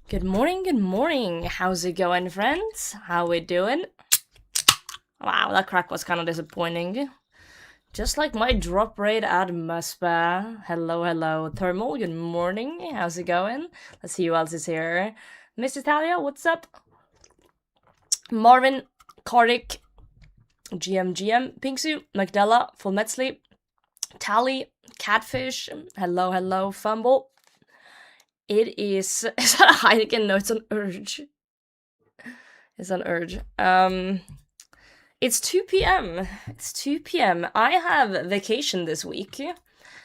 Good morning, good morning. How's it going, friends? How we doing? Wow, that crack was kind of disappointing. Just like my drop rate at Muspa. Hello, hello. Thermal, good morning. How's it going? Let's see who else is here. Miss Italia, what's up? Marvin, Kardik, GM, Pinksu, Magdala, Full Met Sleep, Tally, Catfish, hello, hello, Fumble. It is that a Heineken? No, it's an Urge. It's an Urge. It's 2 p.m. It's 2 p.m. I have vacation this week.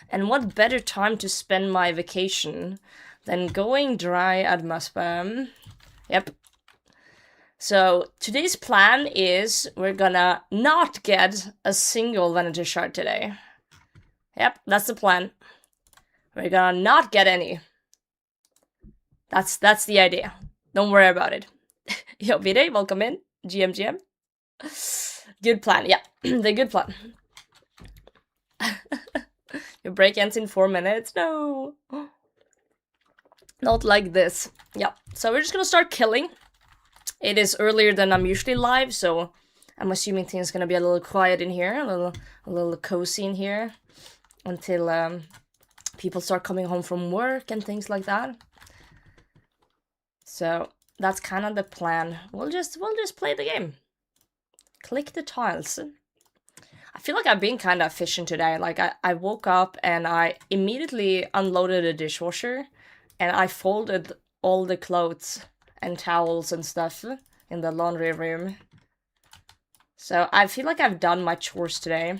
And what better time to spend my vacation than going dry at Muspam? Yep. So today's plan is we're gonna not get a single Venator Shard today. Yep, that's the plan. We're gonna not get any. That's the idea. Don't worry about it. Yo, Vide, welcome in. GM. Good plan, yeah. The good plan. Your break ends in 4 minutes? No. Not like this. Yeah, so we're just gonna start killing. It is earlier than I'm usually live, so I'm assuming things are gonna be a little quiet in here, a little cozy in here until people start coming home from work and things like that. So that's kind of the plan. We'll just play the game. Click the tiles. I feel like I've been kind of efficient today. Like I woke up and I immediately unloaded the dishwasher and I folded all the clothes and towels and stuff in the laundry room. So I feel like I've done my chores today.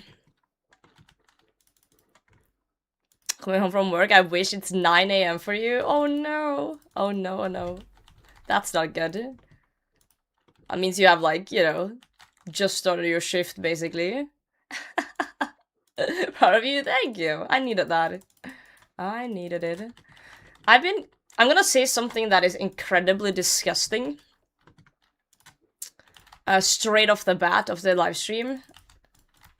Coming home from work, I wish it's 9 a.m. for you. Oh no. Oh no, oh no. That's not good. That means you have, like, you know, just started your shift, basically. Proud of you, thank you. I needed that. I needed it. I'm gonna say something that is incredibly disgusting. Straight off the bat of the live stream.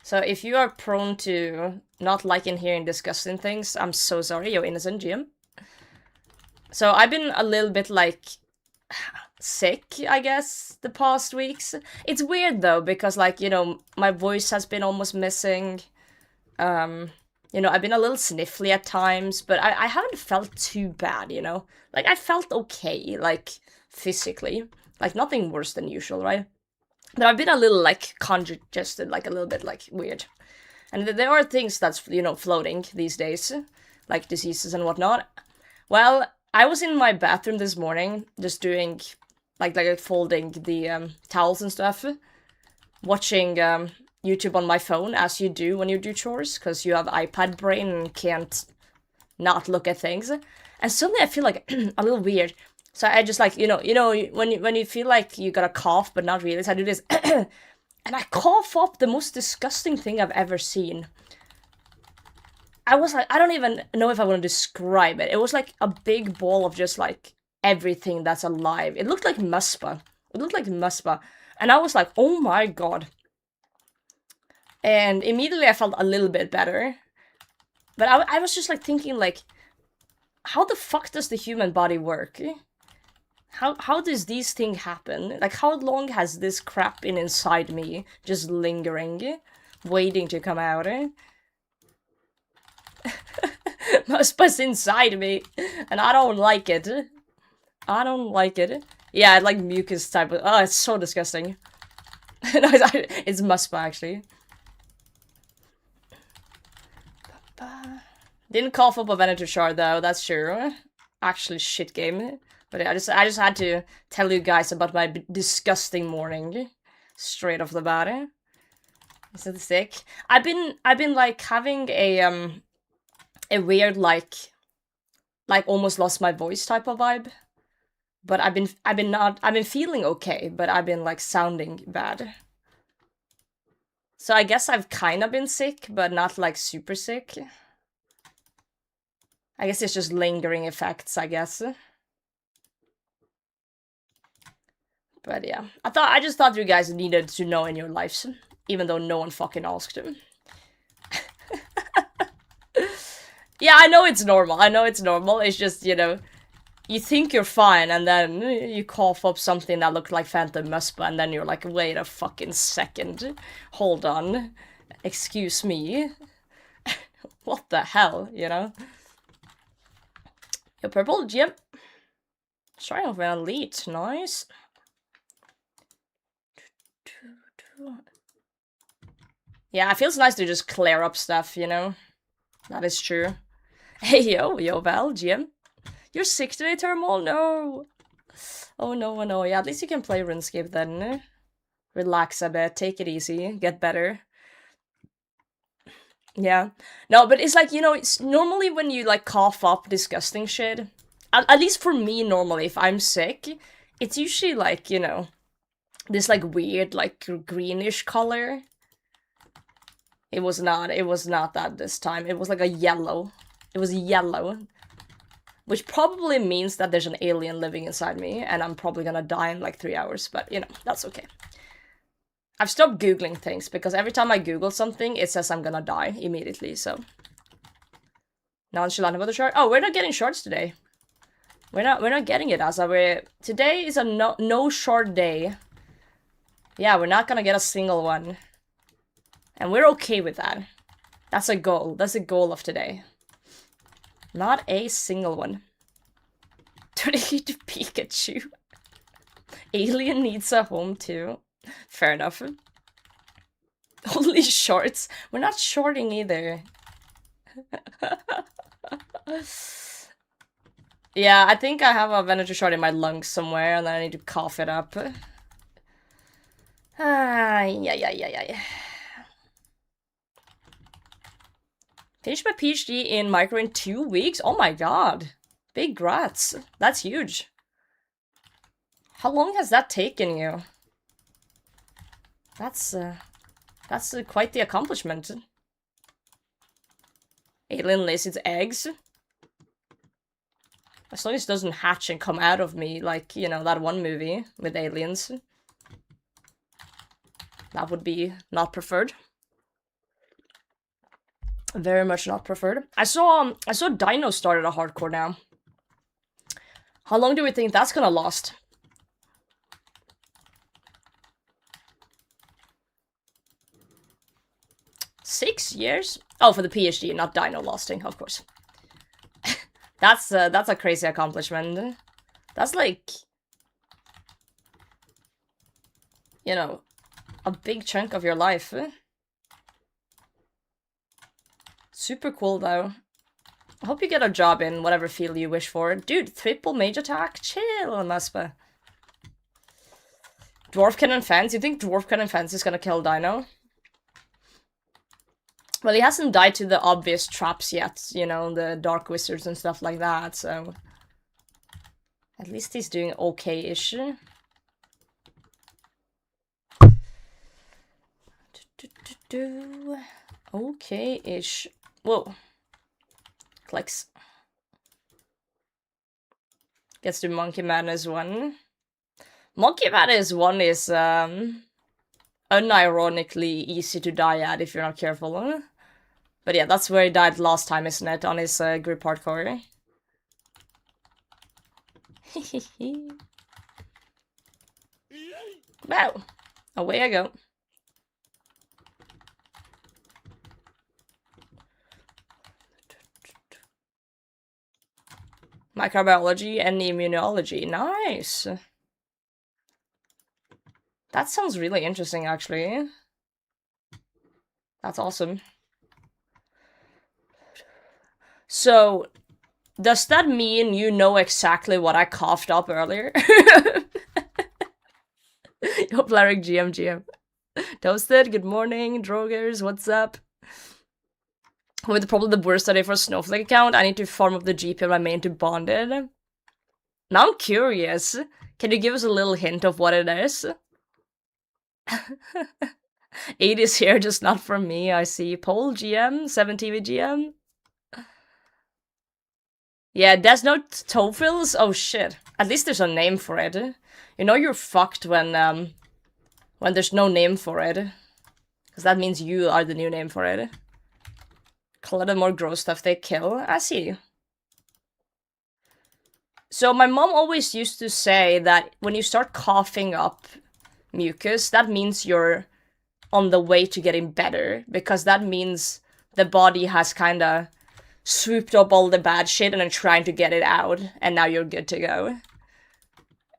So if you are prone to not liking hearing disgusting things, I'm so sorry, you're innocent, GM. So I've been a little bit, like, sick, I guess, the past weeks. It's weird, though, because, like, you know, my voice has been almost missing. You know, I've been a little sniffly at times, but I haven't felt too bad, you know? Like, I felt okay, like, physically. Like, nothing worse than usual, right? But I've been a little, like, congested, like, a little bit, like, weird. And there are things that's, you know, floating these days, like diseases and whatnot. Well, I was in my bathroom this morning, just doing, like folding the towels and stuff, watching YouTube on my phone, as you do when you do chores, because you have iPad brain and can't not look at things. And suddenly I feel like a little weird. So I just, like, you know, when you feel like you got a cough, but not really, so I do this, and I cough up the most disgusting thing I've ever seen. I was like, I don't even know if I want to describe it. It was like a big ball of just, like, everything that's alive. It looked like muspa. And I was like, oh my god. And immediately I felt a little bit better. But I was just, like, thinking, like, how the fuck does the human body work? How does these things happen? Like, how long has this crap been inside me, just lingering, waiting to come out? Muspa's inside me, and I don't like it. I don't like it. Yeah, like mucus type of. Oh, it's so disgusting. No, it's Muspa, actually. Didn't cough up a Venator Shard, though, that's true. Actually, shit game. But I just had to tell you guys about my disgusting morning. Straight off the bat. Is it sick? I've been like having a weird, like almost lost my voice type of vibe. But I've been feeling okay, but I've been, like, sounding bad. So I guess I've kind of been sick, but not, like, super sick. I guess it's just lingering effects, I guess. But yeah, I just thought you guys needed to know in your lives, even though no one fucking asked him. Yeah, I know it's normal. It's just, you know, you think you're fine, and then you cough up something that looked like Phantom Muspa, and then you're like, wait a fucking second. Hold on. Excuse me. What the hell, you know? Your purple, yep. Starting off with an elite, nice. Yeah, it feels nice to just clear up stuff, you know? That is true. Hey, yo, Val, GM. You're sick today, Thermal? No! Oh no, oh no. Yeah, at least you can play RuneScape then. Relax a bit, take it easy, get better. Yeah. No, but it's like, you know, it's normally when you, like, cough up disgusting shit, at least for me, normally, if I'm sick, it's usually, like, you know, this, like, weird, like, greenish color. It was not that this time. It was, like, a yellow. It was yellow. Which probably means that there's an alien living inside me, and I'm probably gonna die in, like, 3 hours, but, you know, that's okay. I've stopped Googling things, because every time I Google something, it says I'm gonna die immediately, so. Nonchalant about the shard. Oh, we're not getting shards today. We're not getting it, Asa. Today is a no shard day. Yeah, we're not gonna get a single one. And we're okay with that. That's a goal. That's a goal of today. Not a single one. 28 Pikachu. Alien needs a home too. Fair enough. Only shorts. We're not shorting either. Yeah, I think I have a Venator Shard in my lungs somewhere, and then I need to cough it up. Yeah. Finished my PhD in micro in 2 weeks? Oh my god. Big grats. That's huge. How long has that taken you? That's quite the accomplishment. Alien lays its eggs. As long as it doesn't hatch and come out of me, like, you know, that one movie with aliens. That would be not preferred. Very much not preferred. I saw Dino started a hardcore now. How long do we think that's gonna last? Six years? Oh, for the PhD, not Dino lasting, of course. That's a crazy accomplishment. That's like, you know, a big chunk of your life. Super cool though. I hope you get a job in whatever field you wish for. Dude, triple mage attack? Chill, Maspa. Dwarf Cannon Fence? You think Dwarf Cannon Fence is gonna kill Dino? Well, he hasn't died to the obvious traps yet, you know, the Dark Wizards and stuff like that, so... At least he's doing okay-ish. Okay-ish. Whoa. Clicks. Gets to Monkey Madness 1. Monkey Madness 1 is, unironically easy to die at if you're not careful. But yeah, that's where he died last time, isn't it? On his group hardcore. Wow. Away I go. Microbiology and immunology. Nice. That sounds really interesting, actually. That's awesome. So, does that mean you know exactly what I coughed up earlier? Yo, Plaric GM. Toasted, good morning. Drogers, what's up? With probably the worst idea for a Snowflake account, I need to farm up the GP on my main to bonded. Now I'm curious. Can you give us a little hint of what it is? 8 is here, just not from me, I see. Pole GM, 7TV GM. Yeah, there's no Tofils? Oh shit. At least there's a name for it. You know you're fucked when there's no name for it. Because that means you are the new name for it. Collect more gross stuff they kill. I see. So my mom always used to say that when you start coughing up mucus, that means you're on the way to getting better, because that means the body has kind of swooped up all the bad shit and then trying to get it out, and now you're good to go.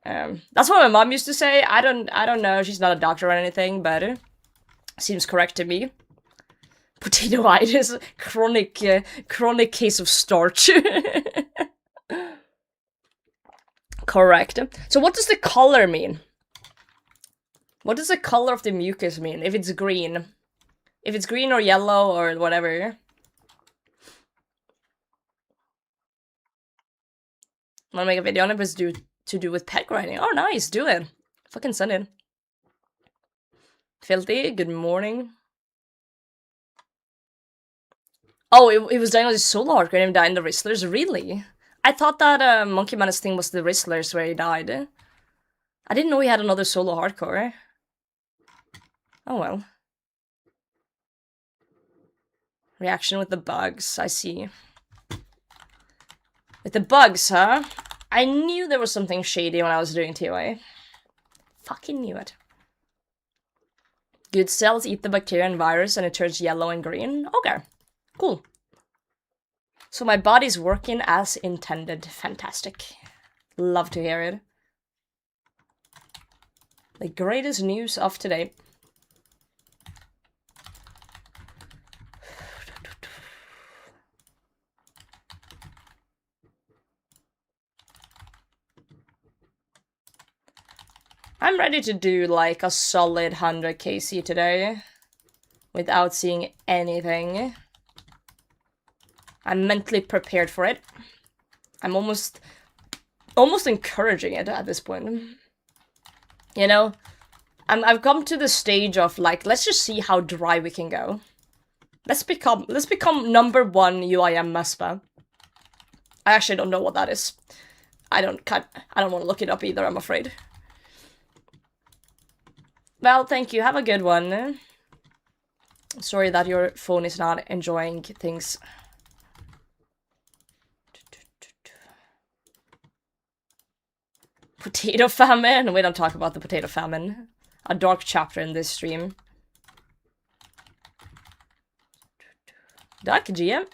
That's what my mom used to say. I don't know. She's not a doctor or anything, but seems correct to me. Potatoitis, chronic case of starch. Correct. So what does the color mean? What does the color of the mucus mean? If it's green. If it's green or yellow or whatever. Wanna make a video on it, but it's to do with pet grinding. Oh, nice, do it. Fucking send it. Filthy, good morning. Oh, it was dying on his solo hardcore and him dying the Rizzlers? Really? I thought that Monkey Man's thing was the Rizzlers where he died. I didn't know he had another solo hardcore. Oh well. Reaction with the bugs, I see. With the bugs, huh? I knew there was something shady when I was doing TOA. Fucking knew it. Good cells eat the bacteria and virus and it turns yellow and green. Okay, cool. So my body's working as intended. Fantastic. Love to hear it. The greatest news of today. I'm ready to do like a solid 100 KC today without seeing anything. I'm mentally prepared for it. I'm almost encouraging it at this point. You know, I've come to the stage of like, let's just see how dry we can go. Let's become #1 UIM MESPA. I actually don't know what that is. I don't want to look it up either, I'm afraid. Well, thank you. Have a good one. Sorry that your phone is not enjoying things. Potato famine? We don't talk about the potato famine. A dark chapter in this stream. Duck GM?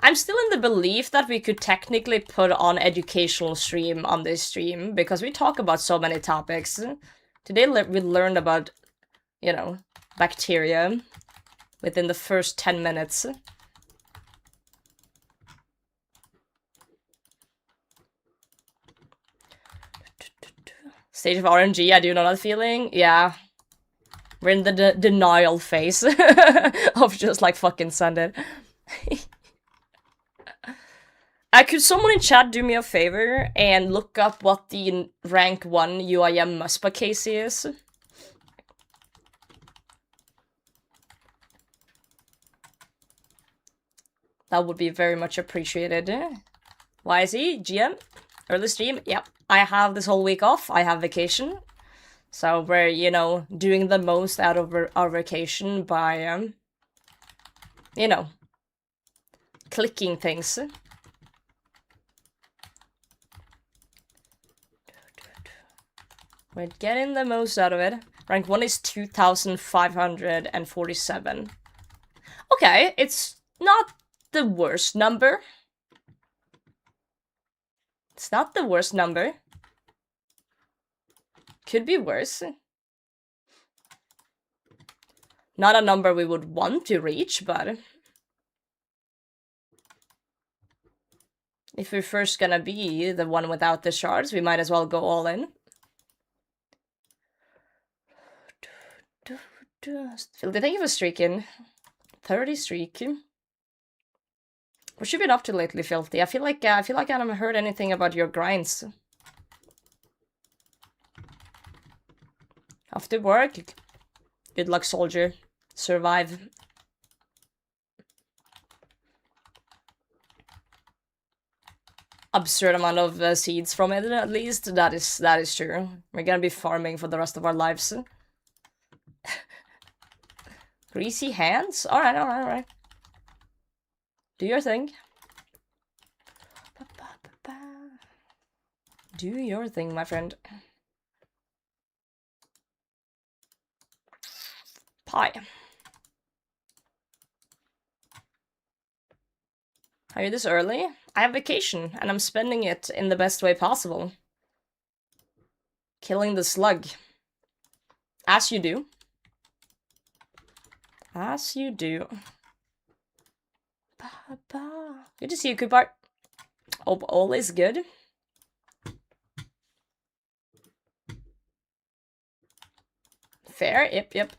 I'm still in the belief that we could technically put on educational stream on this stream, because we talk about so many topics. Today we learned about, you know, bacteria within the first 10 minutes. Stage of RNG, I do know that feeling. Yeah. We're in the denial phase of just like fucking send it. Could someone in chat do me a favor and look up what the rank 1 UIM MESPA case is? That would be very much appreciated. YZ, GM, early stream. Yep, I have this whole week off. I have vacation. So we're, you know, doing the most out of our vacation by, you know, clicking things. We're getting the most out of it. Rank 1 is 2,547. Okay, it's not the worst number. It's not the worst number. Could be worse. Not a number we would want to reach, but if we're first gonna be the one without the shards, we might as well go all in. Filthy, thank you for streaking. 30 streak. What you been up to lately, Filthy? I feel like I haven't heard anything about your grinds. After work. Good luck, soldier. Survive. Absurd amount of seeds from it, at least. That is true. We're gonna be farming for the rest of our lives. Greasy hands? Alright. Do your thing. Do your thing, my friend. Pie. Are you this early? I have vacation, and I'm spending it in the best way possible. Killing the slug. As you do. As you do. Good to see you, Coopart. Hope all is good. Fair, yep.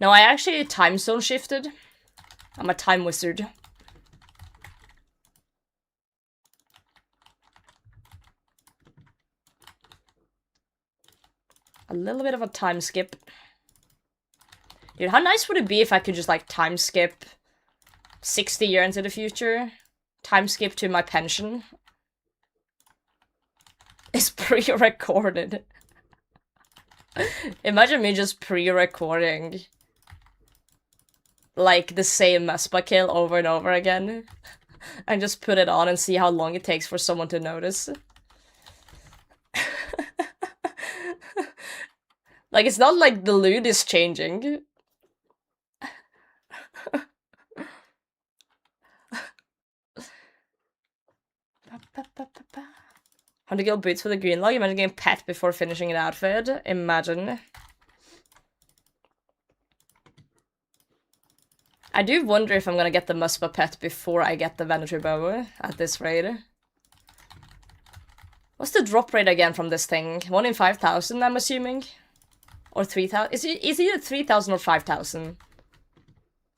No, I actually time zone shifted. I'm a time wizard. A little bit of a time skip. Dude, how nice would it be if I could just, like, time skip 60 years into the future? Time skip to my pension. It's pre-recorded. Imagine me just pre-recording, like, the same Mespa kill over and over again. And just put it on and see how long it takes for someone to notice. Like, it's not like the loot is changing. 100 gold boots for the green log. Imagine getting pet before finishing an outfit. Imagine. I do wonder if I'm gonna get the Muspa pet before I get the Venator bow at this raid. What's the drop rate again from this thing? 1 in 5,000, I'm assuming? Or 3,000? Is it either 3,000 or 5,000?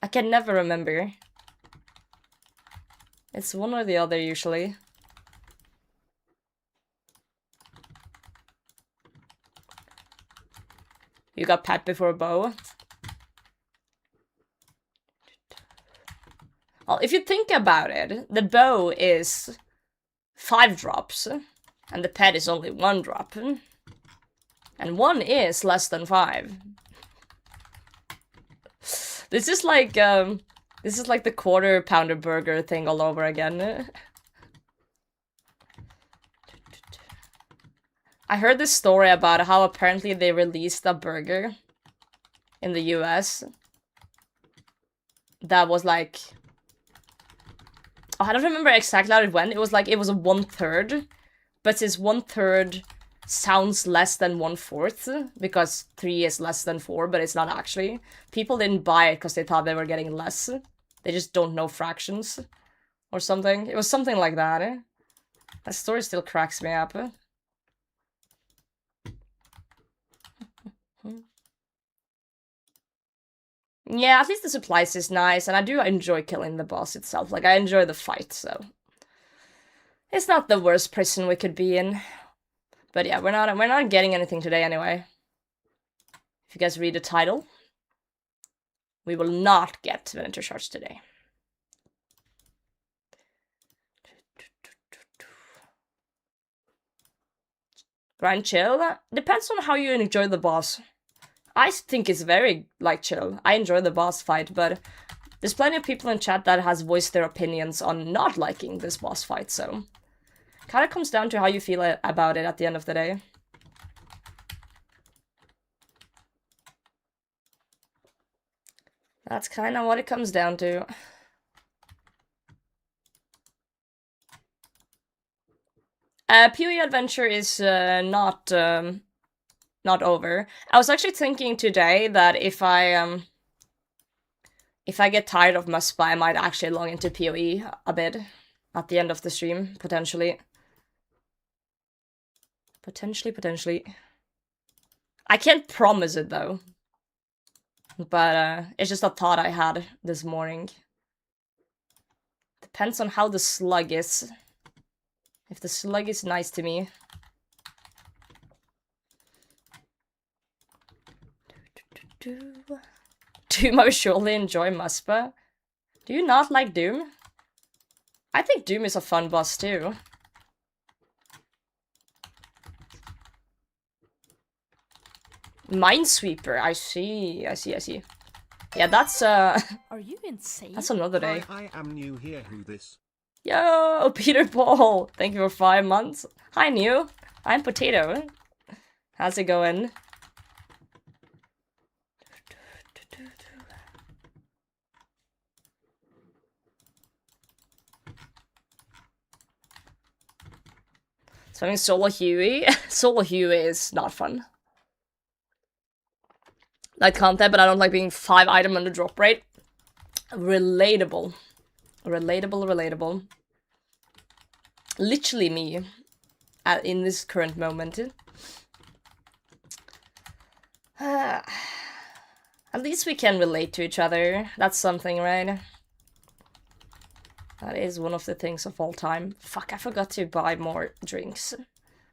I can never remember. It's one or the other, usually. You got pet before a bow? Well, if you think about it, the bow is 5 drops, and the pet is only 1 drop. And 1 is less than 5. This is like the quarter pounder burger thing all over again. I heard this story about how apparently they released a burger in the US that was like, oh, I don't remember exactly how it went. It was like, it was a 1/3, but since 1/3 sounds less than 1/4, because 3 is less than 4, but it's not actually. People didn't buy it because they thought they were getting less. They just don't know fractions or something. It was something like that. That story still cracks me up. Yeah, at least the supplies is nice, and I do enjoy killing the boss itself. Like, I enjoy the fight, so it's not the worst prison we could be in. But yeah, we're not getting anything today anyway. If you guys read the title, we will not get Venator Shards today. Grind chill? Depends on how you enjoy the boss. I think it's very, like, chill. I enjoy the boss fight, but there's plenty of people in chat that has voiced their opinions on not liking this boss fight, so kind of comes down to how you feel about it at the end of the day. That's kind of what it comes down to. PoE Adventure is not over. I was actually thinking today that if I get tired of Muspa, I might actually log into PoE a bit at the end of the stream, potentially. Potentially. I can't promise it, though. But it's just a thought I had this morning. Depends on how the slug is. If the slug is nice to me. Doom, I surely enjoy Muspa. Do you not like Doom? I think Doom is a fun boss too. Minesweeper, I see. Yeah, that's Are you insane? that's another day. I am new here. Who this? Yo, Peter Paul! Thank you for 5 months. Hi, New. I'm Potato. How's it going? So having solo Huey. Solo Huey is not fun. Like content, but I don't like being 5 item under drop rate. Relatable. Relatable. Literally me. In this current moment. At least we can relate to each other. That's something, right? That is one of the things of all time. Fuck, I forgot to buy more drinks.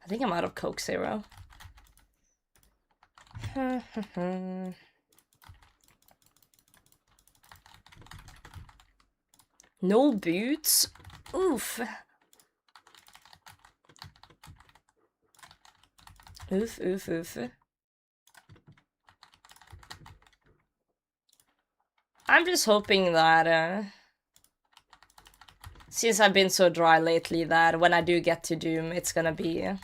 I think I'm out of Coke Zero. No boots? Oof. Oof. I'm just hoping that, since I've been so dry lately, that when I do get to Doom, it's gonna be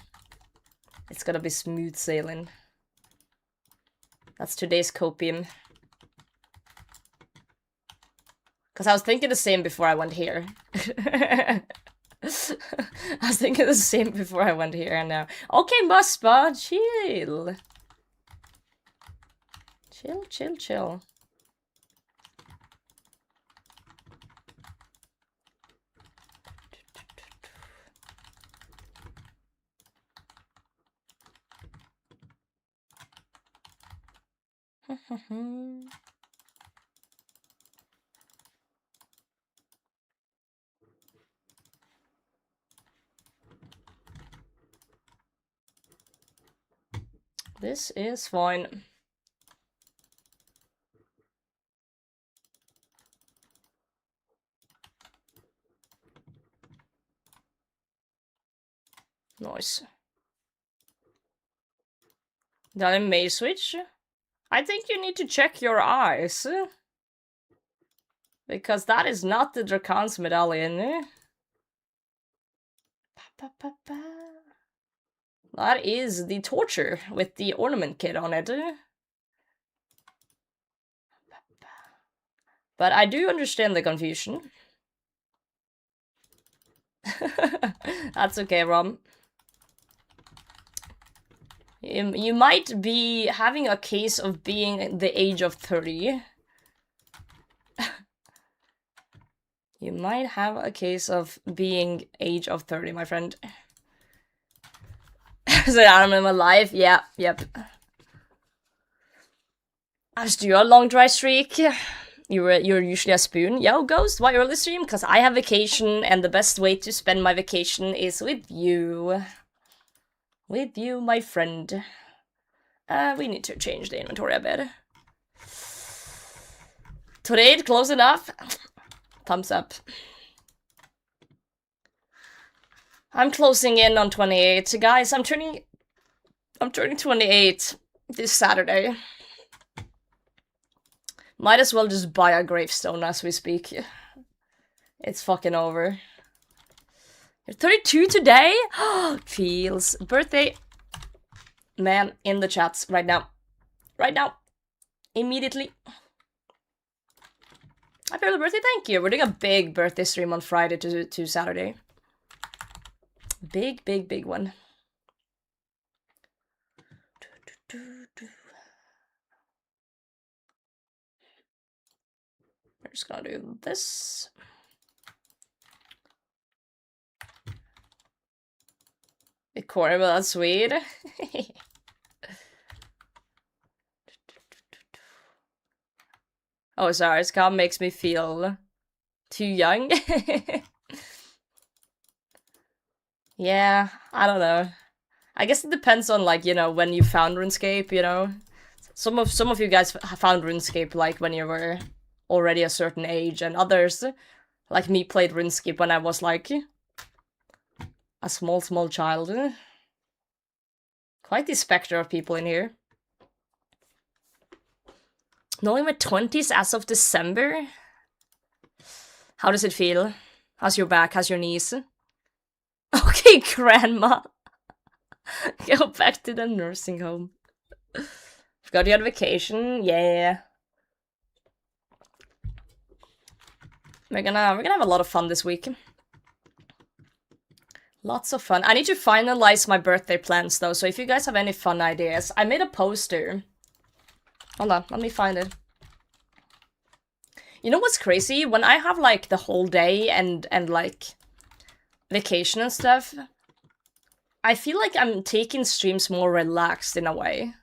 smooth sailing. That's today's copium. Because I was thinking the same before I went here. I was thinking the same before I went here, and now... Okay, Muspa, chill. Chill. This is fine. Nice. Did I may switch? I think you need to check your eyes. Because that is not the Drakan's medallion. That is the torture with the ornament kit on it. But I do understand the confusion. That's okay, Rom. You might be having a case of being the age of 30. You might have a case of being age of 30, my friend. So I'm in my life, yeah, yep. I just do a long dry streak. You're usually a spoon. Yo, Ghost, why early stream? Because I have vacation, and the best way to spend my vacation is with you. With you, my friend. We need to change the inventory a bit. Today, close enough. Thumbs up. I'm closing in on 28. Guys, I'm turning 28 this Saturday. Might as well just buy a gravestone as we speak. It's fucking over. You're 32 today? Feels. Birthday. Man, in the chats right now. Right now. Immediately. Happy early birthday, thank you. We're doing a big birthday stream on Friday to Saturday. Big one. We're just gonna do this. A corner, but that's sweet. Oh, sorry, this car makes me feel too young. Yeah, I don't know. I guess it depends on, like, you know, when you found RuneScape, you know? Some of you guys found RuneScape, like, when you were already a certain age, and others, like me, played RuneScape when I was, like, a small child. Quite the specter of people in here. Not in my 20s as of December? How does it feel? How's your back? How's your knees? Okay, grandma. Go back to the nursing home. Forgot you had vacation? Yeah. We're gonna have a lot of fun this week. Lots of fun. I need to finalize my birthday plans though, so if you guys have any fun ideas. I made a poster. Hold on, let me find it. You know what's crazy? When I have like the whole day and like vacation and stuff, I feel like I'm taking streams more relaxed in a way.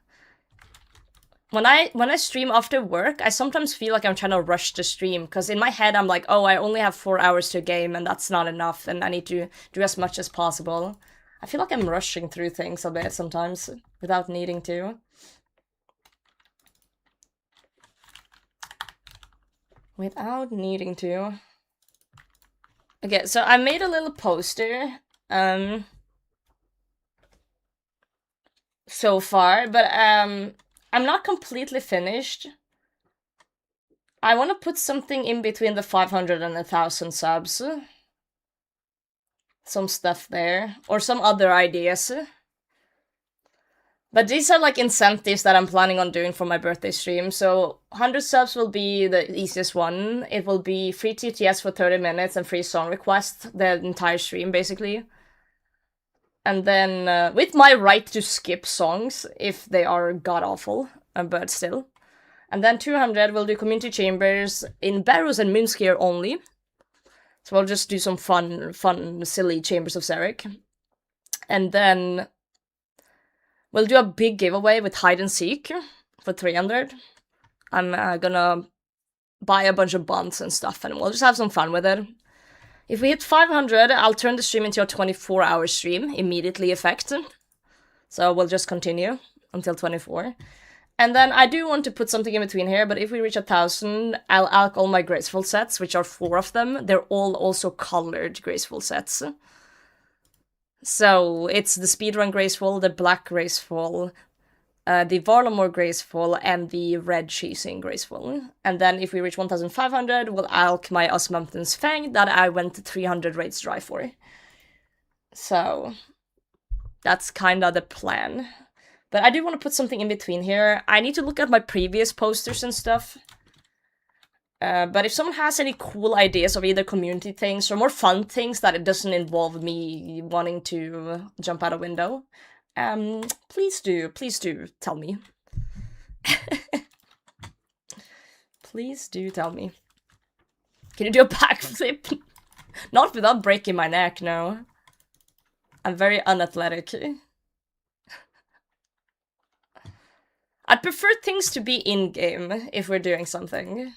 When I stream after work, I sometimes feel like I'm trying to rush the stream, because in my head I'm like, oh, I only have 4 hours to game and that's not enough and I need to do as much as possible. I feel like I'm rushing through things a bit sometimes, without needing to. Without needing to. Okay, so I made a little poster, so far, but I'm not completely finished. I want to put something in between the 500 and 1,000 subs. Some stuff there, or some other ideas. But these are like incentives that I'm planning on doing for my birthday stream. So 100 subs will be the easiest one. It will be free TTS for 30 minutes and free song requests the entire stream, basically. And then, with my right to skip songs if they are god-awful, but still. And then 200 will do community chambers in Barrows and Moonskier only. So we'll just do some fun, silly chambers of Zarek. And then we'll do a big giveaway with hide and seek for 300. I'm gonna buy a bunch of buns and stuff, and we'll just have some fun with it. If we hit 500, I'll turn the stream into a 24-hour stream, immediately effect. So we'll just continue until 24. And then I do want to put something in between here, but if we reach 1,000, I'll alch all my graceful sets, which are 4 of them. They're all also colored graceful sets. So it's the speedrun graceful, the black graceful, the Varlamore graceful, and the red cheesing graceful. And then if we reach 1,500, we'll alch my Osmountain's Fang that I went 300 raids dry for. So that's kinda the plan. But I do want to put something in between here. I need to look at my previous posters and stuff. But if someone has any cool ideas of either community things or more fun things that it doesn't involve me wanting to jump out a window, please do tell me. Please do tell me. Can you do a backflip? Not without breaking my neck, no. I'm very unathletic. I'd prefer things to be in-game if we're doing something.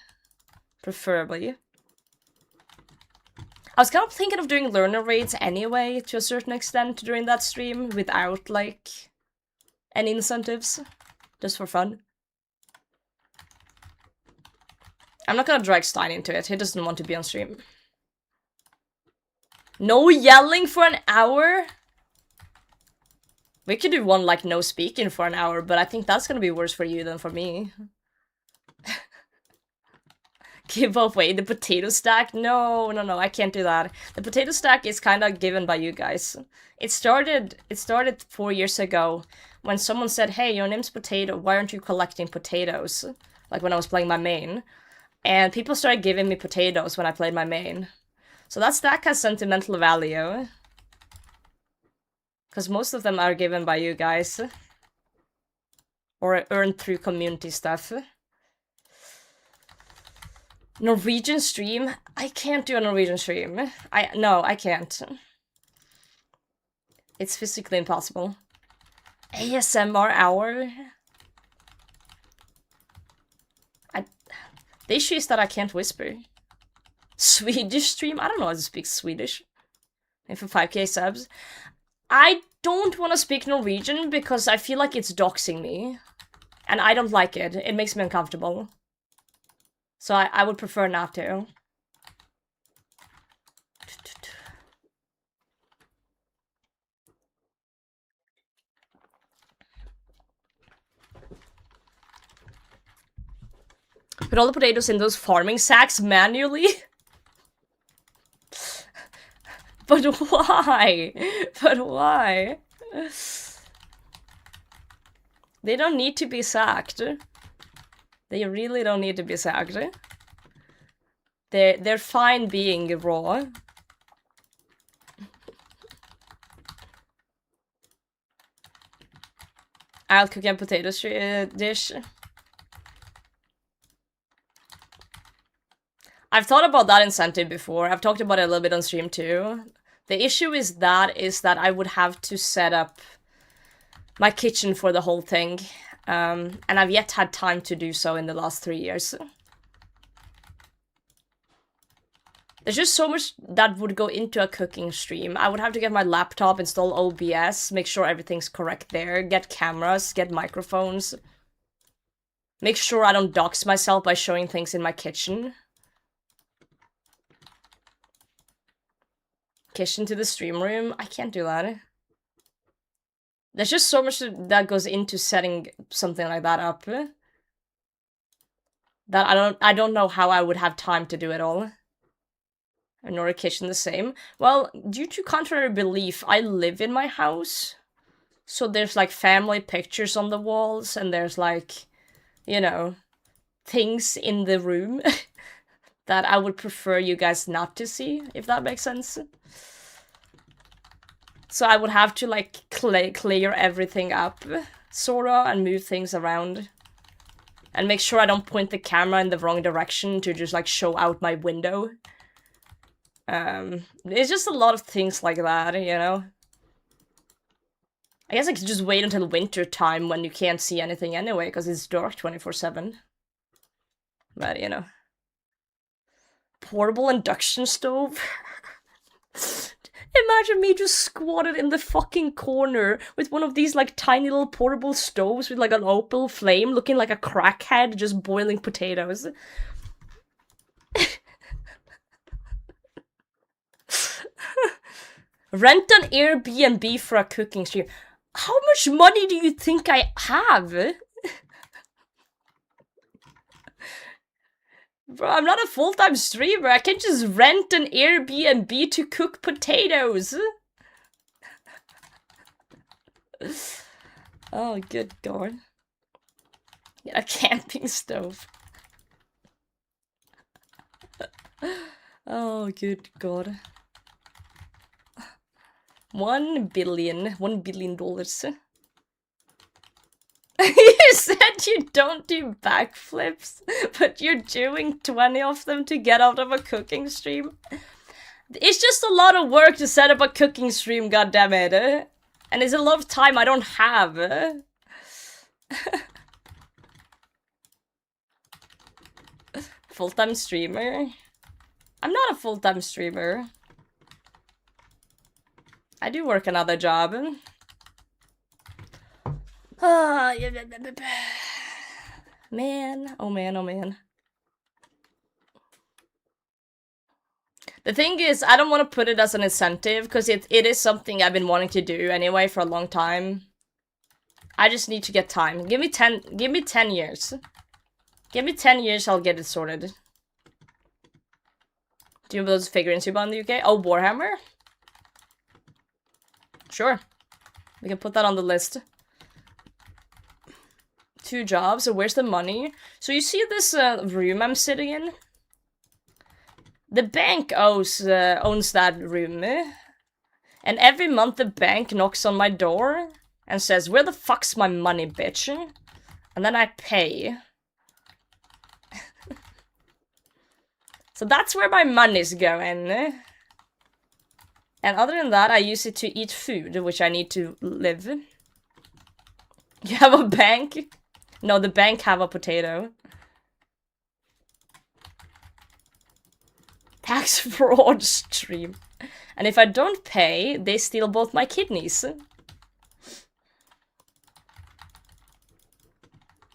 Preferably. I was kind of thinking of doing learner raids anyway, to a certain extent, during that stream, without, like, any incentives. Just for fun. I'm not gonna drag Stein into it, he doesn't want to be on stream. No yelling for an hour? We could do one, like, no speaking for an hour, but I think that's gonna be worse for you than for me. Give away the potato stack? No, I can't do that. The potato stack is kind of given by you guys. It started 4 years ago when someone said, hey, your name's Potato, why aren't you collecting potatoes? Like when I was playing my main. And people started giving me potatoes when I played my main. So that stack has sentimental value. Because most of them are given by you guys. Or earned through community stuff. Norwegian stream? I can't do a Norwegian stream. No, I can't. It's physically impossible. ASMR hour? The issue is that I can't whisper. Swedish stream? I don't know how to speak Swedish. And for 5k subs. I don't want to speak Norwegian because I feel like it's doxing me. And I don't like it. It makes me uncomfortable. So I would prefer not to. Put all the potatoes in those farming sacks manually? But why? But why? They don't need to be sacked. They really don't need to be sacked. They're fine being raw. I'll cook a potato dish. I've thought about that incentive before. I've talked about it a little bit on stream too. The issue is that I would have to set up my kitchen for the whole thing. And I've yet had time to do so in the last 3 years. There's just so much that would go into a cooking stream. I would have to get my laptop, install OBS, make sure everything's correct there, get cameras, get microphones. Make sure I don't dox myself by showing things in my kitchen. Kitchen to the stream room? I can't do that. There's just so much that goes into setting something like that up. That I don't know how I would have time to do it all. Nor a kitchen the same. Well, due to contrary belief, I live in my house. So there's like family pictures on the walls, and there's like, you know, things in the room that I would prefer you guys not to see, if that makes sense. So I would have to like clear everything up, sorta, and move things around. And make sure I don't point the camera in the wrong direction to just like show out my window. It's just a lot of things like that, you know? I guess I could just wait until winter time when you can't see anything anyway, because it's dark 24/7. But, you know. Portable induction stove? Imagine me just squatted in the fucking corner with one of these, like, tiny little portable stoves with, like, an opal flame, looking like a crackhead, just boiling potatoes. Rent an Airbnb for a cooking stream. How much money do you think I have? Bro, I'm not a full-time streamer. I can't just rent an Airbnb to cook potatoes. Oh, good God. Get a camping stove. Oh, good God. $1 billion dollars. You said you don't do backflips, but you're doing 20 of them to get out of a cooking stream. It's just a lot of work to set up a cooking stream, goddammit. And it's a lot of time I don't have. Full-time streamer? I'm not a full-time streamer. I do work another job. Man, oh man, oh man. The thing is, I don't want to put it as an incentive, because it is something I've been wanting to do anyway for a long time. I just need to get time. Give me 10 years. Give me 10 years, I'll get it sorted. Do you know those figurines you bought in the UK? Oh, Warhammer? Sure. We can put that on the list. 2 jobs, so where's the money? So you see this room I'm sitting in? The bank owns that room. And every month the bank knocks on my door and says, "Where the fuck's my money, bitch?" And then I pay. So that's where my money's going. And other than that, I use it to eat food, which I need to live. You have a bank? No, the bank have a potato. Tax fraud stream. And if I don't pay, they steal both my kidneys.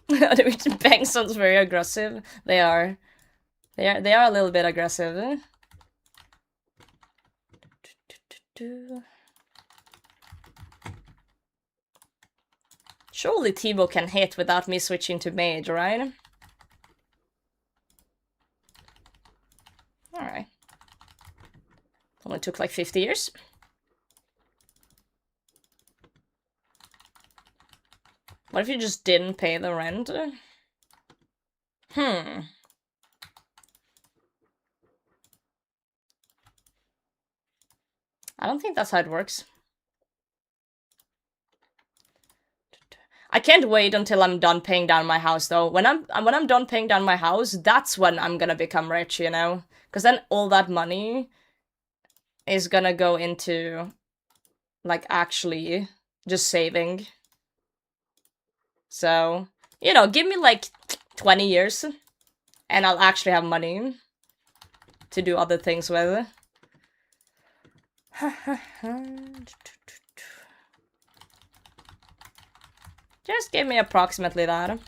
The bank sounds very aggressive. They are. They are a little bit aggressive. Surely Tibo can hit without me switching to mage, right? Alright. Only took like 50 years. What if you just didn't pay the rent? I don't think that's how it works. I can't wait until I'm done paying down my house, though. When I'm done paying down my house, that's when I'm gonna become rich, you know? Because then all that money is gonna go into, like, actually just saving. So, you know, give me, like, 20 years, and I'll actually have money to do other things with. Just give me approximately that.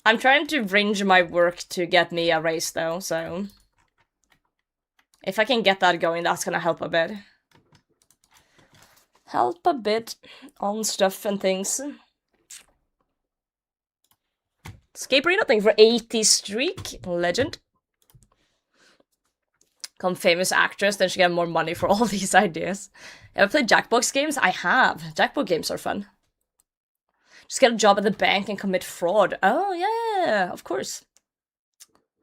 I'm trying to arrange my work to get me a raise, though, so... if I can get that going, that's gonna help a bit. Help a bit on stuff and things. Scaperino, thank you for 80 streak. Legend. Become famous actress, then she get more money for all these ideas. Ever played Jackbox games? I have. Jackbox games are fun. Just get a job at the bank and commit fraud. Oh, yeah, of course.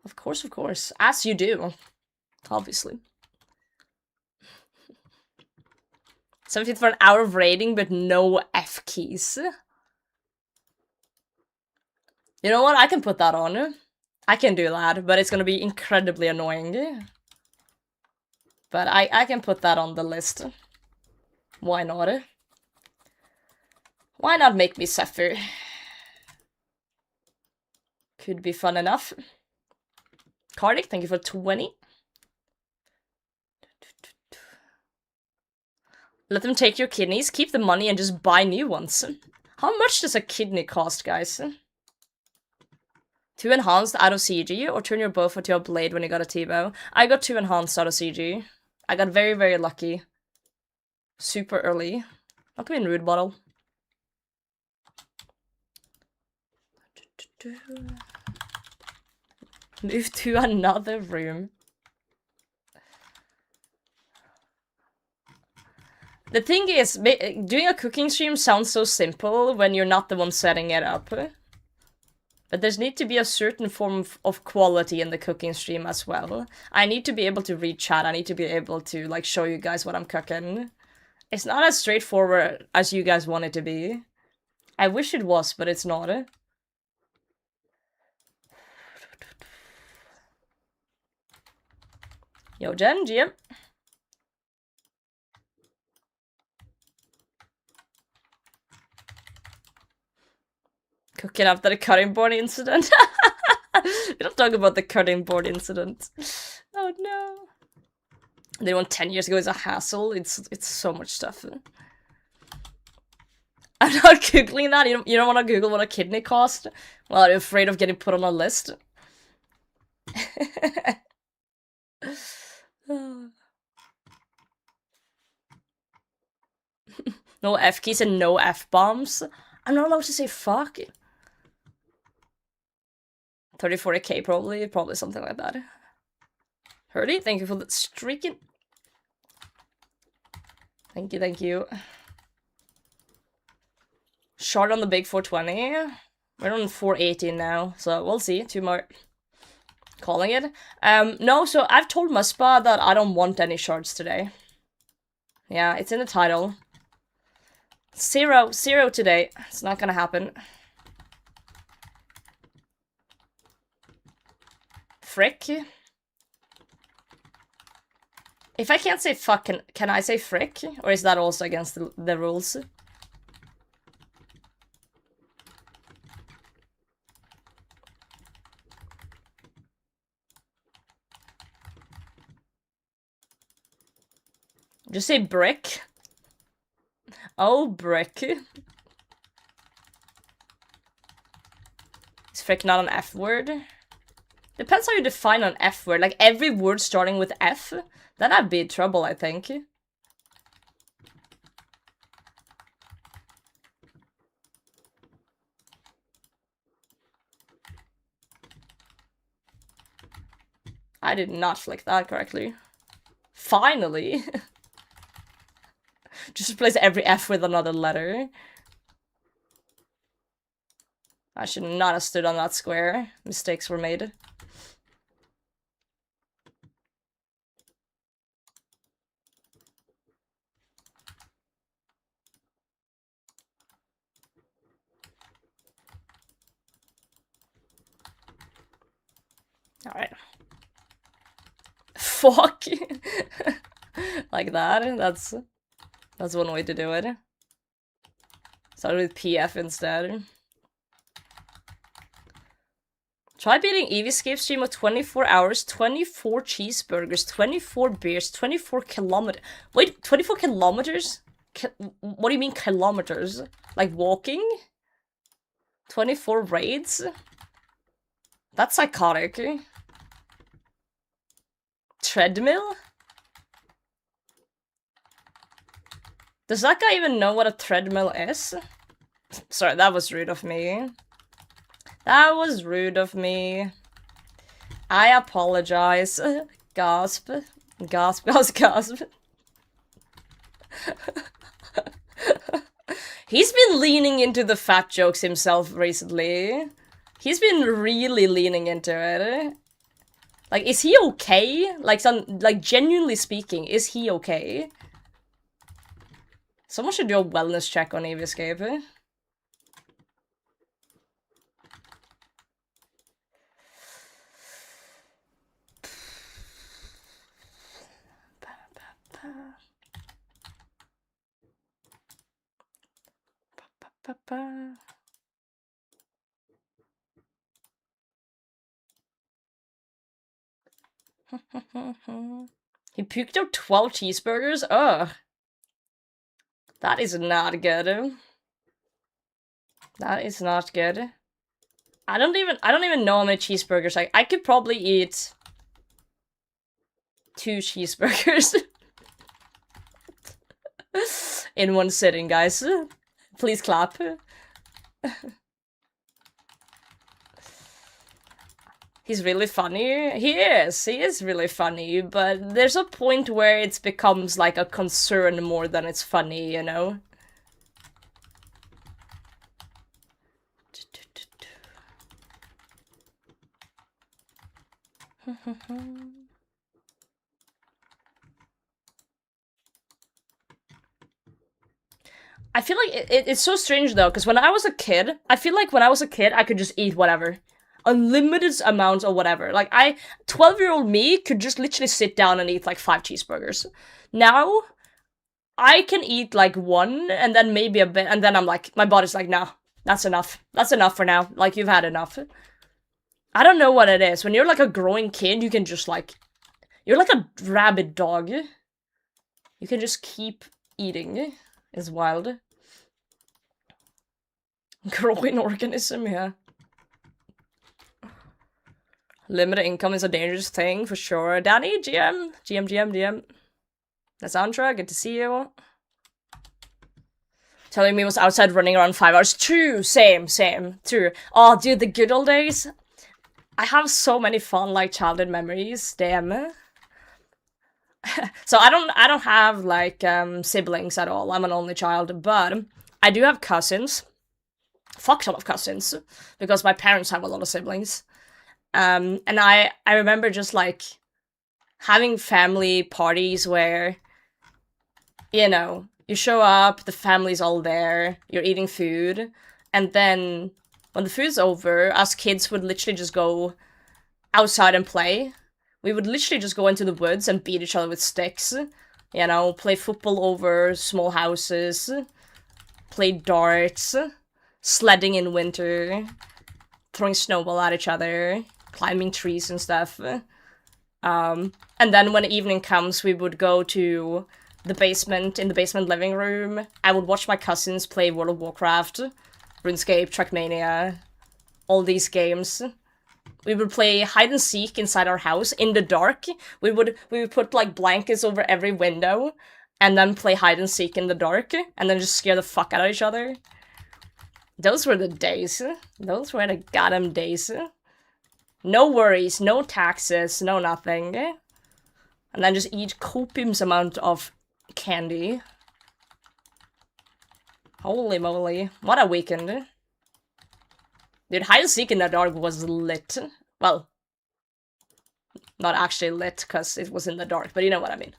Of course, of course. As you do. Obviously. 17 for an hour of raiding, but no F keys. You know what? I can put that on. I can do that, but it's gonna be incredibly annoying. But I can put that on the list. Why not? Why not make me suffer? Could be fun enough. Cardic, thank you for 20. Let them take your kidneys, keep the money, and just buy new ones. How much does a kidney cost, guys? 2 enhanced out of CG, or turn your bow into a blade when you got a T-bow? I got 2 enhanced out of CG. I got very, very lucky. Super early. Not gonna be in rude bottle. Move to another room. The thing is, doing a cooking stream sounds so simple when you're not the one setting it up. But there's need to be a certain form of quality in the cooking stream as well. I need to be able to read chat, I need to be able to, like, show you guys what I'm cooking. It's not as straightforward as you guys want it to be. I wish it was, but it's not. Yo, Jen, GM. Cooking after the cutting board incident. We don't talk about the cutting board incident. Oh no. The one 10 years ago is a hassle. It's so much stuff. I'm not googling that. You don't want to Google what a kidney cost? Well, are you afraid of getting put on a list? No F keys and no F bombs. I'm not allowed to say fuck. 30-40k probably something like that. Hurdy, thank you for the streaking. Thank you. Shard on the big 420. We're on 418 now, so we'll see. 2 more. Calling it. No, so I've told Muspa that I don't want any shards today. Yeah, it's in the title. 0 today. It's not gonna happen. Frick. If I can't say fuck, can I say frick? Or is that also against the rules? Just say brick. Oh, brick. Is frick not an F word? Depends how you define an F word. Like, every word starting with F, then I'd be in trouble, I think. I did not flick that correctly. Finally! Just replace every F with another letter. I should not have stood on that square. Mistakes were made. Alright. Fuck! Like that. That's one way to do it. Start with PF instead. Try beating Eevescape stream of 24 hours, 24 cheeseburgers, 24 beers, 24 kilometers. Wait, 24 kilometers? What do you mean kilometers? Like walking? 24 raids? That's psychotic. Treadmill? Does that guy even know what a treadmill is? Sorry, that was rude of me. That was rude of me. I apologize. Gasp. Gasp, gasp, gasp. He's been leaning into the fat jokes himself recently. He's been really leaning into it. Like, is he okay? Like, genuinely speaking, is he okay? Someone should do a wellness check on Eevescape. He puked out 12 cheeseburgers? Ugh. That is not good. That is not good. I don't even know how many cheeseburgers I could probably eat 2 cheeseburgers in one sitting, guys. Please clap. He's really funny. He is really funny, but there's a point where it becomes like a concern more than it's funny, you know? I feel like it's so strange though, because when I was a kid, I feel like when I was a kid, I could just eat whatever. Unlimited amounts of whatever. Like, 12-year-old me could just literally sit down and eat like 5 cheeseburgers. Now, I can eat like 1, and then maybe a bit, and then I'm like, my body's like, no, that's enough. That's enough for now. Like, you've had enough. I don't know what it is. When you're like a growing kid, you can just like, you're like a rabid dog. You can just keep eating. It's wild. Growing organism, yeah. Limited income is a dangerous thing, for sure. Danny, GM. Lysandra, good to see you. Telling me was outside running around 5 hours. True, same, true. Oh, dude, the good old days. I have so many fun, like, childhood memories. Damn. So I don't have, like, siblings at all. I'm an only child, but I do have cousins. Fuck ton of cousins. Because my parents have a lot of siblings. And I remember just, like, having family parties where, you know, you show up, the family's all there, you're eating food, and then when the food's over, us kids would literally just go outside and play. We would literally just go into the woods and beat each other with sticks, you know, play football over small houses, play darts, sledding in winter, throwing snowball at each other, climbing trees and stuff. And then when the evening comes, we would go to the basement, in the basement living room. I would watch my cousins play World of Warcraft, RuneScape, Trackmania, all these games. We would play hide and seek inside our house in the dark. We would put like blankets over every window and then play hide and seek in the dark and then just scare the fuck out of each other. Those were the days. Those were the goddamn days. No worries, no taxes, no nothing. And then just eat copious amount of candy. Holy moly, what a weekend. Dude, hide and seek in the dark was lit. Well, not actually lit, because it was in the dark, but you know what I mean.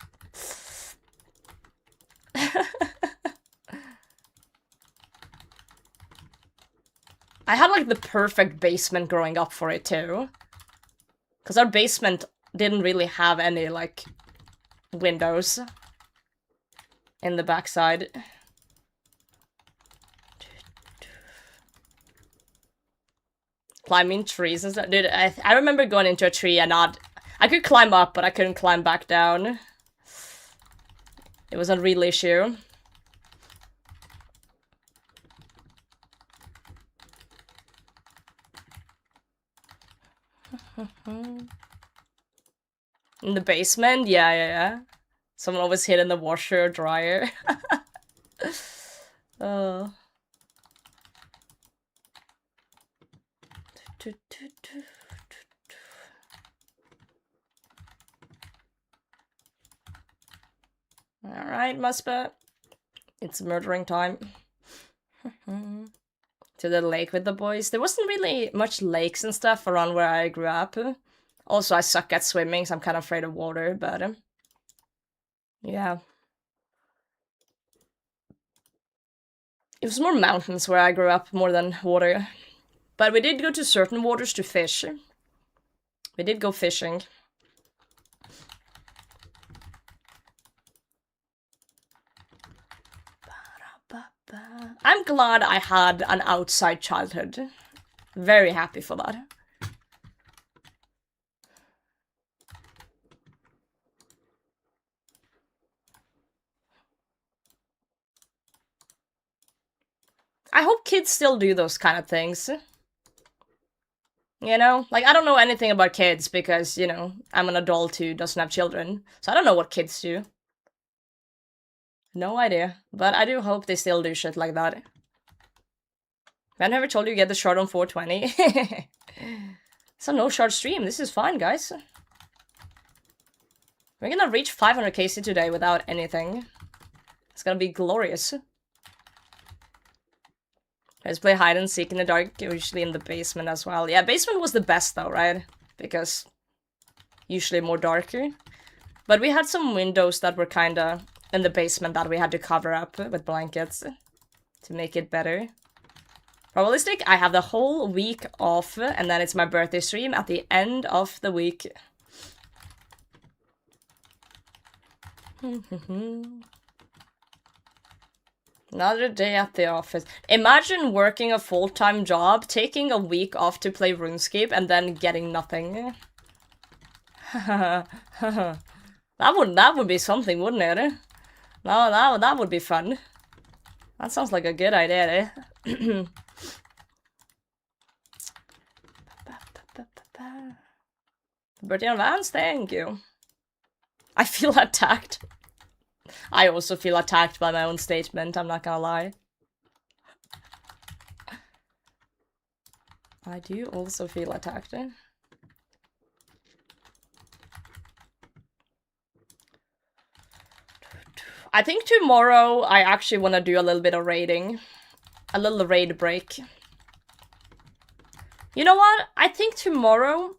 I had like the perfect basement growing up for it too. Because our basement didn't really have any like windows in the backside. Climbing trees and stuff. Dude, I remember going into a tree and I could climb up, but I couldn't climb back down. It was a real issue. In the basement? Yeah. Someone always hid in the washer or dryer. Oh. Alright, Muspa. It's murdering time. To the lake with the boys. There wasn't really much lakes and stuff around where I grew up. Also, I suck at swimming, so I'm kind of afraid of water, but... yeah. It was more mountains where I grew up more than water. But we did go to certain waters to fish. We did go fishing. I'm glad I had an outside childhood. Very happy for that. I hope kids still do those kind of things. You know? Like, I don't know anything about kids because, you know, I'm an adult who doesn't have children. So I don't know what kids do. No idea. But I do hope they still do shit like that. Man, never told you get the shard on 420. It's a no shard stream. This is fine, guys. We're gonna reach 500 KC today without anything. It's gonna be glorious. Let's play hide and seek in the dark, usually in the basement as well. Yeah, basement was the best though, right? Because usually more darker. But we had some windows that were kinda in the basement that we had to cover up with blankets to make it better. Probabilistic, I have the whole week off, and then it's my birthday stream at the end of the week. Another day at the office. Imagine working a full-time job, taking a week off to play RuneScape, and then getting nothing. That would be something, wouldn't it? No, that would be fun. That sounds like a good idea, eh? Birthday advance, thank you. I feel attacked. I also feel attacked by my own statement, I'm not gonna lie. I do also feel attacked. I think tomorrow I actually want to do a little bit of raiding. A little raid break. You know what? I think tomorrow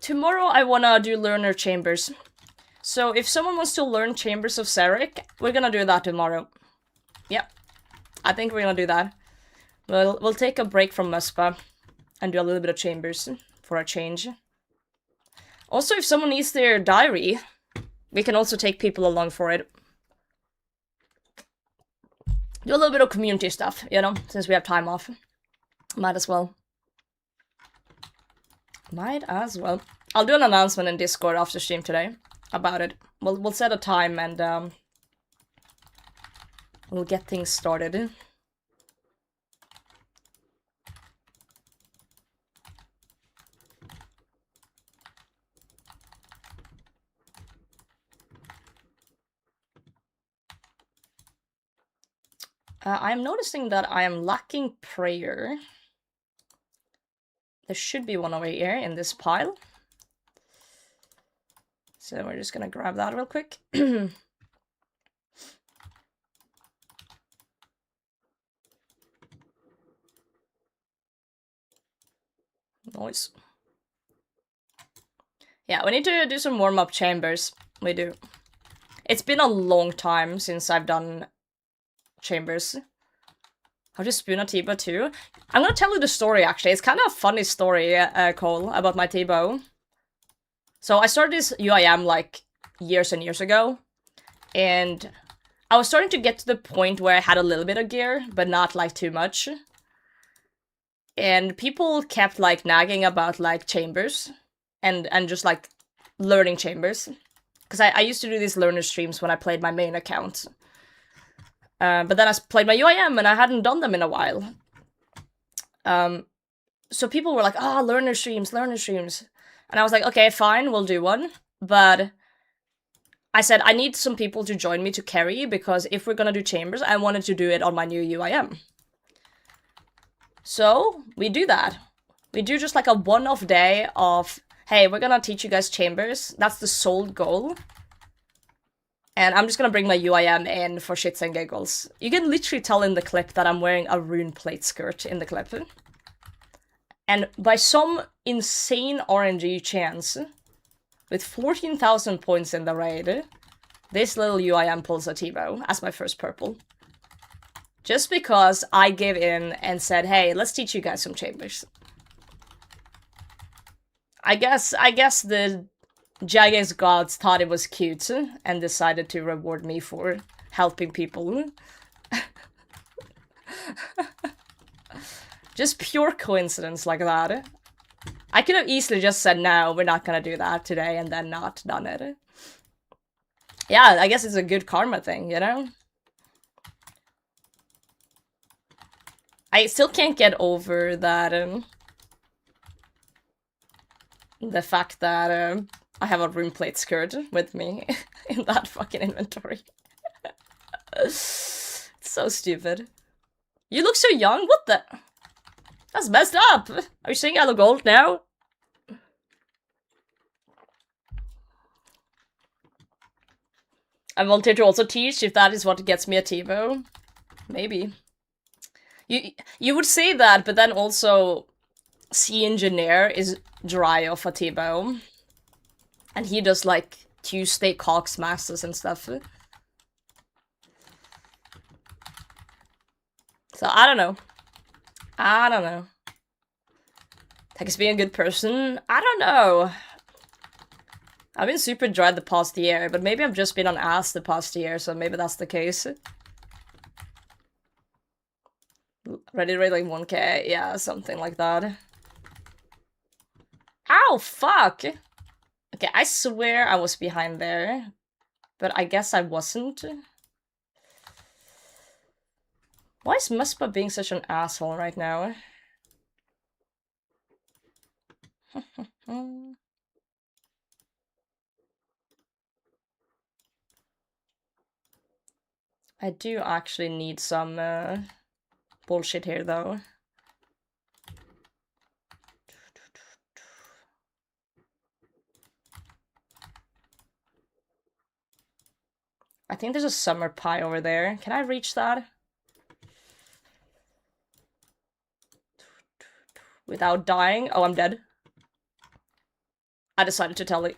I want to do learner chambers. So if someone wants to learn Chambers of Zarek, we're gonna do that tomorrow. Yeah, I think we're gonna do that. We'll take a break from Muspa and do a little bit of Chambers for a change. Also, if someone needs their diary, we can also take people along for it. Do a little bit of community stuff, you know, since we have time off. Might as well. Might as well. I'll do an announcement in Discord after stream today about it. We'll set a time and we'll get things started. I'm noticing that I am lacking prayer. There should be one over here in this pile. So we're just gonna grab that real quick. Nice. Yeah, we need to do some warm-up chambers. We do. It's been a long time since I've done chambers. How to spoon a T-bow too? I'm gonna tell you the story, actually. It's kind of a funny story, Cole, about my T-bow. So I started this UIM, like, years and years ago. And I was starting to get to the point where I had a little bit of gear, but not, like, too much. And people kept, like, nagging about, like, chambers. And just, like, learning chambers. Because I used to do these learner streams when I played my main account. But then I played my UIM and I hadn't done them in a while. So people were like, oh, learner streams. And I was like, okay, fine, we'll do one. But I said, I need some people to join me to carry, because if we're gonna do chambers, I wanted to do it on my new UIM. So we do that. We do just like a one-off day of, hey, we're gonna teach you guys chambers. That's the sole goal. And I'm just gonna bring my UIM in for shits and giggles. You can literally tell in the clip that I'm wearing a rune plate skirt in the clip. And by some insane RNG chance, with 14,000 points in the raid, this little UIM pulls a T-bow as my first purple. Just because I gave in and said, hey, let's teach you guys some chambers. I guess the Jagex gods thought it was cute and decided to reward me for helping people. Just pure coincidence like that. I could have easily just said, no, we're not gonna do that today, and then not done it. Yeah, I guess it's a good karma thing, you know? I still can't get over that, the fact that, I have a rune plate skirt with me in that fucking inventory. It's so stupid. You look so young, what the? That's messed up! Are you saying I look old now? I volunteer to also teach, if that is what gets me a T-bow. Maybe. You would say that, but then also C Engineer is dry off a T-bow. And he does, like, Tuesday Cox Masters and stuff. So, I don't know. Tech is being a good person? I don't know. I've been super dry the past year, but maybe I've just been on ass the past year, so maybe that's the case. Ready to rate like 1k? Yeah, something like that. Ow, fuck! Okay, I swear I was behind there, but I guess I wasn't. Why is Muspa being such an asshole right now? I do actually need some bullshit here, though. I think there's a summer pie over there. Can I reach that? Without dying? Oh, I'm dead. I decided to tell it.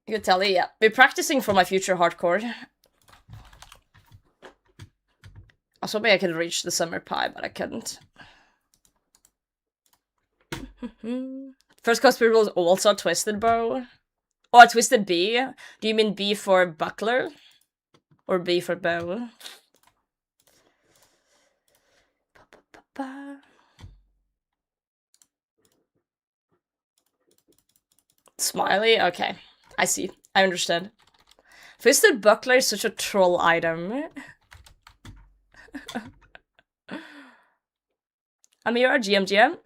You tell it, yeah. Be practicing for my future hardcore. I was hoping I could reach the summer pie, but I couldn't. First cosplay was also a twisted bow. Oh, a twisted B? Do you mean B for buckler? Or B for bow? Smiley? Okay. I see. I understand. Twisted buckler is such a troll item. Amira, GM.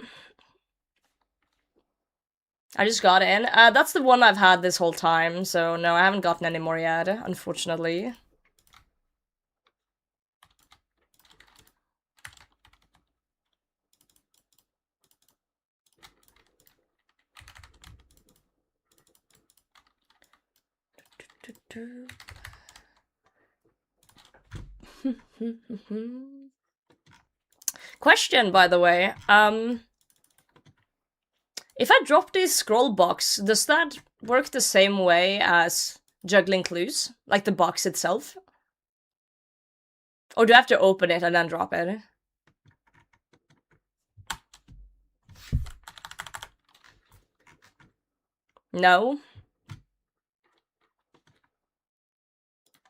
I just got in. That's the one I've had this whole time, so no, I haven't gotten any more yet, unfortunately. Question, by the way. If I drop this scroll box, does that work the same way as juggling clues? Like the box itself? Or do I have to open it and then drop it? No?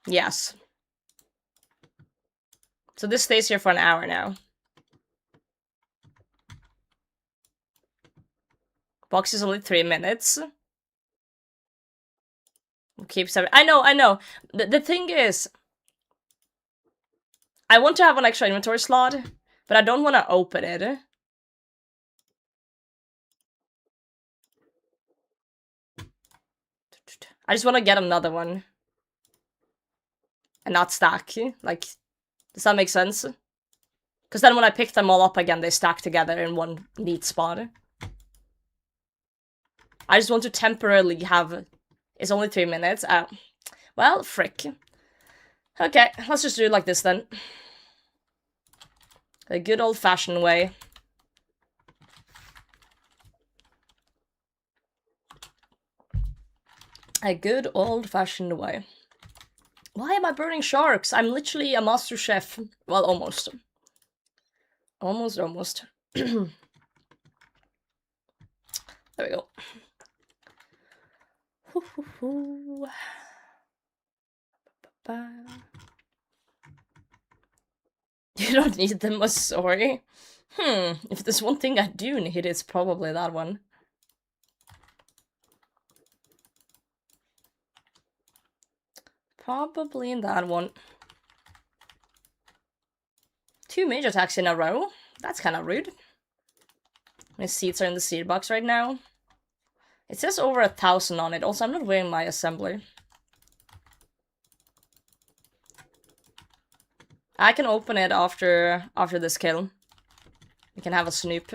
Yes. So this stays here for an hour now. Box is only 3 minutes. Keeps every— I know. The thing is, I want to have an extra inventory slot, but I don't want to open it. I just want to get another one. And not stack. Like, does that make sense? Because then when I pick them all up again, they stack together in one neat spot. I just want to temporarily have— It's only 3 minutes. Well, frick. Okay, let's just do it like this then. The good old-fashioned way. A good old-fashioned way. Why am I burning sharks? I'm literally a master chef. Well, almost. Almost. There we go. You don't need them, I'm sorry. If there's one thing I do need, it's probably that one. Probably that one. 2 mage attacks in a row? That's kind of rude. My seeds are in the seed box right now. It says over 1,000 on it. Also, I'm not wearing my assembler. I can open it after this kill. We can have a snoop.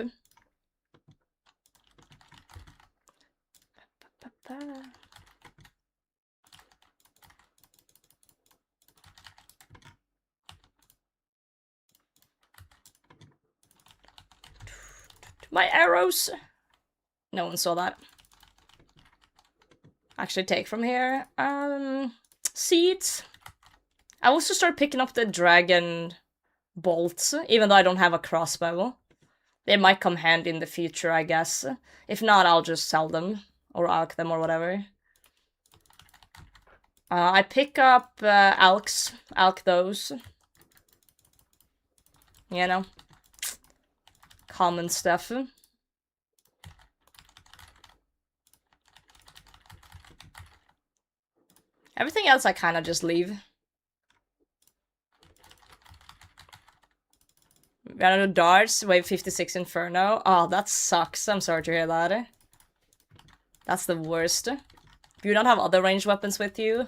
My arrows! No one saw that. Actually take from here. Seeds. I also start picking up the dragon bolts, even though I don't have a crossbow. They might come handy in the future, I guess. If not, I'll just sell them. Or alch them or whatever. I pick up alch those. You know. Common stuff. Everything else I kind of just leave. Venator darts, wave 56 Inferno. Oh, that sucks. I'm sorry to hear that. That's the worst. Do you not have other ranged weapons with you?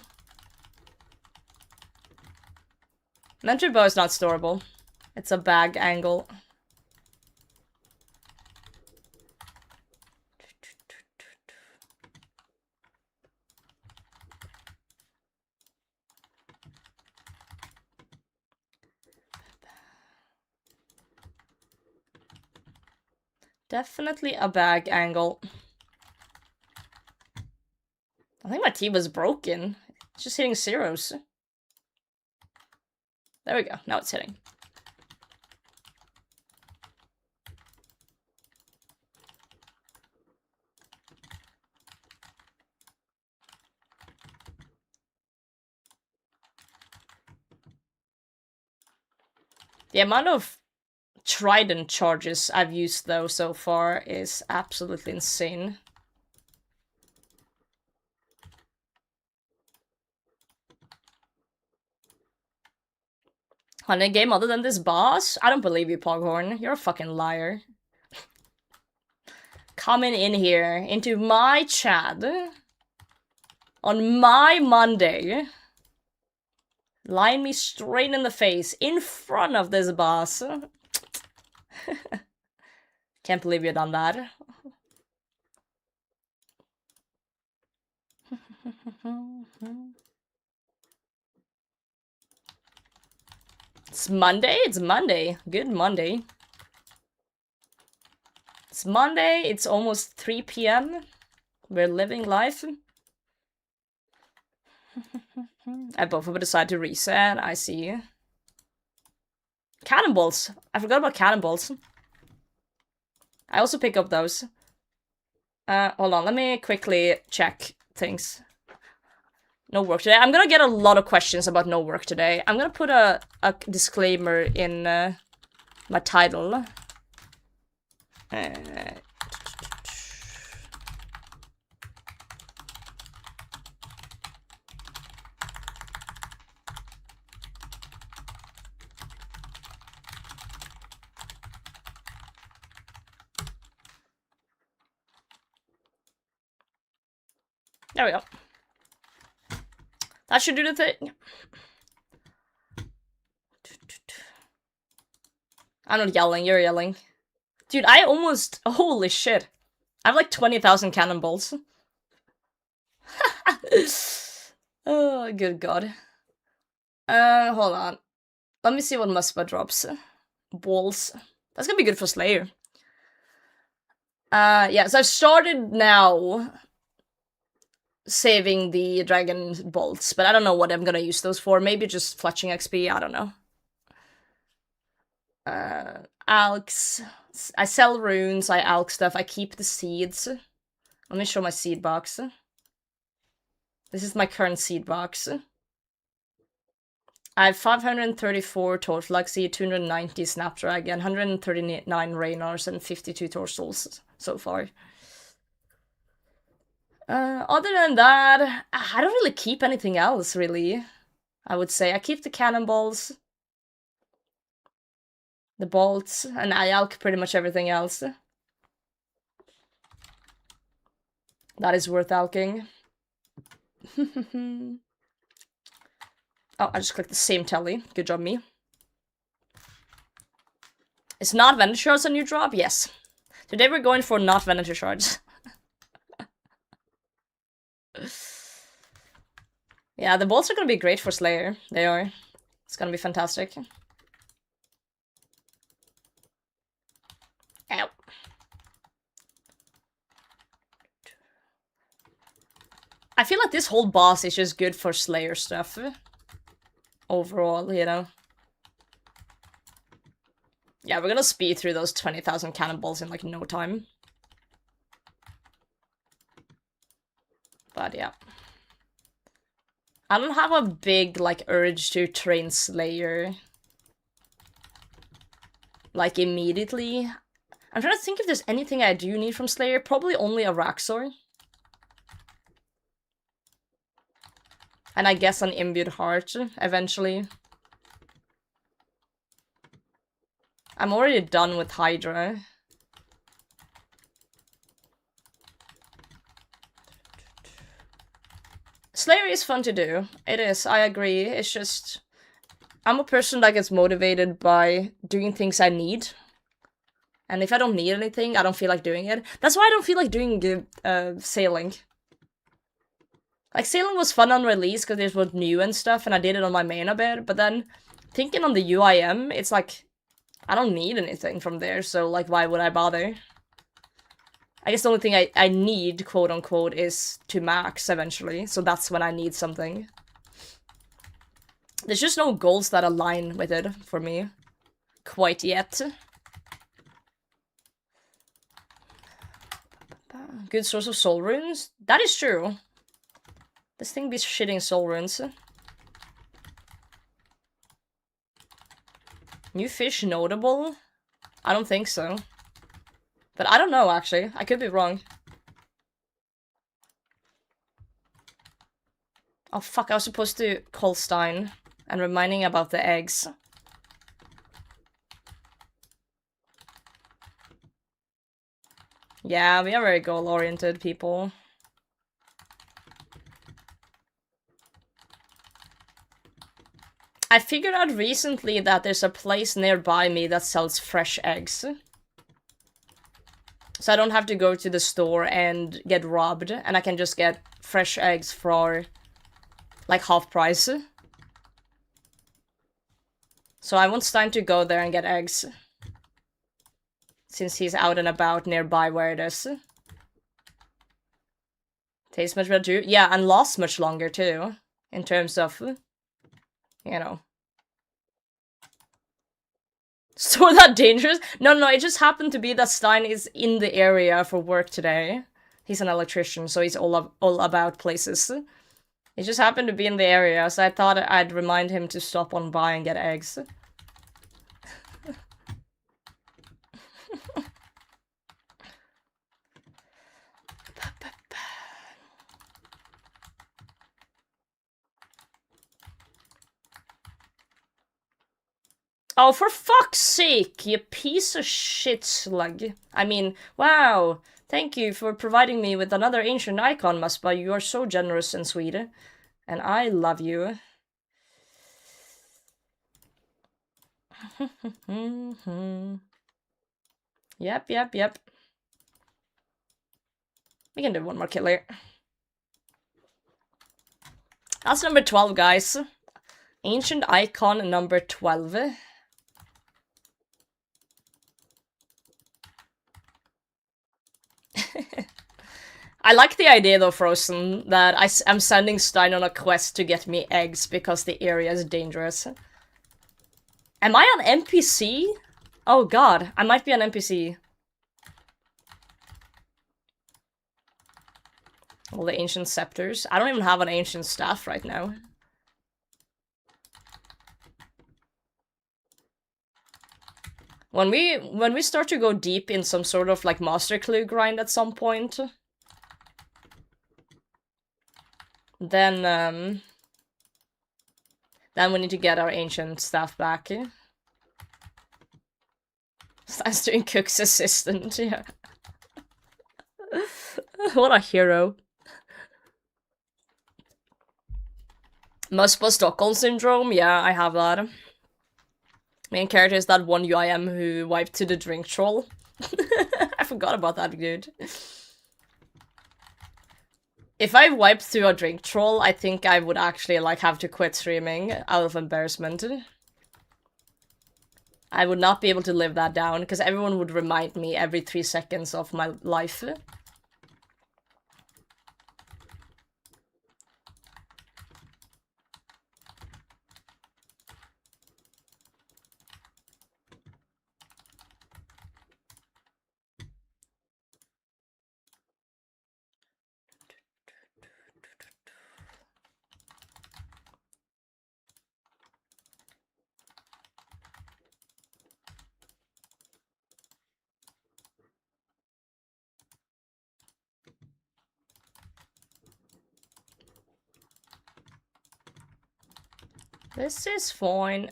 Mentor bow is not storable. It's a bag angle. Definitely a bag angle. I think my team was broken. It's just hitting zeros. There we go. Now it's hitting. The amount of trident charges I've used though so far is absolutely insane. On a game other than this boss? I don't believe you, Poghorn. You're a fucking liar. Coming in here, into my chat, on my Monday, lying me straight in the face, in front of this boss. Can't believe you done that. It's Monday? It's Monday. Good Monday. It's Monday, it's almost 3 p.m. We're living life. I both of us decide to reset, I see. Cannonballs! I forgot about cannonballs. I also pick up those. Hold on, let me quickly check things. No work today. I'm gonna get a lot of questions about no work today. I'm gonna put a disclaimer in my title. There we go. That should do the thing. I'm not yelling, you're yelling. Dude, I almost... Holy shit. I have like 20,000 cannonballs. Oh, good god. Hold on. Let me see what Muspa drops. Balls. That's gonna be good for Slayer. Yeah, so I've started now saving the dragon bolts, but I don't know what I'm gonna use those for. Maybe just fletching XP, I don't know. Alks. I sell runes, I alk stuff, I keep the seeds. Let me show my seed box. This is my current seed box. I have 534 Torchlight Seed, 290 Snapdragon, 139 Raynors, and 52 Torstals so far. Other than that, I don't really keep anything else, really. I would say I keep the cannonballs, the bolts, and I alk pretty much everything else. That is worth alking. Oh, I just clicked the same telly. Good job, me. Is not Venator Shards a new drop? Yes. Today we're going for not Venator Shards. Yeah, the bolts are gonna be great for Slayer. They are. It's gonna be fantastic. Ow. I feel like this whole boss is just good for Slayer stuff. Overall, you know. Yeah, we're gonna speed through those 20,000 cannonballs in like no time. But yeah. I don't have a big like urge to train Slayer like immediately. I'm trying to think if there's anything I do need from Slayer. Probably only a Raxor. And I guess an Imbued Heart, eventually. I'm already done with Hydra. Slayer is fun to do. It is, I agree. It's just... I'm a person that gets motivated by doing things I need. And if I don't need anything, I don't feel like doing it. That's why I don't feel like doing sailing. Like, sailing was fun on release because it was new and stuff, and I did it on my main a bit, but then thinking on the UIM, it's like, I don't need anything from there, so, like, why would I bother? I guess the only thing I need, quote-unquote, is to max eventually, so that's when I need something. There's just no goals that align with it for me. Quite yet. Good source of soul runes? That is true. This thing be shitting soul runes. New fish notable? I don't think so. But I don't know, actually. I could be wrong. Oh, fuck. I was supposed to call Stein and reminding about the eggs. Yeah, we are very goal-oriented people. I figured out recently that there's a place nearby me that sells fresh eggs. So I don't have to go to the store and get robbed, and I can just get fresh eggs for, like, half price. So I want Stein to go there and get eggs. Since he's out and about nearby where it is. Tastes much better too. Yeah, and lasts much longer too. In terms of, you know. So that dangerous? No, it just happened to be that Stein is in the area for work today. He's an electrician, so he's all about places. He just happened to be in the area, so I thought I'd remind him to stop on by and get eggs. Oh, for fuck's sake, you piece of shit slug. I mean, wow. Thank you for providing me with another ancient icon, Muspa. You are so generous and sweet. And I love you. Yep. We can do one more kill here. That's number 12, guys. Ancient icon number 12. I like the idea though, Frozen, that I'm sending Stein on a quest to get me eggs because the area is dangerous. Am I an NPC? Oh god, I might be an NPC. All the ancient scepters. I don't even have an ancient staff right now. When we start to go deep in some sort of like master clue grind at some point, then we need to get our ancient staff back. Stein's doing Cook's assistant, yeah. What a hero. Muspa Stockholm syndrome, yeah, I have that. Main character is that one UIM who wiped to the drink troll. I forgot about that dude. If I wiped through a drink troll, I think I would actually like have to quit streaming out of embarrassment. I would not be able to live that down, because everyone would remind me every 3 seconds of my life. This is fine.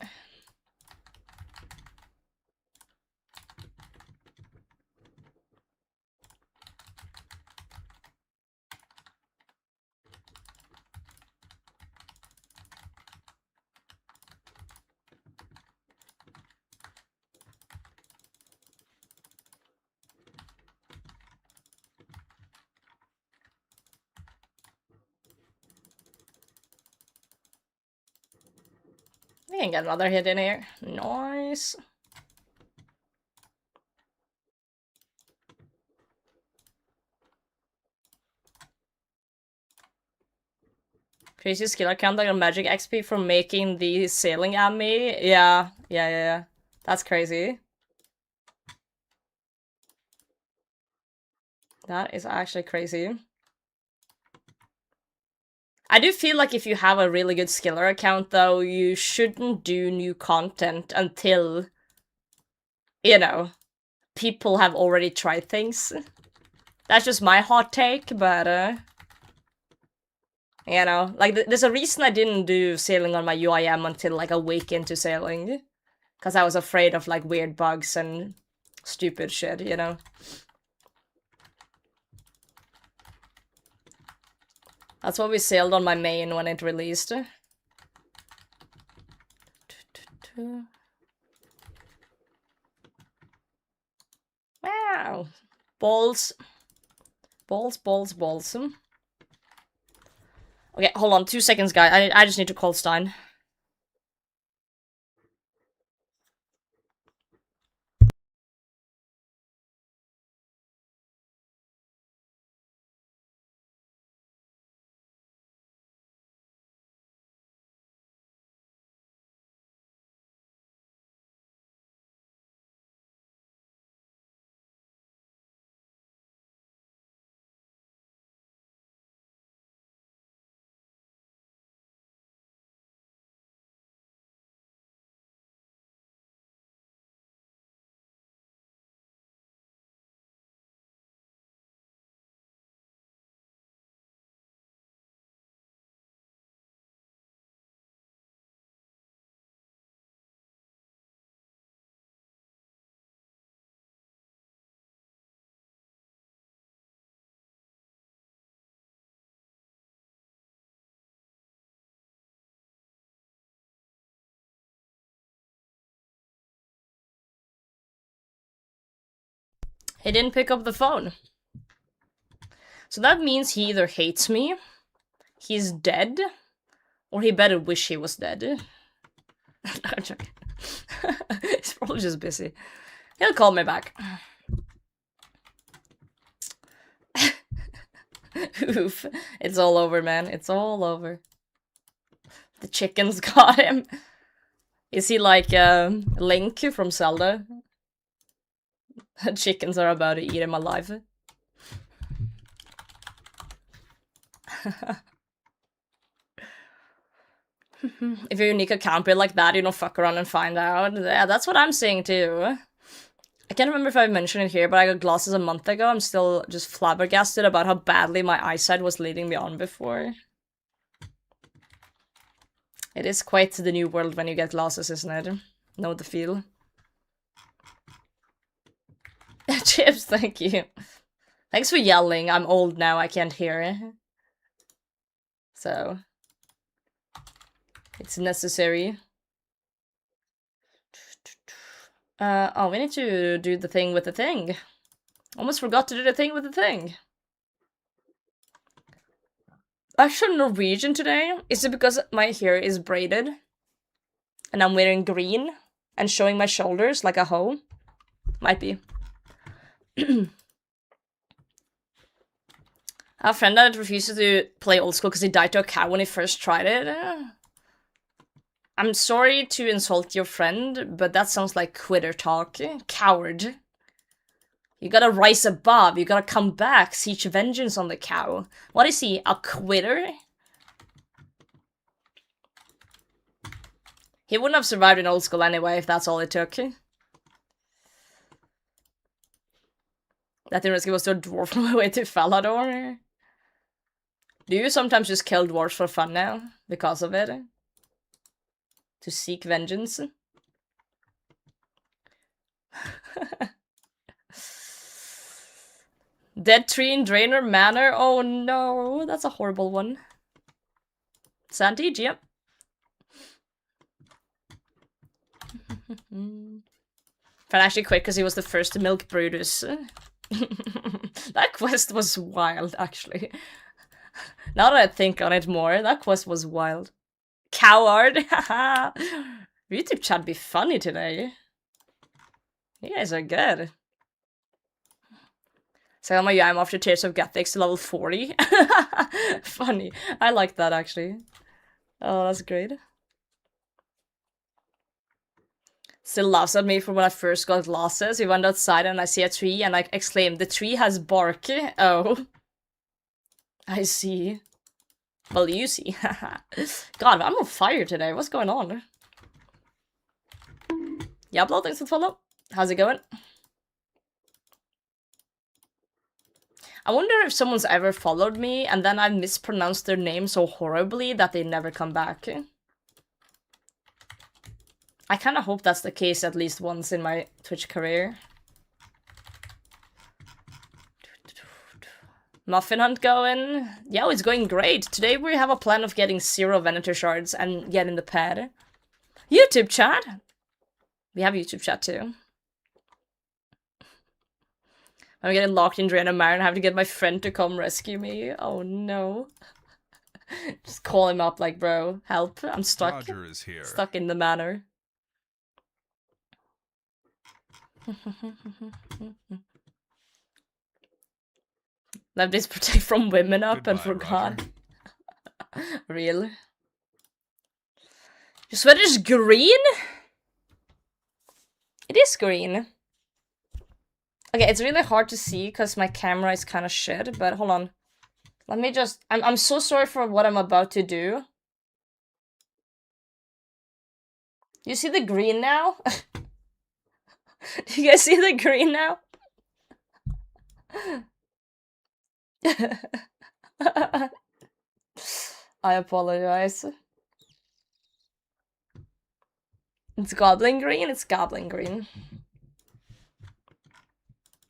We can get another hit in here. Nice. Crazy skill account like a magic XP for making the sailing army. Yeah. That's crazy. That is actually crazy. I do feel like if you have a really good skiller account, though, you shouldn't do new content until, you know, people have already tried things. That's just my hot take, but, you know, like, there's a reason I didn't do sailing on my UIM until, like, a week into sailing. Because I was afraid of, like, weird bugs and stupid shit, you know? That's what we sailed on my main when it released. Wow. Balls. Balls. Okay, hold on, 2 seconds, guys. I just need to call Stein. He didn't pick up the phone. So that means he either hates me, he's dead, or he better wish he was dead. I'm joking. He's probably just busy. He'll call me back. Oof. It's all over, man. It's all over. The chickens got him. Is he like Link from Zelda? The chickens are about to eat him alive. If your unique account build like that, you don't fuck around and find out. Yeah, that's what I'm saying too. I can't remember if I mentioned it here, but I got glasses a month ago. I'm still just flabbergasted about how badly my eyesight was leading me on before. It is quite the new world when you get glasses, isn't it? Know the feel. Chips, thank you. Thanks for yelling. I'm old now, I can't hear it. So... it's necessary. Oh, we need to do the thing with the thing. Almost forgot to do the thing with the thing. Actually, Norwegian today. Is it because my hair is braided? And I'm wearing green? And showing my shoulders like a hoe? Might be. I have a friend that refuses to play old school because he died to a cow when he first tried it. I'm sorry to insult your friend, but that sounds like quitter talk. Coward. You gotta rise above, you gotta come back, seek vengeance on the cow. What is he, a quitter? He wouldn't have survived in old school anyway, if that's all it took. That didn't risk it was to a dwarf on my way to Falador. Do you sometimes just kill dwarves for fun now? Because of it? To seek vengeance? Dead tree in Draenor Manor? Oh no, that's a horrible one. Santige, yep. Fran actually quit because he was the first to milk Brutus. That quest was wild, actually. Now that I think on it more, that quest was wild. Coward! YouTube chat be funny today. You guys are good. So I'm after Tears of Gathics to level 40. Funny. I like that actually. Oh, that's great. Still laughs at me from when I first got glasses. We went outside and I see a tree and I exclaimed, "The tree has bark." Oh. I see. Well, you see. God, I'm on fire today. What's going on? Diablo, thanks for the follow. How's it going? I wonder if someone's ever followed me and then I mispronounced their name so horribly that they never come back. I kind of hope that's the case at least once in my Twitch career. Muffin hunt going? Yeah, it's going great. Today we have a plan of getting 0 Venator Shards and getting the pad. YouTube chat! We have YouTube chat too. I'm getting locked in Draenor Manor and I have to get my friend to come rescue me. Oh no. Just call him up like, bro, help. I'm stuck. Roger is here. Stuck in the manor. Left this protect from women up. Goodbye, and forgot. Real. Your sweater's green? It is green. Okay, it's really hard to see because my camera is kind of shit, but hold on. Let me just... I'm so sorry for what I'm about to do. You see the green now? Do you guys see the green now? I apologize. It's goblin green? It's goblin green.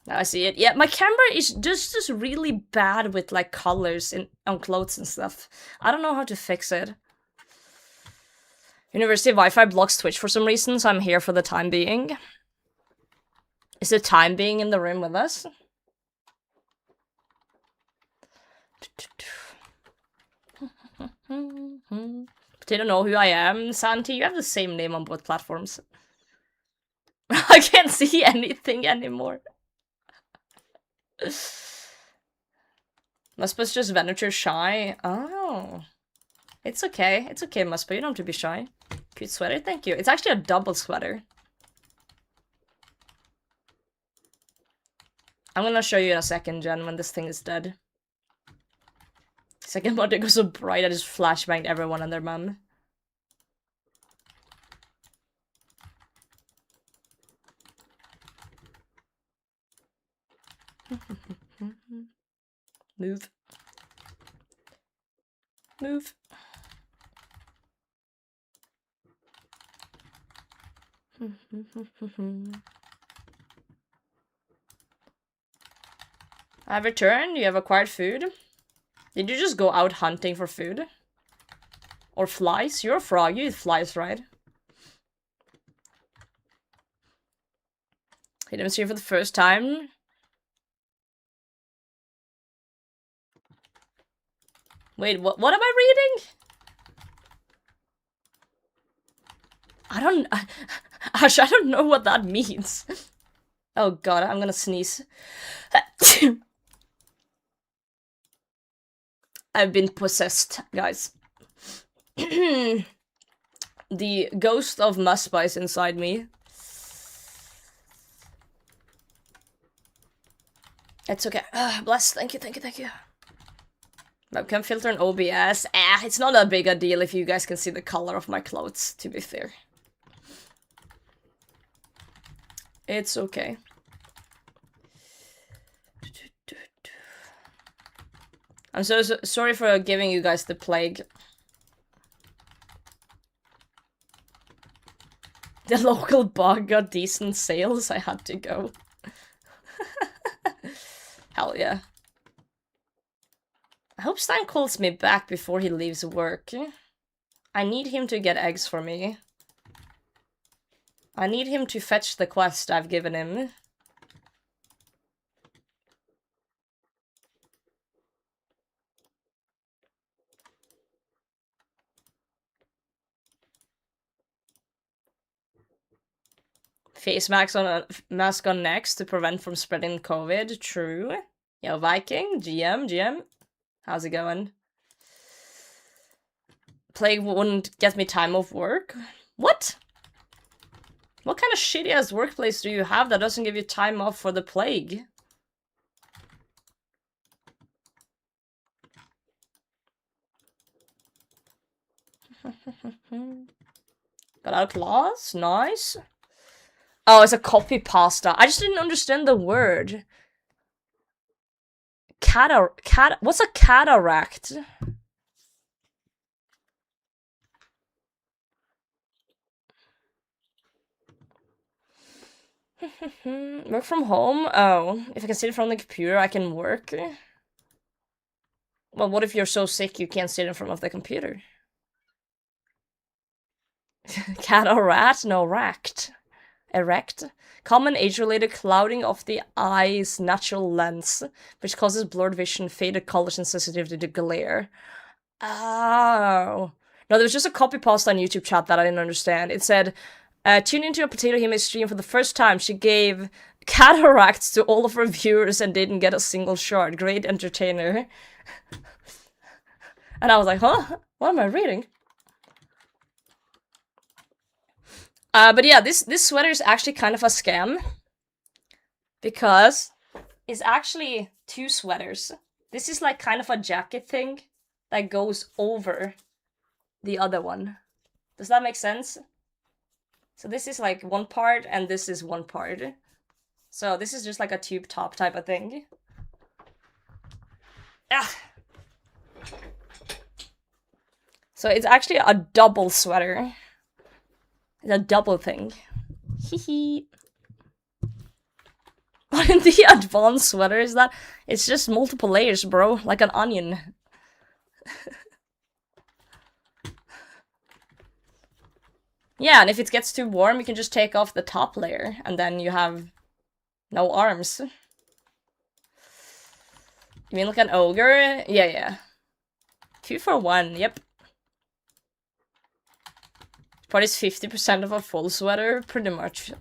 Now I see it. Yeah, my camera is just really bad with like colors on clothes and stuff. I don't know how to fix it. University Wi-Fi blocks Twitch for some reason, so I'm here for the time being. Is it time being in the room with us? They don't know who I am. Santi, you have the same name on both platforms. I can't see anything anymore. Muspa's just Venator shy. Oh. It's okay. It's okay, Muspa. You don't have to be shy. Cute sweater, thank you. It's actually a double sweater. I'm gonna show you in a second, Jen, when this thing is dead. Second one, it goes so bright, I just flashbanged everyone and their mum. Move. Move. I have returned. You have acquired food. Did you just go out hunting for food? Or flies? You're a frog. You eat flies, right? Hit him stream for the first time. Wait, what am I reading? Ash, I don't know what that means. Oh god, I'm gonna sneeze. I've been possessed, guys. The ghost of Muspa is inside me. It's okay. Bless. Thank you. Webcam filter and OBS. It's not that big a deal if you guys can see the color of my clothes, to be fair. It's okay. I'm so sorry for giving you guys the plague. The local bar got decent sales, I had to go. Hell yeah. I hope Stein calls me back before he leaves work. I need him to get eggs for me. I need him to fetch the quest I've given him. Face mask on next to prevent from spreading COVID. True. Yo, Viking, GM. How's it going? Plague wouldn't get me time off work. What? What kind of shitty ass workplace do you have that doesn't give you time off for the plague? Got out claws? Nice. Oh, it's a copy pasta. I just didn't understand the word. What's a cataract? Work from home? Oh, if I can sit in front of the computer, I can work. Well, what if you're so sick you can't sit in front of the computer? Cataract? No, racked. Erect. Common age-related clouding of the eye's natural lens, which causes blurred vision, faded colors, and sensitivity to glare. Oh. No, there was just a copy paste on YouTube chat that I didn't understand. It said, tune into a Potato Hime stream for the first time. She gave cataracts to all of her viewers and didn't get a single shard. Great entertainer. And I was like, huh? What am I reading? But yeah, this sweater is actually kind of a scam. Because it's actually two sweaters. This is like kind of a jacket thing that goes over the other one. Does that make sense? So this is like one part and this is one part. So this is just like a tube top type of thing. Ah. So it's actually a double sweater. It's a double thing. Hehe. What in the advanced sweater is that? It's just multiple layers, bro. Like an onion. Yeah, and if it gets too warm, you can just take off the top layer. And then you have No arms. You mean like an ogre? Yeah, yeah. 2 for 1, yep. Part is 50% of a full sweater, pretty much.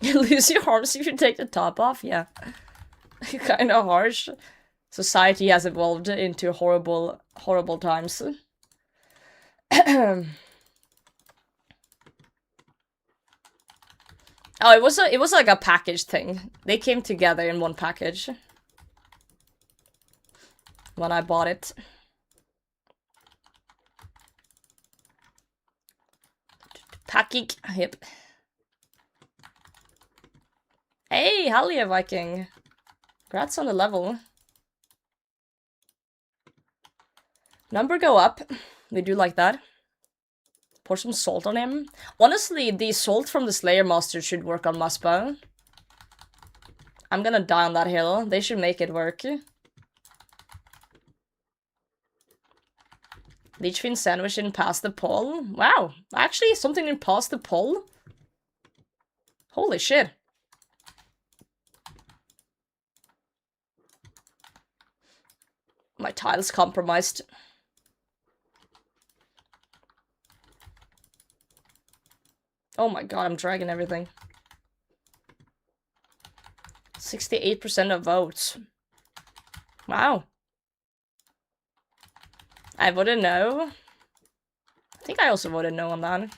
You lose your arms if you take the top off, yeah. Kinda harsh. Society has evolved into horrible, horrible times. Oh, it was like a package thing. They came together in one package when I bought it. Packing, yep. Hey, hell yeah, Viking. Congrats on the level. Number go up. We do like that. Pour some salt on him. Honestly, the salt from the Slayer Master should work on Muspa. I'm gonna die on that hill. They should make it work. Leechfin sandwich didn't pass the poll. Wow, actually something didn't pass the poll? Holy shit. My tile's compromised. Oh my god, I'm dragging everything. 68% of votes. Wow. I voted no. I think I also voted no on that.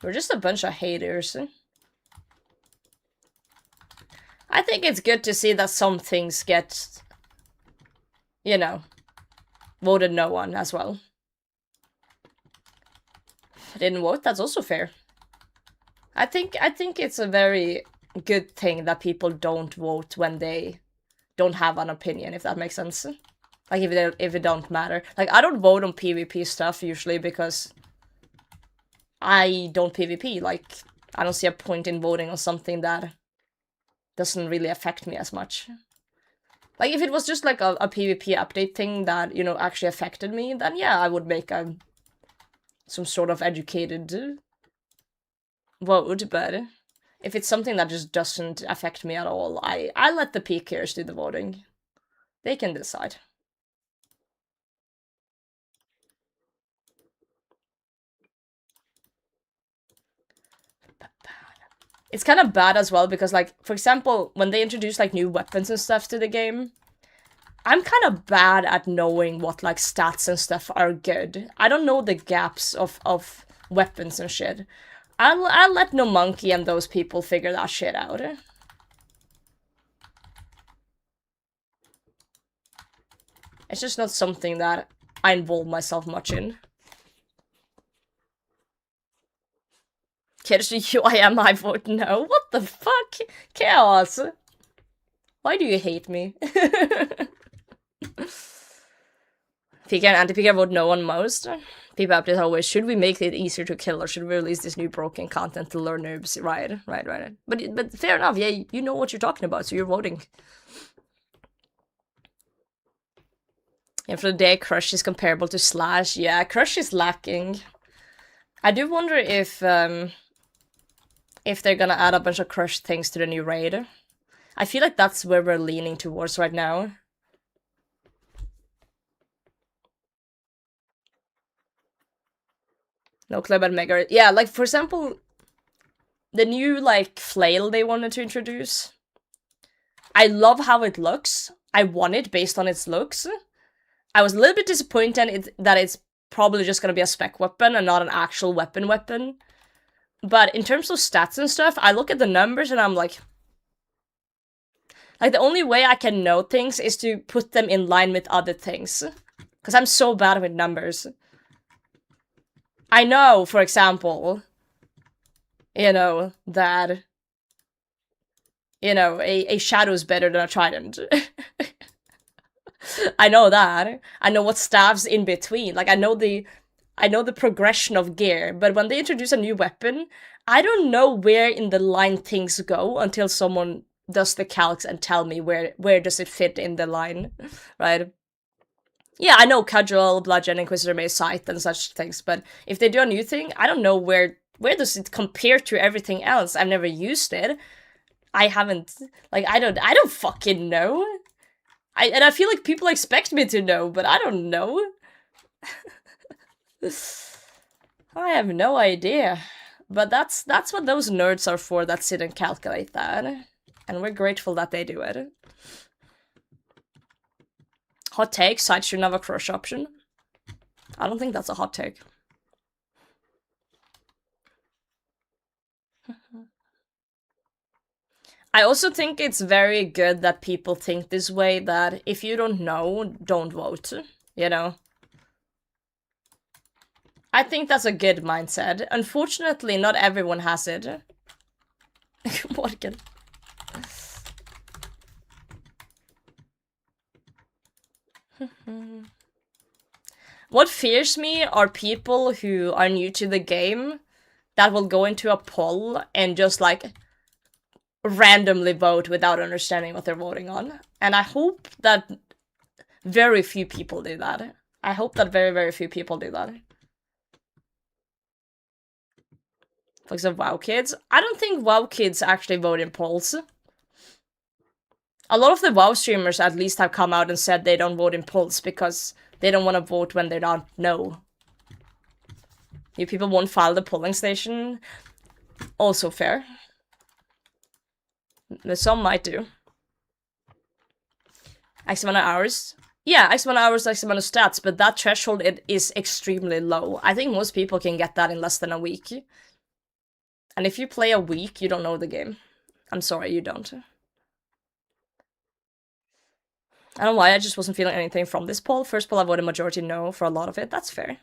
We're just a bunch of haters. I think it's good to see that some things get, you know, voted no on as well. If I didn't vote, that's also fair. I think it's a very good thing that people don't vote when they don't have an opinion, if that makes sense. Like, if it don't matter. Like, I don't vote on PvP stuff usually because I don't PvP. Like, I don't see a point in voting on something that doesn't really affect me as much. Like, if it was just like a PvP update thing that, you know, actually affected me, then yeah, I would make some sort of educated vote, but if it's something that just doesn't affect me at all, I let the PKers do the voting. They can decide. It's kind of bad as well because, like, for example, when they introduce like new weapons and stuff to the game, I'm kind of bad at knowing what like stats and stuff are good. I don't know the gaps of weapons and shit. I'll let No Monkey and those people figure that shit out. It's just not something that I involve myself much in. Kids, I vote no. What the fuck? Chaos! Why do you hate me? PK and anti-PK vote no on most. People update always, should we make it easier to kill or should we release this new broken content to lure noobs? Right. But fair enough, yeah, you know what you're talking about, so you're voting. And for the day, Crush is comparable to Slash. Yeah, Crush is lacking. I do wonder if they're gonna add a bunch of Crush things to the new raid. I feel like that's where we're leaning towards right now. No club and Mega. Yeah, like, for example, the new, like, flail they wanted to introduce. I love how it looks. I want it based on its looks. I was a little bit disappointed that it's probably just gonna be a spec weapon and not an actual weapon. But in terms of stats and stuff, I look at the numbers and I'm like, the only way I can know things is to put them in line with other things. Because I'm so bad with numbers. I know, for example, you know, that, you know, a shadow's better than a trident. I know that. I know what staff's in between. Like, I know the progression of gear, but when they introduce a new weapon, I don't know where in the line things go until someone does the calcs and tell me where does it fit in the line, right? Yeah, I know Cudgel, Bludgeon, Inquisitor may Scythe and such things, but if they do a new thing, I don't know where does it compare to everything else? I've never used it. I haven't, like, I don't fucking know. I feel like people expect me to know, but I don't know. I have no idea. But that's what those nerds are for that sit and calculate that. And we're grateful that they do it. Hot take, side shouldn't have a crush option. I don't think that's a hot take. I also think it's very good that people think this way, that if you don't know, don't vote, you know? I think that's a good mindset. Unfortunately, not everyone has it. What can... What fears me are people who are new to the game that will go into a poll and just, like, randomly vote without understanding what they're voting on. And I hope that very few people do that. I hope that very, very few people do that. For example, WoW Kids. I don't think WoW Kids actually vote in polls. A lot of the WoW streamers at least have come out and said they don't vote in polls because they don't want to vote when they don't know. You people won't file the polling station. Also fair. Some might do. X amount of hours. Yeah, X amount of hours, X amount of stats, but that threshold is extremely low. I think most people can get that in less than a week. And if you play a week, you don't know the game. I'm sorry, you don't. I don't know why, I just wasn't feeling anything from this poll. First poll I voted majority no for a lot of it. That's fair.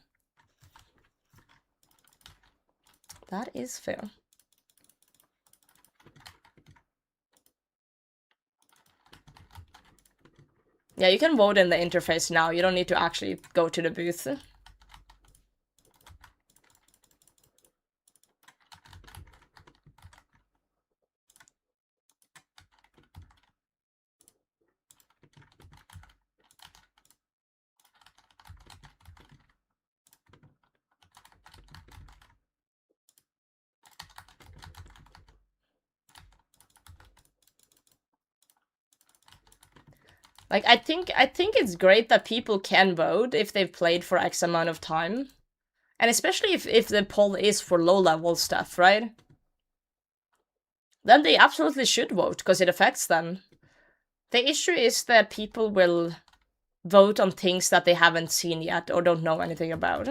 That is fair. Yeah, you can vote in the interface now. You don't need to actually go to the booth. Like, I think it's great that people can vote if they've played for X amount of time. And especially if the poll is for low-level stuff, right? Then they absolutely should vote, because it affects them. The issue is that people will vote on things that they haven't seen yet or don't know anything about.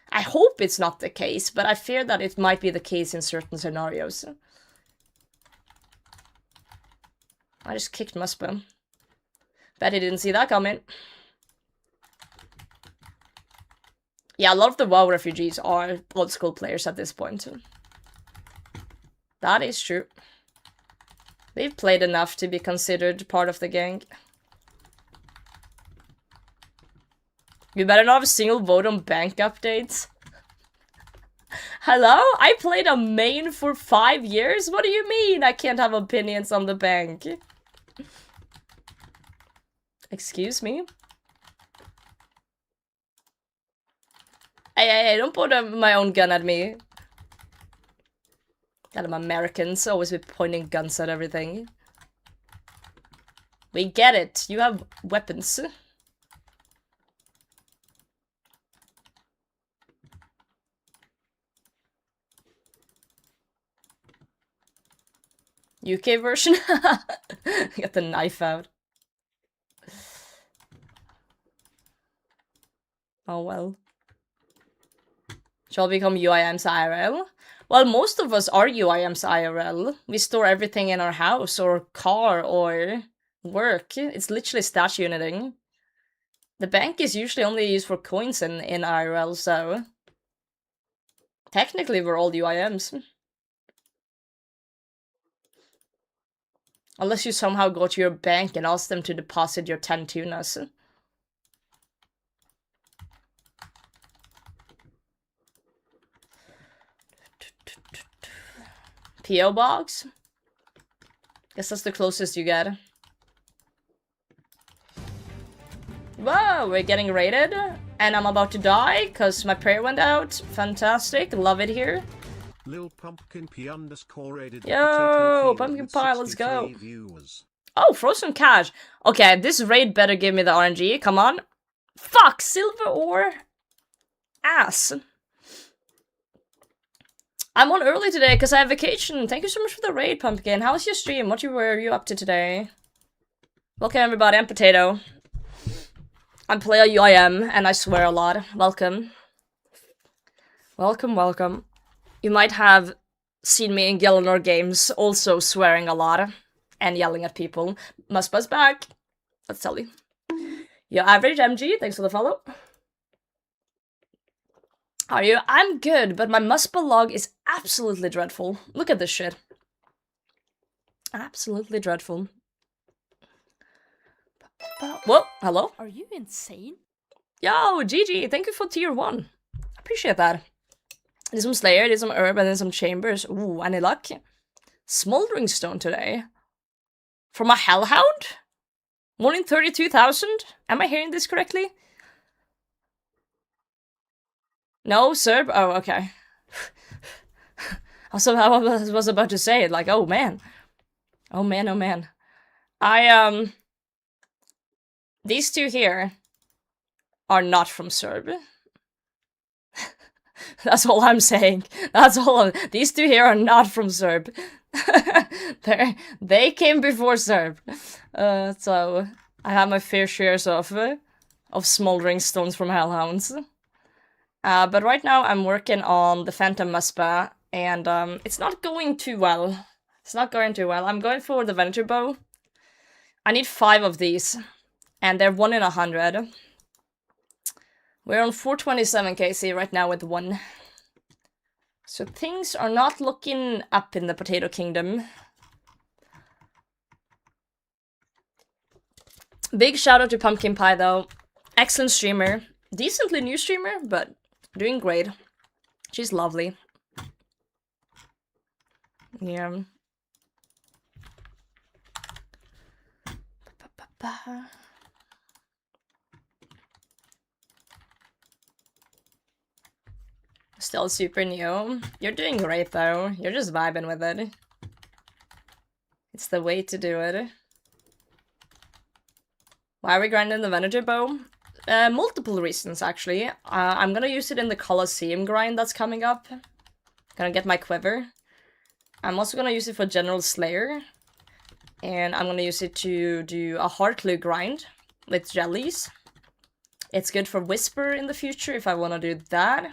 I hope it's not the case, but I fear that it might be the case in certain scenarios. I just kicked Muspa. Bet he didn't see that coming. Yeah, a lot of the WoW refugees are old school players at this point. That is true. They've played enough to be considered part of the gang. You better not have a single vote on bank updates. Hello? I played a main for 5 years? What do you mean I can't have opinions on the bank? Excuse me? Hey, don't point my own gun at me. God, I'm Americans, always be pointing guns at everything. We get it, you have weapons. UK version? Got the knife out. Oh well. Shall become UIMs IRL? Well, most of us are UIMs IRL. We store everything in our house or car or work. It's literally stash uniting. The bank is usually only used for coins in IRL, so... Technically, we're all UIMs. Unless you somehow go to your bank and ask them to deposit your 10 tunas. P.O. Box? Guess that's the closest you get. Whoa, we're getting raided, and I'm about to die because my prayer went out. Fantastic, love it here. Lil Pumpkin P underscore rated. Yo, Pumpkin Pie, let's go. Oh, Frozen Cash. Okay, this raid better give me the RNG. Come on. Fuck, silver ore. Ass. I'm on early today because I have vacation. Thank you so much for the raid, Pumpkin. How was your stream? What were you up to today? Welcome, everybody. I'm Potato. I'm player UIM, and I swear a lot. Welcome. Welcome, welcome. You might have seen me in Gielinor games also swearing a lot and yelling at people. Muspa's back. Let's tell you. Your average MG, thanks for the follow. How are you? I'm good, but my Muspa log is absolutely dreadful. Look at this shit. Absolutely dreadful. Whoa, hello? Are you insane? Yo, GG, thank you for tier 1. Appreciate that. There's some Slayer, there's some Herb, and then some Chambers. Ooh, any luck? Smoldering Stone today. From a Hellhound? 1 in 32,000? Am I hearing this correctly? No, Serb? Oh, okay. I was about to say it, like, oh man. Oh man, oh man. These two here are not from Serb. That's all I'm saying. That's all. These two here are not from Serb. They came before Serb. So I have my fair shares of smoldering stones from Hellhounds. But right now I'm working on the Phantom Muspa, and it's not going too well. It's not going too well. I'm going for the Venator bow. I need 5 of these, and they're 1 in 100. We're on 427 KC right now with 1. So things are not looking up in the Potato Kingdom. Big shout out to Pumpkin Pie though. Excellent streamer. Decently new streamer, but doing great. She's lovely. Yeah. Still super new. You're doing great though. You're just vibing with it. It's the way to do it. Why are we grinding the Venator bow? Multiple reasons actually. I'm gonna use it in the Colosseum grind that's coming up. Gonna get my quiver. I'm also gonna use it for General Slayer. And I'm gonna use it to do a Heart Clue grind with jellies. It's good for Whisper in the future if I wanna do that.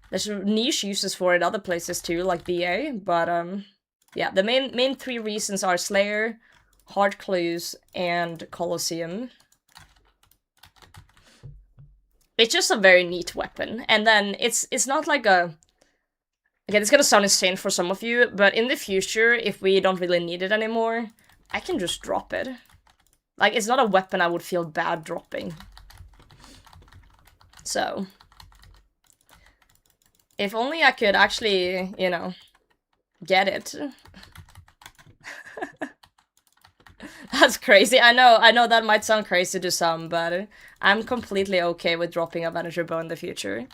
There's niche uses for it other places too, like BA, but yeah, the main 3 reasons are Slayer, Heart Clues, and Colosseum. It's just a very neat weapon, and then it's not like a... Okay, it's gonna sound insane for some of you, but in the future, if we don't really need it anymore, I can just drop it. Like, it's not a weapon I would feel bad dropping. So... if only I could actually, you know, get it. That's crazy. I know that might sound crazy to some, but I'm completely okay with dropping a Venator bow in the future.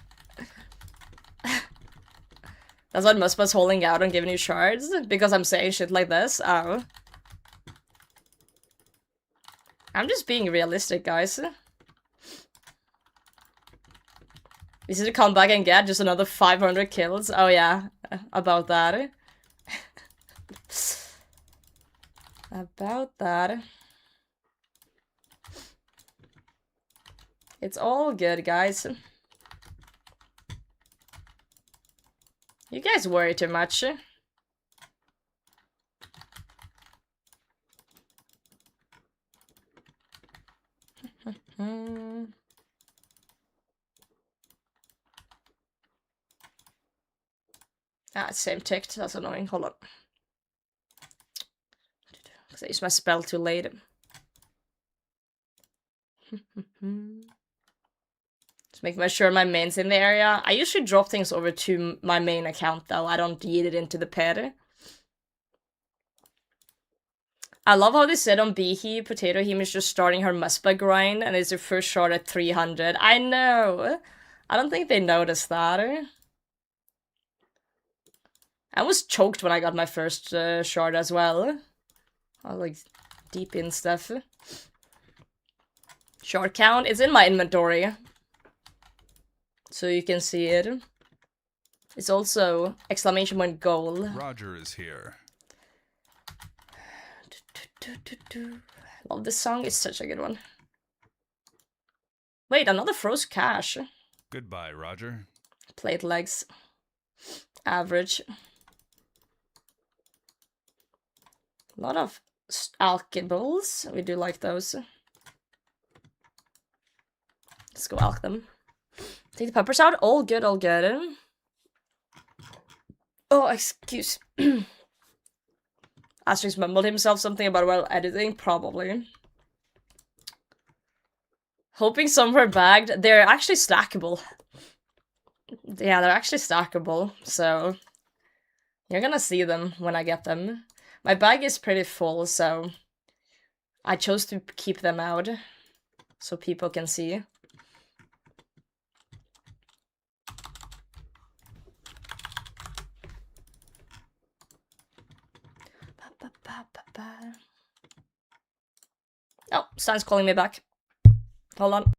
That's what Muspa's holding out on giving you shards, because I'm saying shit like this. Oh. I'm just being realistic, guys. Is it to come back and get just another 500 kills? Oh yeah, about that. About that. It's all good, guys. You guys worry too much. Ah, same ticked. That's annoying. Hold on. Because I used my spell too late. Just making sure my main's in the area. I usually drop things over to my main account, though. I don't yeet it into the pet. I love how they said on Behe, Potato Heme is just starting her Muspa grind, and it's her first shard at 300. I know! I don't think they noticed that. I was choked when I got my first shard as well. I was like deep in stuff. Shard count, it's in my inventory. So you can see it. It's also exclamation point goal. Roger is here. Love this song, it's such a good one. Wait, another froze cache. Goodbye, Roger. Plate legs. Average. A lot of alkables. We do like those. Let's go alk them. Take the peppers out. All good, all good. Oh, excuse. Asterix mumbled himself something about well editing, probably. Hoping some were bagged. They're actually stackable. Yeah, they're actually stackable, so you're gonna see them when I get them. My bag is pretty full, so I chose to keep them out so people can see. Oh, Stan's calling me back. Hold on.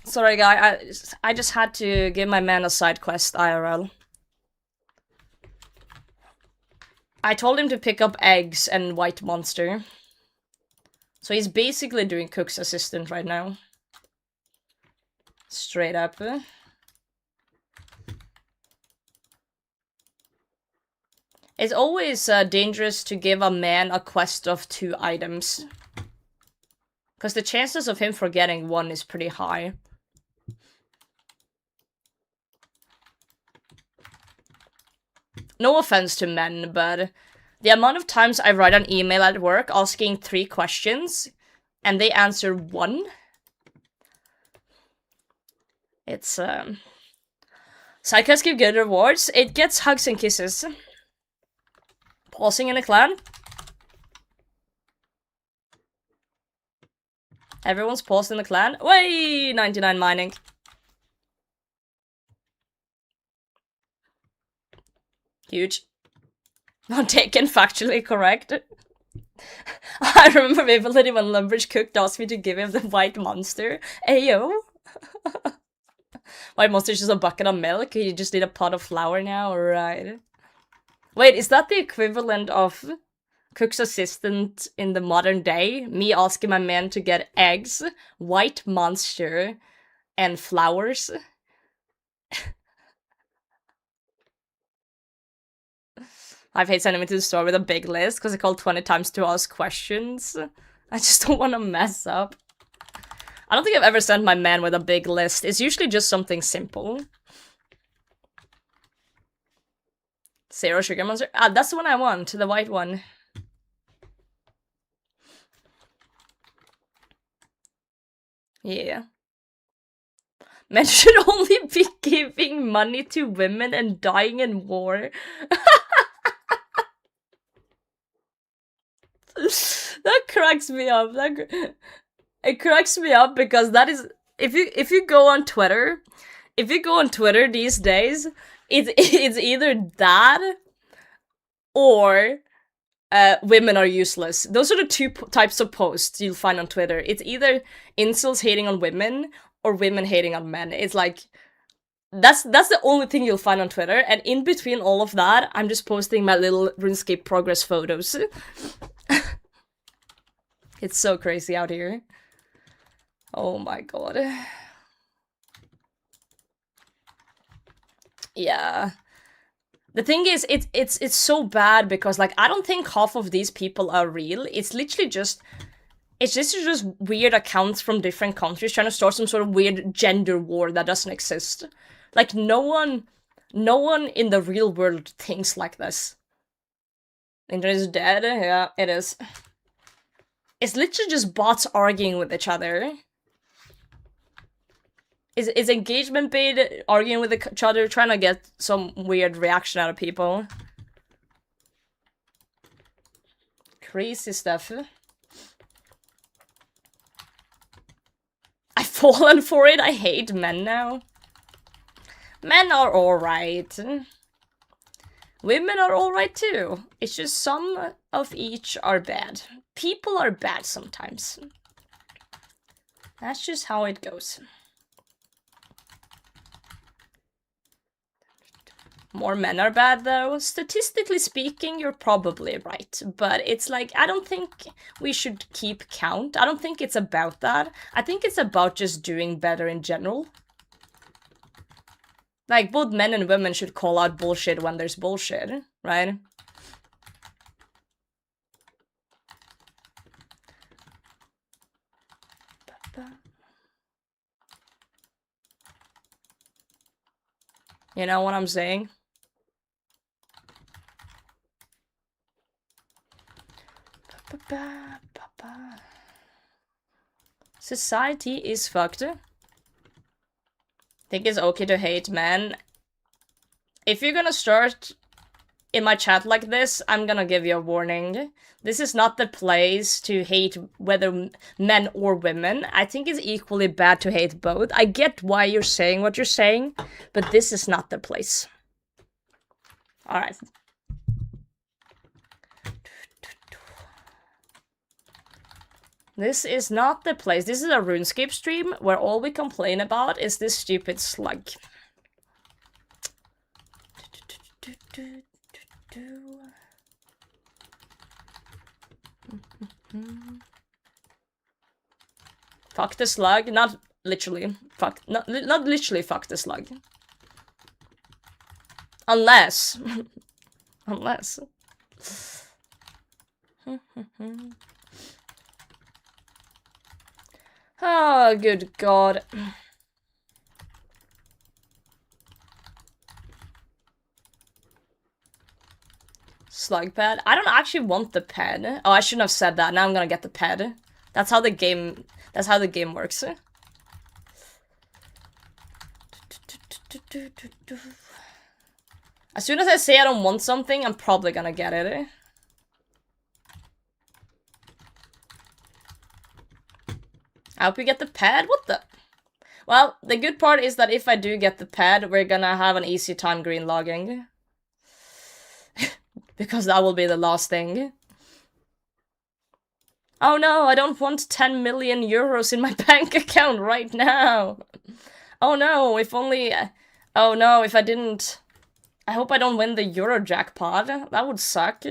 Sorry, guy. I just had to give my man a side quest, IRL. I told him to pick up eggs and white monster. So he's basically doing cook's assistant right now. Straight up. It's always dangerous to give a man a quest of 2 items. Because the chances of him forgetting one is pretty high. No offense to men, but the amount of times I write an email at work asking 3 questions, and they answer 1. It's, Sidequests give good rewards. It gets hugs and kisses. Pausing in a clan. Everyone's paused in the clan. Way 99 mining. Huge. Not taken, factually correct. I remember Ability when Lumbridge Cooked asked me to give him the white monster. Ayo. White monster's just a bucket of milk. You just need a pot of flour now, right? Wait, is that the equivalent of cook's assistant in the modern day? Me asking my man to get eggs, white monster, and flowers? I've hate sending me to the store with a big list because it called 20 times to ask questions. I just don't want to mess up. I don't think I've ever sent my man with a big list. It's usually just something simple. Zero sugar monster. Ah, that's the one I want. The white one. Yeah. Men should only be giving money to women and dying in war. That cracks me up. It cracks me up because that is if you go on Twitter, these days, it's either that or women are useless. Those are the two types of posts you'll find on Twitter. It's either incels hating on women or women hating on men. It's like that's the only thing you'll find on Twitter, and in between all of that, I'm just posting my little RuneScape progress photos. It's so crazy out here. Oh my god. Yeah. The thing is, it's so bad because, like, I don't think half of these people are real. It's literally just weird accounts from different countries trying to start some sort of weird gender war that doesn't exist. Like, no one in the real world thinks like this. Internet is dead? Yeah, it is. It's literally just bots arguing with each other. Is engagement bait arguing with each other, trying to get some weird reaction out of people. Crazy stuff. I've fallen for it. I hate men now. Men are alright. Women are alright too. It's just some of each are bad. People are bad sometimes. That's just how it goes. More men are bad though. Statistically speaking, you're probably right. But it's like, I don't think we should keep count. I don't think it's about that. I think it's about just doing better in general. Like, both men and women should call out bullshit when there's bullshit, right? You know what I'm saying? Society is fucked. Think it's okay to hate men. If you're gonna start in my chat like this, I'm gonna give you a warning. This is not the place to hate whether men or women. I think it's equally bad to hate both. I get why you're saying what you're saying, but this is not the place. Alright. This is not the place. This is a RuneScape stream where all we complain about is this stupid slug. Fuck the slug, not literally. Fuck, not literally fuck the slug. Unless. Unless. Oh, good god. Slug pad? I don't actually want the pad. Oh, I shouldn't have said that. Now I'm gonna get the pad. That's how the game works. As soon as I say I don't want something, I'm probably gonna get it. I hope you get the pad. What the? Well, the good part is that if I do get the pad, we're gonna have an easy time green logging. Because that will be the last thing. Oh no, I don't want 10 million euros in my bank account right now. Oh no, if only... Oh no, if I didn't... I hope I don't win the Euro jackpot. That would suck.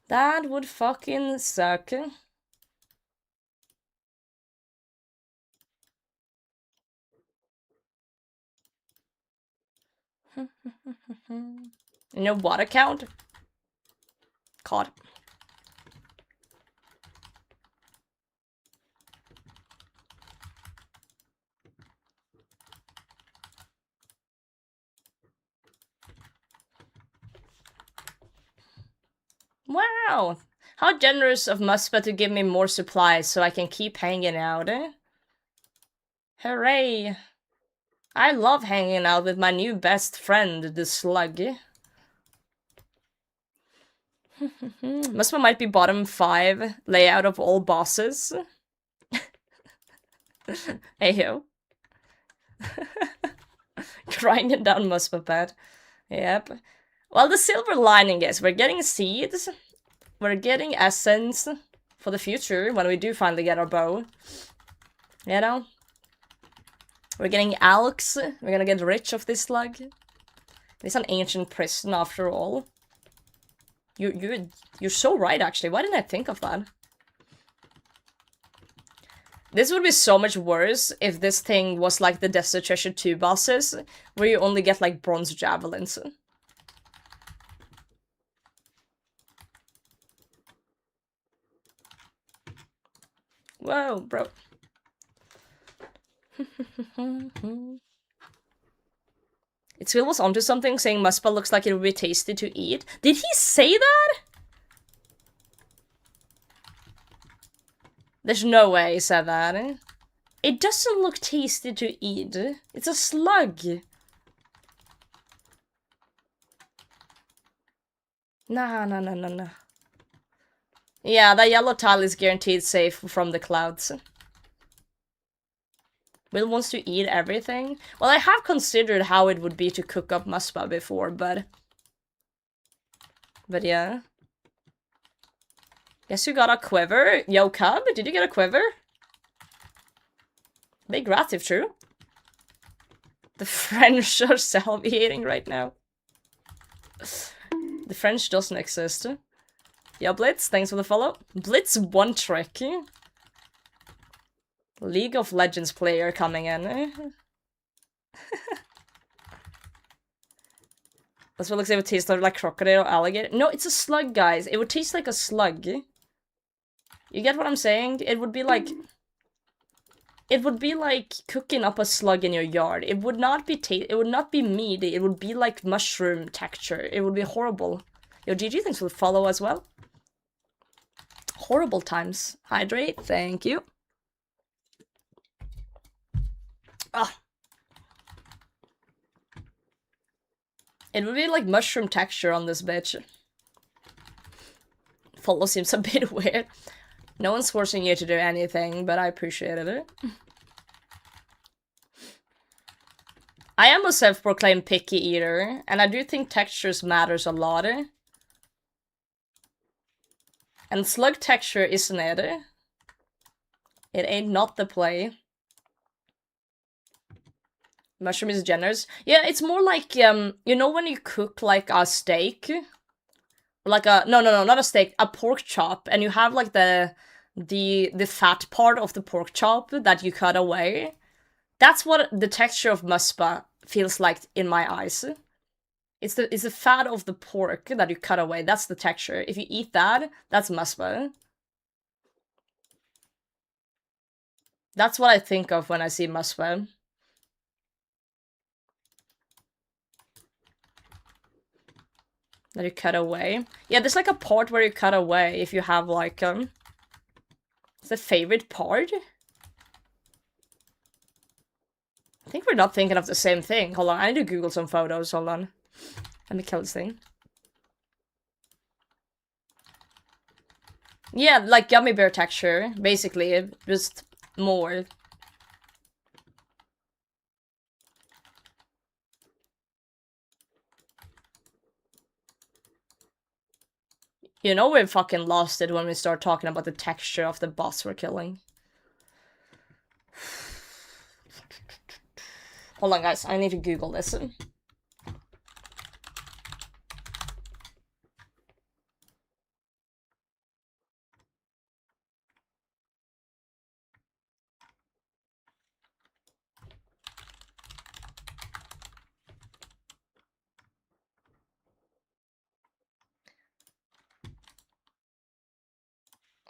That would fucking suck. In your what account? COD. Wow! How generous of Muspa to give me more supplies so I can keep hanging out, eh? Hooray! I love hanging out with my new best friend, the slug. Muspa might be bottom 5 layout of all bosses. Ayo. Grinding down Muspa pad. Yep. Well, the silver lining is we're getting seeds. We're getting essence for the future when we do finally get our bow. You know? We're getting alks. We're gonna get rich off this slug. It's an ancient prison after all. You're so right, actually. Why didn't I think of that? This would be so much worse if this thing was like the Desert Treasure 2 bosses, where you only get like bronze javelins. Whoa, bro. It'swill was onto something, saying Muspa looks like it would be tasty to eat. Did he say that? There's no way he said that. It doesn't look tasty to eat. It's a slug. Nah. Yeah, that yellow tile is guaranteed safe from the clouds. Will wants to eat everything. Well, I have considered how it would be to cook up Muspa before, but yeah. Guess you got a quiver. Yo, Cub, did you get a quiver? Big rat, if true. The French are salviating right now. The French doesn't exist. Yeah, Blitz, thanks for the follow. Blitz one trick. League of Legends player coming in. That's what looks like it would taste like crocodile or alligator. No, it's a slug, guys. It would taste like a slug. You get what I'm saying? It would be like cooking up a slug in your yard. It would not be meaty. It would be like mushroom texture. It would be horrible. Yo, GG, thanks for the follow as well. Horrible times. Hydrate, thank you. Ah. It would be like mushroom texture on this bitch. Follow seems a bit weird. No one's forcing you to do anything, but I appreciated it. I am a self-proclaimed picky eater, and I do think textures matters a lot. And slug texture isn't it? It ain't not the play. Mushroom is generous. Yeah, it's more like, you know when you cook like a steak? Like a, no, not a steak, a pork chop, and you have like the fat part of the pork chop that you cut away. That's what the texture of Muspa feels like in my eyes. It's the fat of the pork that you cut away. That's the texture. If you eat that, that's Muspa. That's what I think of when I see Muspa. That you cut away. Yeah, there's like a part where you cut away if you have like it's a favorite part. I think we're not thinking of the same thing. Hold on, I need to Google some photos. Hold on. Let me kill this thing. Yeah, like gummy bear texture, basically, just more. You know we've fucking lost it when we start talking about the texture of the boss we're killing. Hold on, guys. I need to Google this.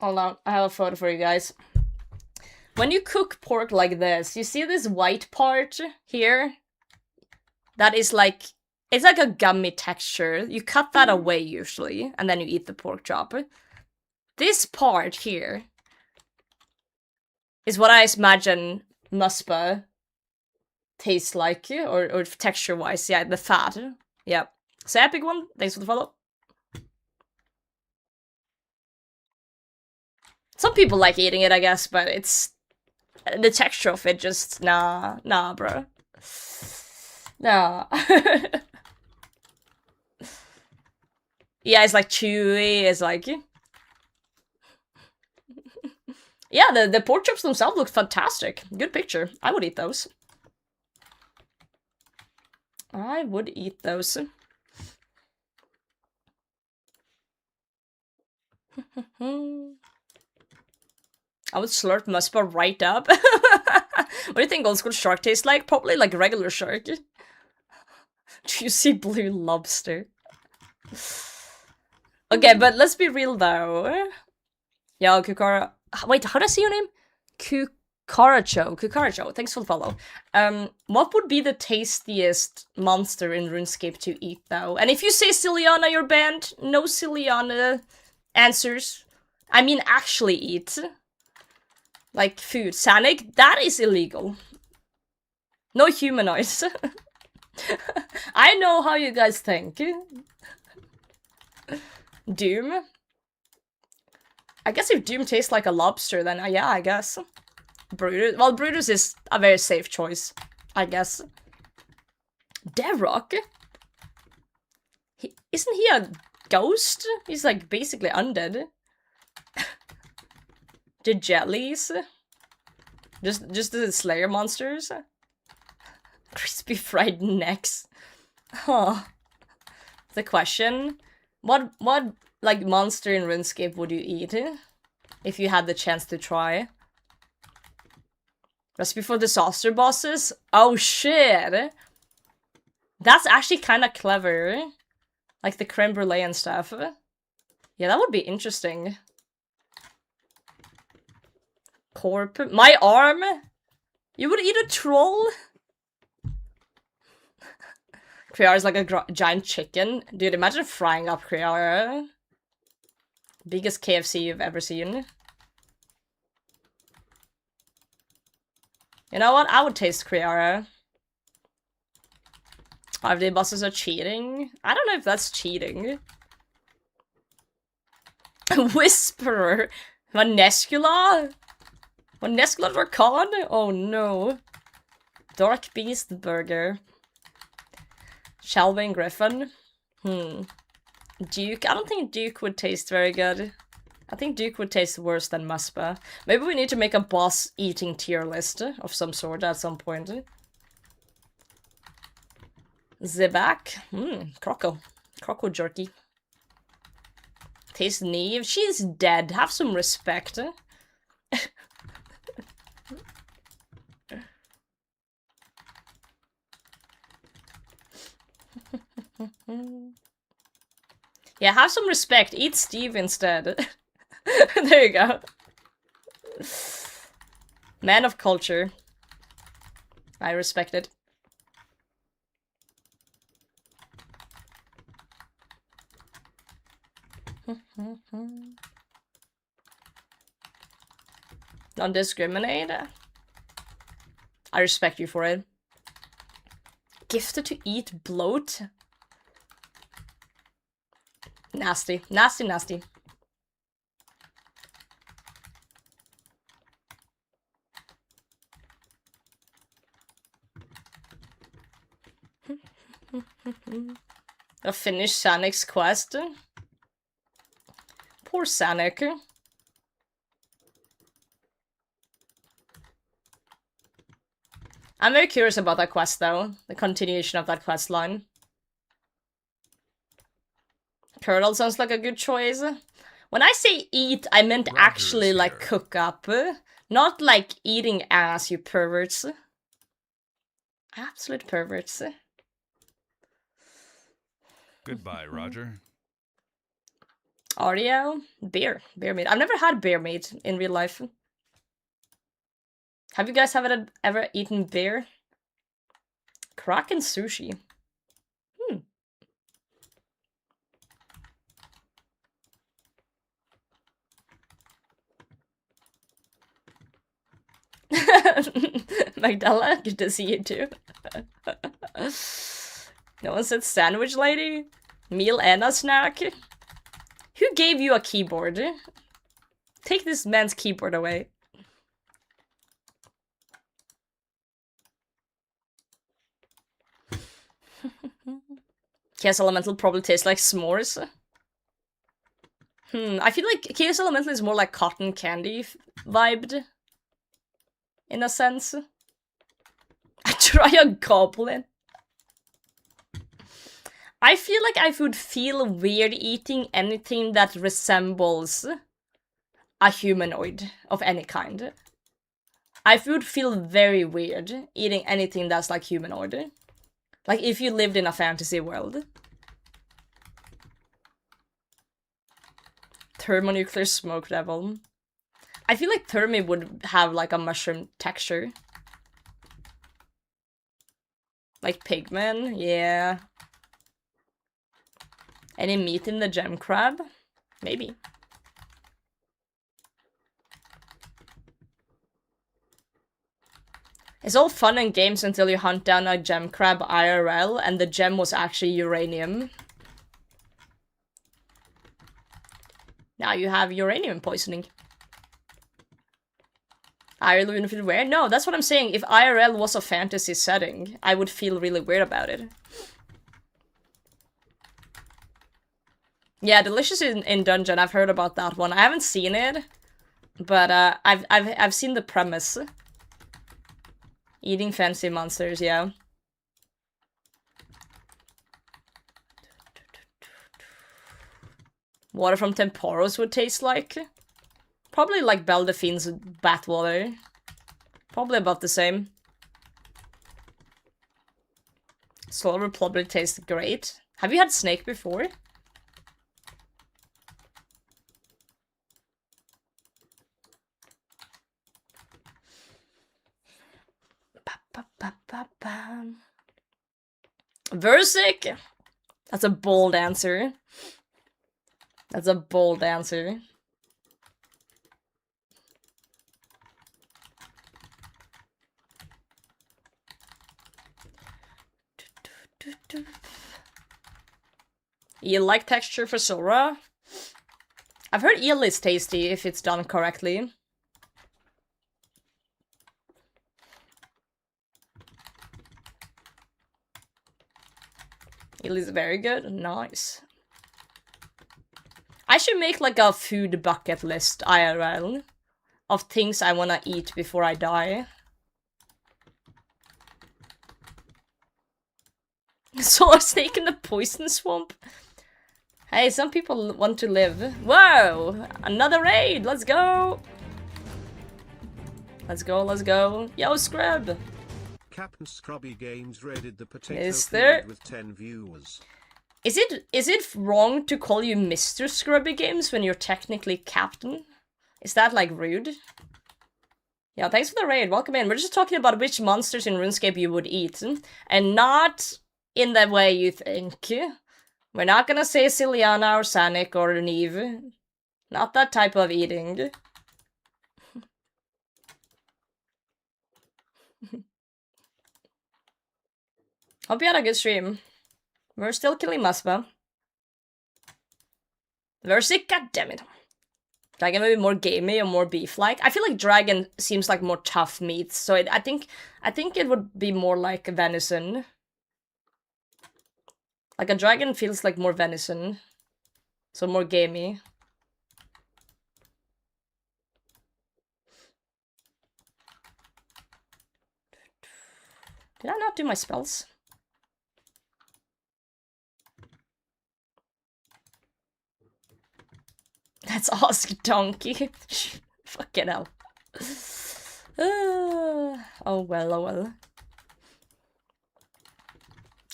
Hold on, I have a photo for you guys. When you cook pork like this, you see this white part here? That is like, it's like a gummy texture. You cut that away usually, and then you eat the pork chop. This part here is what I imagine muspa tastes like, or texture-wise. Yeah, the fat. Yeah. So epic one, thanks for the follow. Some people like eating it, I guess, but it's... the texture of it just... Nah, bro. Nah. Yeah, it's like chewy, it's like... Yeah, the pork chops themselves look fantastic. Good picture. I would eat those. I would eat those. I would slurp muspa right up. What do you think old school shark tastes like? Probably like regular shark. Juicy blue lobster. Okay, but let's be real though. Yo, Kukara. Wait, how do I say your name? Kukaracho, thanks for the follow. What would be the tastiest monster in RuneScape to eat though? And if you say Ciliana, you're banned. No Ciliana answers. I mean actually eat. Like food. Sanic, that is illegal. No humanoids. I know how you guys think. Doom? I guess if Doom tastes like a lobster, then yeah, I guess. Brutus. Well, Brutus is a very safe choice, I guess. Devrock? Isn't he a ghost? He's like basically undead. The jellies? Just the Slayer monsters? Crispy fried necks. Huh. The question. What like monster in RuneScape would you eat if you had the chance to try? Recipe for disaster bosses? Oh shit! That's actually kind of clever. Like the creme brulee and stuff. Yeah, that would be interesting. Corp. My arm? You would eat a troll? Kriara is like a giant chicken. Dude, imagine frying up Kriara. Biggest KFC you've ever seen. You know what? I would taste Kriara. 5-day bosses are cheating. I don't know if that's cheating. Whisperer. Vanescula? Vanescula Dracan? Oh no. Dark Beast Burger. Shelving Griffin. Duke. I don't think Duke would taste very good. I think Duke would taste worse than Muspa. Maybe we need to make a boss eating tier list of some sort at some point. Zebak. Croco. Croco jerky. Taste Neve. She's dead. Have some respect. Yeah, have some respect. Eat Steve instead. There you go. Man of culture. I respect it. Don't discriminate. I respect you for it. Gifted to eat bloat? Nasty. Nasty, nasty. A finish Sanic's quest. Poor Sanic. I'm very curious about that quest though. The continuation of that quest line. Curdle sounds like a good choice. When I say eat, I meant Roger actually is like here. cook up. Not like eating ass, you perverts. Absolute perverts. Goodbye, Roger. Audio? Beer. Beer meat. I've never had beer meat in real life. Have you guys ever eaten beer? Kraken sushi. Magdala, good to see you too. No one said sandwich lady? Meal and a snack? Who gave you a keyboard? Take this man's keyboard away. Chaos Elemental probably tastes like s'mores. I feel like Chaos Elemental is more like cotton candy vibed. In a sense. I try a goblin. I feel like I would feel weird eating anything that resembles a humanoid of any kind. I would feel very weird eating anything that's like humanoid. Like if you lived in a fantasy world. Thermonuclear smoke devil. I feel like Thermi would have like a mushroom texture. Like pigmen, yeah. Any meat in the gem crab? Maybe. It's all fun and games until you hunt down a gem crab IRL and the gem was actually uranium. Now you have uranium poisoning. IRL wouldn't feel weird? No, that's what I'm saying. If IRL was a fantasy setting, I would feel really weird about it. Yeah, Delicious in Dungeon. I've heard about that one. I haven't seen it, but I've seen the premise. Eating fancy monsters, yeah. Water from Temporos would taste like? Probably like Beldefine's bathwater. Probably about the same. Slower probably tastes great. Have you had snake before? Versik? That's a bold answer. That's a bold answer. Eel-like texture for Sora? I've heard eel is tasty if it's done correctly. Eel is very good. Nice. I should make like a food bucket list IRL of things I wanna eat before I die. Saw a snake in the poison swamp. Hey, some people want to live. Whoa! Another raid! Let's go! Let's go, let's go. Yo, Scrub! Captain Scrubby Games raided the potato Is there- field with 10 viewers. Is it wrong to call you Mr. Scrubby Games when you're technically captain? Is that like rude? Yeah, thanks for the raid. Welcome in. We're just talking about which monsters in RuneScape you would eat, and not in the way you think. We're not gonna say Ciliana or Sanic or Neve. Not that type of eating. Hope you had a good stream. We're still killing Maspa. Versik, goddammit. Dragon would be more gamey or more beef-like. I feel like dragon seems like more tough meat, so I think it would be more like venison. Like a dragon feels like more venison, so more gamey. Did I not do my spells? That's Ask Donkey. Fucking hell. Oh well, oh well.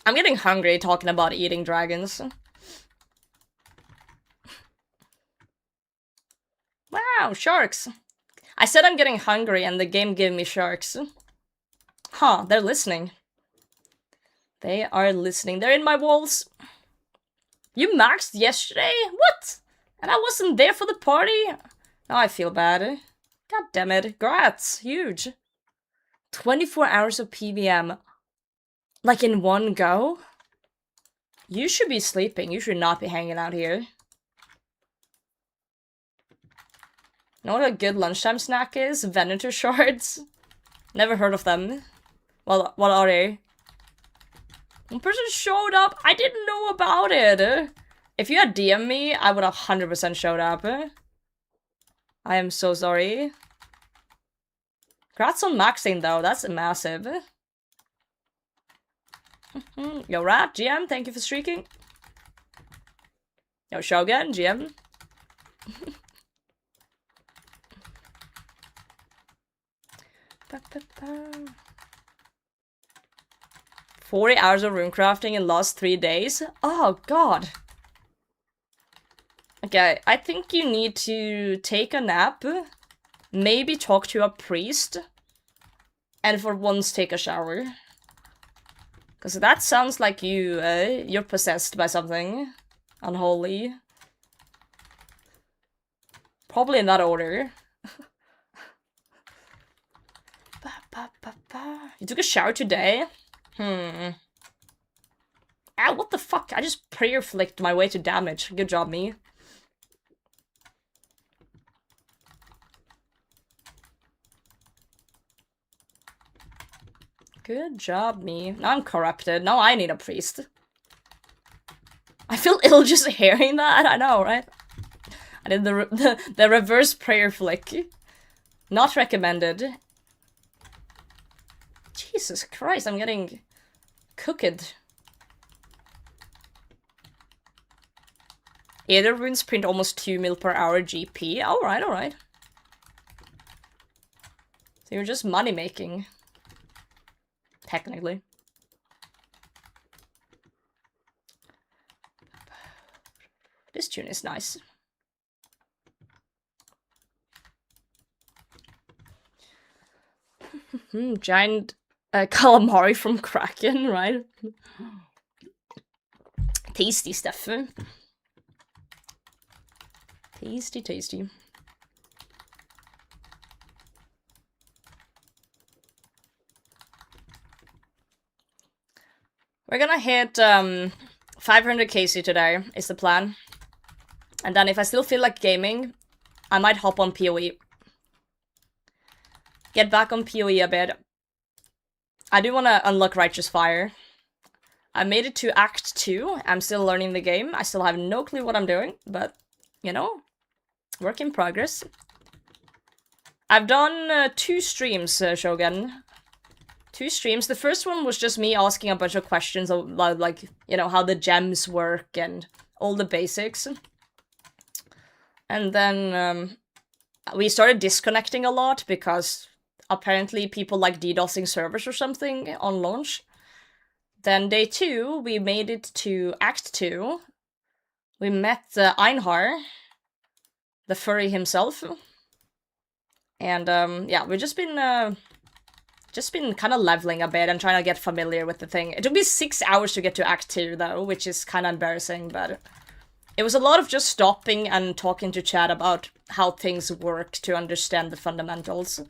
I'm getting hungry talking about eating dragons. Wow, sharks. I said I'm getting hungry and the game gave me sharks. Huh, they're listening. They are listening. They're in my walls. You maxed yesterday? What? And I wasn't there for the party? Now I feel bad. God damn it. Grats. Huge. 24 hours of PVM. Like in one go? You should be sleeping. You should not be hanging out here. You know what a good lunchtime snack is? Venator Shards. Never heard of them. Well, what are they? One person showed up. I didn't know about it. If you had DM me, I would have 100% showed up. I am so sorry. Congrats on maxing though. That's massive. Yo, Rat, GM, thank you for streaking. Yo, Shogun, GM. 40 hours of rune crafting in last 3 days? Oh, God. Okay, I think you need to take a nap, maybe talk to a priest, and for once take a shower. Because that sounds like you're possessed by something unholy. Probably in that order. You took a shower today? Ah, what the fuck? I just prayer flicked my way to damage. Good job, me. Good job, me. Now I'm corrupted. Now I need a priest. I feel ill just hearing that. I know, right? I did the reverse prayer flick. Not recommended. Jesus Christ, I'm getting cooked. Either runes print almost 2 mil per hour GP. Alright, alright. So you're just money making. Technically. This tune is nice. Giant calamari from Kraken, right? Tasty stuff. Tasty, tasty. We're gonna hit 500 KC today, is the plan. And then if I still feel like gaming, I might hop on PoE. Get back on PoE a bit. I do want to unlock Righteous Fire. I made it to Act 2. I'm still learning the game. I still have no clue what I'm doing, but, you know, work in progress. I've done 2 streams, Shogun. 2 streams. The first one was just me asking a bunch of questions about, like, you know, how the gems work and all the basics. And then we started disconnecting a lot because apparently people like DDoSing servers or something on launch. Then day 2, we made it to Act 2. We met Einhar, the furry himself. And yeah, we've just been kind of leveling a bit and trying to get familiar with the thing. It took me 6 hours to get to Act 2 though, which is kind of embarrassing, but it was a lot of just stopping and talking to chat about how things work to understand the fundamentals.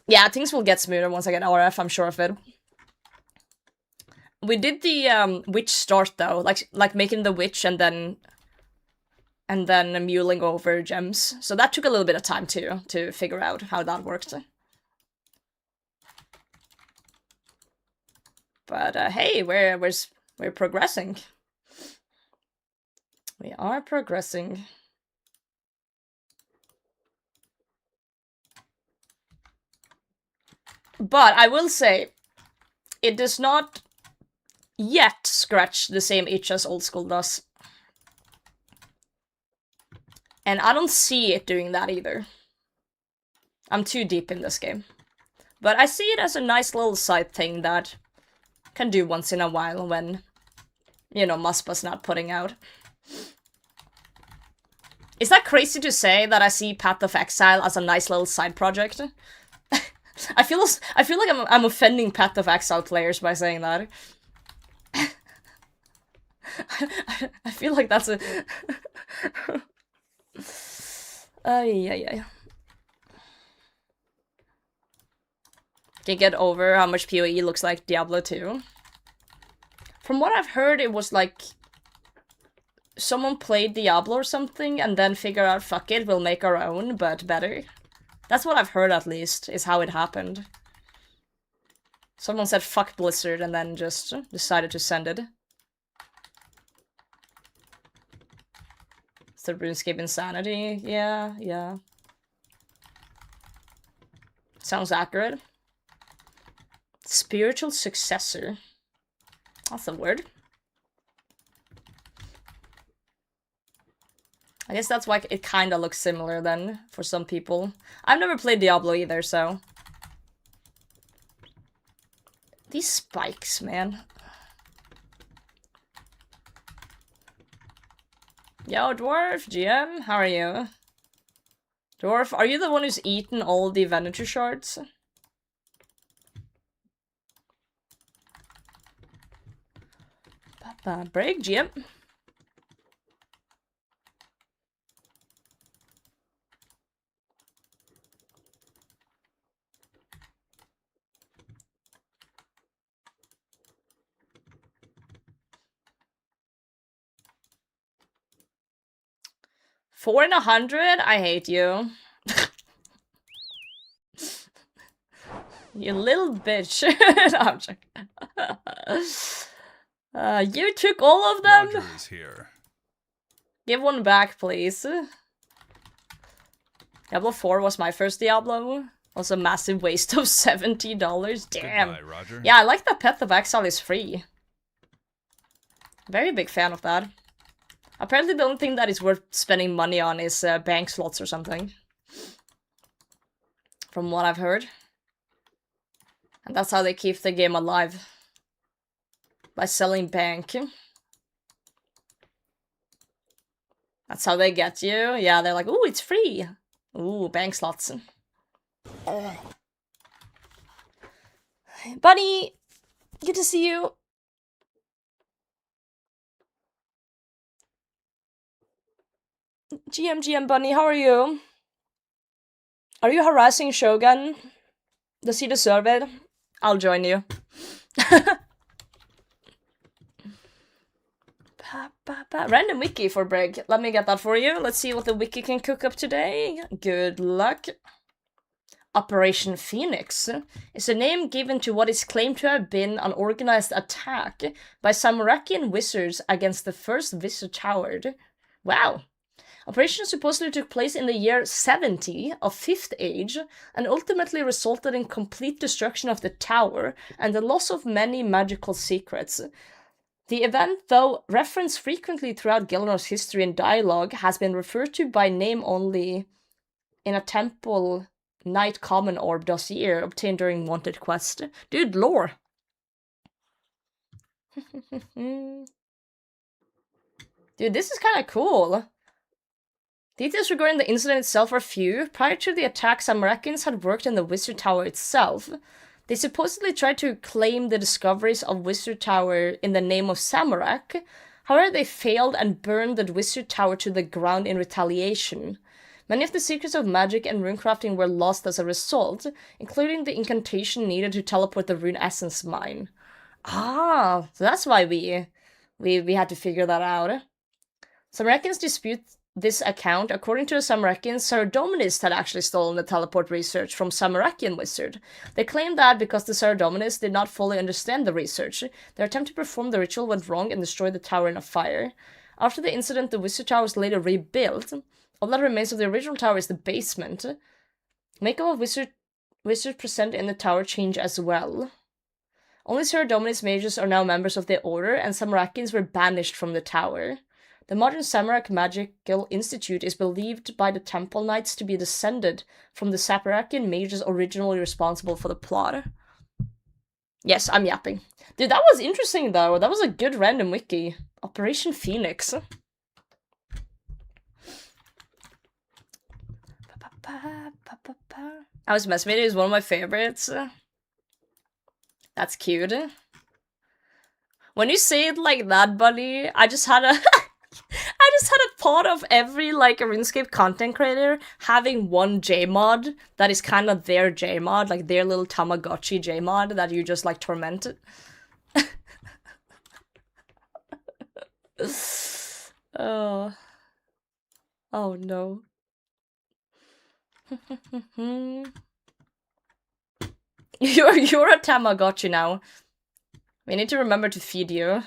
Yeah, things will get smoother once I get RF, I'm sure of it. We did the witch start though, like making the witch and then muling over gems. So that took a little bit of time too, to figure out how that worked. But hey, we're progressing. We are progressing. But I will say, it does not yet scratch the same itch as old school does. And I don't see it doing that either. I'm too deep in this game. But I see it as a nice little side thing that can do once in a while when, you know, Muspa's not putting out. Is that crazy to say that I see Path of Exile as a nice little side project? I feel like I'm offending Path of Exile players by saying that. I feel like that's a... yeah. Can get over how much PoE looks like Diablo 2. From what I've heard, it was like... someone played Diablo or something and then figured out, fuck it, we'll make our own, but better. That's what I've heard, at least, is how it happened. Someone said fuck Blizzard and then just decided to send it. It's the RuneScape insanity. Yeah. Sounds accurate. Spiritual successor. That's a word. I guess that's why it kinda looks similar then, for some people. I've never played Diablo either, so... These spikes, man. Yo, Dwarf, GM, how are you? Dwarf, are you the one who's eaten all the Venator Shards? Break, GM. $400? I hate you. You little bitch. No, I'm joking. You took all of them? Roger is here. Give one back, please. Diablo 4 was my first Diablo. Was a massive waste of $70. Damn. Goodbye, Roger. Yeah, I like that Path of Exile is free. Very big fan of that. Apparently the only thing that is worth spending money on is bank slots or something. From what I've heard. And that's how they keep the game alive. By selling bank. That's how they get you. Yeah, they're like, ooh, it's free. Ooh, bank slots. Bunny! Good to see you. GM Bunny, how are you? Are you harassing Shogun? Does he deserve it? I'll join you. Random wiki for break. Let me get that for you. Let's see what the wiki can cook up today. Good luck. Operation Phoenix is a name given to what is claimed to have been an organized attack by Samarakian wizards against the first Wizard Tower. Wow. Operation supposedly took place in the year 70 of 5th Age and ultimately resulted in complete destruction of the tower and the loss of many magical secrets. The event, though referenced frequently throughout Gilnor's history and dialogue, has been referred to by name only in a Temple Knight Common Orb dossier obtained during Wanted Quest. Dude, lore! Dude, this is kinda cool. Details regarding the incident itself are few. Prior to the attack, Samarakins had worked in the Wizard Tower itself. They supposedly tried to claim the discoveries of Wizard Tower in the name of Samarak. However, they failed and burned the Wizard Tower to the ground in retaliation. Many of the secrets of magic and runecrafting were lost as a result, including the incantation needed to teleport the rune essence mine. Ah, so that's why we had to figure that out. Samarakins dispute this account. According to the Samarakins, Saradominist had actually stolen the teleport research from Samarakian wizard. They claimed that because the Saradominists did not fully understand the research, their attempt to perform the ritual went wrong and destroyed the tower in a fire. After the incident, the Wizard Tower was later rebuilt. All that remains of the original tower is the basement. Makeup of wizards present in the tower change as well. Only Saradominist mages are now members of the Order, and Samarakians were banished from the tower. The modern Samarak Magical Institute is believed by the Temple Knights to be descended from the Samarakian mages originally responsible for the plot. Yes, I'm yapping. Dude, that was interesting though. That was a good random wiki. Operation Phoenix. I was messmated is one of my favorites. That's cute. When you say it like that, buddy, I just had a I just had a thought of every like RuneScape content creator having one Jmod that is kind of their Jmod, like their little Tamagotchi Jmod that you just like torment. Oh. Oh no. You're a Tamagotchi now. We need to remember to feed you.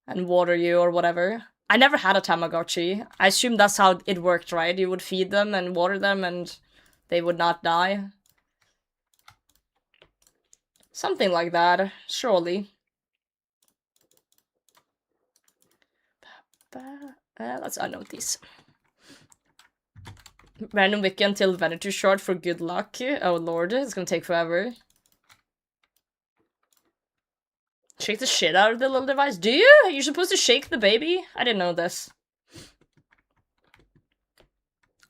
And water you or whatever. I never had a Tamagotchi. I assume that's how it worked, right? You would feed them and water them and they would not die. Something like that, surely. Let's unnote these. Random wiki until Venator Shard for good luck. Oh lord, it's gonna take forever. Shake the shit out of the little device. Do you? You're supposed to shake the baby? I didn't know this.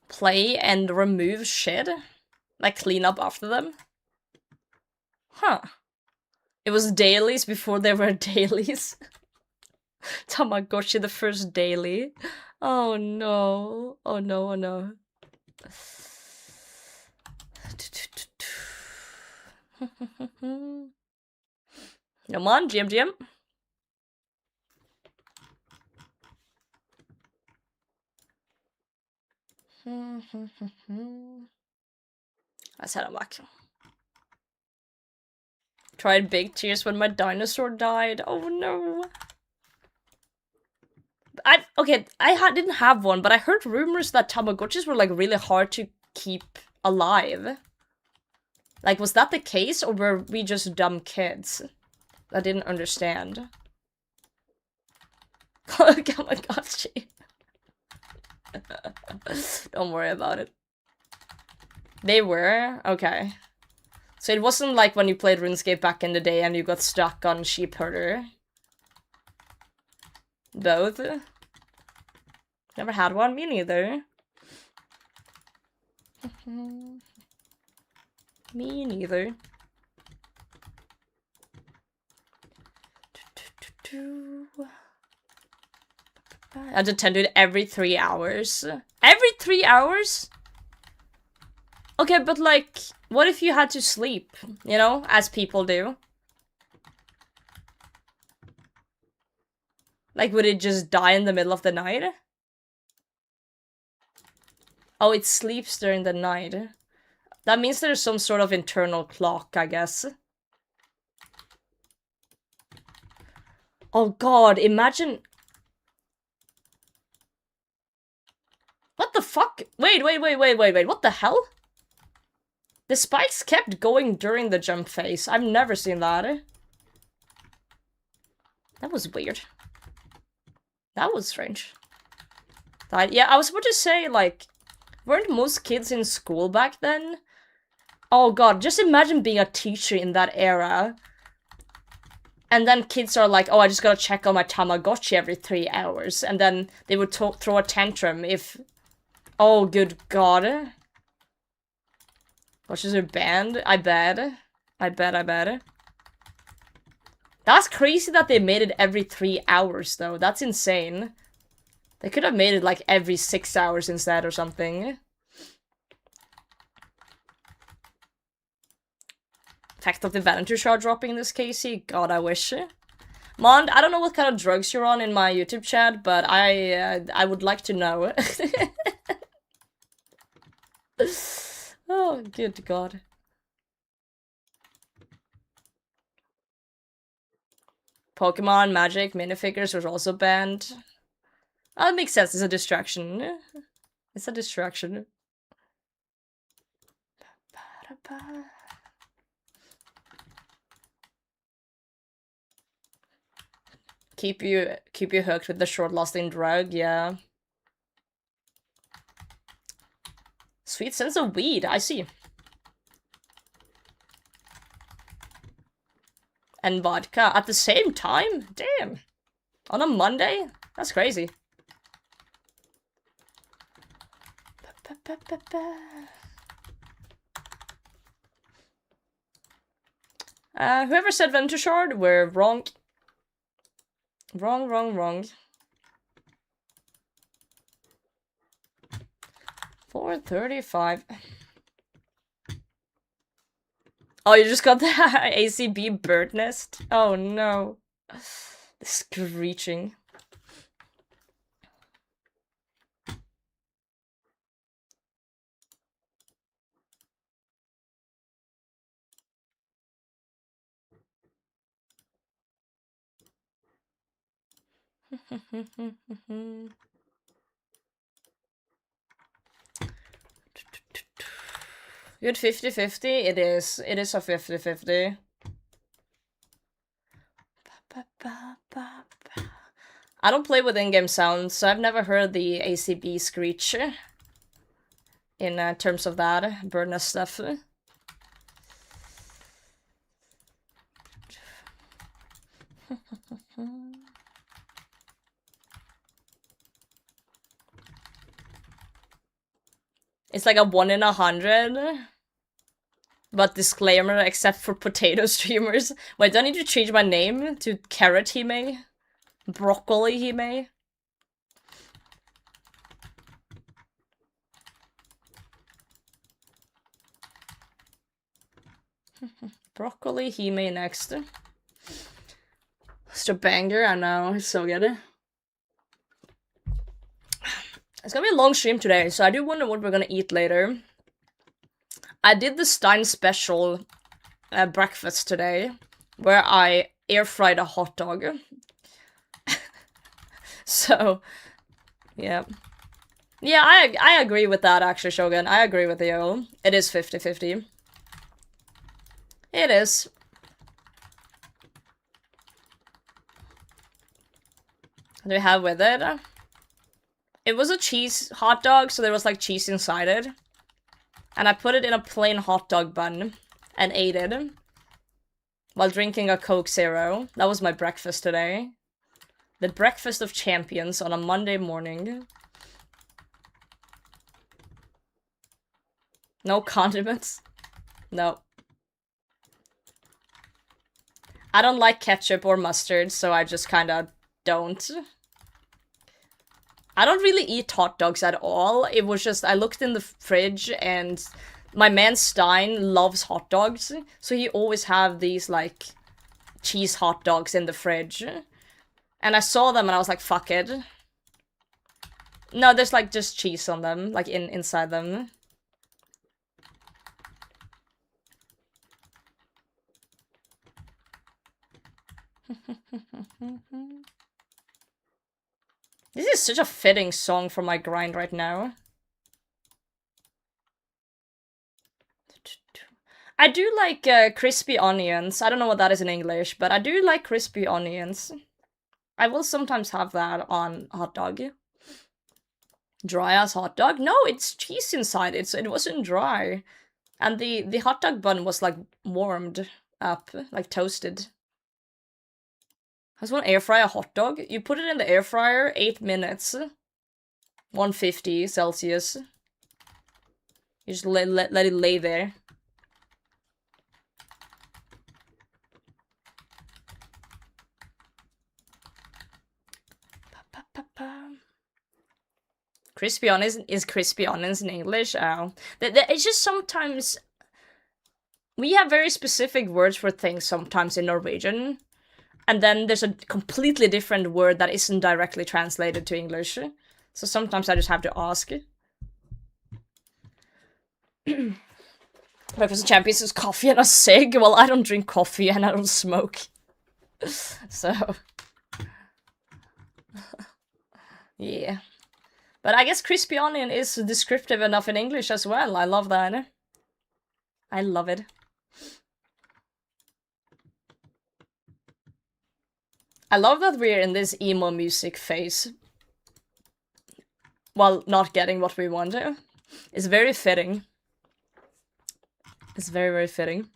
Play and remove shit? Like clean up after them? Huh. It was dailies before there were dailies. Tamagotchi, the first daily. Oh no. Oh no, oh no. Come on, GM. Let's head on back. Tried big tears when my dinosaur died. Oh no. I didn't have one, but I heard rumors that Tamagotchis were like really hard to keep alive. Like, was that the case, or were we just dumb kids that didn't understand? Tamagotchi. Don't worry about it. They were? Okay. So it wasn't like when you played RuneScape back in the day and you got stuck on Sheep Herder. Both? Never had one? Me neither. Me neither. I had to tend to it every 3 hours. Every 3 hours? Okay, but like, what if you had to sleep, you know, as people do? Like, would it just die in the middle of the night? Oh, it sleeps during the night. That means there's some sort of internal clock, I guess. Oh god, imagine... What the fuck? Wait, what the hell? The spikes kept going during the jump phase. I've never seen that. That was weird. That was strange. Yeah, I was about to say, like, weren't most kids in school back then? Oh god, just imagine being a teacher in that era. And then kids are like, oh, I just gotta check on my Tamagotchi every 3 hours. And then they would throw a tantrum if... Oh, good god. Watches are banned? I bet. That's crazy that they made it every 3 hours, though. That's insane. They could have made it, like, every 6 hours instead or something. Fact of the Venator Shard dropping this, Casey? God, I wish. Mond, I don't know what kind of drugs you're on in my YouTube chat, but I would like to know. Oh, good god. Pokemon, Magic, minifigures was also banned. Oh, that makes sense. It's a distraction. It's a distraction. Keep you hooked with the short-lasting drug, yeah. Sweet sense of weed, I see. And vodka at the same time? Damn. On a Monday? That's crazy. Whoever said Venator Shard, we're wrong. Wrong. 435. Oh, you just got the ACB bird nest? Oh no. The screeching. Good 50-50? It is. It is a 50-50. I don't play with in-game sounds, so I've never heard the ACB screech in terms of that burner stuff. It's like a 1 in 100. But disclaimer, except for potato streamers. Wait, do I need to change my name to Carrot Hime? Broccoli Hime? Broccoli Hime next. It's a banger, I know, it's so good. It's gonna be a long stream today, so I do wonder what we're gonna eat later. I did the Stein special breakfast today, where I air fried a hot dog. So, yeah. Yeah, I agree with that, actually, Shogun. I agree with you. It is 50-50. It is. What do we have with it? It was a cheese hot dog, so there was like cheese inside it. And I put it in a plain hot dog bun and ate it while drinking a Coke Zero. That was my breakfast today. The breakfast of champions on a Monday morning. No condiments? No. I don't like ketchup or mustard, so I just kinda don't. I don't really eat hot dogs at all. It was just, I looked in the fridge and my man Stein loves hot dogs. So he always have these, like, cheese hot dogs in the fridge. And I saw them and I was like, fuck it. No, there's, like, just cheese on them, like, inside them. This is such a fitting song for my grind right now. I do like crispy onions. I don't know what that is in English, but I do like crispy onions. I will sometimes have that on hot dog. Dry ass hot dog? No, it's cheese inside it, so it wasn't dry. And the hot dog bun was like warmed up, like toasted. I just want to air fry a hot dog. You put it in the air fryer, 8 minutes. 150 Celsius. You just let it lay there. Crispy onions is crispy onions in English. Oh, it's just sometimes we have very specific words for things sometimes in Norwegian, and then there's a completely different word that isn't directly translated to English. So sometimes I just have to ask. Breakfast of Champions is coffee and a cig. Well, I don't drink coffee and I don't smoke. So yeah. But I guess crispy onion is descriptive enough in English as well. I love that. I love it. I love that we're in this emo music phase. While not getting what we want to. It's very fitting. It's very, very fitting.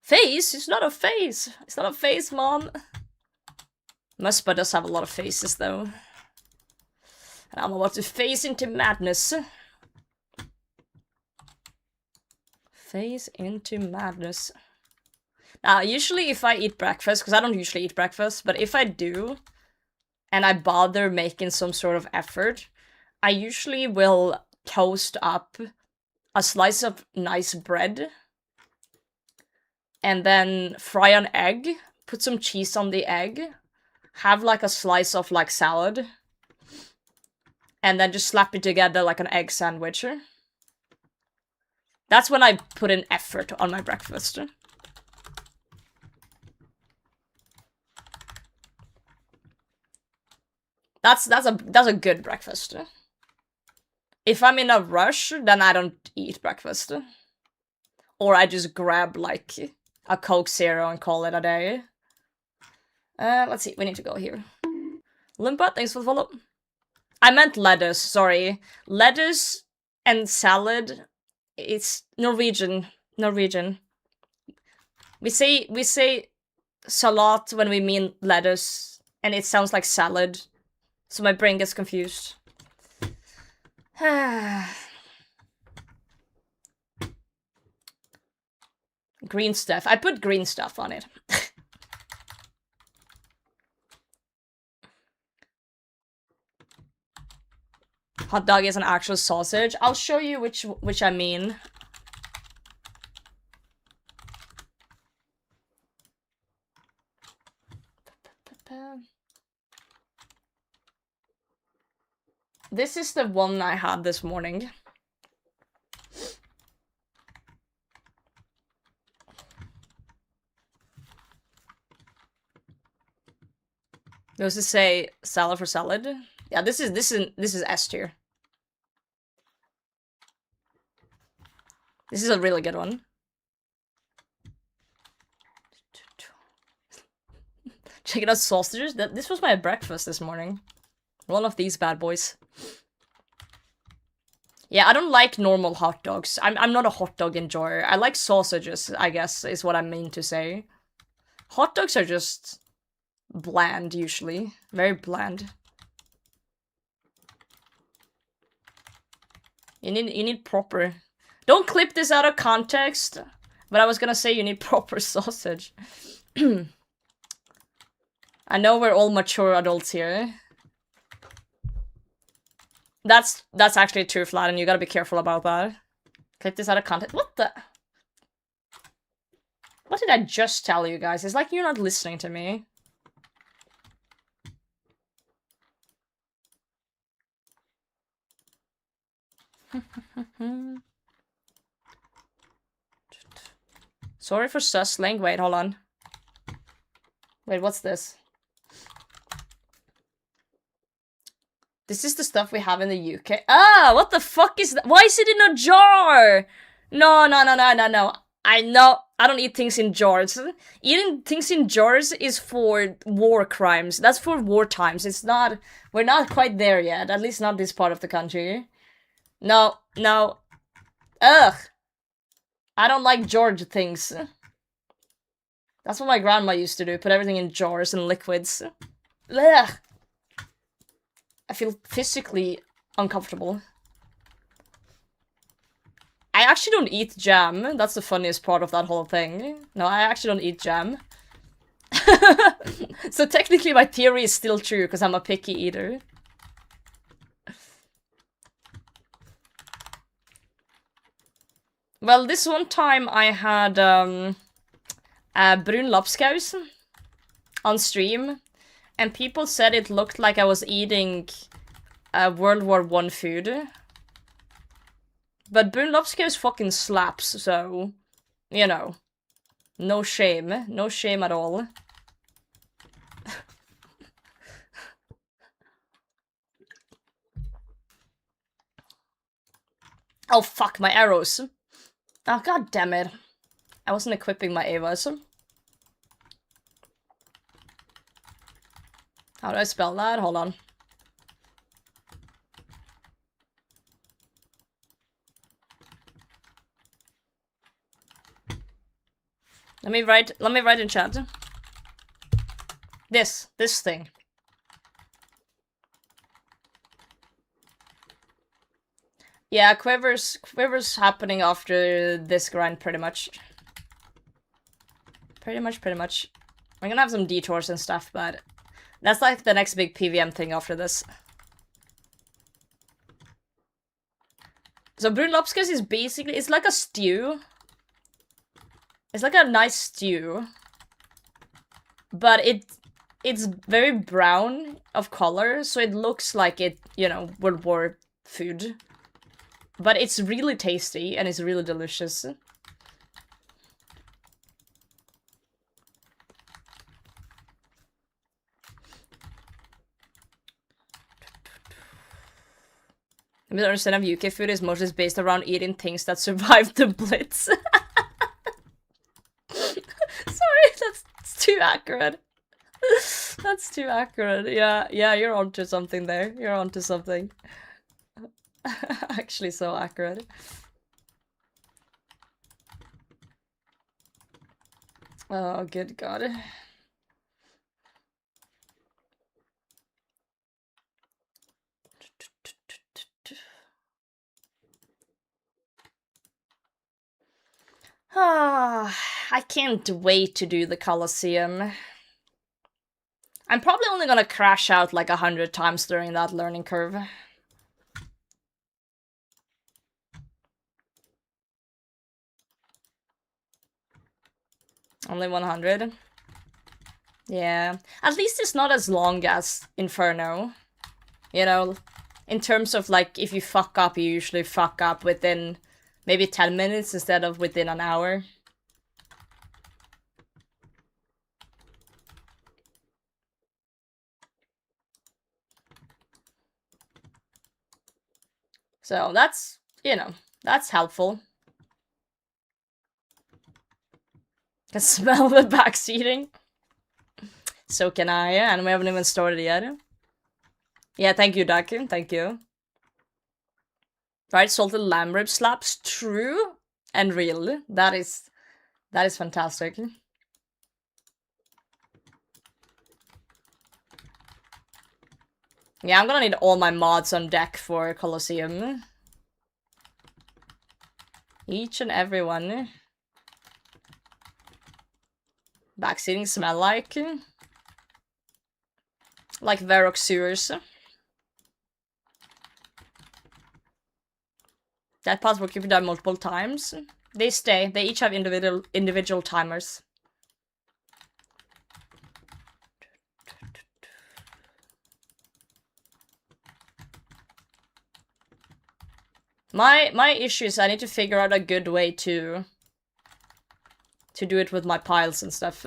Face? It's not a face. It's not a face, mom. Muspa does have a lot of faces, though. And I'm about to phase into madness. Phase into madness. Now, usually if I eat breakfast, because I don't usually eat breakfast, but if I do, and I bother making some sort of effort, I usually will toast up a slice of nice bread, and then fry an egg, put some cheese on the egg, have like a slice of like salad, and then just slap it together like an egg sandwich. That's when I put in effort on my breakfast. That's a good breakfast. If I'm in a rush, then I don't eat breakfast. Or I just grab like a Coke Zero and call it a day. Let's see, we need to go here. Limpa, thanks for the follow. I meant lettuce, sorry. Lettuce and salad, it's Norwegian. We say salat when we mean lettuce, and it sounds like salad. So my brain gets confused. Green stuff. I put green stuff on it. Hot dog is an actual sausage. I'll show you which I mean. This is the one I had this morning. Does it say salad for salad? Yeah, this is S tier. This is a really good one. Check it out, sausages. This was my breakfast this morning. One of these bad boys. Yeah, I don't like normal hot dogs. I'm not a hot dog enjoyer. I like sausages, I guess, is what I mean to say. Hot dogs are just bland, usually. Very bland. You need proper... Don't clip this out of context, but I was gonna say you need proper sausage. I know we're all mature adults here. That's actually true, Flat, and you gotta be careful about that. Clip this out of context. What the? What did I just tell you guys? It's like you're not listening to me. Sorry for sussling. Wait, hold on. Wait, what's this? This is the stuff we have in the UK. Ah, what the fuck is that? Why is it in a jar? No. I know. I don't eat things in jars. Eating things in jars is for war crimes. That's for war times. It's not... We're not quite there yet. At least not this part of the country. No. Ugh. I don't like George things. That's what my grandma used to do. Put everything in jars and liquids. Ugh. I feel physically uncomfortable. I actually don't eat jam. That's the funniest part of that whole thing. No, I actually don't eat jam. So technically my theory is still true, because I'm a picky eater. Well, this one time I had brun lapskaus on stream, and people said it looked like I was eating World War I food. But brun lapskaus fucking slaps, so, you know, no shame. No shame at all. Oh fuck, my arrows. Oh god damn it. I wasn't equipping my Avas. How do I spell that? Hold on. Let me write in chat. This thing. Yeah, Quiver's happening after this grind, pretty much. Pretty much. We're gonna have some detours and stuff, but that's like the next big PVM thing after this. So Brunlopskas is basically, it's like a stew. It's like a nice stew. But it's very brown of color, so it looks like it, you know, World War food. But it's really tasty and it's really delicious. I mean, the understand of UK food is mostly based around eating things that survived the Blitz. Sorry, that's too accurate. That's too accurate. Yeah, you're onto something there. You're onto something. Actually, so accurate. Oh, good God. Ah, I can't wait to do the Colosseum. I'm probably only gonna crash out like 100 times during that learning curve. Only 100? Yeah. At least it's not as long as Inferno. You know, in terms of like, if you fuck up, you usually fuck up within maybe 10 minutes instead of within an hour. So that's, you know, that's helpful. Can smell the backseating. So can I, and we haven't even started yet. Yeah, thank you, Daku, thank you. Right, salted lamb rib slaps, true and real. That is fantastic. Yeah, I'm gonna need all my mods on deck for Colosseum. Each and every one. Backseating smell like Varrock sewers. That path will keep you down multiple times. They stay. They each have individual timers. My issue is I need to figure out a good way to do it with my piles and stuff.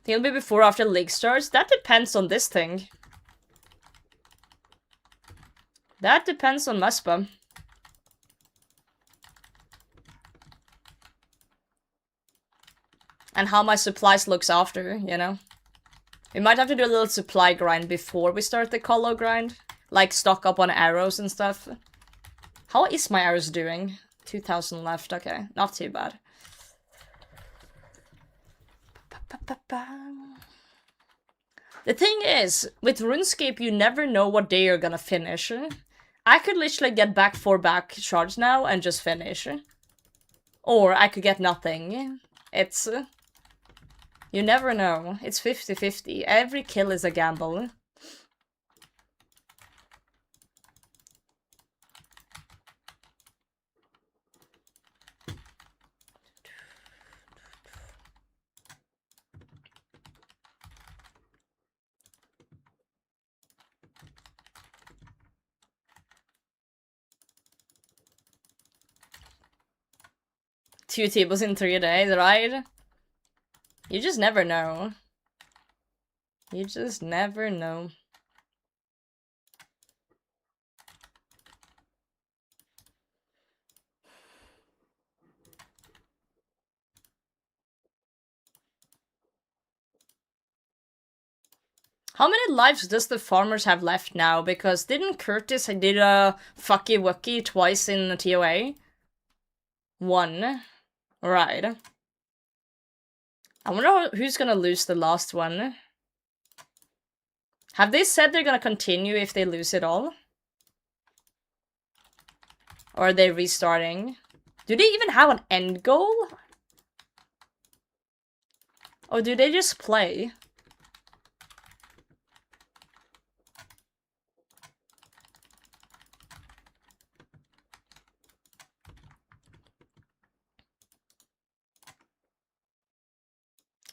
He'll be before or after League starts? That depends on this thing. That depends on Muspa. And how my supplies looks after, you know? We might have to do a little supply grind before we start the Colo grind. Like, stock up on arrows and stuff. How is my arrows doing? 2,000 left, okay. Not too bad. The thing is, with RuneScape, you never know what day you're gonna finish. I could literally get back 4 back shards now and just finish. Or I could get nothing. It's... you never know. It's 50-50. Every kill is a gamble. Two tables in 3 days, right? You just never know. You just never know. How many lives does the farmers have left now? Because didn't Curtis did a fucky wucky twice in the TOA? 1. Right. I wonder who's gonna lose the last one. Have they said they're gonna continue if they lose it all? Or are they restarting? Do they even have an end goal? Or do they just play?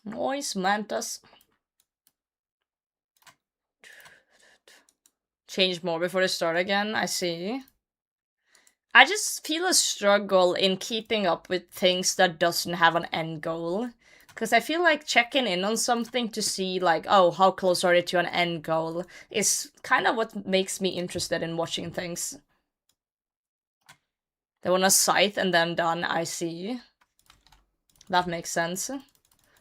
Noise mantas. Change more before they start again, I see. I just feel a struggle in keeping up with things that doesn't have an end goal. Because I feel like checking in on something to see, like, oh, how close are they to an end goal is kind of what makes me interested in watching things. They want a scythe and then done, I see. That makes sense.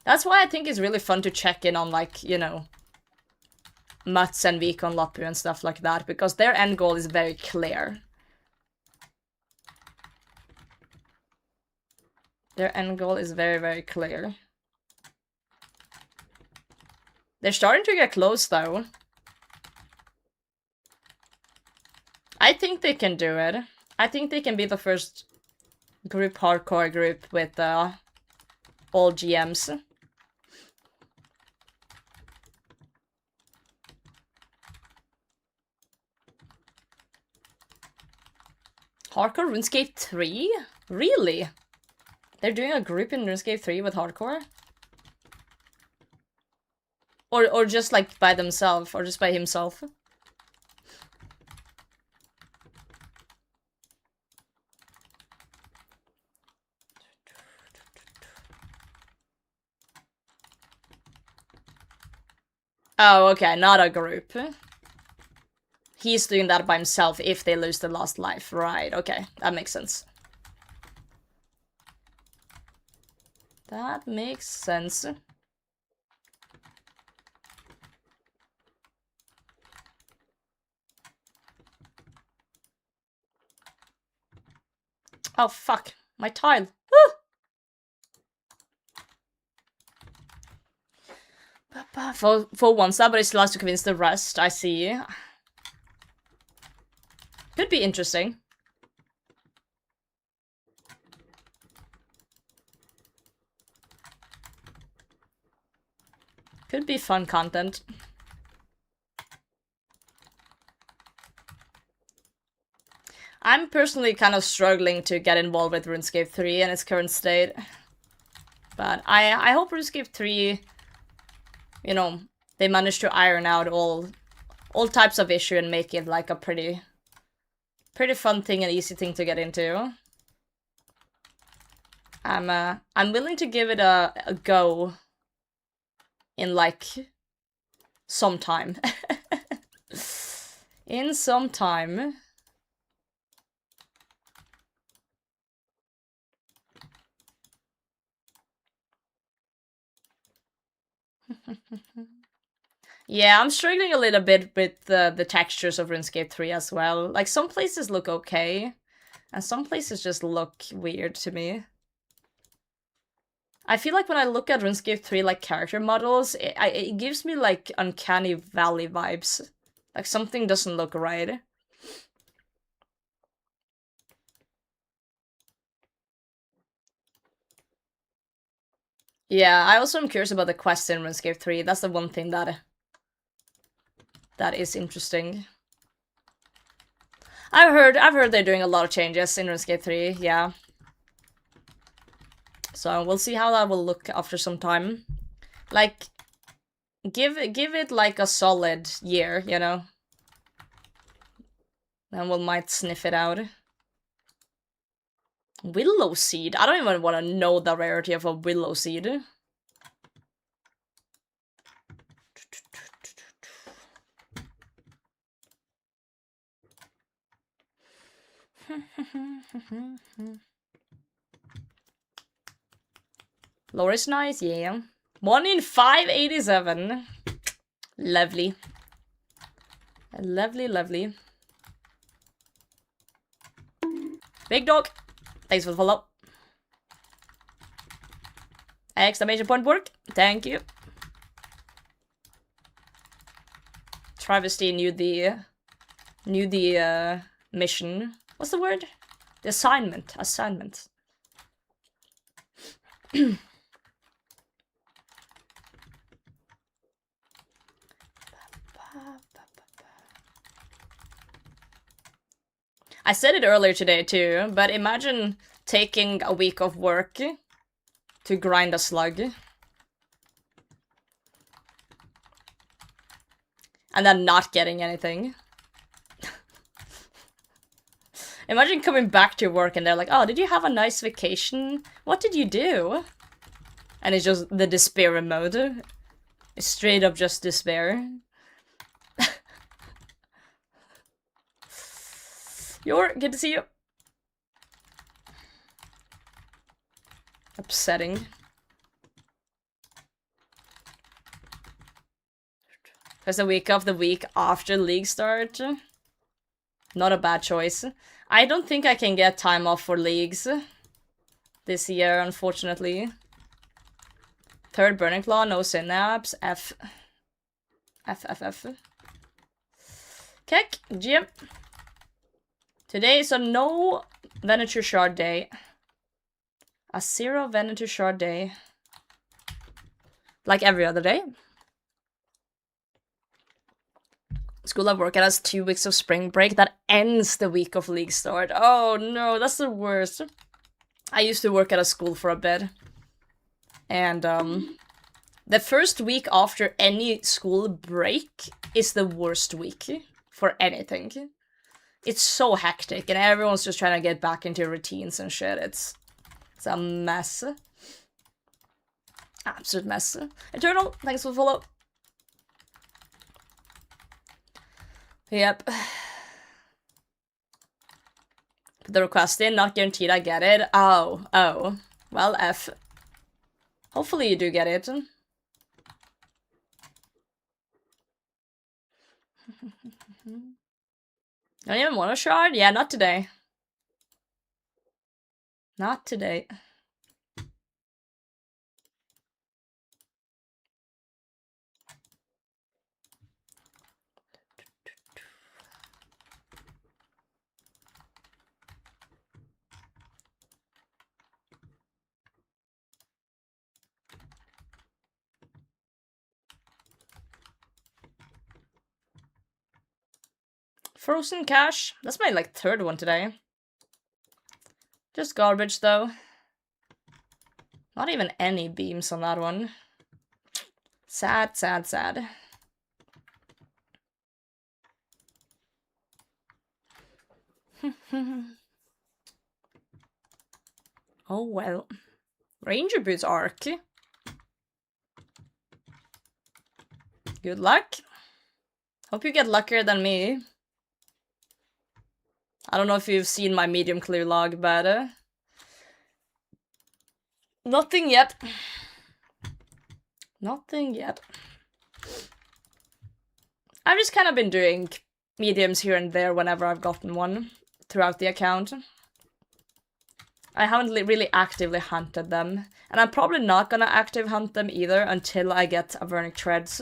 That's why I think it's really fun to check in on, like, you know, Mats and Vikon Lapu and stuff like that, because their end goal is very clear. Their end goal is very, very clear. They're starting to get close, though. I think they can do it. I think they can be the first group hardcore group with all GMs. Hardcore RuneScape 3? Really? They're doing a group in RuneScape 3 with hardcore? Or just like by themselves, or just by himself? Oh, okay, not a group. He's doing that by himself if they lose the last life. Right, okay, that makes sense. That makes sense. Oh, fuck. My tile. Woo! For one stab, but it still has to convince the rest, I see. Could be interesting. Could be fun content. I'm personally kind of struggling to get involved with RuneScape 3 in its current state. But I hope RuneScape 3, you know, they manage to iron out all types of issue and make it like a pretty fun thing and easy thing to get into. I'm willing to give it a go in like some time. In some time. Yeah, I'm struggling a little bit with the textures of RuneScape 3 as well. Like, some places look okay, and some places just look weird to me. I feel like when I look at RuneScape 3, like, character models, it gives me, like, Uncanny Valley vibes. Like, something doesn't look right. Yeah, I also am curious about the quests in RuneScape 3. That's the one thing that is interesting. I've heard they're doing a lot of changes in RuneScape 3, yeah. So we'll see how that will look after some time. Like, give it like a solid year, you know? Then we might sniff it out. Willow seed? I don't even want to know the rarity of a willow seed. Lore is nice, yeah. 1 in 587. Lovely. Lovely, lovely. Big dog. Thanks for the follow. Exclamation point work. Thank you. Travesty knew the mission. What's the word? The assignment. Assignment. I said it earlier today too, but imagine taking a week of work to grind a slug. And then not getting anything. Imagine coming back to work and they're like, oh, did you have a nice vacation? What did you do? And it's just the despair mode. It's straight up just despair. Yor, good to see you. Upsetting. There's a week of the week after league start. Not a bad choice. I don't think I can get time off for leagues this year, unfortunately. Third Burning Claw, no synapse. F. Kek, GM. Today is a no Venator Shard day. A 0 Venator Shard day. Like every other day. School of work, it has 2 weeks of spring break that ends the week of league start. Oh no, that's the worst. I used to work at a school for a bit. And the first week after any school break is the worst week for anything. It's so hectic and everyone's just trying to get back into routines and shit. It's a mess. Absolute mess. Eternal, thanks for the follow. Yep. Put the request in, not guaranteed I get it. Oh. Well, F. Hopefully you do get it. Don't even want a shard? Yeah, not today. Not today. Frozen cash. That's my, like, 3rd one today. Just garbage, though. Not even any beams on that one. Sad, sad, sad. Oh, well. Ranger Boots Arc. Good luck. Hope you get luckier than me. I don't know if you've seen my medium clear log, but nothing yet. Nothing yet. I've just kind of been doing mediums here and there whenever I've gotten one throughout the account. I haven't really actively hunted them, and I'm probably not gonna active hunt them either until I get a Vernic Threads.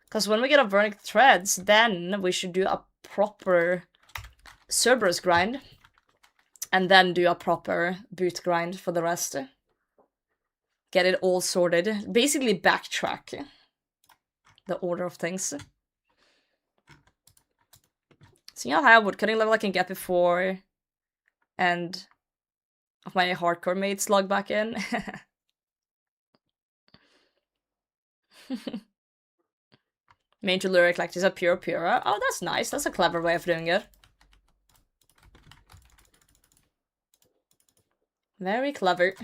Because when we get a Vernic Threads, then we should do a proper Cerberus grind, and then do a proper boot grind for the rest. Get it all sorted. Basically backtrack the order of things. See how high woodcutting level I can get before and of my hardcore mates log back in. Major lyric like this a pura. Oh, that's nice. That's a clever way of doing it. Very clever.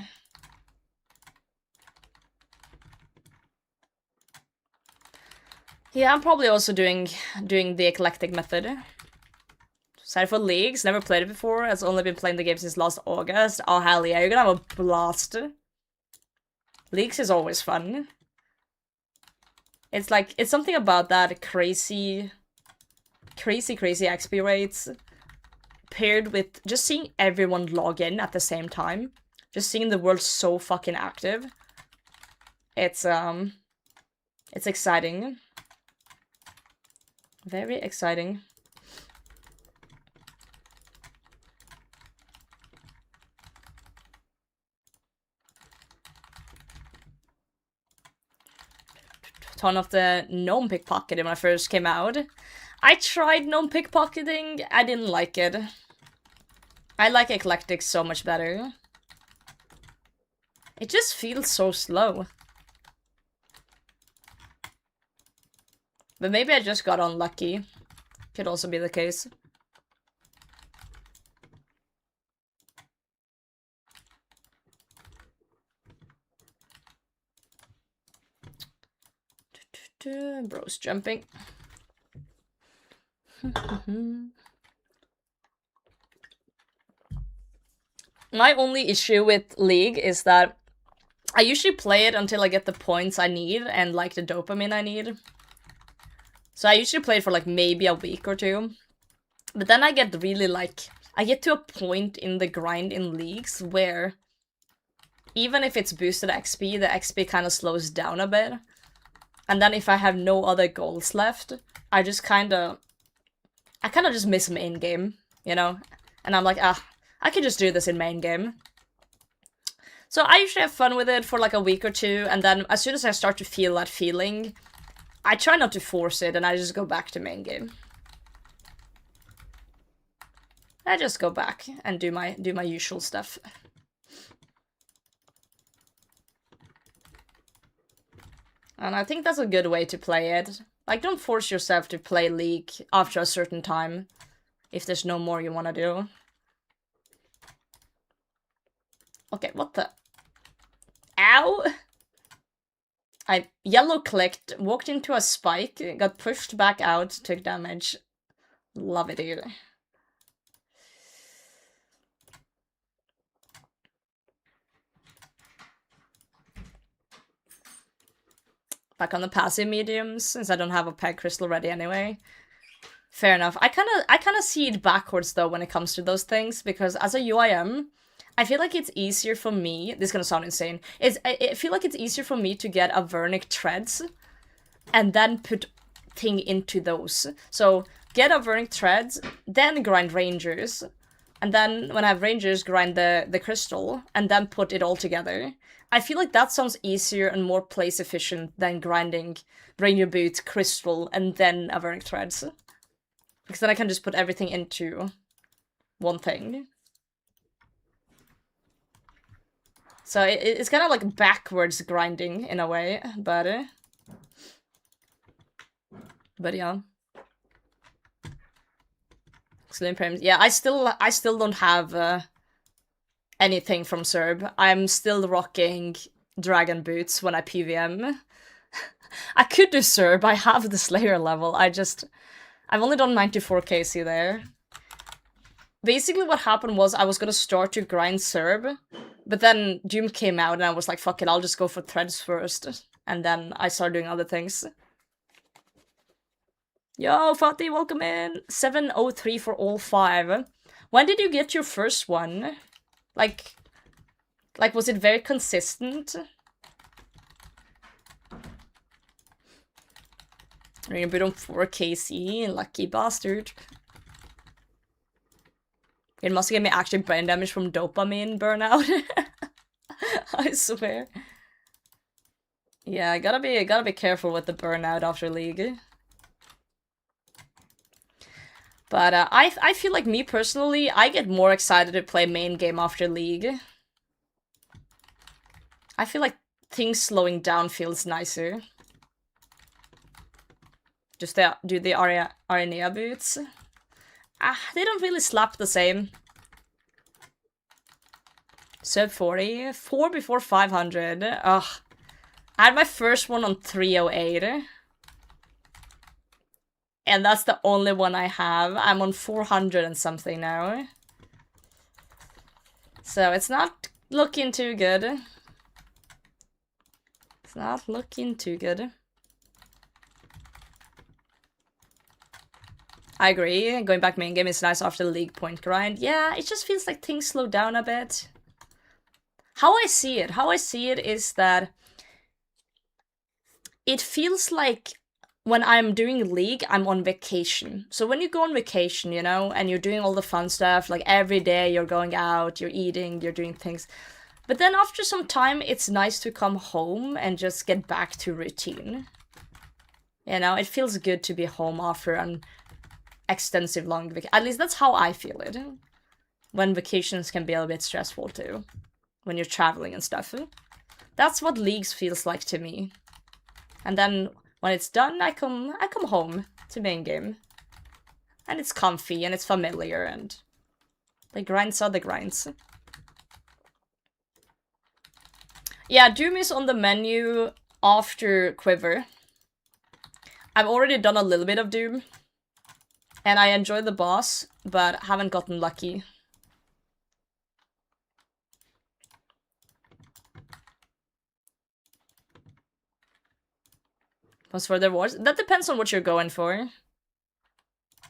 Yeah, I'm probably also doing the eclectic method. Excited for leagues, never played it before. Has only been playing the game since last August. Oh hell yeah, you're gonna have a blast. Leagues is always fun. It's like, it's something about that crazy XP rates paired with just seeing everyone log in at the same time. Just seeing the world so fucking active. It's exciting. Very exciting. Ton of the gnome pickpocketing when I first came out. I tried gnome pickpocketing, I didn't like it. I like eclectic so much better. It just feels so slow. But maybe I just got unlucky. Could also be the case. Bro's jumping. My only issue with League is that I usually play it until I get the points I need and like the dopamine I need. So I usually play it for like maybe a week or two. But then I get really like, I get to a point in the grind in Leagues where even if it's boosted XP, the XP kind of slows down a bit. And then if I have no other goals left, I kind of just miss main game, you know? And I'm like, I can just do this in main game. So I usually have fun with it for like a week or two, and then as soon as I start to feel that feeling, I try not to force it, and I just go back to main game. I just go back and do my usual stuff. And I think that's a good way to play it. Like, don't force yourself to play League after a certain time, if there's no more you want to do. Okay, what the? Ow! I yellow clicked, walked into a spike, got pushed back out, took damage. Love it, dude. Back on the passive mediums, since I don't have a peg crystal ready anyway. Fair enough. I kind of see it backwards though when it comes to those things, because as a UIM, I feel like it's easier for me. This is gonna sound insane. I feel like it's easier for me to get a Vernic Treads, and then put thing into those. So get a Vernic Treads, then grind Rangers, and then when I have Rangers, grind the crystal, and then put it all together. I feel like that sounds easier and more place efficient than grinding Ranger Boots, Crystal, and then a Vernic Threads. Because then I can just put everything into one thing. So it's kind of like backwards grinding in a way, but yeah. Excellent frames. Yeah, I still don't have anything from Serb. I'm still rocking Dragon Boots when I PVM. I could do Serb, I have the Slayer level, I've only done 94 KC there. Basically what happened was I was gonna start to grind Serb, but then Doom came out and I was like, fuck it, I'll just go for Threads first. And then I started doing other things. Yo, Fatih, welcome in! 703 for all 5. When did you get your first one? Like, was it very consistent? You're bit on 4 KC, lucky bastard. It must give me actually brain damage from dopamine burnout. I swear. Yeah, gotta be careful with the burnout after League. But I feel like me personally, I get more excited to play main game after League. I feel like things slowing down feels nicer. Just do the Aranea boots. They don't really slap the same. Sub 40, 4 before 500. Ugh. I had my first one on 308. And that's the only one I have. I'm on 400 and something now. So it's not looking too good. It's not looking too good. I agree. Going back main game is nice after the league point grind. Yeah, it just feels like things slow down a bit. How I see it is that it feels like when I'm doing League, I'm on vacation. So when you go on vacation, you know, and you're doing all the fun stuff, like every day you're going out, you're eating, you're doing things. But then after some time, it's nice to come home and just get back to routine. You know, it feels good to be home after an extensive long vacation. At least that's how I feel it. When vacations can be a bit stressful too. When you're traveling and stuff. That's what Leagues feels like to me. And then when it's done, I come home to main game. And it's comfy and it's familiar and the grinds are the grinds. Yeah, Doom is on the menu after Quiver. I've already done a little bit of Doom. And I enjoy the boss, but haven't gotten lucky. As for the rewards, that depends on what you're going for.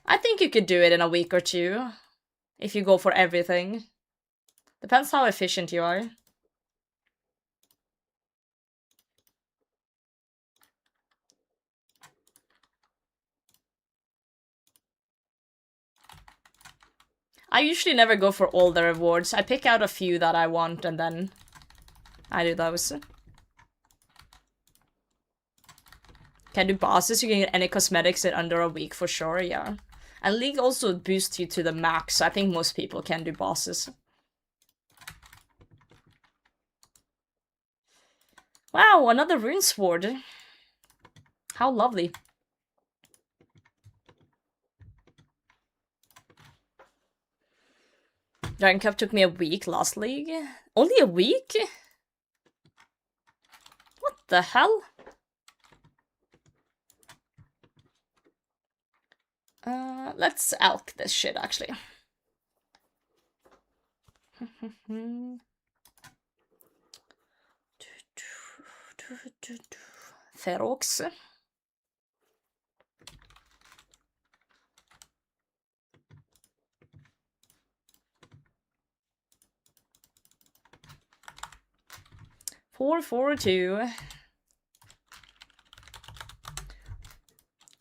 I think you could do it in a week or two. If you go for everything. Depends how efficient you are. I usually never go for all the rewards. I pick out a few that I want and then I do those. Can do bosses, you can get any cosmetics in under a week for sure, yeah. And League also boosts you to the max, so I think most people can do bosses. Wow, another rune sword. How lovely. Dragon Cup took me a week last league. Only a week? What the hell? Let's elk this shit, actually. Ferox. Four, 2.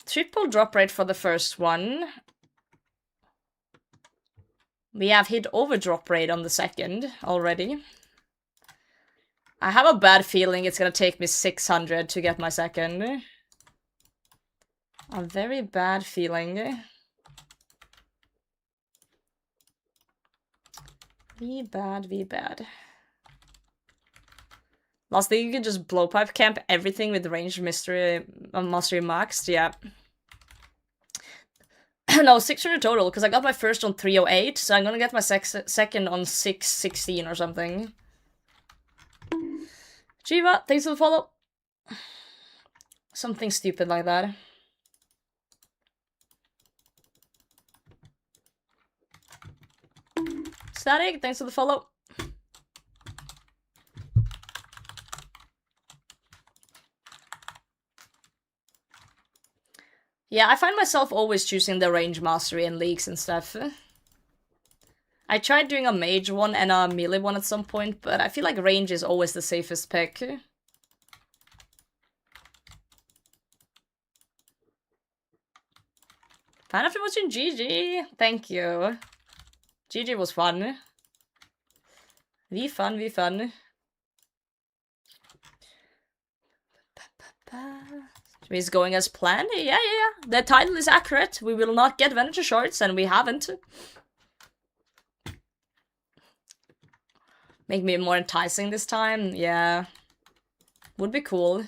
Triple drop rate for the first one. We have hit over drop rate on the second already. I have a bad feeling it's gonna take me 600 to get my second. A very bad feeling. Be bad. Lastly, you can just blowpipe camp everything with ranged mastery maxed, yeah. No, 600 total, because I got my first on 308, so I'm gonna get my second on 616 or something. Jiva, thanks for the follow. Something stupid like that. Static, thanks for the follow. Yeah, I find myself always choosing the range mastery in leagues and stuff. I tried doing a mage one and a melee one at some point, but I feel like range is always the safest pick. Fan after watching GG. Thank you. GG was fun. We fun. Is going as planned? Yeah. The title is accurate. We will not get Venator Shards, and we haven't. Make me more enticing this time? Yeah. Would be cool.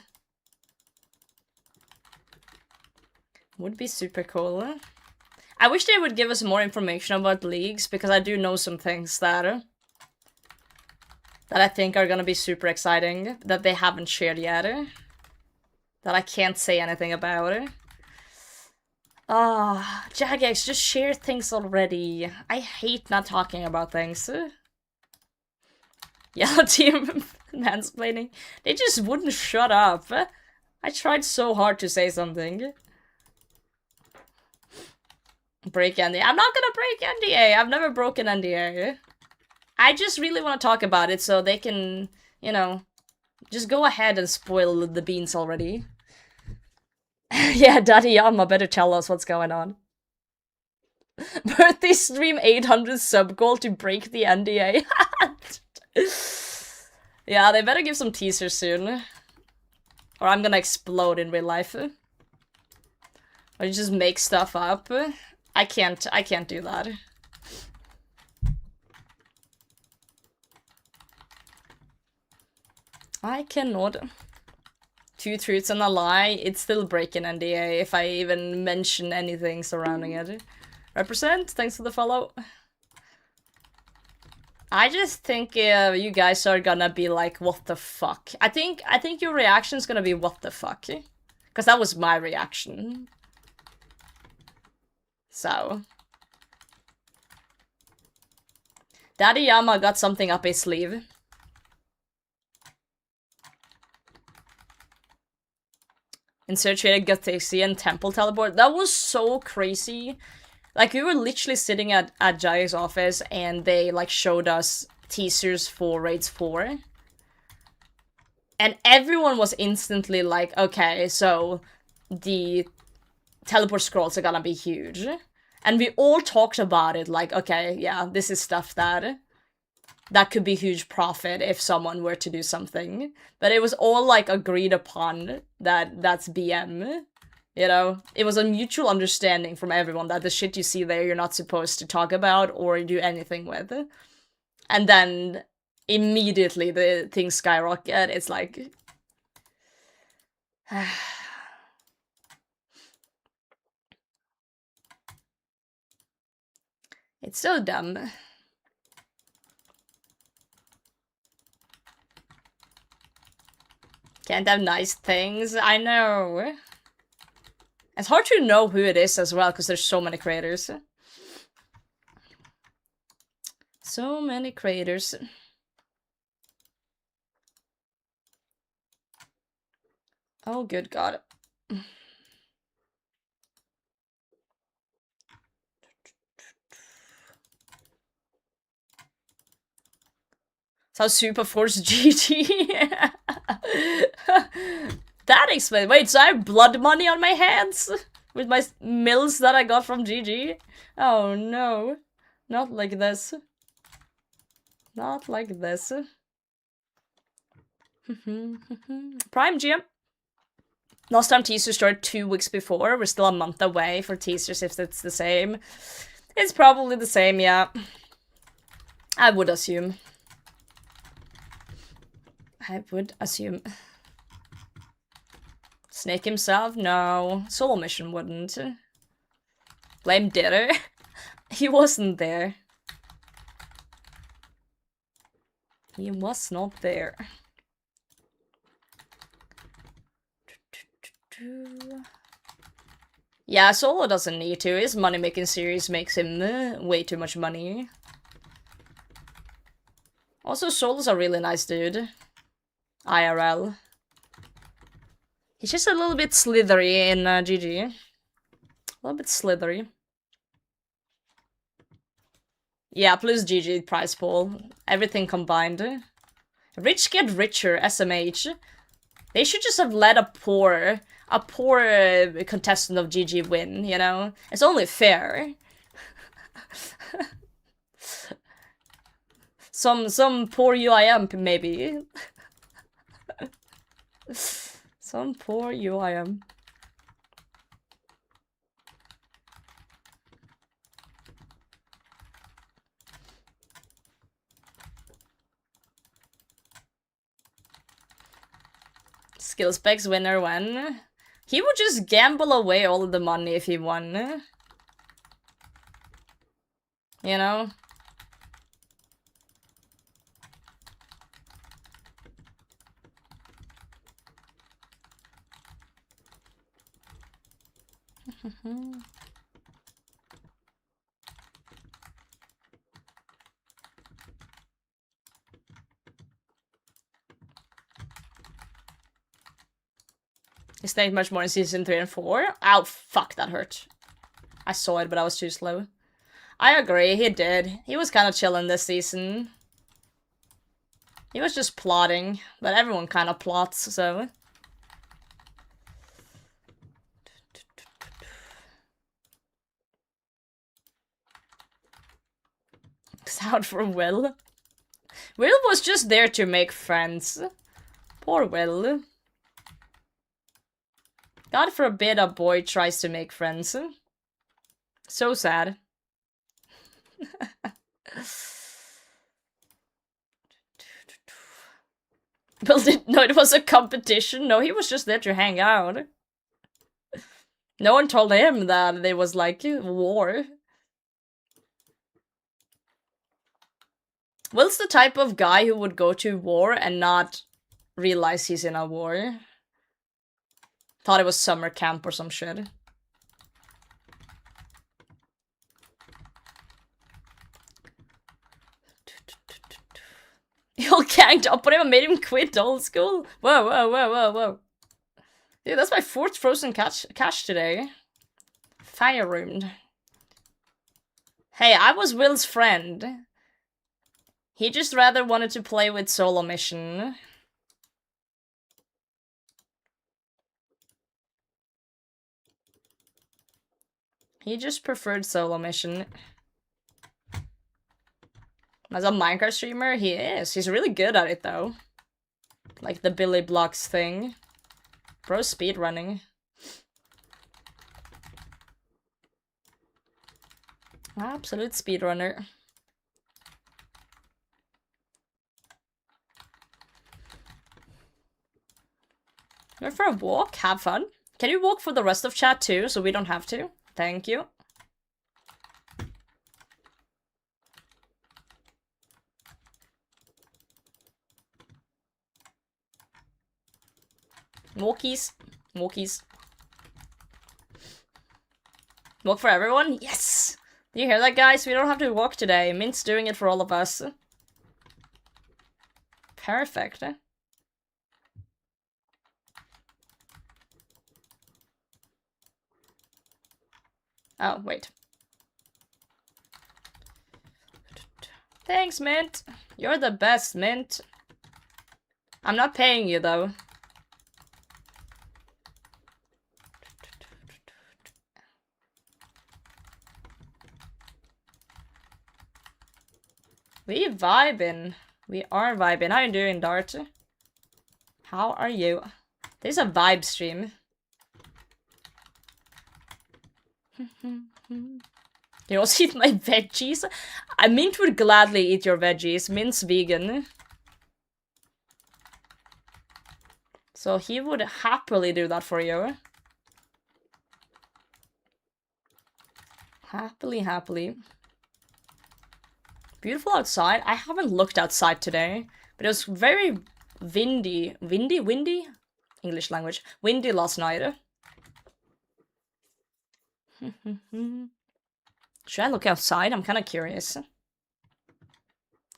Would be super cool. I wish they would give us more information about leagues, because I do know some things that I think are gonna be super exciting, that they haven't shared yet. That I can't say anything about. Ah, Jagex, just share things already. I hate not talking about things. Yellow team mansplaining. They just wouldn't shut up. I tried so hard to say something. Break NDA. I'm not gonna break NDA. I've never broken NDA. I just really want to talk about it so they can, you know, just go ahead and spoil the beans already. Yeah, Daddy Yama better tell us what's going on. Birthday stream 800 sub goal to break the NDA. Yeah, they better give some teasers soon. Or I'm gonna explode in real life. Or you just make stuff up. I can't do that. I cannot. 2 truths and a lie, it's still breaking NDA if I even mention anything surrounding it. Represent, thanks for the follow. I just think you guys are gonna be like, what the fuck? I think your reaction's gonna be, what the fuck? Because that was my reaction. So. Daddy Yama got something up his sleeve. Insert trader Gothixian and Temple Teleport. That was so crazy. Like, we were literally sitting at Jai's office and they, like, showed us teasers for Raids 4. And everyone was instantly like, okay, so the teleport scrolls are gonna be huge. And we all talked about it, like, okay, yeah, this is stuff that could be huge profit if someone were to do something. But it was all, like, agreed upon that that's BM. You know? It was a mutual understanding from everyone that the shit you see there you're not supposed to talk about or do anything with. And then immediately the things skyrocket. It's like... It's so dumb. Can't have nice things, I know. It's hard to know who it is as well, because there's so many creators. So many creators. Oh, good God. So Super Force GG. That explains. Wait, so I have blood money on my hands? With my mills that I got from GG? Oh no. Not like this. Not like this. Prime GM. Last time teasers started 2 weeks before. We're still a month away for teasers if it's the same. It's probably the same, yeah. I would assume. I would assume. Snake himself? No. Soul Mission wouldn't. Blame Ditter? He wasn't there. He was not there. Yeah, Solo doesn't need to. His money-making series makes him way too much money. Also, Solo's a really nice dude. IRL. He's just a little bit slithery in GG. A little bit slithery. Yeah, plus GG prize pool. Everything combined. Rich get richer, SMH. They should just have let a poor contestant of GG win, you know? It's only fair. Some poor UIM, maybe. Some poor UIM. Skill specs winner won. He would just gamble away all of the money if he won. You know? He stayed much more in season 3 and 4. Ow, fuck, that hurt. I saw it, but I was too slow. I agree, he did. He was kind of chilling this season. He was just plotting, but everyone kind of plots, so... Out for Will. Will was just there to make friends. Poor Will. God forbid a boy tries to make friends. So sad. Will didn't know it was a competition. No, he was just there to hang out. No one told him that it was like war. Will's the type of guy who would go to war and not realize he's in a war. Thought it was summer camp or some shit. He all ganged up on him and made him quit old school. Whoa, whoa, whoa, whoa, whoa. Dude, that's my 4th frozen cache today. Fire roomed. Hey, I was Will's friend. He just rather wanted to play with solo mission. He just preferred solo mission. As a Minecraft streamer, he is. He's really good at it, though. Like the Billy Blocks thing. Bro, speedrunning. Absolute speedrunner. Go for a walk? Have fun. Can you walk for the rest of chat too, so we don't have to? Thank you. Walkies. Walkies. Walk for everyone? Yes! Do you hear that, guys? We don't have to walk today. Mint's doing it for all of us. Perfect. Oh, wait. Thanks, Mint. You're the best, Mint. I'm not paying you, though. We vibing. We are vibing. How you doing, Dart? How are you? This is a vibe stream. You also eat my veggies? Mint would gladly eat your veggies. Mint's vegan. So he would happily do that for you. Happily, happily. Beautiful outside. I haven't looked outside today, but it was very windy. Windy? English language. Windy last night. Should I look outside? I'm kind of curious.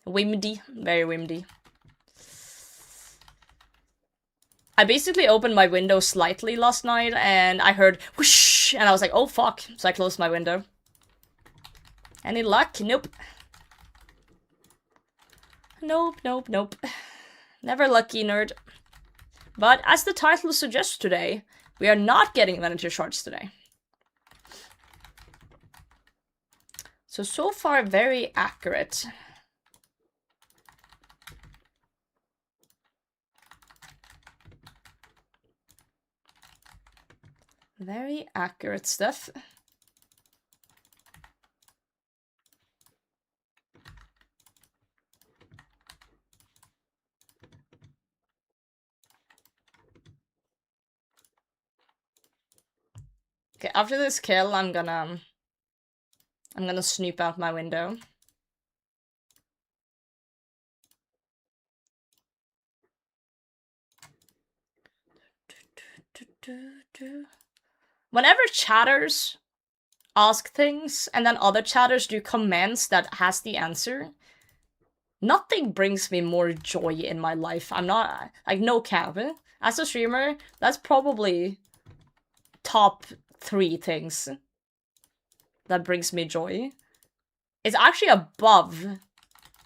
Windy. Very windy. I basically opened my window slightly last night and I heard whoosh and I was like, oh fuck. So I closed my window. Any luck? Nope. Nope. Never lucky, nerd. But as the title suggests today, we are not getting Venator Shards today. So far, very accurate. Very accurate stuff. Okay, after this kill, I'm gonna snoop out my window. Whenever chatters ask things and then other chatters do comments that has the answer, nothing brings me more joy in my life. I'm not, like, no cap. As a streamer, that's probably top 3 things. that brings me joy. It's actually above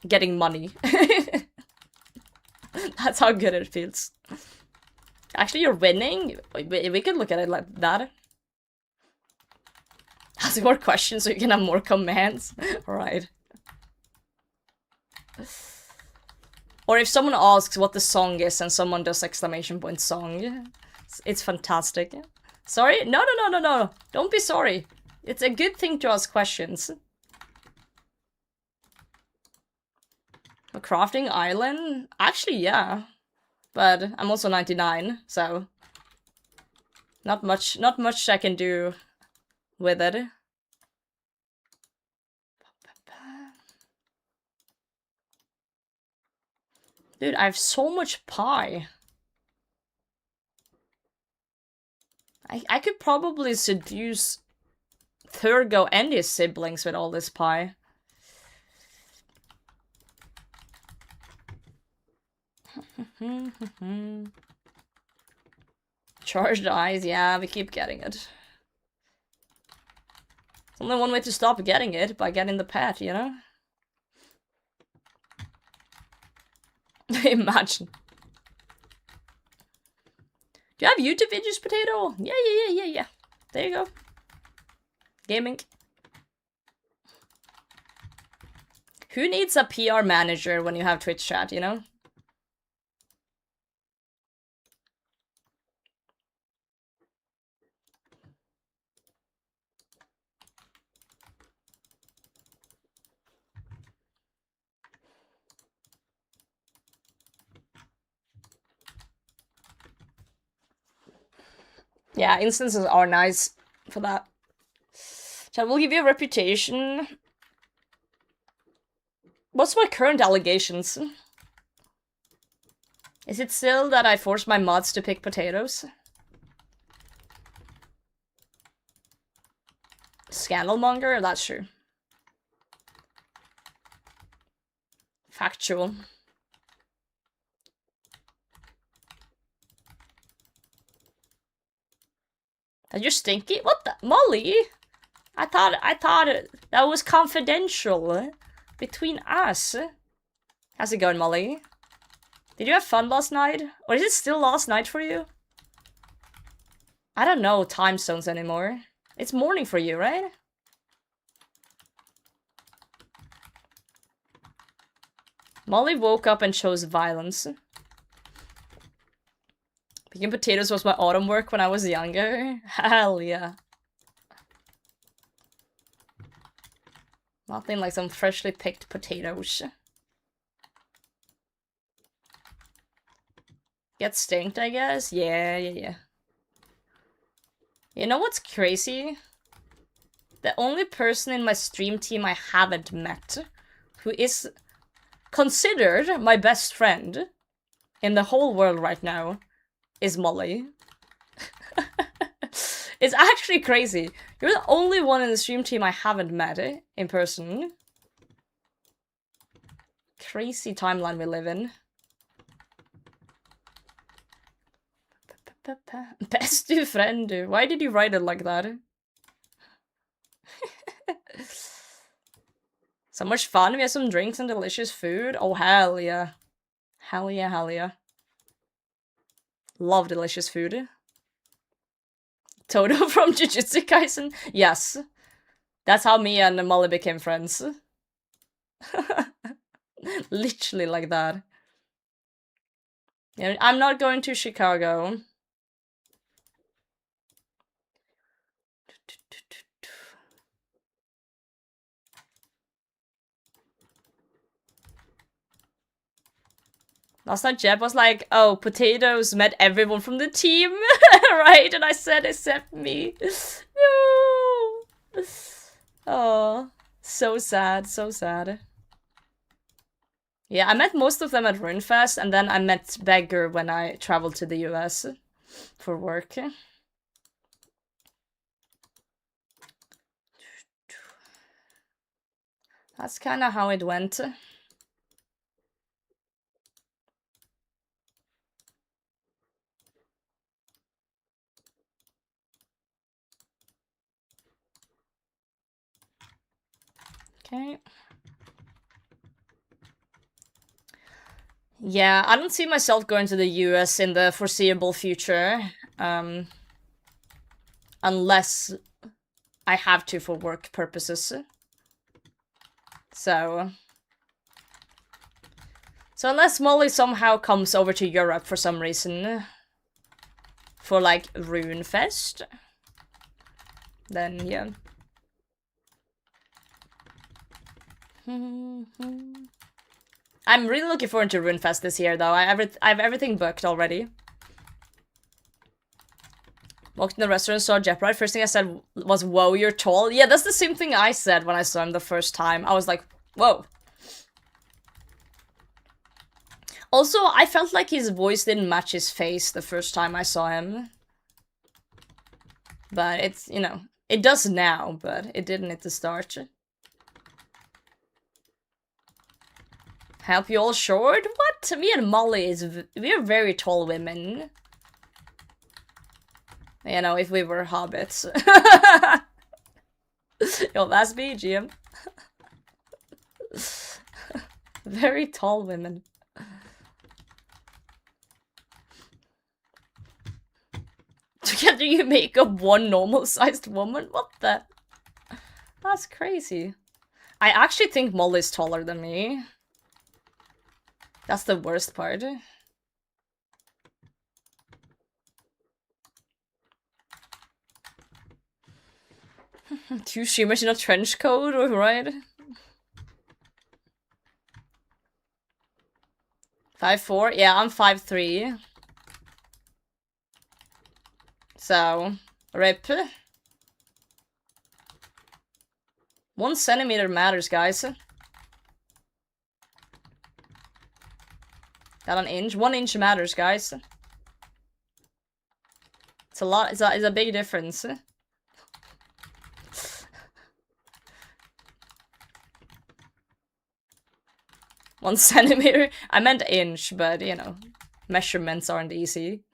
getting money. That's how good it feels. Actually, you're winning? We could look at it like that. Ask more questions so you can have more commands. Alright. Or if someone asks what the song is and someone does exclamation point song. It's fantastic. Sorry? No. Don't be sorry. It's a good thing to ask questions. A crafting island? Actually, yeah. But I'm also 99, so not much I can do with it. Dude, I have so much pie. I could probably seduce Thurgo and his siblings with all this pie. Charged eyes, yeah, we keep getting it. There's only one way to stop getting it, by getting the pet, you know? Imagine. Do you have YouTube videos, Potato? Yeah. There you go. Gaming. Who needs a PR manager when you have Twitch chat, you know? Yeah, instances are nice for that. Chat will give you a reputation. What's my current allegations? Is it still that I force my mods to pick potatoes? Scandalmonger? That's true. Factual. Are you stinky? What the? Molly? I thought that was confidential between us. How's it going, Molly? Did you have fun last night? Or is it still last night for you? I don't know time zones anymore. It's morning for you, right? Molly woke up and chose violence. Picking potatoes was my autumn work when I was younger. Hell yeah. Nothing like some freshly picked potatoes. Get stinked, I guess? Yeah. You know what's crazy? The only person in my stream team I haven't met, who is considered my best friend in the whole world right now, is Molly. It's actually crazy. You're the only one in the stream team I haven't met in person. Crazy timeline we live in. Best du friend, du. Why did you write it like that? So much fun. We have some drinks and delicious food. Oh, hell yeah. Hell yeah. Love delicious food. Toto from Jujutsu Kaisen? Yes. That's how me and Molly became friends. Literally like that. Yeah, I'm not going to Chicago. Last night Jeb was like, oh, potatoes met everyone from the team, right? And I said, except me. No! Oh, so sad, so sad. Yeah, I met most of them at Runefest, and then I met Beggar when I traveled to the US for work. That's kind of how it went. Okay. Yeah, I don't see myself going to the US in the foreseeable future. Unless I have to for work purposes. So unless Molly somehow comes over to Europe for some reason, for like Runefest, then yeah. I'm really looking forward to Runefest this year, though. I have everything booked already. Walked in the restaurant, saw Jeopardy. First thing I said was, "Whoa, you're tall." Yeah, that's the same thing I said when I saw him the first time. I was like, "Whoa." Also, I felt like his voice didn't match his face the first time I saw him. But it's, you know, it does now, but it didn't at the start. Help you all short? What? Me and Molly we're very tall women. You know, if we were hobbits. Yo, that's me, GM. Very tall women. Together you make up one normal-sized woman? What the? That's crazy. I actually think Molly's taller than me. That's the worst part. Two streamers in a trench coat, right? 5'4"? Yeah, I'm 5'3". So, rip. 1 centimeter matters, guys. Got an inch? 1 inch matters, guys. It's a lot. It's a big difference. 1 centimeter? I meant inch, but you know, measurements aren't easy.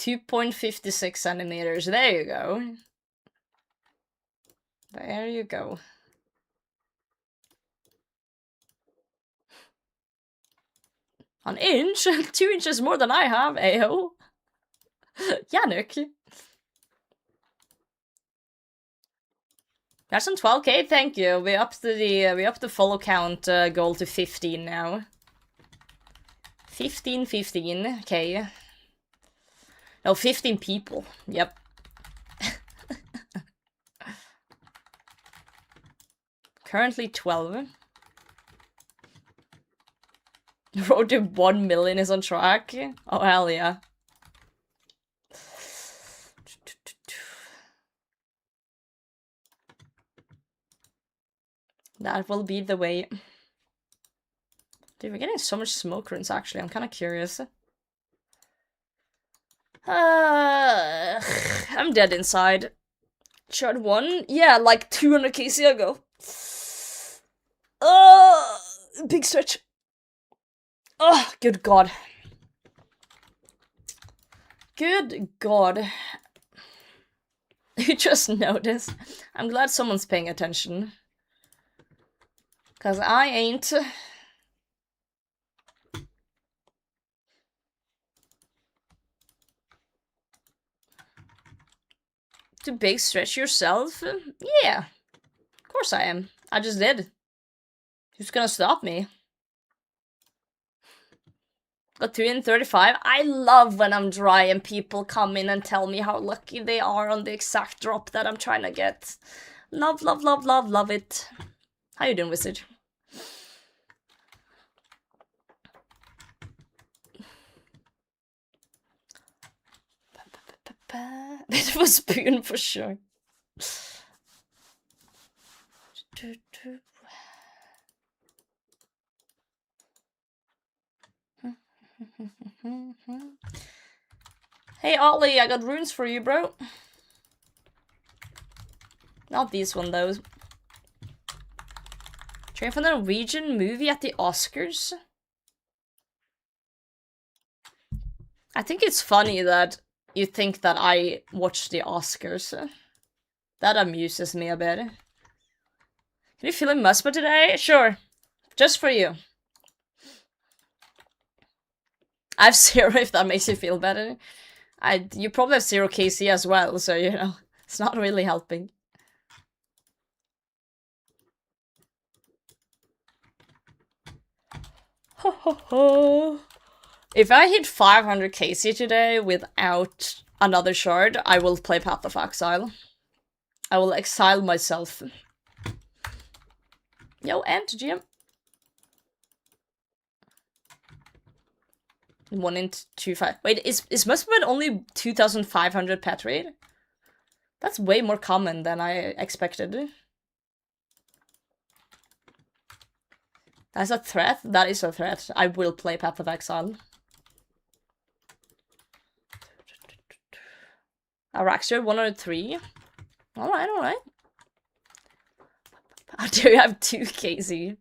.56 centimeters. There you go. There you go. An inch? 2 inches more than I have, ayo. Yannick. That's on 12k, thank you. We upped the follow count goal to 15 now. 15k. No, 15 people. Yep. Currently 12. The road to 1 million is on track. Oh, hell yeah. That will be the way. Dude, we're getting so much smoke runes, actually. I'm kind of curious. I'm dead inside. Shard 1? Yeah, like 200 kc ago. Big stretch. Oh, good god. Good god. You just noticed. I'm glad someone's paying attention. Cause I ain't. To big stretch yourself? Yeah. Of course I am. I just did. Who's gonna stop me? Got 3 in 35. I love when I'm dry and people come in and tell me how lucky they are on the exact drop that I'm trying to get. Love, love, love, love, love it. How you doing, Wizard? Bit of a spoon for sure. Hey Ollie, I got runes for you, bro. Not this one, though. Train for the Norwegian movie at the Oscars? I think it's funny that you think that I watch the Oscars. That amuses me a bit. Can you feel a muspa today? Sure. Just for you. I have 0 if that makes you feel better. You probably have 0 KC as well, so you know, it's not really helping. Ho ho ho. If I hit 500 KC today without another shard, I will play Path of Exile. I will exile myself. Yo, and GM. 1 into 2-5. Wait, is Muspet only 2,500 pet rate? That's way more common than I expected. That's a threat? That is a threat. I will play Path of Exile. Araxia 103. Alright, alright. How do you have 2 KZ?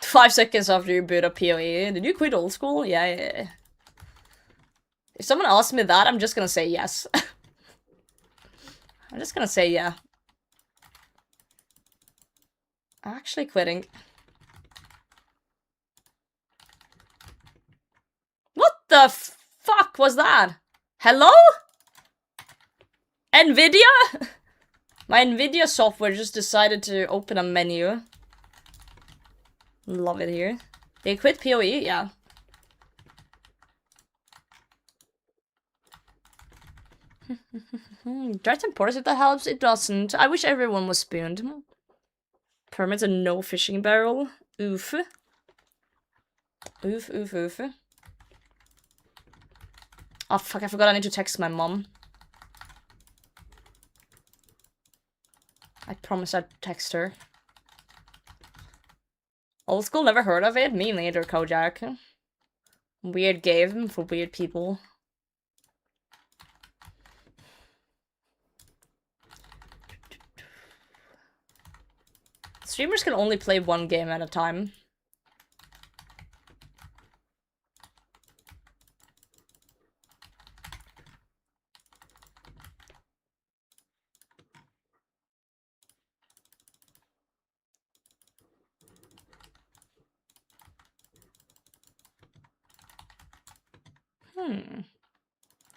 5 seconds after you boot up PoE. Did you quit old school? Yeah. If someone asks me that, I'm just gonna say yes. I'm just gonna say yeah. I'm actually quitting. What the fuck was that? Hello? Nvidia? My Nvidia software just decided to open a menu. Love it here. They quit PoE? Yeah. Dragon Portis if that helps. It doesn't. I wish everyone was spooned. Permits a no fishing barrel. Oof. Oof, oof, oof. Oh fuck, I forgot I need to text my mom. I promised I'd text her. Old school, never heard of it? Me neither, Kojak. Weird game for weird people. Streamers can only play one game at a time.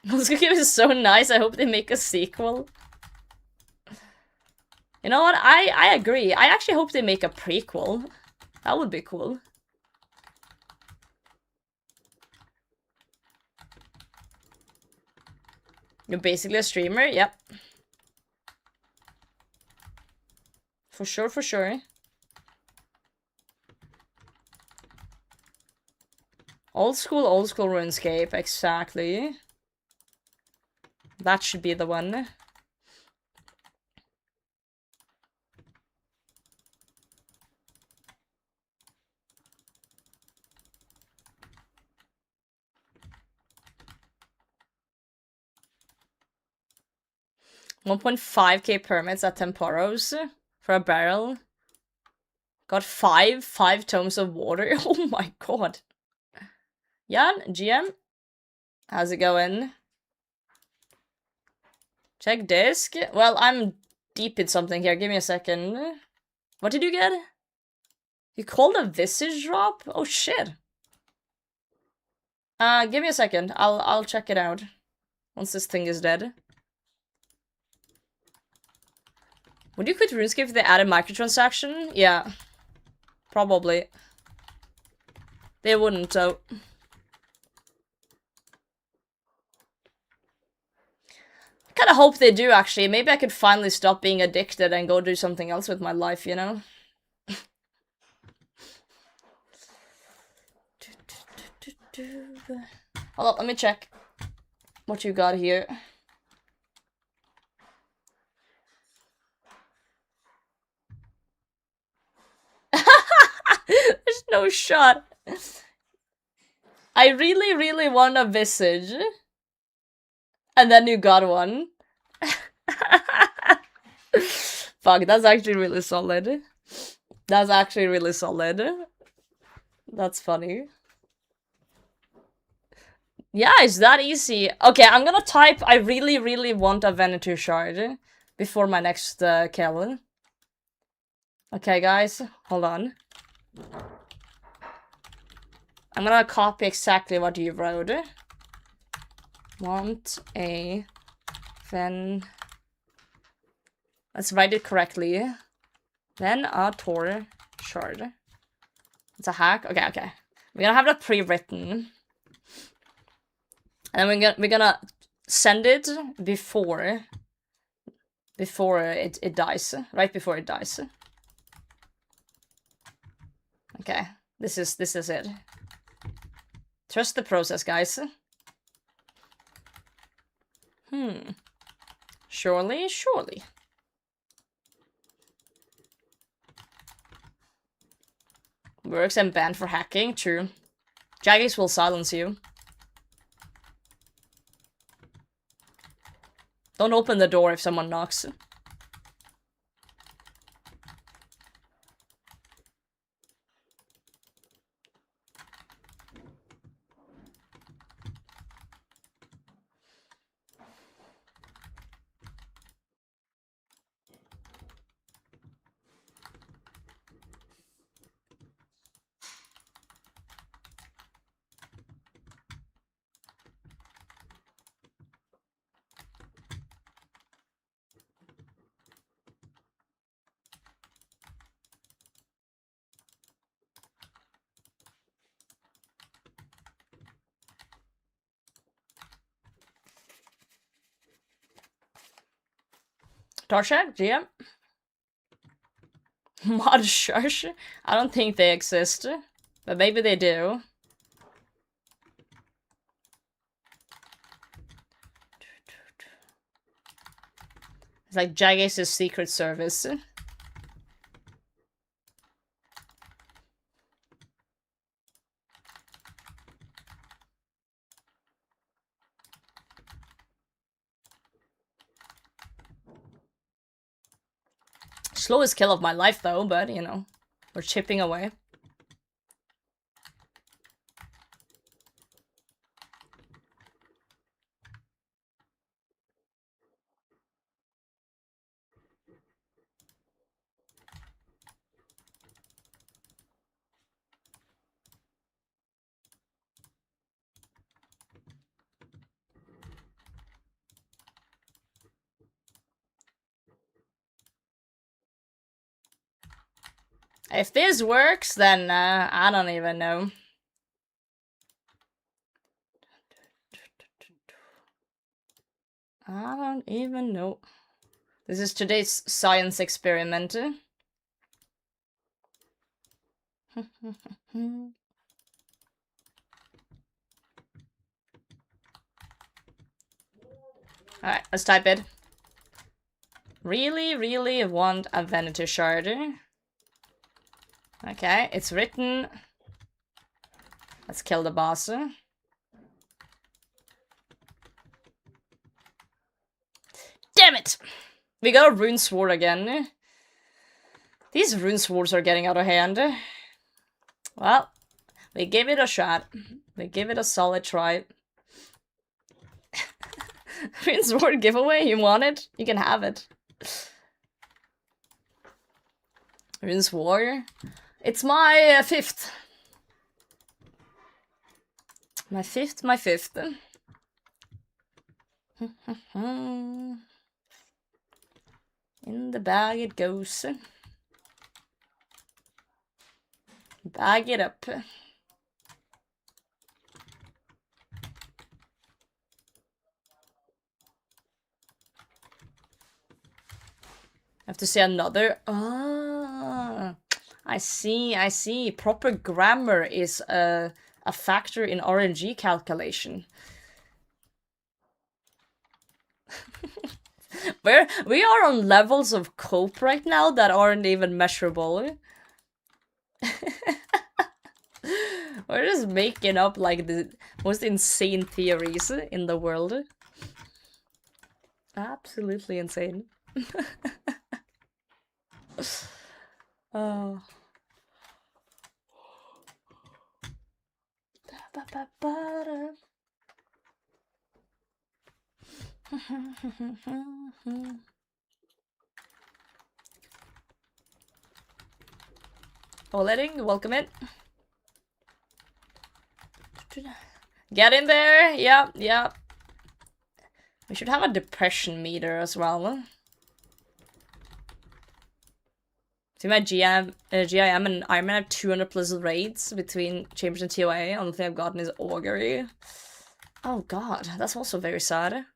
This game is so nice, I hope they make a sequel. You know what, I agree. I actually hope they make a prequel. That would be cool. You're basically a streamer? Yep. For sure, for sure. Old school RuneScape, exactly. That should be the one. $1.5k permits at Temporos for a barrel. Got 5 tomes of water. Oh my god. Jan, GM? How's it going? Check disc. Well, I'm deep in something here. Give me a second. What did you get? You called a visage drop? Oh shit. Give me a second. I'll check it out. Once this thing is dead. Would you quit RuneScape if they added microtransaction? Yeah. Probably. They wouldn't, though. I kinda hope they do, actually. Maybe I could finally stop being addicted and go do something else with my life, you know? Hold up, let me check what you got here. There's no shot. I really, really want a visage. And then you got one. Fuck, that's actually really solid. That's actually really solid. That's funny. Yeah, it's that easy. Okay, I'm gonna type I really, really want a Venator Shard before my next kill. Okay, guys, hold on. I'm gonna copy exactly what you wrote. Want a Ven... Let's write it correctly. Venator Shard. It's a hack? Okay, okay. We're gonna have that pre-written. And we're gonna send it before it dies. Right before it dies. Okay. This is it. Trust the process, guys. Surely, surely. Works and banned for hacking, true. Jaggies will silence you. Don't open the door if someone knocks. Torsha, GM? Mod Shush? I don't think they exist. But maybe they do. It's like Jaggies' secret service. Slowest kill of my life though, but you know, we're chipping away. If this works, then I don't even know. I don't even know. This is today's science experiment. Alright, let's type it. Really, really want a Venator Shard. Okay, it's written. Let's kill the boss. Damn it! We got a rune sword again. These rune swords are getting out of hand. Well, we gave it a shot. We give it a solid try. Rune sword giveaway, you want it? You can have it. Rune sword. It's my fifth. My fifth. In the bag it goes. Bag it up. I have to say another. Ah, I see. Proper grammar is a factor in RNG calculation. We are on levels of cope right now that aren't even measurable. We're just making up like the most insane theories in the world. Absolutely insane. Oh. Letting, welcome it. Get in there! Yep, yep. We should have a depression meter as well. See, my GIM and Iron Man have 200 plus raids between Chambers and TOA. Only thing I've gotten is Augury. Oh god, that's also very sad.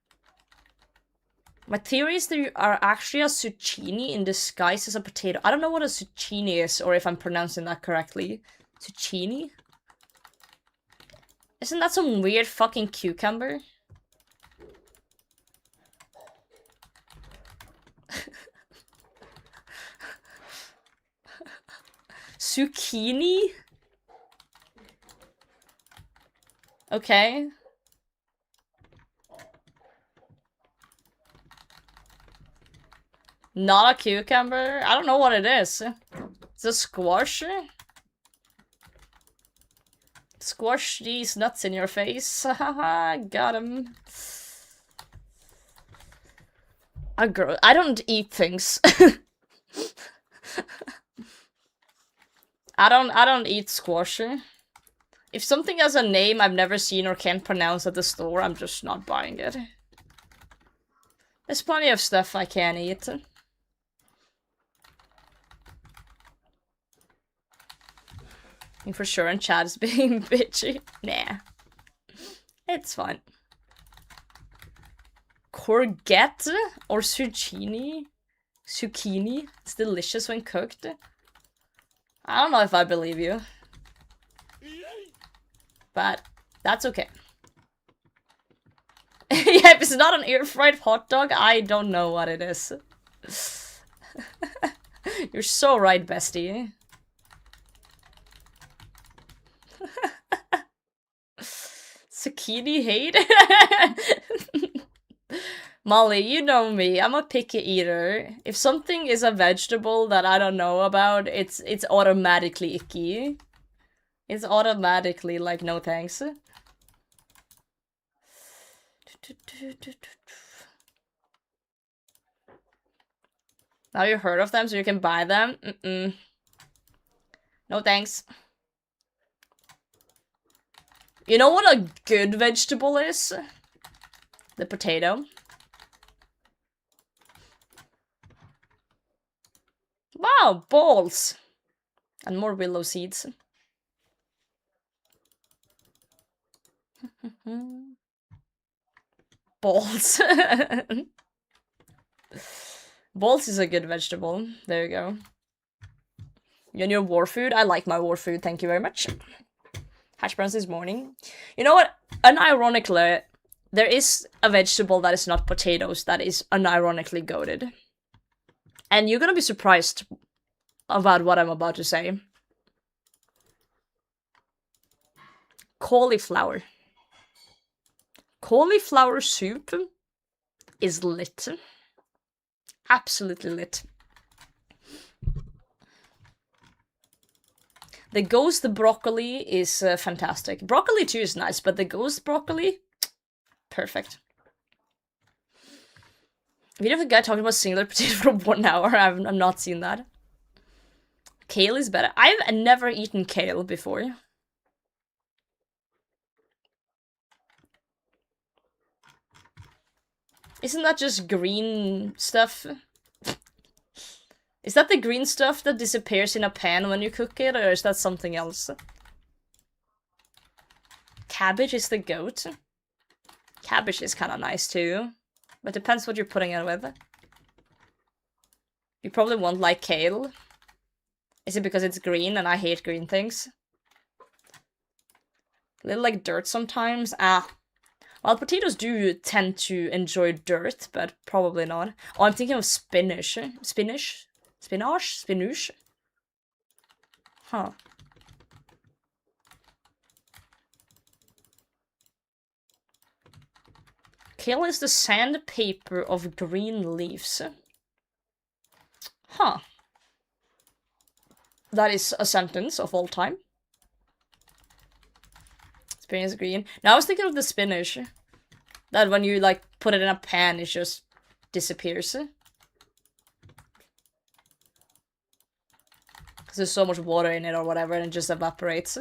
My theory is that you are actually a zucchini in disguise as a potato. I don't know what a zucchini is, or if I'm pronouncing that correctly. Zucchini? Isn't that some weird fucking cucumber? Zucchini? Okay. Not a cucumber? I don't know what it is. It's a squash? Squash these nuts in your face. Haha, got him. I don't eat things. I don't eat squash. If something has a name I've never seen or can't pronounce at the store, I'm just not buying it. There's plenty of stuff I can't eat. For sure, and Chad's being bitchy. Nah. It's fine. Courgette or zucchini? Zucchini? It's delicious when cooked. I don't know if I believe you. But that's okay. Yeah, if it's not an air-fried hot dog, I don't know what it is. You're so right, bestie. Zucchini hate? Molly, you know me. I'm a picky eater. If something is a vegetable that I don't know about, it's automatically icky. It's automatically like, no thanks. Now you heard of them, so you can buy them? No thanks. You know what a good vegetable is? The potato. Wow, balls! And more willow seeds. Balls. Balls is a good vegetable. There you go. You your war food? I like my war food, thank you very much. Hash browns this morning. You know what? Unironically, there is a vegetable that is not potatoes that is unironically goated. And you're gonna be surprised about what I'm about to say. Cauliflower. Cauliflower soup is lit. Absolutely lit. The ghost broccoli is fantastic. Broccoli too is nice, but the ghost broccoli, perfect. Video of a guy talking about singular potato for 1 hour. I've not seen that. Kale is better. I've never eaten kale before. Isn't that just green stuff? Is that the green stuff that disappears in a pan when you cook it, or is that something else? Cabbage is the goat. Cabbage is kind of nice too, but depends what you're putting it with. You probably won't like kale. Is it because it's green and I hate green things? A little like dirt sometimes. Well, potatoes do tend to enjoy dirt, but probably not. Oh, I'm thinking of spinach. Spinach? Spinach? Spinach? Huh. Kale is the sandpaper of green leaves. Huh. That is a sentence of all time. Spinach is green. Now I was thinking of the spinach. That when you like put it in a pan, it just disappears. Because there's so much water in it or whatever and it just evaporates.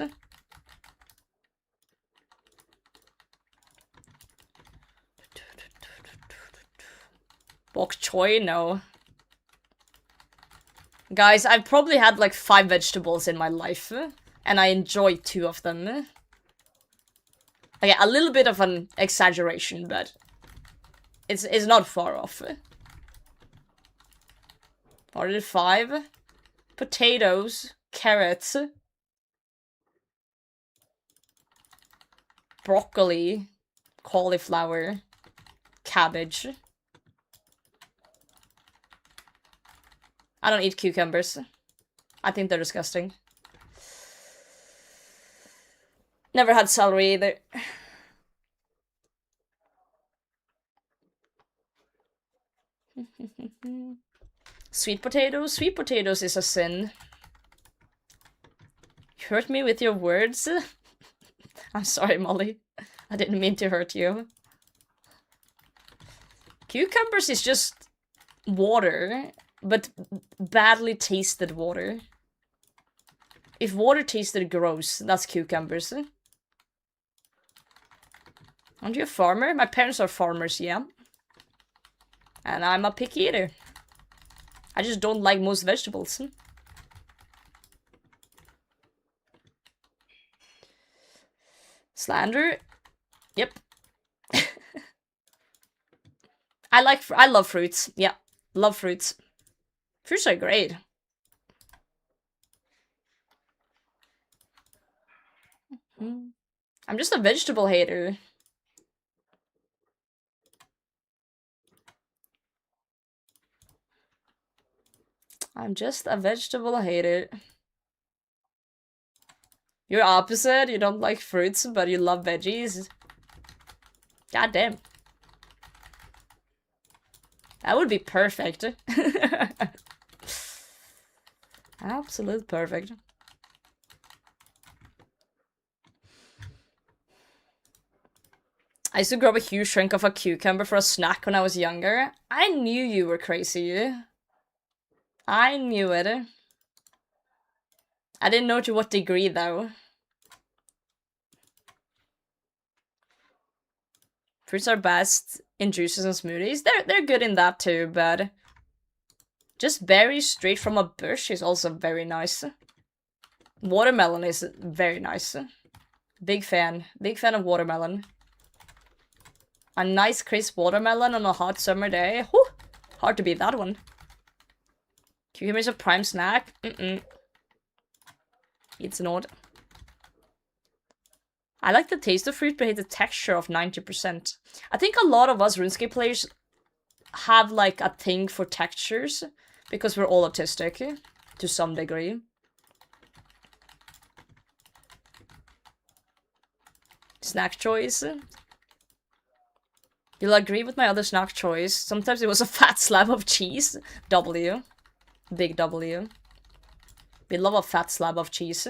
Bok choy? No. Guys, I've probably had like 5 vegetables in my life. And I enjoy 2 of them. Okay, a little bit of an exaggeration, but it's not far off. Ordered 5. Potatoes, carrots, broccoli, cauliflower, cabbage. I don't eat cucumbers. I think they're disgusting. Never had celery either. Sweet potatoes? Sweet potatoes is a sin. You hurt me with your words? I'm sorry, Molly. I didn't mean to hurt you. Cucumbers is just water, but badly tasted water. If water tasted gross, that's cucumbers. Aren't you a farmer? My parents are farmers, yeah. And I'm a picky eater. I just don't like most vegetables. Slander? Yep. I love fruits. Yeah, love fruits. Fruits are great. I'm just a vegetable hater. I'm just a vegetable hater. You're opposite. You don't like fruits, but you love veggies. God damn. That would be perfect. Absolute perfect. I used to grab a huge chunk of a cucumber for a snack when I was younger. I knew you were crazy. I knew it. I didn't know to what degree, though. Fruits are best in juices and smoothies. They're good in that too, but just berries straight from a bush is also very nice. Watermelon is very nice. Big fan. Big fan of watermelon. A nice crisp watermelon on a hot summer day. Whew! Hard to beat that one. Cucumber is a prime snack. It's not. I like the taste of fruit, but I hate the texture of 90%. I think a lot of us RuneScape players have like a thing for textures, because we're all autistic, to some degree. Snack choice. You'll agree with my other snack choice. Sometimes it was a fat slab of cheese. W. Big W. We love a fat slab of cheese.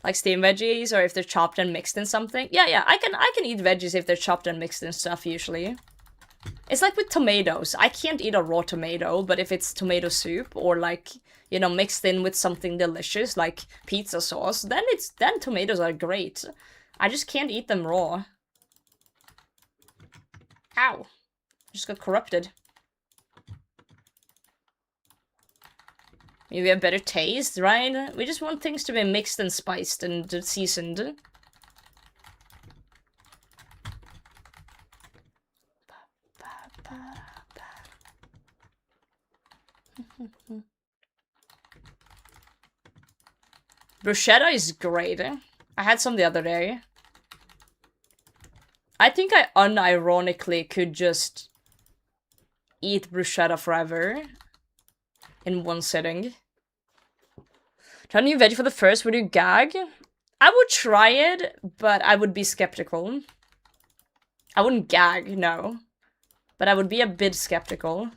Like steamed veggies, or if they're chopped and mixed in something. Yeah, I can eat veggies if they're chopped and mixed in stuff, usually. It's like with tomatoes. I can't eat a raw tomato, but if it's tomato soup, or like, you know, mixed in with something delicious, like pizza sauce, then tomatoes are great. I just can't eat them raw. Ow. Just got corrupted. Maybe a better taste, right? We just want things to be mixed and spiced and seasoned. Bruschetta is great. I had some the other day. I think I unironically could just eat bruschetta forever. in one sitting. Try new veggie for the first, would you gag? I would try it, but I would be skeptical. I wouldn't gag, no. But I would be a bit skeptical.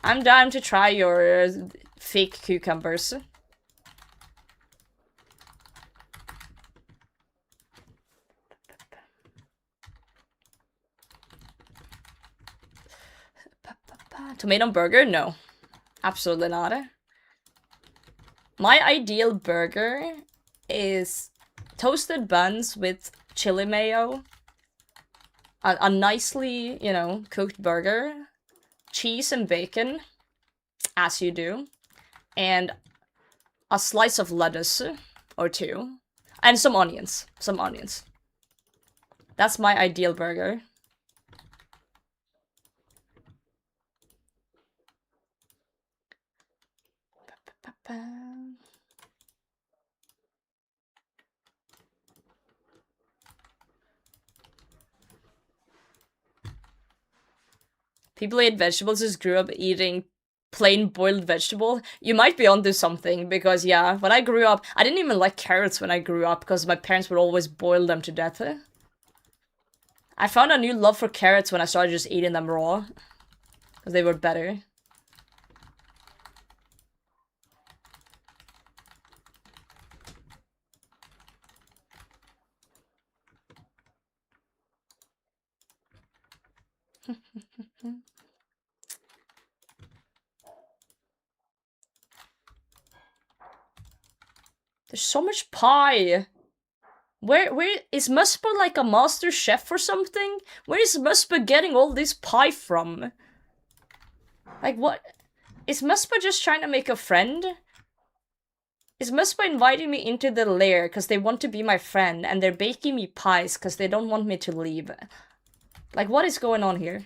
I'm down to try your fake cucumbers. Tomato burger? No. Absolutely not. My ideal burger is toasted buns with chili mayo. A nicely, you know, cooked burger. Cheese and bacon, as you do. And a slice of lettuce or two. And some onions. Some onions. That's my ideal burger. People eat vegetables just grew up eating plain boiled vegetable. You might be onto something, because yeah, when I grew up, I didn't even like carrots when I grew up, because my parents would always boil them to death. I found a new love for carrots when I started just eating them raw, because they were better. There's so much pie. Where is Musper like a master chef or something? Where is Musper getting all this pie from? Like, what? Is Musper just trying to make a friend? Is Musper inviting me into the lair because they want to be my friend, and they're baking me pies because they don't want me to leave? Like, what is going on here?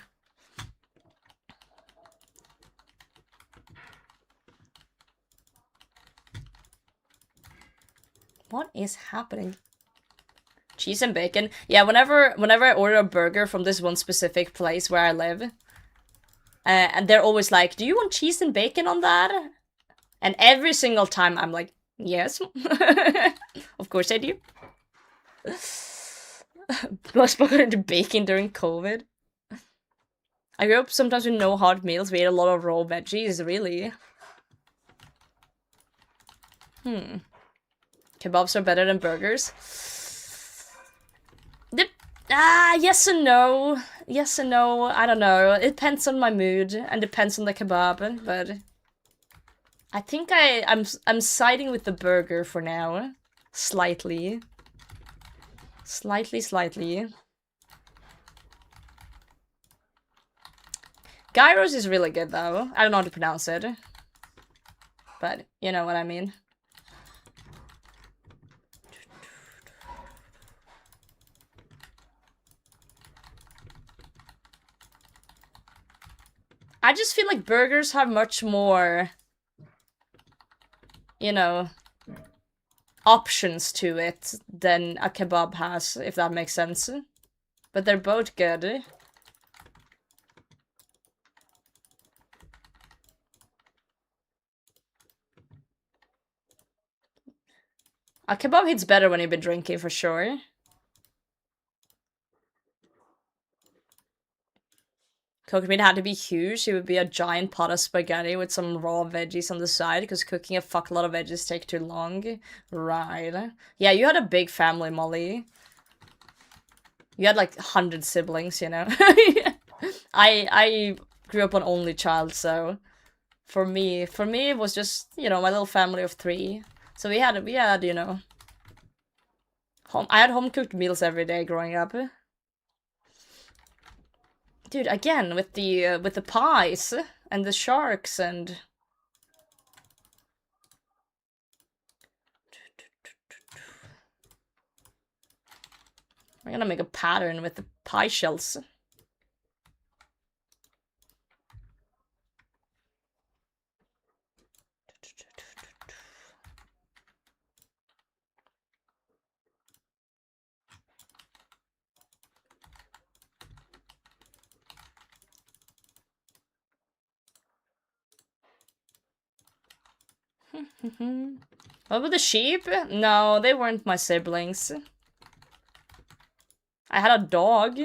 What is happening? Cheese and bacon. Yeah, whenever I order a burger from this one specific place where I live, and they're always like, "Do you want cheese and bacon on that?" And every single time I'm like, "Yes." Of course I do. Must got into baking during COVID. I grew up sometimes with no hot meals. We ate a lot of raw veggies, really. Kebabs are better than burgers. Yes and no. Yes and no. I don't know. It depends on my mood and depends on the kebab, but I think I'm siding with the burger for now. Slightly. Slightly. Gyros is really good though. I don't know how to pronounce it. But you know what I mean. I just feel like burgers have much more, you know, options to it than a kebab has, if that makes sense. But they're both good. A kebab hits better when you've been drinking, for sure. Cooked meat had to be huge. It would be a giant pot of spaghetti with some raw veggies on the side, because cooking a fuckload of veggies take too long. Right. Yeah, you had a big family, Molly. You had like 100 siblings, you know? I grew up an only child, so for me it was just, you know, my little family of 3. So we had, you know, I had home-cooked meals every day growing up. Dude, again, with the pies and the sharks and... I'm gonna make a pattern with the pie shells. What about the sheep? No, they weren't my siblings. I had a dog.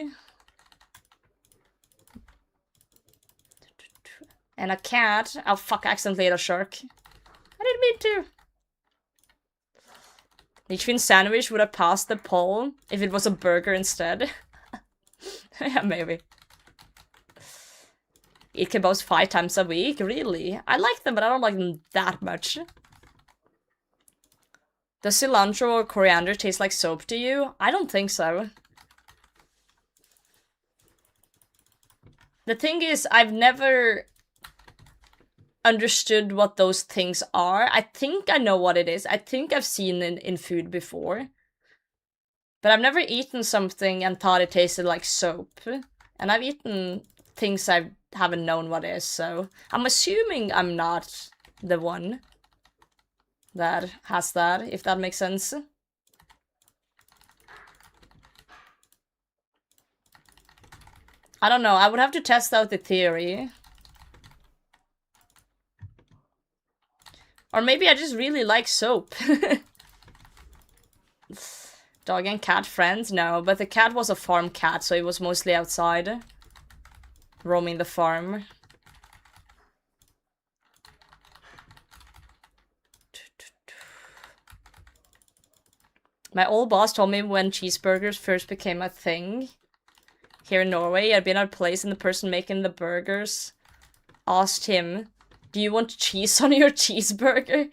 And a cat. Oh fuck, I accidentally ate a shark. I didn't mean to. Between sandwich would have passed the poll if it was a burger instead. Yeah, maybe. Eat kebabs 5 times a week? Really? I like them, but I don't like them that much. Does cilantro or coriander taste like soap to you? I don't think so. The thing is, I've never understood what those things are. I think I know what it is. I think I've seen it in food before. But I've never eaten something and thought it tasted like soap. And I've eaten things I haven't known what is, so I'm assuming I'm not the one that has that, if that makes sense. I don't know, I would have to test out the theory. Or maybe I just really like soap. Dog and cat friends? No, but the cat was a farm cat, so it was mostly outside. Roaming the farm. My old boss told me when cheeseburgers first became a thing here in Norway, I'd been at a place and the person making the burgers asked him, "Do you want cheese on your cheeseburger?"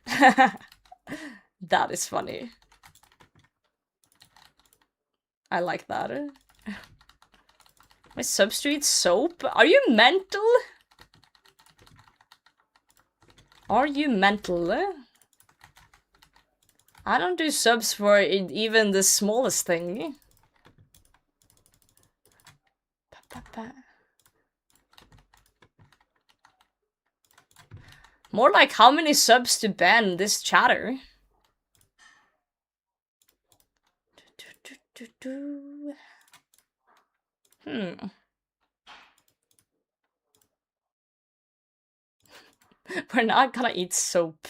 That is funny. I like that. My substitute soap? Are you mental? Are you mental? I don't do subs for even the smallest thing. More like how many subs to ban this chatter? We're not gonna eat soap.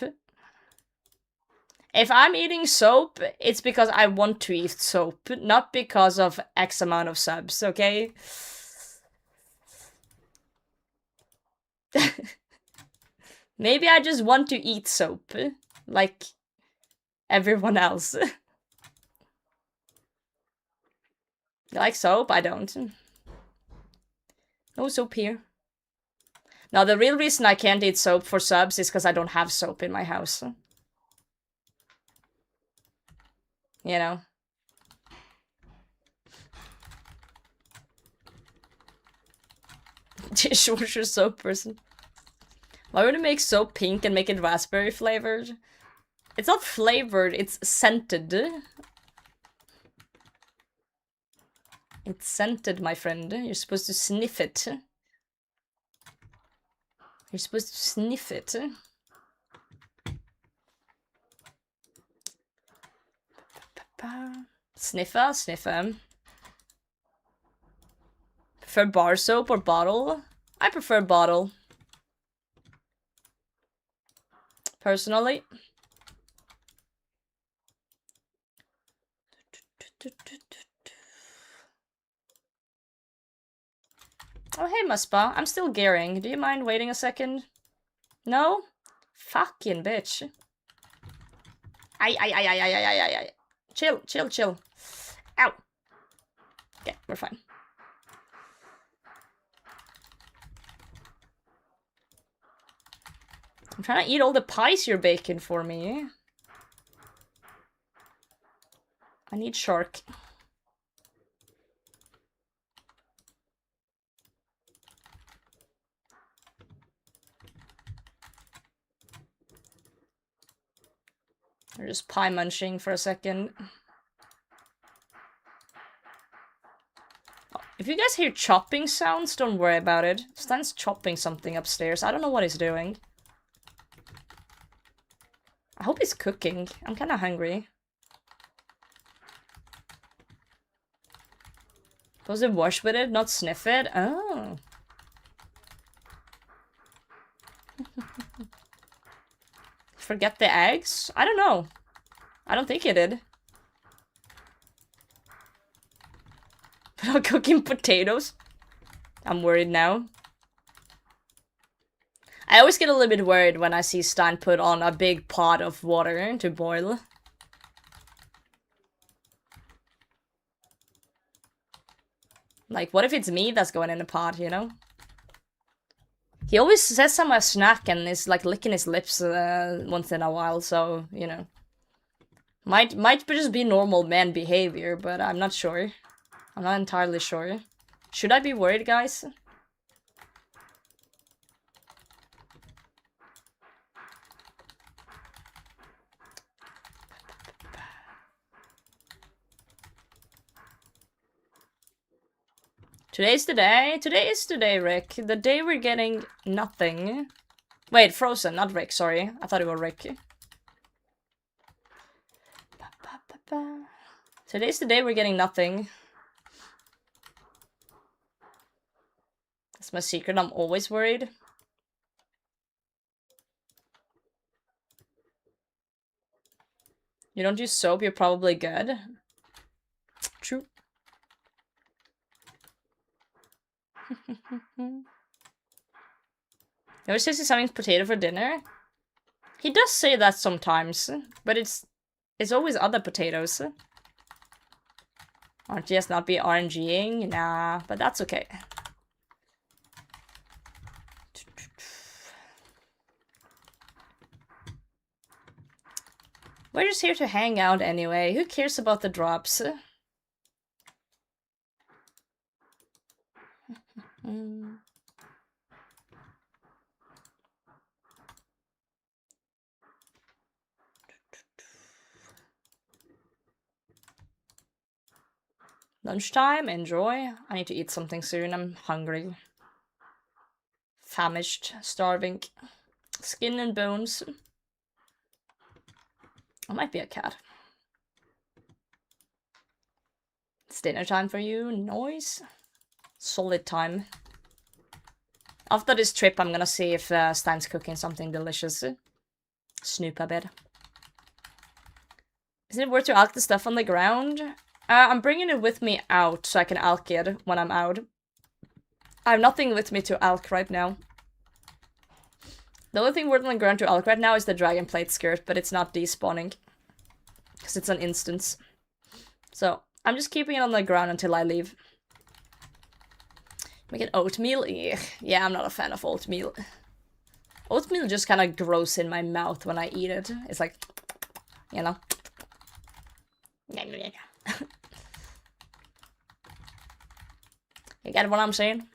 If I'm eating soap, it's because I want to eat soap, not because of X amount of subs, okay? Maybe I just want to eat soap, like everyone else. You like soap? I don't. No soap here. Now, the real reason I can't eat soap for subs is because I don't have soap in my house. You know? Dishwasher soap person. Why would it make soap pink and make it raspberry flavored? It's not flavored, it's scented. It's scented, my friend. You're supposed to sniff it. You're supposed to sniff it. Sniffer, sniffer. Prefer bar soap or bottle? I prefer bottle. Personally. Oh, hey, Muspa. I'm still gearing. Do you mind waiting a second? No? Fucking bitch. Ay. Chill, chill, chill. Ow. Okay, we're fine. I'm trying to eat all the pies you're baking for me. I need shark. We're just pie munching for a second. If you guys hear chopping sounds, don't worry about it. Stan's chopping something upstairs. I don't know what he's doing. I hope he's cooking. I'm kind of hungry. Supposed to wash with it, not sniff it? Oh. forget the eggs? I don't know. I don't think he did. But I'm cooking potatoes. I'm worried now. I always get a little bit worried when I see Stein put on a big pot of water to boil. Like, what if it's me that's going in the pot, you know? He always says I'm a snack and is like licking his lips once in a while, so, you know. Might just be normal man behavior, but I'm not sure. I'm not entirely sure. Should I be worried, guys? Today's the day. Today is the day, Rick. The day we're getting nothing. Wait, Frozen, not Rick, sorry. I thought it was Rick. Today's the day we're getting nothing. That's my secret, I'm always worried. You don't use soap, you're probably good. True. Never says he's having potato for dinner. He does say that sometimes, but it's always other potatoes. Aren't just not be RNGing? Nah, but that's okay. We're just here to hang out anyway. Who cares about the drops? Lunchtime, enjoy. I need to eat something soon, I'm hungry. Famished, starving. Skin and bones. I might be a cat. It's dinner time for you, noise. Solid time. After this trip, I'm gonna see if Stein's cooking something delicious. Snoop a bit. Isn't it worth to alk the stuff on the ground? I'm bringing it with me out so I can alk it when I'm out. I have nothing with me to alk right now. The only thing worth on the ground to alk right now is the dragon plate skirt, but it's not despawning. Because it's an instance. So, I'm just keeping it on the ground until I leave. Make it oatmeal? Ugh. Yeah, I'm not a fan of oatmeal. Oatmeal just kind of grows in my mouth when I eat it. It's like, you know. You get what I'm saying?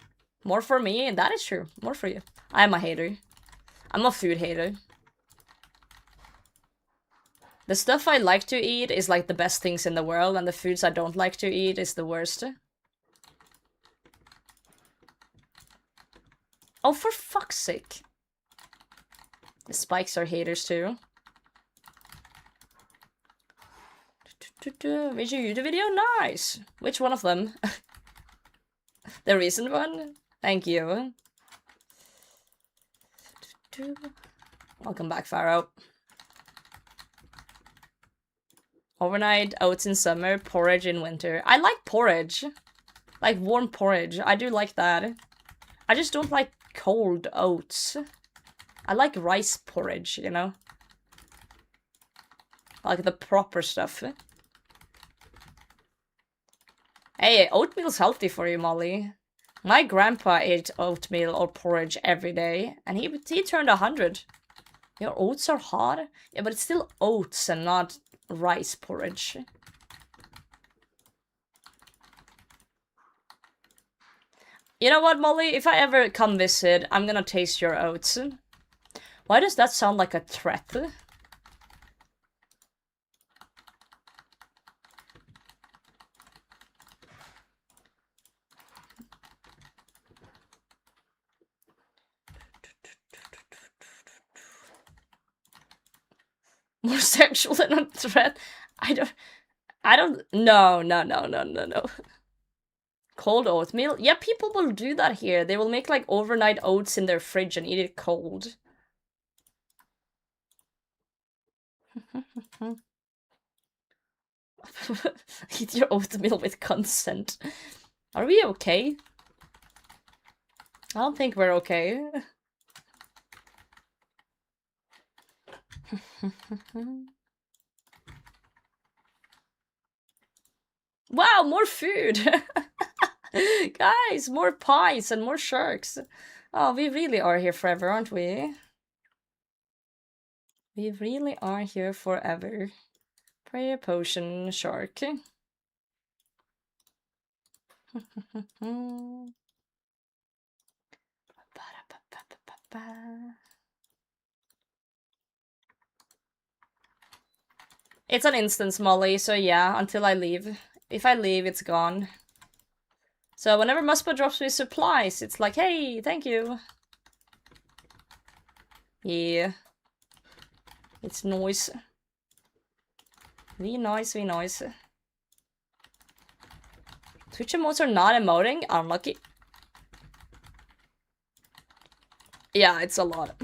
More for me, and that is true. More for you. I am a hater. I'm a food hater. The stuff I like to eat is like the best things in the world, and the foods I don't like to eat is the worst. Oh, for fuck's sake. The spikes are haters too. Made your YouTube video? Nice! Which one of them? The recent one? Thank you. Welcome back, Pharaoh. Overnight oats in summer, porridge in winter. I like porridge. Like warm porridge. I do like that. I just don't like cold oats. I like rice porridge, you know? Like the proper stuff. Hey, oatmeal's healthy for you, Molly. My grandpa ate oatmeal or porridge every day, and he turned 100. Your oats are hard? Yeah, but it's still oats and not rice porridge. You know what, Molly? If I ever come visit, I'm gonna taste your oats. Why does that sound like a threat? More sexual than a threat? No. Cold oatmeal? Yeah, people will do that here. They will make like overnight oats in their fridge and eat it cold. Eat your oatmeal with consent. Are we okay? I don't think we're okay. Wow, more food! Guys, more pies and more sharks. Oh, we really are here forever, aren't we? We really are here forever. Prayer potion shark. It's an instance, Molly, so yeah, until I leave. If I leave, it's gone. So whenever Muspa drops me supplies, it's like, hey, thank you. Yeah. It's nice. Very nice, very nice. Twitch emotes are not emoting? Unlucky. Yeah, it's a lot.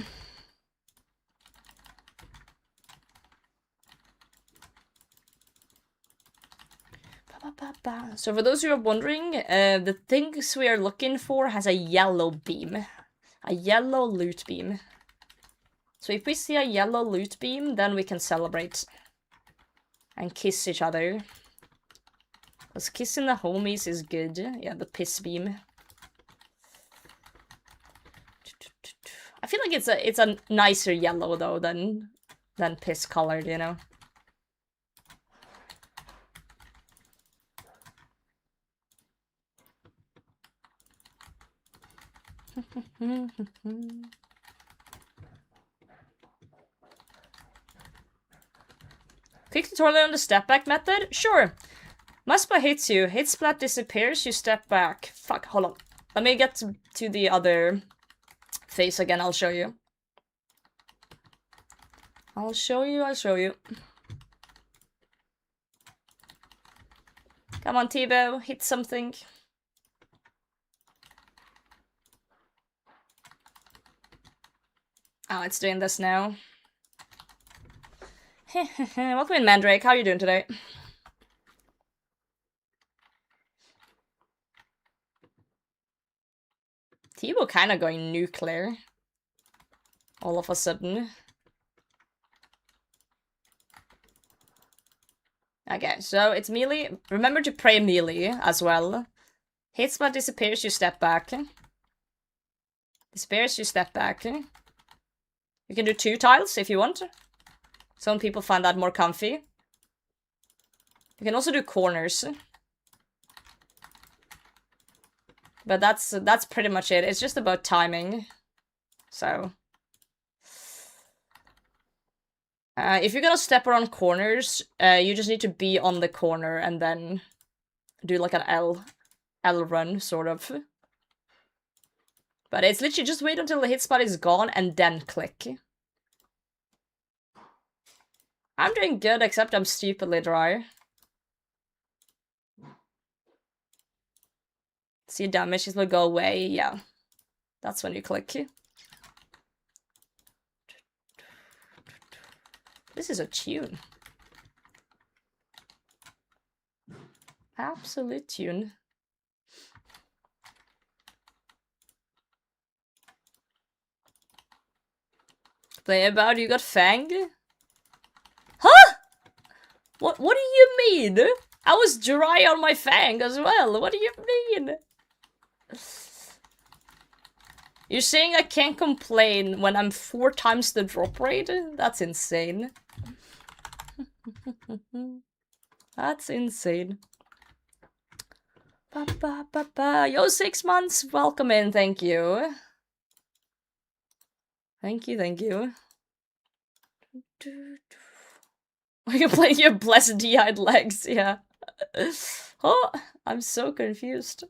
So for those who are wondering, the things we are looking for has a yellow beam. A yellow loot beam. So if we see a yellow loot beam, then we can celebrate. And kiss each other. Because kissing the homies is good. Yeah, the piss beam. I feel like it's a nicer yellow though than piss colored, you know. Quick tutorial on the step back method? Sure. Muspa hits you, hit splat disappears, you step back. Fuck, hold on. Let me get to the other face again, I'll show you. I'll show you. Come on, Tebow, hit something. Oh, it's doing this now. Welcome in, Mandrake. How are you doing today? Tebow kind of going nuclear. All of a sudden. Okay, so it's melee. Remember to pray melee as well. Hit spot disappears, you step back. Disappears, you step back. You can do 2 tiles if you want. Some people find that more comfy. You can also do corners. But that's pretty much it. It's just about timing. So if you're gonna step around corners, you just need to be on the corner and then do like an L run, sort of. But it's literally just wait until the hit spot is gone and then click. I'm doing good, except I'm stupidly dry. See, damages will go away, yeah. That's when you click. This is a tune. Absolute tune. Play about you got fanged? Huh? What do you mean? I was dry on my fang as well. What do you mean? You're saying I can't complain when I'm 4 times the drop rate? That's insane. That's insane. Yo, 6 months, welcome in, thank you. Thank you. You can play your blessed de-eyed legs, yeah. Oh, I'm so confused.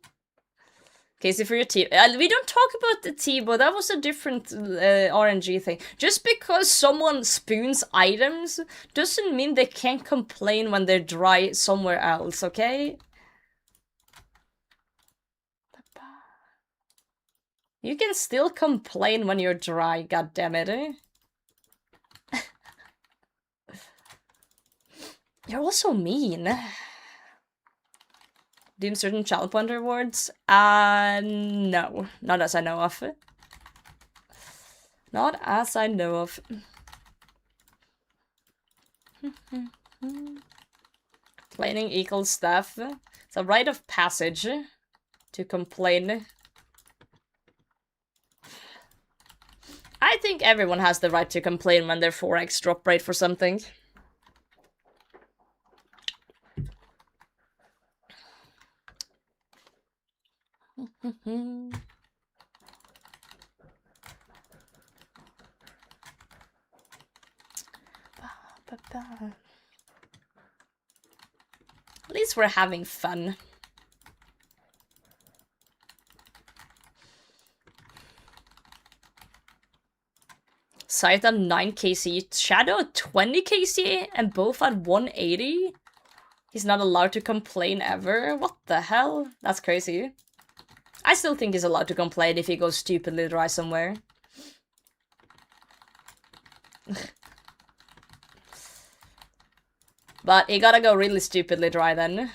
Casey, for your T. We don't talk about the T-Bo, that was a different RNG thing. Just because someone spoons items doesn't mean they can't complain when they're dry somewhere else, okay? You can still complain when you're dry, goddammit. You're also mean. Doing certain child point rewards? No. Not as I know of. Not as I know of. Complaining equals stuff. It's a rite of passage to complain. I think everyone has the right to complain when their 4x drop rate for something. At least we're having fun. Scythe at 9 KC, Shadow at 20 KC, and both at 180? He's not allowed to complain ever? What the hell? That's crazy. I still think he's allowed to complain if he goes stupidly dry somewhere. But he gotta go really stupidly dry then.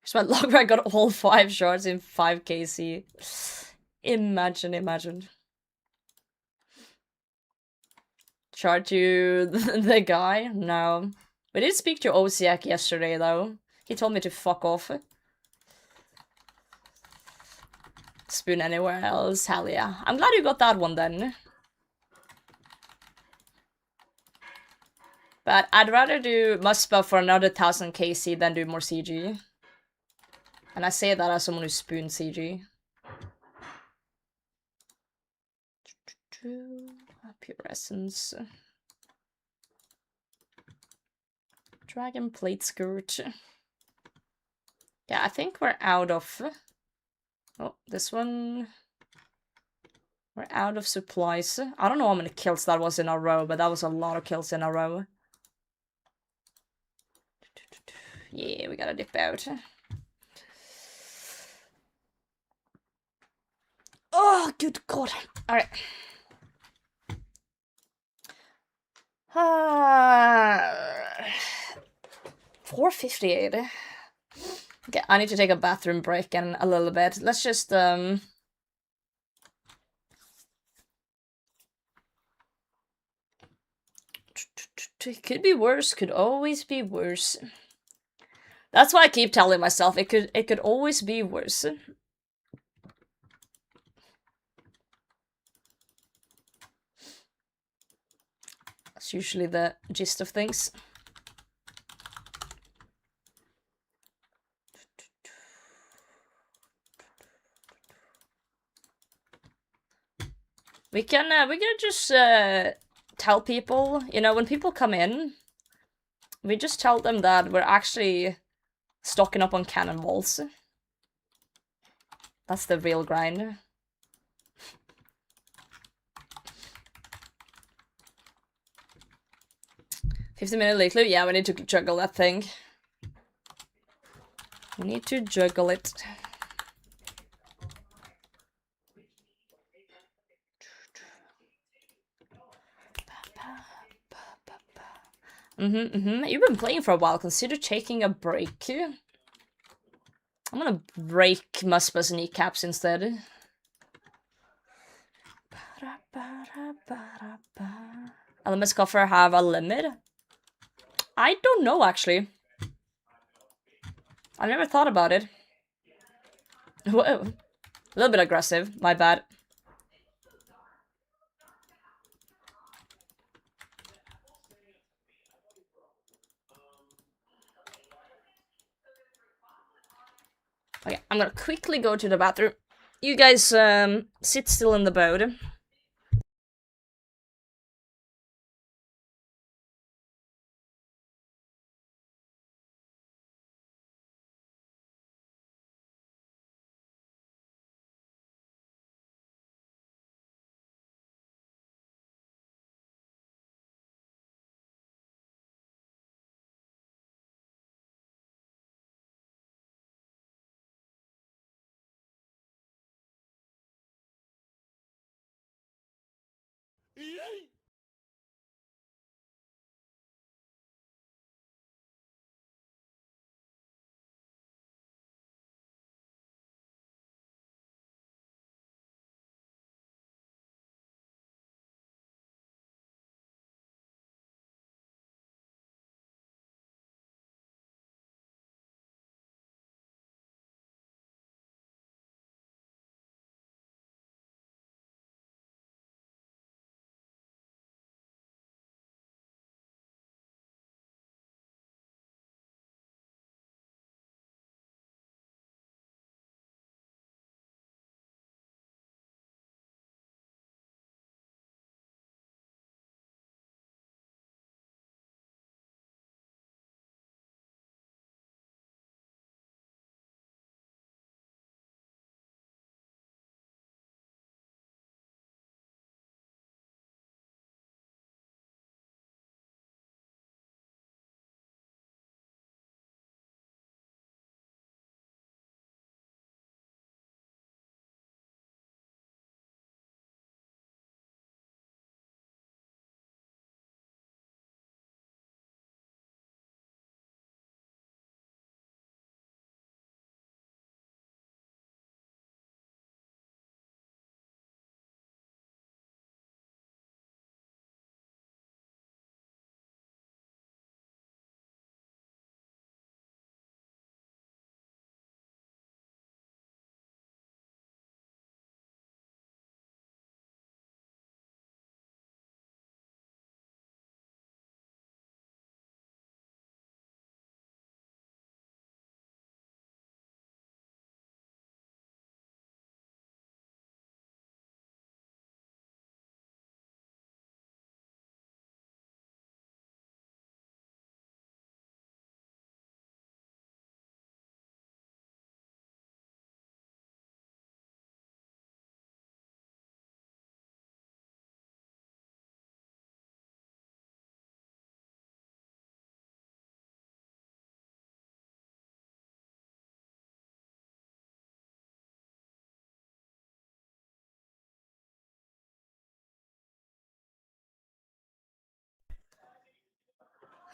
Just went long where I got all 5 shards in 5 KC. Imagine. Shard to the guy? No. We did speak to Osiak yesterday though. He told me to fuck off. Spoon anywhere else? Hell yeah. I'm glad you got that one then. But I'd rather do must buff for another 1000 KC than do more CG. And I say that as someone who spoon CG. Pure essence. Dragon plate skirt. Yeah, I think we're out of... Oh, this one... We're out of supplies. I don't know how many kills that was in a row, but that was a lot of kills in a row. Yeah, we gotta dip out. Oh, good god. Alright. 4:58. Okay, I need to take a bathroom break in a little bit. Let's just, It could be worse, could always be worse. That's why I keep telling myself it could always be worse. That's usually the gist of things. We can just tell people, you know, when people come in, we just tell them that we're actually stocking up on cannonballs. That's the real grind. $50-minute late loop? Yeah, we need to juggle that thing. We need to juggle it. You've been playing for a while. Consider taking a break. I'm gonna break Muspa's kneecaps instead. Elements coffer have a limit? I don't know, actually. I never thought about it. Whoa. A little bit aggressive, my bad. Okay, I'm gonna quickly go to the bathroom. You guys, sit still in the boat.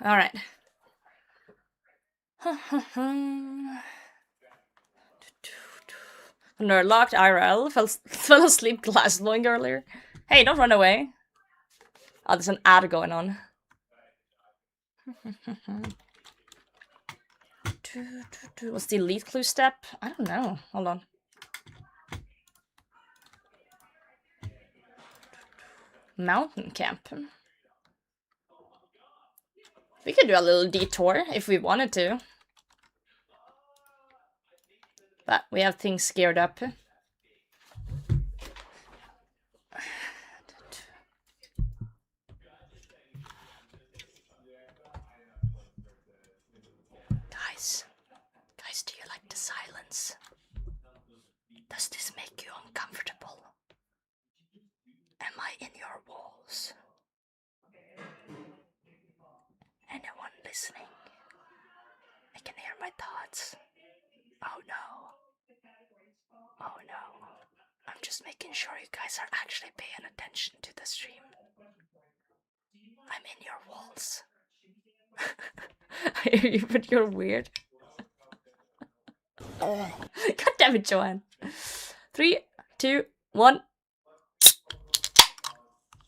All right. Nerdlocked IRL fell asleep glass blowing earlier. Hey, don't run away. Oh, there's an ad going on. What's the elite clue step? I don't know. Hold on. Mountain camp. We could do a little detour if we wanted to. But we have things geared up. Guys, do you like the silence? Does this make you uncomfortable? Am I in your walls? Anyone listening? I can hear my thoughts. Oh no. Oh no. I'm just making sure you guys are actually paying attention to the stream. I'm in your walls. I hear you, but you're weird. God damn it, Joanne. 3, 2, 1.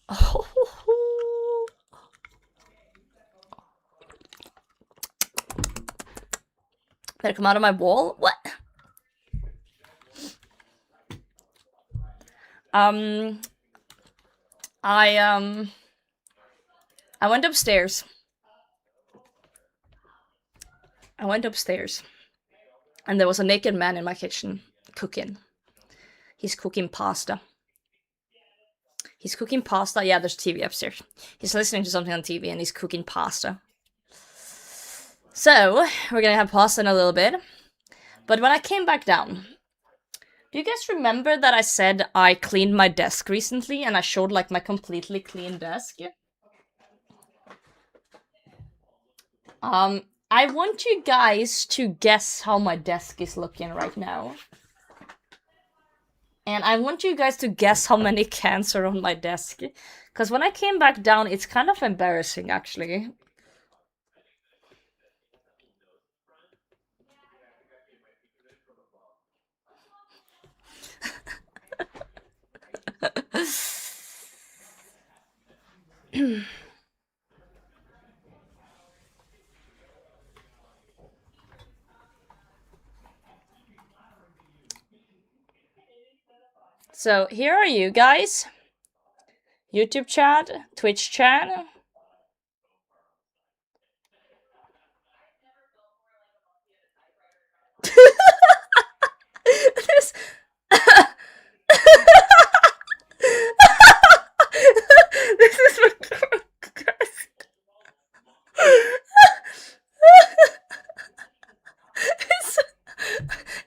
Oh. Better come out of my wall? What? I went upstairs. And there was a naked man in my kitchen cooking. He's cooking pasta. Yeah, there's TV upstairs. He's listening to something on TV and he's cooking pasta. So, we're gonna have pasta in a little bit. But when I came back down, do you guys remember that I said I cleaned my desk recently and I showed like my completely clean desk? I want you guys to guess how my desk is looking right now. And I want you guys to guess how many cans are on my desk. Because when I came back down, it's kind of embarrassing, actually. So here are you guys. YouTube chat, Twitch chat. this this is what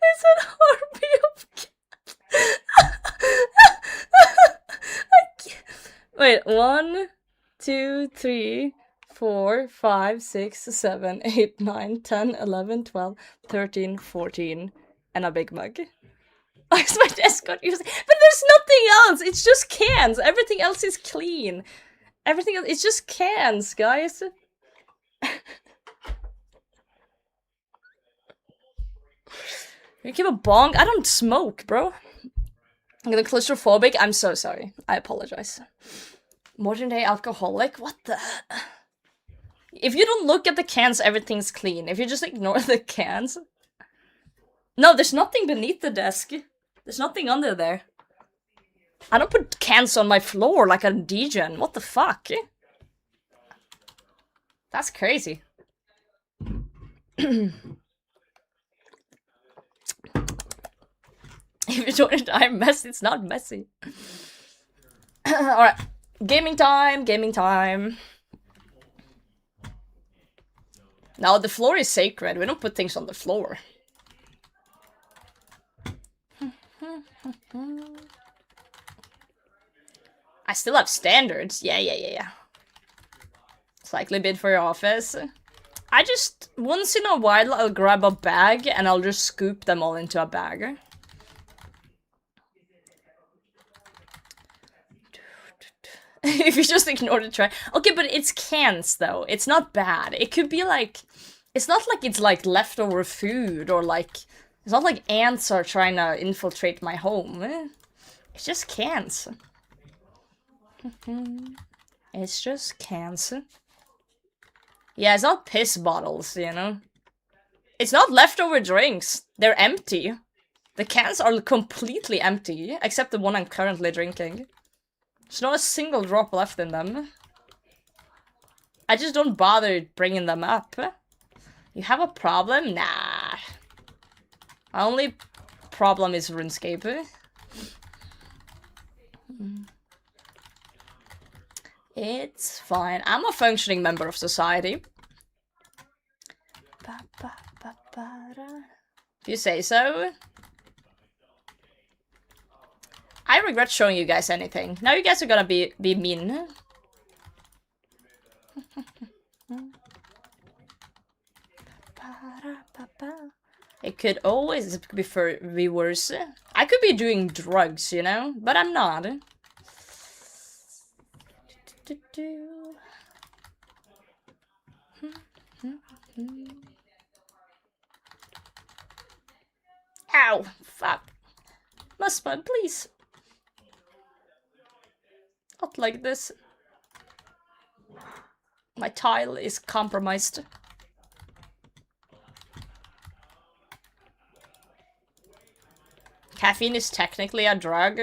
it's an army of Wait, 1, 2, 3, 4, 5, 6, 7, 8, 9, 10, 11, 12, 13, 14, and a big mug. Why's my desk got used? But there's nothing else! It's just cans! Everything else is clean! Everything else, it's just cans, guys! You give a bong? I don't smoke, bro. I'm getting claustrophobic. I'm so sorry. I apologize. Modern day alcoholic? What the? If you don't look at the cans, everything's clean. If you just ignore the cans... No, there's nothing beneath the desk. There's nothing under there. I don't put cans on my floor like a degen. What the fuck? That's crazy. If you don't entire mess, it's not messy. Alright. Gaming time, gaming time. Now, the floor is sacred. We don't put things on the floor. I still have standards. Yeah. Slightly bid for your office. I just, once in a while, I'll grab a bag and I'll just scoop them all into a bag. If you just ignore the tray. Okay, but it's cans, though. It's not bad. It could be like... It's not like it's like leftover food or like... It's not like ants are trying to infiltrate my home. It's just cans. It's just cans. Yeah, it's not piss bottles, you know? It's not leftover drinks. They're empty. The cans are completely empty, except the one I'm currently drinking. There's not a single drop left in them. I just don't bother bringing them up. You have a problem? Nah. My only problem is RuneScape. It's fine. I'm a functioning member of society. If you say so. I regret showing you guys anything. Now you guys are gonna be mean. It could always be worse. I could be doing drugs, you know? But I'm not. Ow! Fuck. Mustman, please. Not like this. My tile is compromised. Caffeine is technically a drug.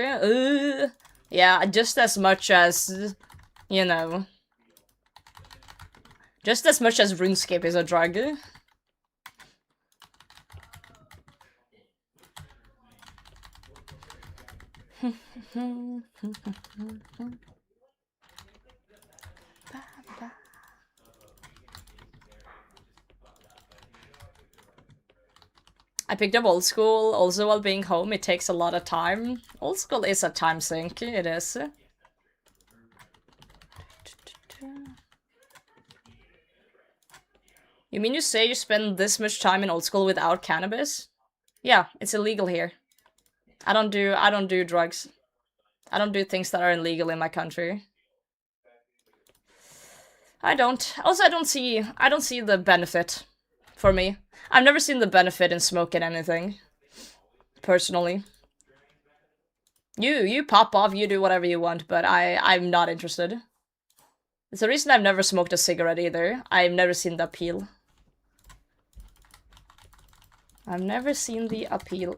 Yeah, just as much as, you know, just as much as RuneScape is a drug. I picked up old school, also while being home. It takes a lot of time. Old school is a time sink, it is. You mean you say you spend this much time in old school without cannabis? Yeah, it's illegal here. I don't do drugs. I don't do things that are illegal in my country. I don't. Also, I don't see the benefit for me. I've never seen the benefit in smoking anything. Personally. You pop off, you do whatever you want, but I'm not interested. It's the reason I've never smoked a cigarette either. I've never seen the appeal. I've never seen the appeal.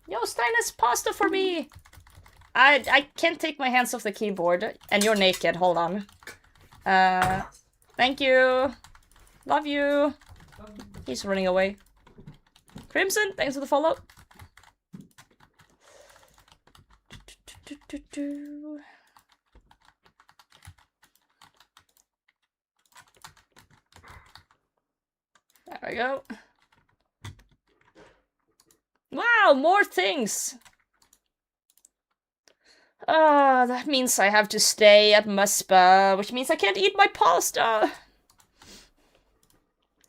Yo, Steinus, pasta for me! I can't take my hands off the keyboard. And you're naked, hold on. Thank you. Love you. He's running away. Crimson, thanks for the follow. There we go. Wow, more things! That means I have to stay at Muspa, which means I can't eat my pasta!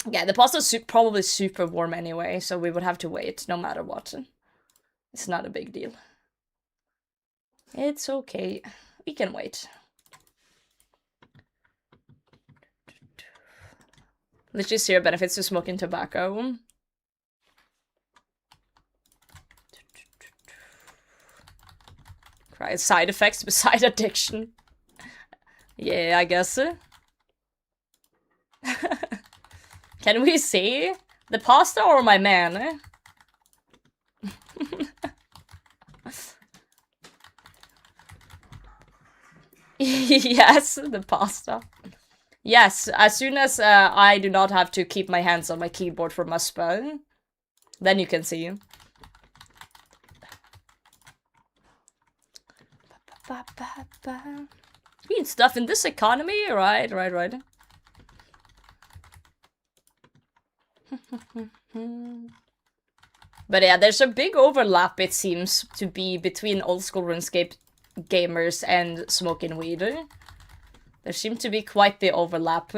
Yeah, the pasta's probably super warm anyway, so we would have to wait no matter what. It's not a big deal. It's okay. We can wait. Literally zero benefits to smoking tobacco. Right, side effects beside addiction. Yeah, I guess. Can we see the pasta or my man? Yes, the pasta. Yes, as soon as I do not have to keep my hands on my keyboard for Muspa, then you can see. You need stuff in this economy? Right. But yeah, there's a big overlap, it seems to be, between old school RuneScape gamers and smoking weed. There seems to be quite the overlap.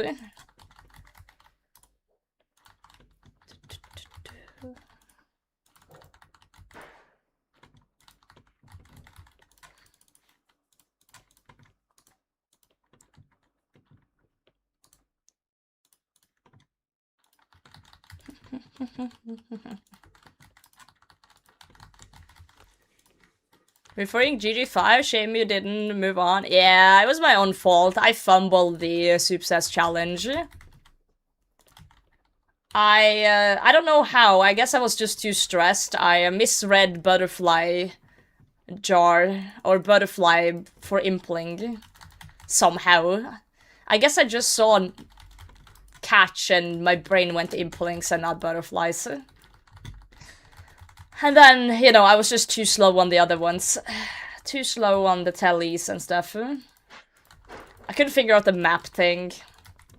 Referring GG5, shame you didn't move on. Yeah, it was my own fault. I fumbled the Success challenge. I don't know how. I guess I was just too stressed. I misread butterfly jar or butterfly for impling somehow. I guess I just saw catch and my brain went implings and not butterflies. And then, you know, I was just too slow on the other ones. Too slow on the tellies and stuff. I couldn't figure out the map thing.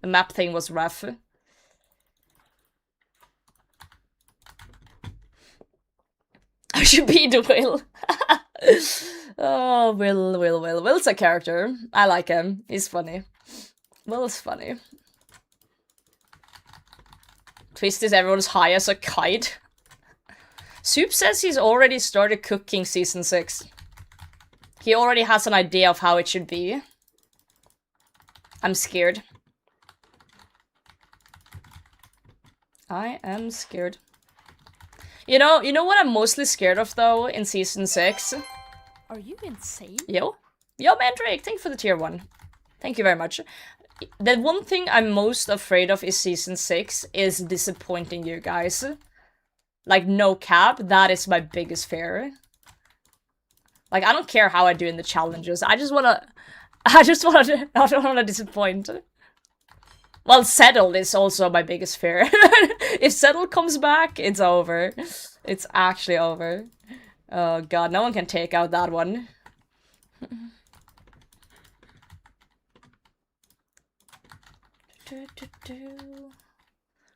The map thing was rough. I should be the Will. Oh, Will. Will's a character. I like him. He's funny. Will is funny. Twist is everyone's high as a kite. Soup says he's already started cooking season 6. He already has an idea of how it should be. I'm scared. I am scared. You know what I'm mostly scared of though in season 6? Are you insane? Yo, Mandrake, thank you for the tier 1. Thank you very much. The one thing I'm most afraid of is season 6 is disappointing you guys. Like, no cap, that is my biggest fear. Like, I don't care how I do in the challenges. I don't wanna disappoint. Well, Settled is also my biggest fear. If Settled comes back, it's over. It's actually over. Oh god, no one can take out that one.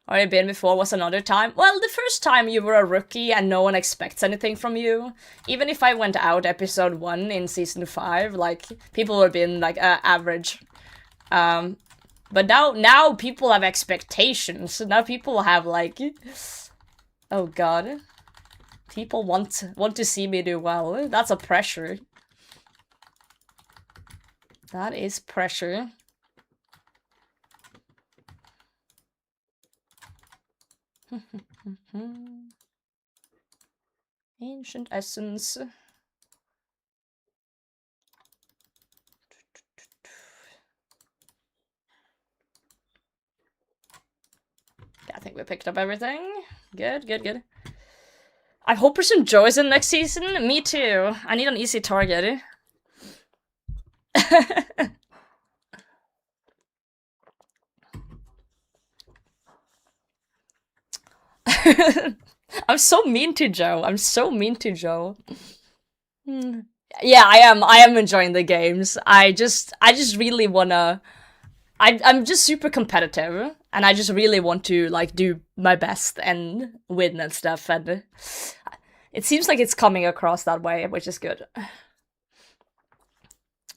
Already been before was another time. Well, the first time you were a rookie and no one expects anything from you. Even if I went out episode 1 in season 5, like, people were being, like, average. But now people have expectations. Now people have, like, Oh god. People want to see me do well. That's a pressure. That is pressure. Ancient essence. I think we picked up everything. Good, good, good. I hope there's some joys in next season. Me too. I need an easy target. I'm so mean to Joe. I'm so mean to Joe. Yeah, I am enjoying the games. I just really wanna... I'm just super competitive, and I just really want to, like, do my best and win and stuff, and it seems like it's coming across that way, which is good.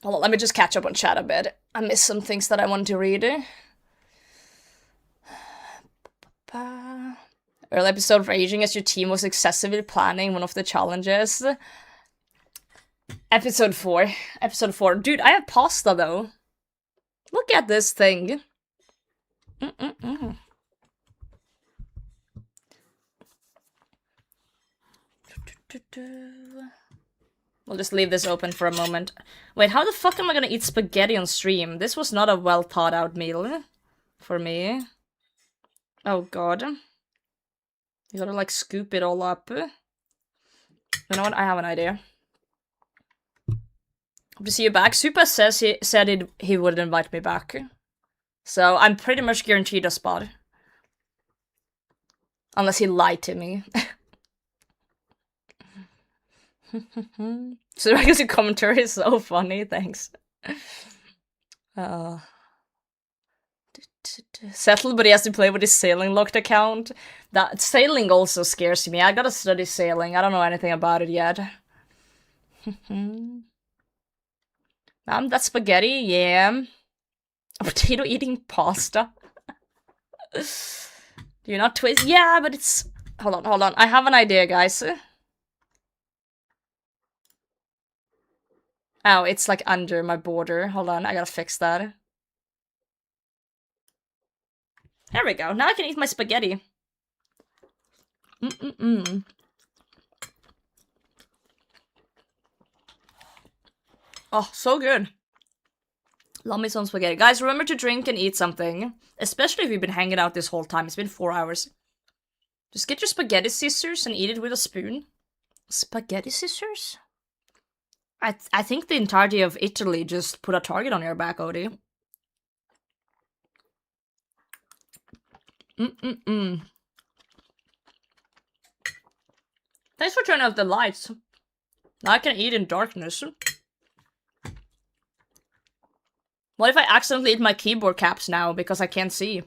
Hold on, let me just catch up on chat a bit. I missed some things that I wanted to read. Early episode of Aging as your team was excessively planning one of the challenges. Episode 4. Episode 4. Dude, I have pasta, though. Look at this thing. We'll just leave this open for a moment. Wait, how the fuck am I gonna eat spaghetti on stream? This was not a well thought out meal for me. Oh god. You gotta, like, scoop it all up. You know what? I have an idea. Hope to see you back. Supa says he would invite me back. So I'm pretty much guaranteed a spot. Unless he lied to me. So I guess your commentary is so funny, thanks. Settled, but he has to play with his sailing locked account. That sailing also scares me. I gotta study sailing. I don't know anything about it yet. That spaghetti, yeah. A potato eating pasta. Do you not twist? Yeah, but it's... Hold on. I have an idea, guys. Oh, it's like under my border. Hold on, I gotta fix that. There we go. Now I can eat my spaghetti. Oh, so good. Love me some spaghetti. Guys, remember to drink and eat something. Especially if you've been hanging out this whole time. It's been 4 hours. Just get your spaghetti scissors and eat it with a spoon. Spaghetti scissors? I think the entirety of Italy just put a target on your back, Odie. Thanks for turning off the lights. Now I can eat in darkness. What if I accidentally eat my keyboard caps now because I can't see?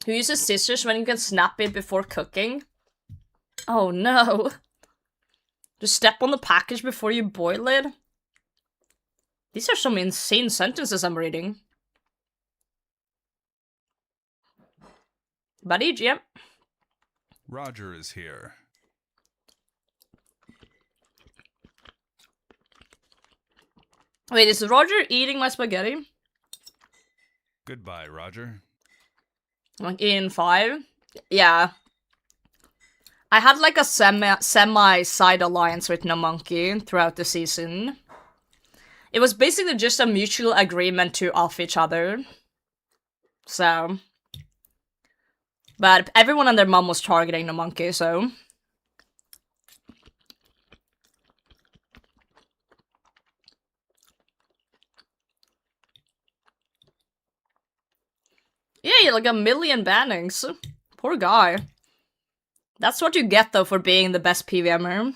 Who uses scissors when you can snap it before cooking? Oh no. Just step on the package before you boil it? These are some insane sentences I'm reading. Buddy, Jim. Roger is here. Wait, is Roger eating my spaghetti? Goodbye, Roger. Like in 5? Yeah. I had like a semi-side alliance with No Monkey throughout the season. It was basically just a mutual agreement to off each other. So. But everyone and their mom was targeting No Monkey, so. Yeah, like 1 million bannings. Poor guy. That's what you get, though, for being the best PVMer.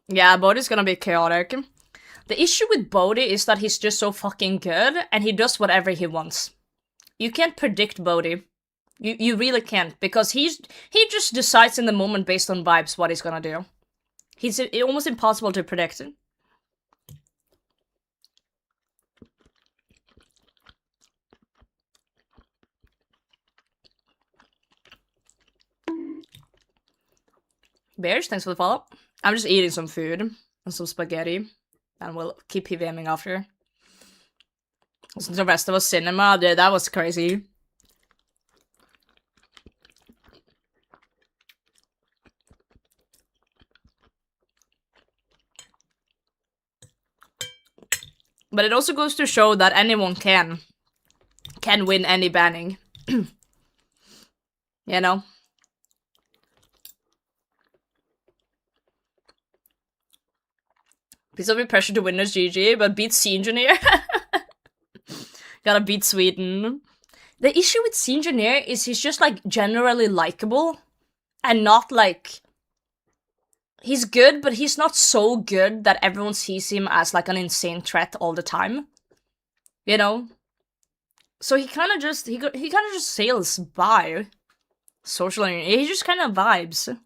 Yeah, Bodhi's gonna be chaotic. The issue with Bodhi is that he's just so fucking good, and he does whatever he wants. You can't predict Bodhi. You really can't, because he just decides in the moment based on vibes what he's gonna do. He's almost impossible to predict. Bears, thanks for the follow. I'm just eating some food and some spaghetti, and we'll keep PVMing after. The rest of us cinema, dude, that was crazy. But it also goes to show that anyone can win any banning. You know? Piece of pressure to win is GG, but beat Sea Engineer. Gotta beat Sweden. The issue with Sea Engineer is he's just like generally likable and not like... He's good, but he's not so good that everyone sees him as like an insane threat all the time. You know? So he kind of just sails by. Social engineering. He just kind of vibes.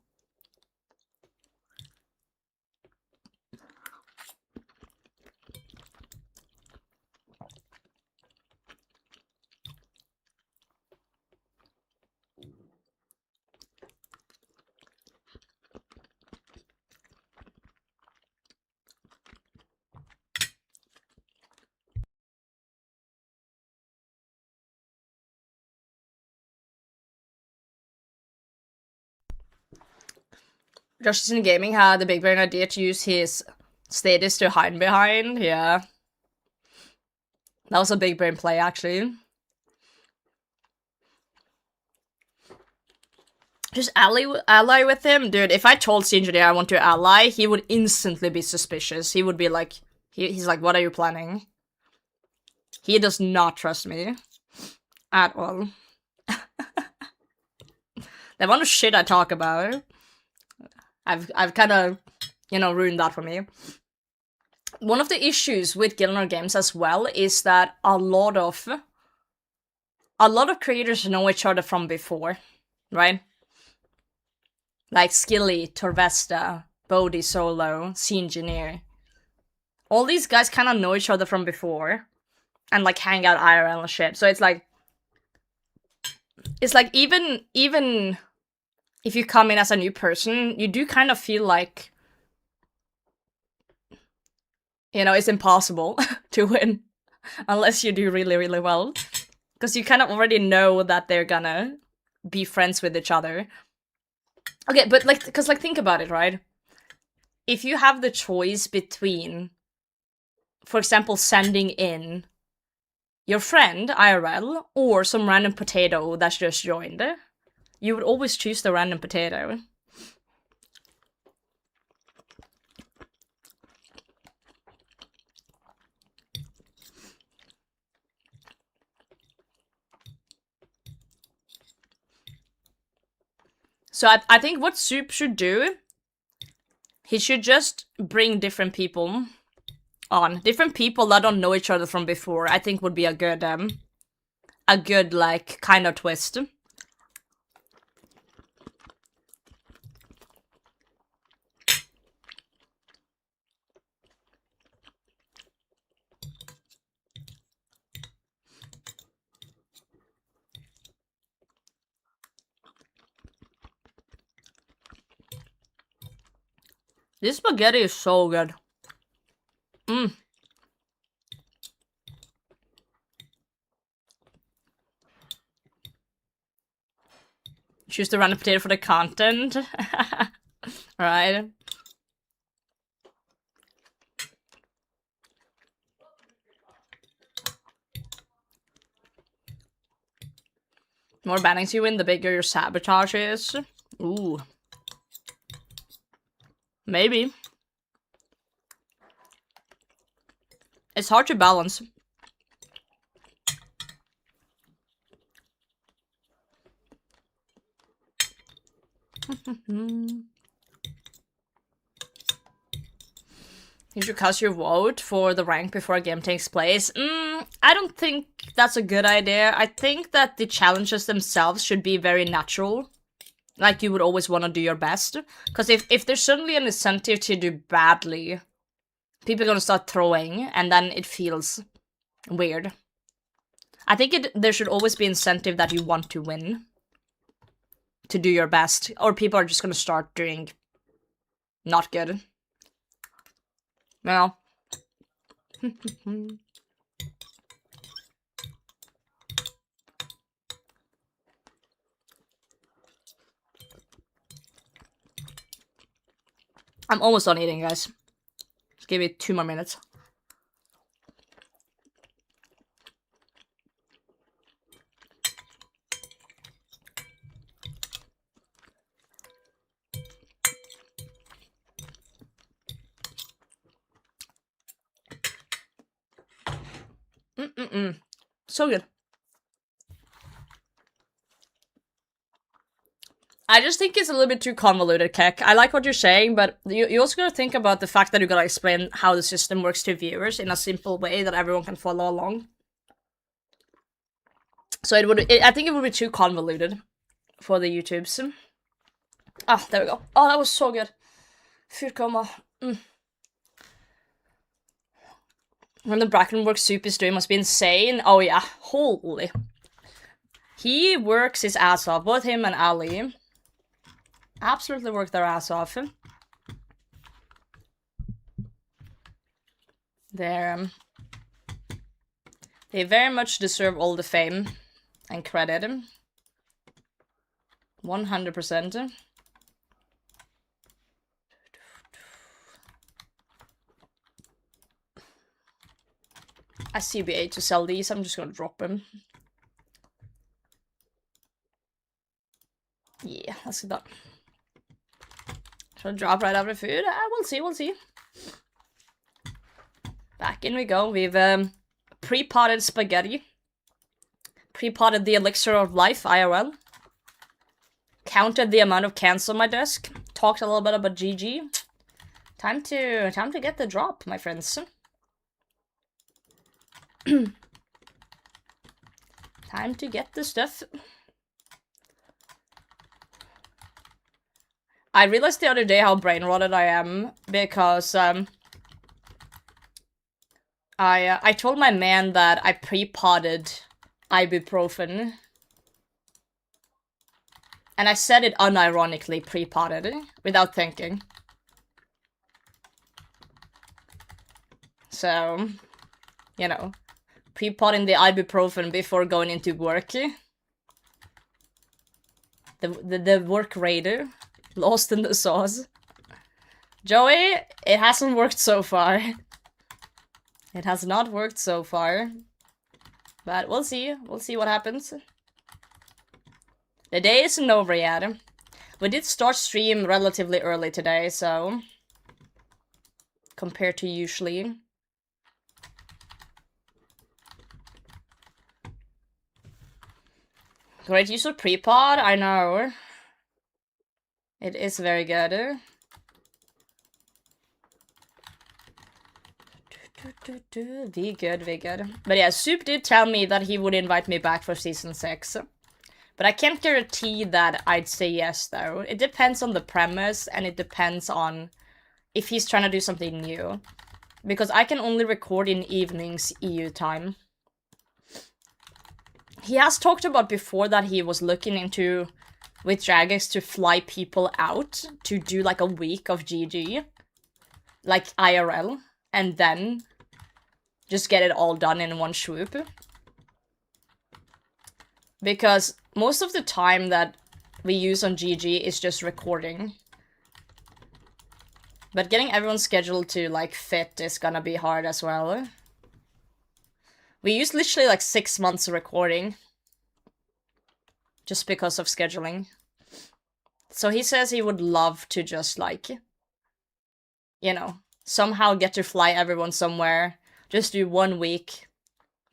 Justin Gaming had the big brain idea to use his status to hide behind. Yeah. That was a big brain play, actually. Just ally with him? Dude, if I told Sea Engineer I want to ally, he would instantly be suspicious. He would be like... He's like, what are you planning? He does not trust me. At all. The amount of shit I talk about... I've kind of, you know, ruined that for me. One of the issues with Gilner games as well is that a lot of creators know each other from before, right? Like Skilly, Torvesta, Bodhi Solo, Sea Engineer. All these guys kind of know each other from before, and like hang out IRL and shit. So it's like even if you come in as a new person, you do kind of feel like, you know, it's impossible to win unless you do really, really well. Because you kind of already know that they're gonna be friends with each other. Okay, but like, because like, think about it, right? If you have the choice between, for example, sending in your friend, IRL, or some random potato that's just joined, you would always choose the random potato. So I think what Soup should do, he should just bring different people on. Different people that don't know each other from before, I think would be a good, like, kind of twist. This spaghetti is so good. Mmm. Choose the random potato for the content. Alright. More bannings you win, the bigger your sabotage is. Ooh. Maybe. It's hard to balance. You should cast your vote for the rank before a game takes place. I don't think that's a good idea. I think that the challenges themselves should be very natural. Like, you would always want to do your best. Because if there's suddenly an incentive to do badly, people are gonna start throwing, and then it feels weird. I think there should always be incentive that you want to win. To do your best. Or people are just gonna start doing not good. No. I'm almost done eating, guys. Just give me 2 more minutes. So good. I just think it's a little bit too convoluted, Keck. I like what you're saying, but you also gotta think about the fact that you gotta explain how the system works to viewers in a simple way that everyone can follow along. So I think it would be too convoluted for the YouTubes. Ah, there we go. Oh, that was so good. 4, When the Brackenwork soup is doing must be insane. Oh yeah, holy. He works his ass off, both him and Ali. Absolutely work their ass off. They very much deserve all the fame and credit. 100%. I CBA to sell these, I'm just gonna drop them. Yeah, let's get that. Should I drop right after food? We'll see. Back in we go. We've pre-potted spaghetti. Pre-potted the elixir of life, IRL. Counted the amount of cans on my desk. Talked a little bit about GG. Time to get the drop, my friends. Time to get the stuff. I realized the other day how brain rotted I am because I told my man that I pre-potted ibuprofen. And I said it unironically pre-potted without thinking. So, you know, pre-potting the ibuprofen before going into work. The work raider. Lost in the sauce. Joey, it hasn't worked so far. It has not worked so far. But we'll see. We'll see what happens. The day isn't over yet. We did start stream relatively early today, so... compared to usually. Great use of pre-pod, I know. It is very good. Be good. But yeah, Soup did tell me that he would invite me back for season 6. But I can't guarantee that I'd say yes, though. It depends on the premise, and it depends on if he's trying to do something new. Because I can only record in evenings EU time. He has talked about before that he was looking into... with Jagex to fly people out to do like a week of GG. Like IRL. And then just get it all done in one swoop. Because most of the time that we use on GG is just recording. But getting everyone's schedule to like fit is gonna be hard as well. We use literally like 6 months of recording. Just because of scheduling. So he says he would love to just like, you know, somehow get to fly everyone somewhere. Just do 1 week.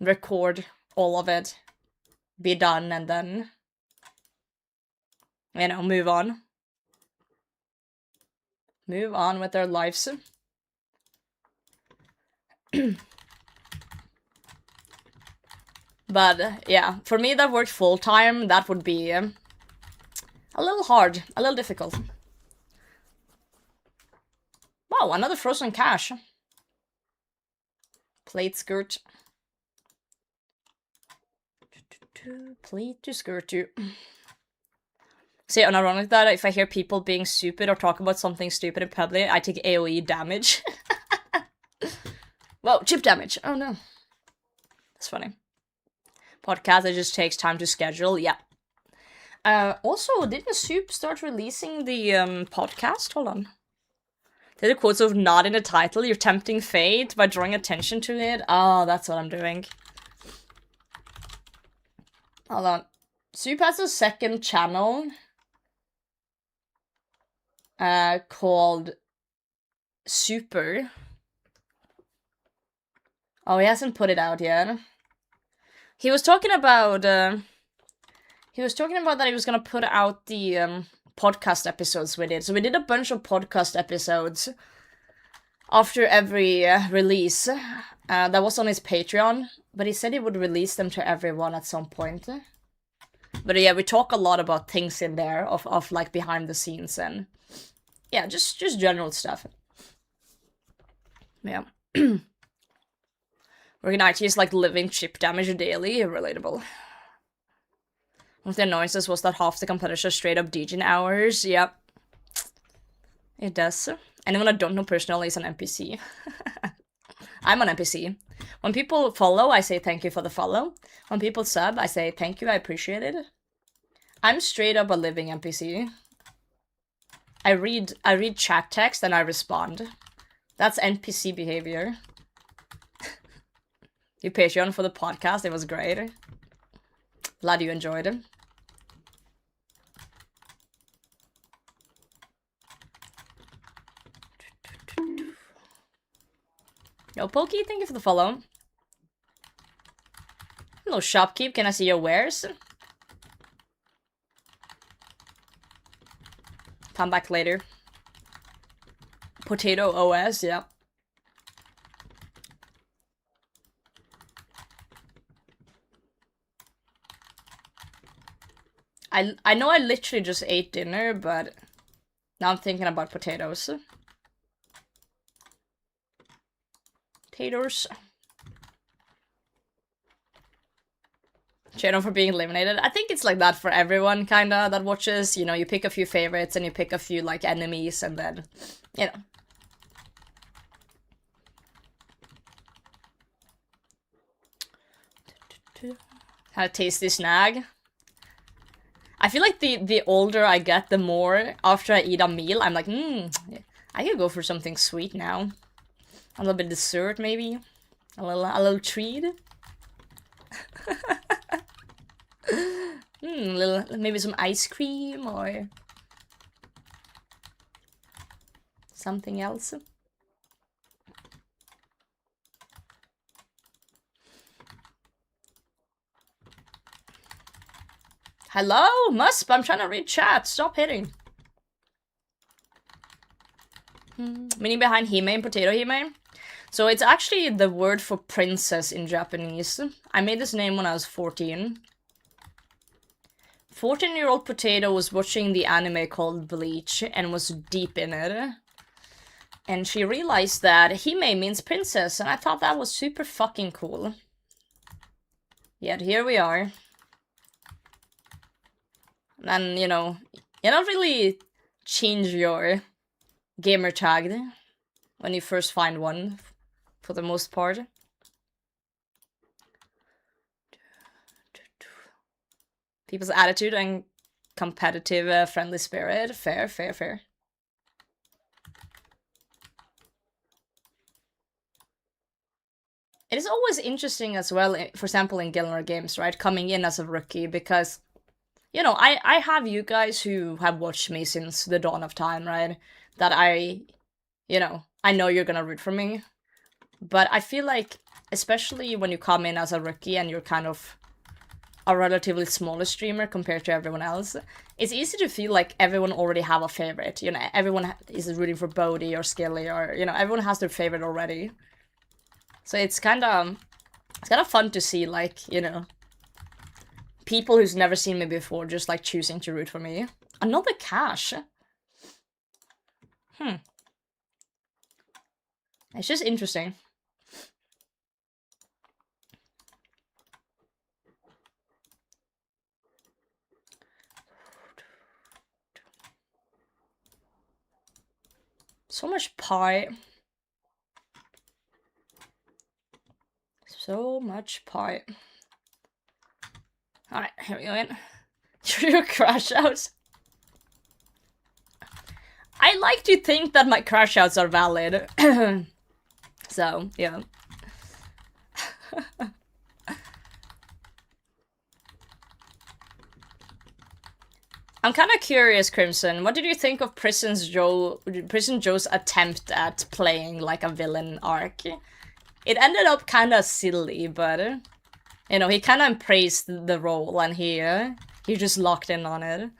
Record all of it. Be done and then, you know, move on. Move on with their lives. But yeah, for me that worked full time. That would be a little hard, a little difficult. Wow, another frozen cache. Plate skirt. Plate to skirt to. See, unironic that if I hear people being stupid or talk about something stupid in public, I take AoE damage. Whoa, chip damage. Oh no. That's funny. Podcast, it just takes time to schedule. Yeah. Also, didn't Soup start releasing the podcast? Hold on. Did the quotes of not in the title? You're tempting fate by drawing attention to it? Oh, that's what I'm doing. Hold on. Soup has a second channel called Super. Oh, he hasn't put it out yet. He was talking about that he was gonna put out the podcast episodes we did. So we did a bunch of podcast episodes after every release. That was on his Patreon, but he said he would release them to everyone at some point. But yeah, we talk a lot about things in there of like behind the scenes and yeah, just general stuff. Yeah. Working IT is like living chip damage daily. Relatable. One of the annoyances was that half the competitors straight up DJing hours. Yep. It does. Anyone I don't know personally is an NPC. I'm an NPC. When people follow, I say thank you for the follow. When people sub, I say thank you, I appreciate it. I'm straight up a living NPC. I read chat text and I respond. That's NPC behavior. You Patreon for the podcast, it was great. Glad you enjoyed it. Yo, Pokey, thank you for the follow. Hello, shopkeep, can I see your wares? Come back later. Potato OS, yeah. I know I literally just ate dinner, but now I'm thinking about potatoes. Potatoes. Channel for being eliminated. I think it's like that for everyone, kinda, that watches. You know, you pick a few favorites and you pick a few, like, enemies, and then, you know. Had a tasty snag. I feel like the older I get, the more after I eat a meal, I'm like, I could go for something sweet now. A little bit of dessert, maybe. A little treat. Maybe some ice cream or something else. Hello, Musp, I'm trying to read chat. Stop hitting. Meaning behind Hime and Potato Hime. So it's actually the word for princess in Japanese. I made this name when I was 14. 14-year-old Potato was watching the anime called Bleach and was deep in it. And she realized that Hime means princess, and I thought that was super fucking cool. Yet here we are. And, you know, you don't really change your gamer tag when you first find one, for the most part. People's attitude and competitive, friendly spirit. Fair, fair, fair. It is always interesting as well, for example, in Gilmore Games, right? Coming in as a rookie, because, you know, I have you guys who have watched me since the dawn of time, right? That you know, I know you're gonna root for me. But I feel like, especially when you come in as a rookie and you're kind of a relatively smaller streamer compared to everyone else, it's easy to feel like everyone already have a favorite. You know, everyone is rooting for Bodhi or Skilly, or, you know, everyone has their favorite already. So it's kind of fun to see, like, you know, people who's never seen me before just like choosing to root for me. Another cash. It's just interesting. So much pie. So much pie. Alright, here we go in. Your crash outs. I like to think that my crash outs are valid. So, yeah. I'm kind of curious, Crimson. What did you think of Prison Joe's attempt at playing like a villain arc? It ended up kind of silly, but you know, he kind of embraced the role and he just locked in on it.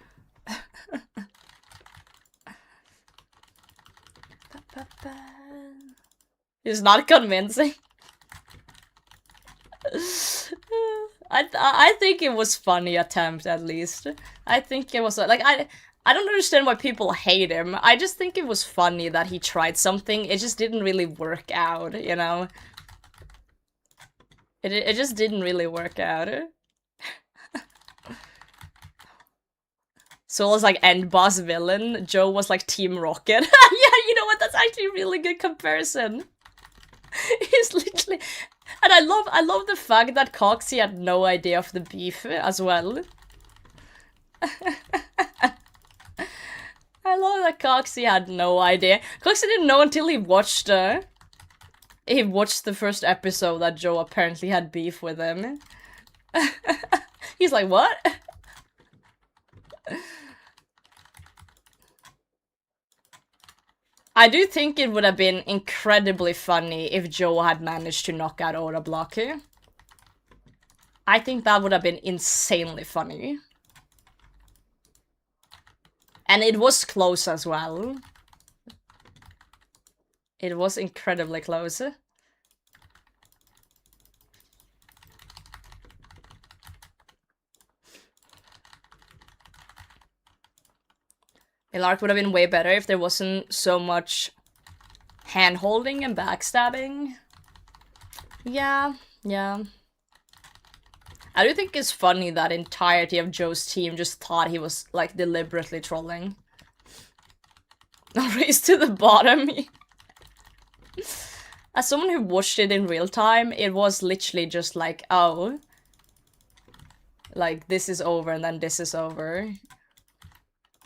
It's not convincing. I think it was funny attempt, at least. I think it was like I don't understand why people hate him. I just think it was funny that he tried something. It just didn't really work out, you know. It just didn't really work out. Soul was like end boss villain. Joe was like Team Rocket. Yeah, you know what? That's actually a really good comparison. He's literally, and I love the fact that Coxie had no idea of the beef as well. I love that Coxie had no idea. Coxie didn't know until he watched the first episode that Joe apparently had beef with him. He's like, what? I do think it would have been incredibly funny if Joe had managed to knock out Aura Blocker. I think that would have been insanely funny. And it was close as well. It was incredibly close. Ilark would have been way better if there wasn't so much hand-holding and backstabbing. Yeah. I do think it's funny that entirety of Joe's team just thought he was, like, deliberately trolling. Race to the bottom. As someone who watched it in real time, it was literally just like, oh. Like, this is over and then this is over.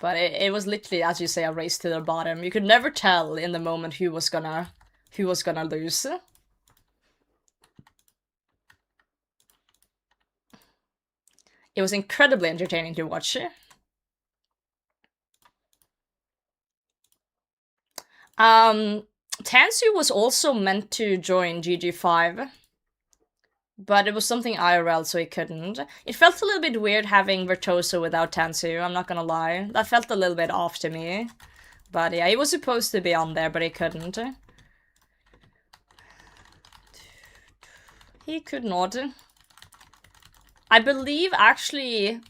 But it was literally, as you say, a race to the bottom. You could never tell in the moment who was gonna lose. It was incredibly entertaining to watch. Tansu was also meant to join GG5. But it was something IRL, so he couldn't. It felt a little bit weird having Virtuoso without Tansu, I'm not gonna lie. That felt a little bit off to me. But yeah, he was supposed to be on there, but he couldn't. He could not. I believe, actually...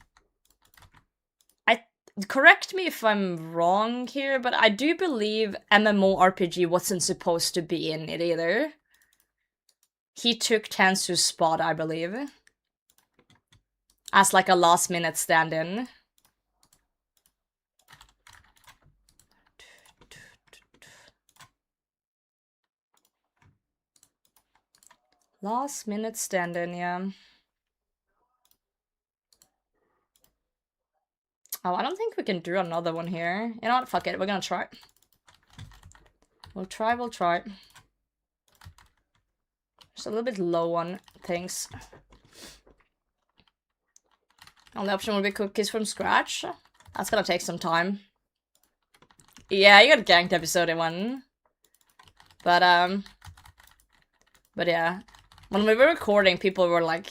Correct me if I'm wrong here, but I do believe MMORPG wasn't supposed to be in it either. He took Tansu's spot, I believe. As like a last-minute stand-in. Last-minute stand-in, yeah. Oh, I don't think we can do another one here. You know what? Fuck it. We're gonna try. We'll try. Just a little bit low on things. Only option will be cookies from scratch. That's gonna take some time. Yeah, you got ganked episode 1. But yeah. When we were recording, people were like,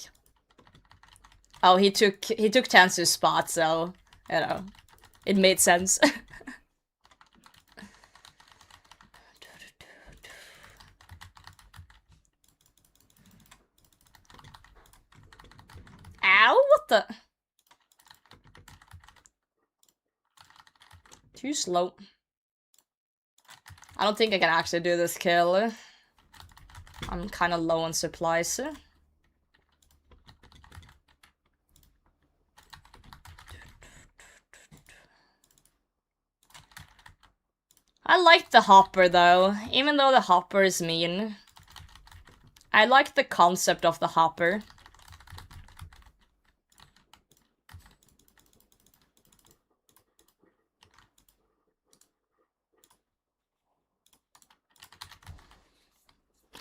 oh, he took Tansu's spot, so, you know, it made sense. too slow. I don't think I can actually do this kill. I'm kind of low on supplies. I like the hopper though, even though the hopper is mean. I like the concept of the hopper.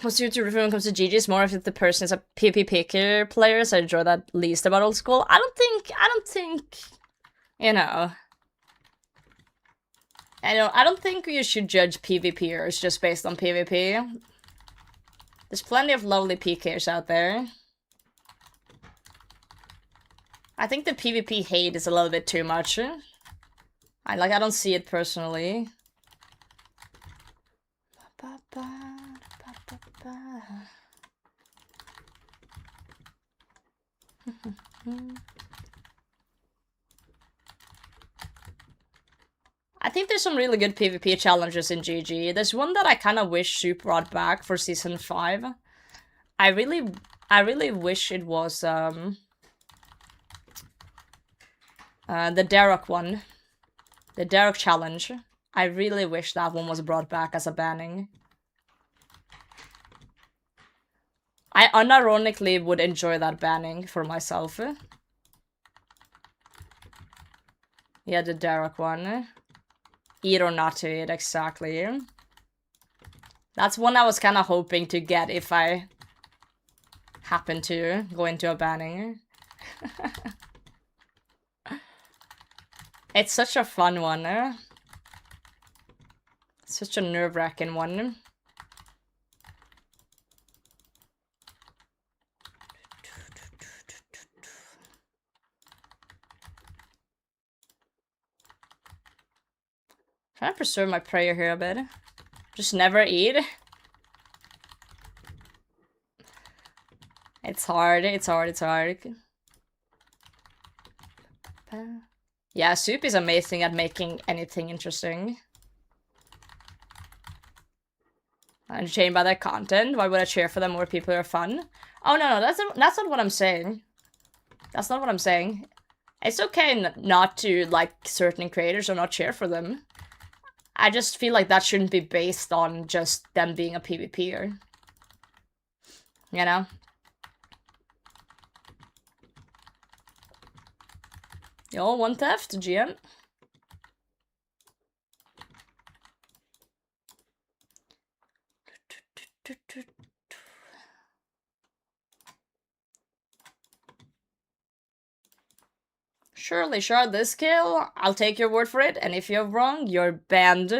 What's your review when it comes to GG's? More if the person is a PvP picker player, so I enjoy that least about old school. I don't think, you know. I don't think you should judge PvPers just based on PvP. There's plenty of lovely PKers out there. I think the PvP hate is a little bit too much. I don't see it personally. I think there's some really good PvP challenges in GG. There's one that I kind of wish Soup brought back for Season 5. I really wish it was, the Derek one. The Derek challenge. I really wish that one was brought back as a banning. I unironically would enjoy that banning for myself. Yeah, the Derek one. Eat or not to eat, exactly. That's one I was kind of hoping to get if I happen to go into a banning. It's such a fun one. Such a nerve-wracking one. Trying to preserve my prayer here a bit. Just never eat. It's hard, it's hard. Yeah, Soup is amazing at making anything interesting. I'm entertained by their content. Why would I cheer for them? More people are fun. Oh no, that's not what I'm saying. That's not what I'm saying. It's okay not to like certain creators or not cheer for them. I just feel like that shouldn't be based on just them being a PvPer. You know? Yo, one theft, GM. Surely, Shard, this kill, I'll take your word for it, and if you're wrong, you're banned.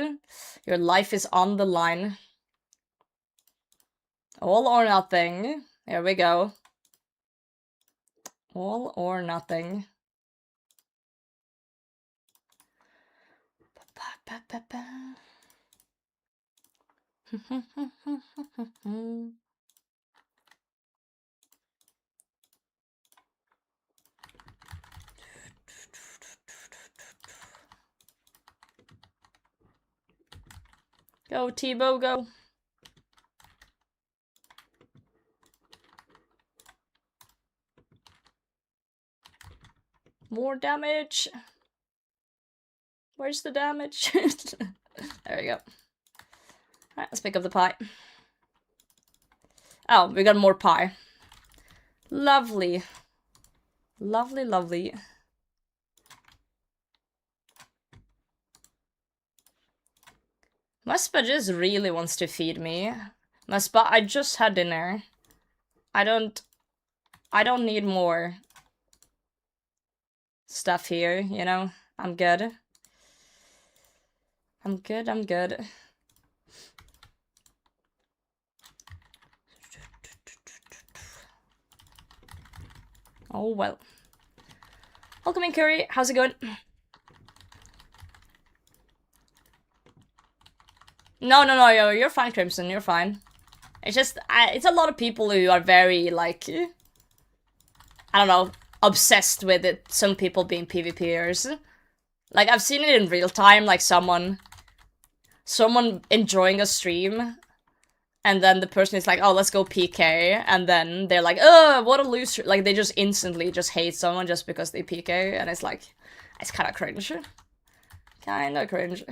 Your life is on the line. All or nothing. Here we go. All or nothing. Go, Tebow, go. More damage. Where's the damage? There we go. Alright, let's pick up the pie. Oh, we got more pie. Lovely. Lovely, lovely. Muspa just really wants to feed me. Muspa, I just had dinner. I don't need more stuff here, you know? I'm good. I'm good. Oh, well. Welcome in, Curry. How's it going? No, you're fine, Crimson. You're fine. It's just, it's a lot of people who are very, like, I don't know, obsessed with it. Some people being PvPers. Like, I've seen it in real time, like someone enjoying a stream, and then the person is like, oh, let's go PK, and then they're like, oh, what a loser. Like, they just instantly just hate someone just because they PK, and it's like, it's kind of cringe. Kind of cringe.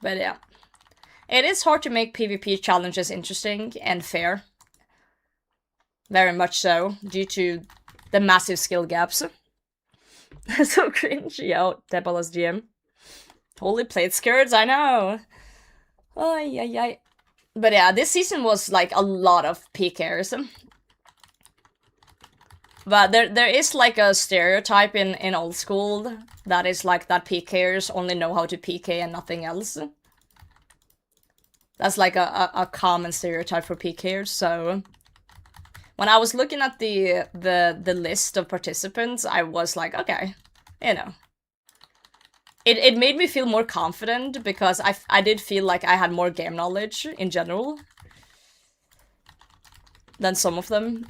But yeah. It is hard to make PvP challenges interesting and fair. Very much so, due to the massive skill gaps. So cringe. Yo, Debalas GM. Holy plate skirts, I know. Ay, ay, ay. But yeah, this season was like a lot of PKers. But there is like a stereotype in old school that is like that PKers only know how to PK and nothing else. That's like a common stereotype for PKers, so... When I was looking at the list of participants, I was like, okay, you know. It made me feel more confident, because I did feel like I had more game knowledge in general than some of them.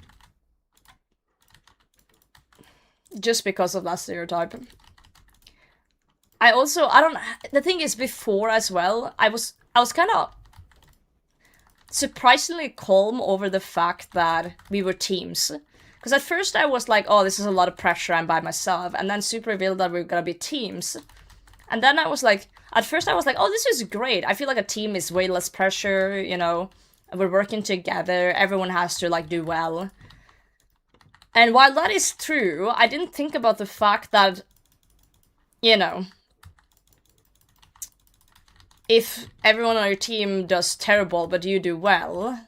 Just because of that stereotype. The thing is, before as well, I was kind of surprisingly calm over the fact that we were teams. Because at first I was like, oh, this is a lot of pressure, I'm by myself. And then Super revealed that we're gonna be teams. And then I was like, at first I was like, oh, this is great. I feel like a team is way less pressure, you know. We're working together, everyone has to, like, do well. And while that is true, I didn't think about the fact that, you know, if everyone on your team does terrible but you do well,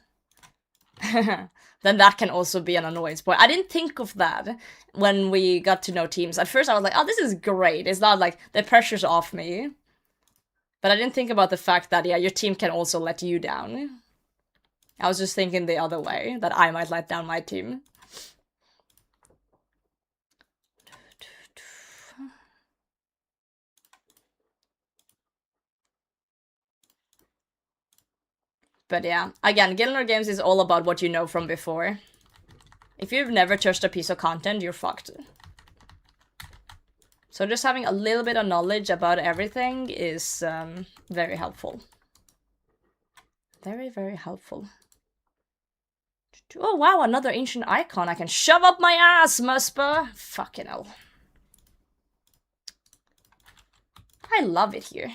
then that can also be an annoyance point. I didn't think of that when we got to know teams. At first I was like, oh, this is great. It's not like the pressure's off me. But I didn't think about the fact that, yeah, your team can also let you down. I was just thinking the other way, that I might let down my team. But yeah, again, Gilner Games is all about what you know from before. If you've never touched a piece of content, you're fucked. So just having a little bit of knowledge about everything is very helpful. Very, very helpful. Oh wow, another ancient icon I can shove up my ass, Muspa! Fucking hell. I love it here.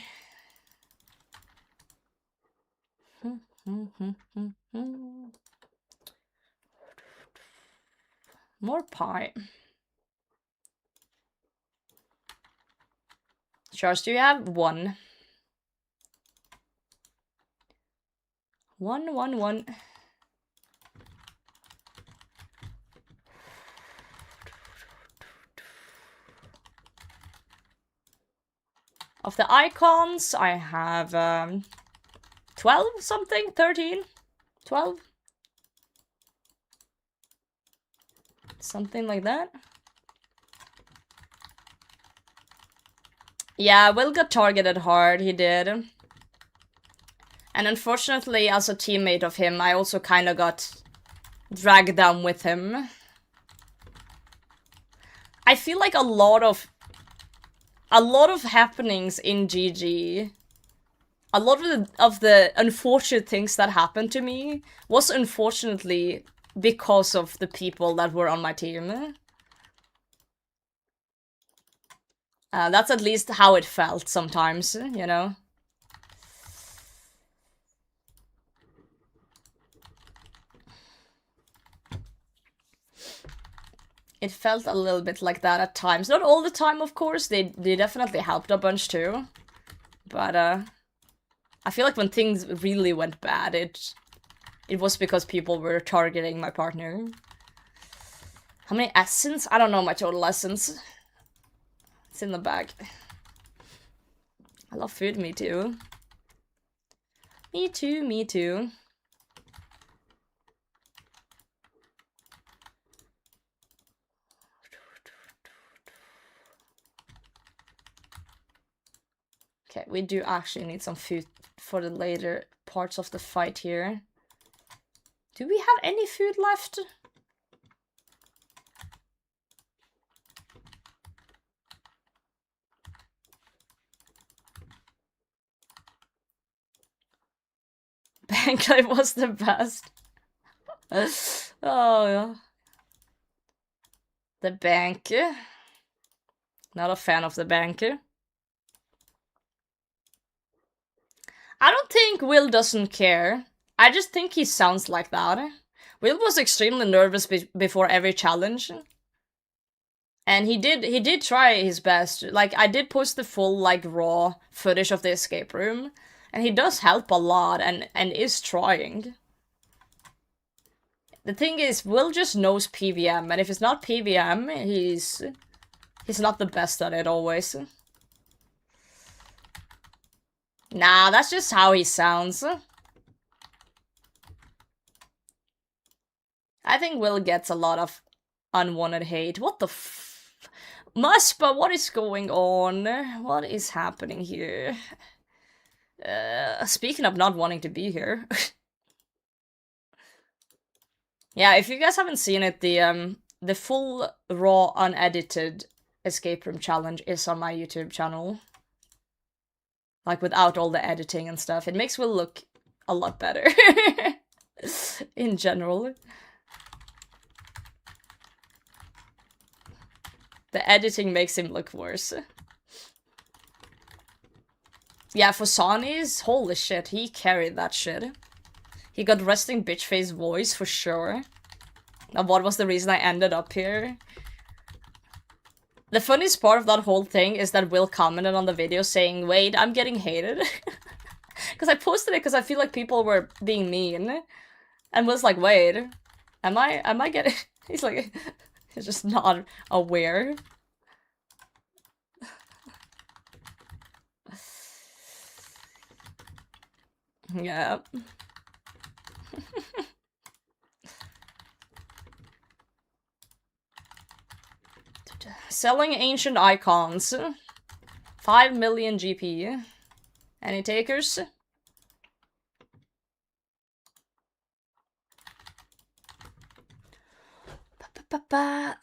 More pie. Shards, do you have one? One. Of the icons, I have 12 something, 13, 12. Something like that. Yeah, Will got targeted hard, he did. And unfortunately, as a teammate of him, I also kind of got dragged down with him. I feel like a lot of happenings in GG, a lot of the unfortunate things that happened to me was unfortunately because of the people that were on my team. That's at least how it felt sometimes, you know? It felt a little bit like that at times. Not all the time, of course. They definitely helped a bunch too. But I feel like when things really went bad, it was because people were targeting my partner. How many essence? I don't know my total essence. It's in the bag. I love food, me too. Me too, me too. Okay, we do actually need some food for the later parts of the fight here. Do we have any food left? bank life was the best. Oh, yeah. The bank. Not a fan of the bank. I don't think Will doesn't care. I just think he sounds like that. Will was extremely nervous before every challenge. And he did try his best. Like, I did post the full, like, raw footage of the escape room. And he does help a lot and is trying. The thing is, Will just knows PVM, and if it's not PVM, he's not the best at it always. Nah, that's just how he sounds. I think Will gets a lot of unwanted hate. What the Muspa, what is going on? What is happening here? Speaking of not wanting to be here. Yeah, if you guys haven't seen it, the full, raw, unedited escape room challenge is on my YouTube channel. Like, without all the editing and stuff. It makes Will look a lot better. In general. The editing makes him look worse. Yeah, for Sonny's, holy shit, he carried that shit. He got resting bitch face voice for sure. Now, what was the reason I ended up here? The funniest part of that whole thing is that Will commented on the video saying, "Wait, I'm getting hated." Because I posted it because I feel like people were being mean. And Will's like, "Wait, am I getting..." He's like, he's just not aware. Yeah. Selling ancient icons. 5 million GP. Any takers?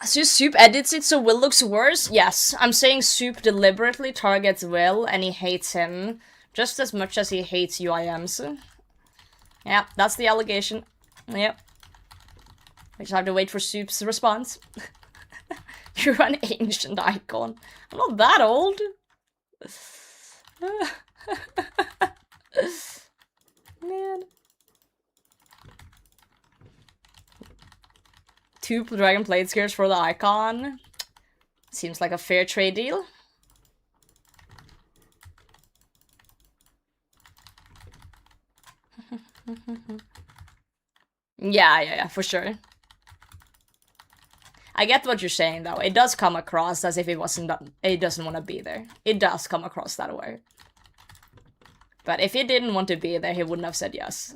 So Soup edits it so Will looks worse? Yes, I'm saying Soup deliberately targets Will and he hates him just as much as he hates UIMs. Yeah, that's the allegation. Yep. We just have to wait for Soup's response. You're an ancient icon. I'm not that old. Man. 2 Dragon Blade Scares for the icon. Seems like a fair trade deal. Yeah, for sure. I get what you're saying, though. It does come across as if he doesn't want to be there. It does come across that way. But if he didn't want to be there, he wouldn't have said yes.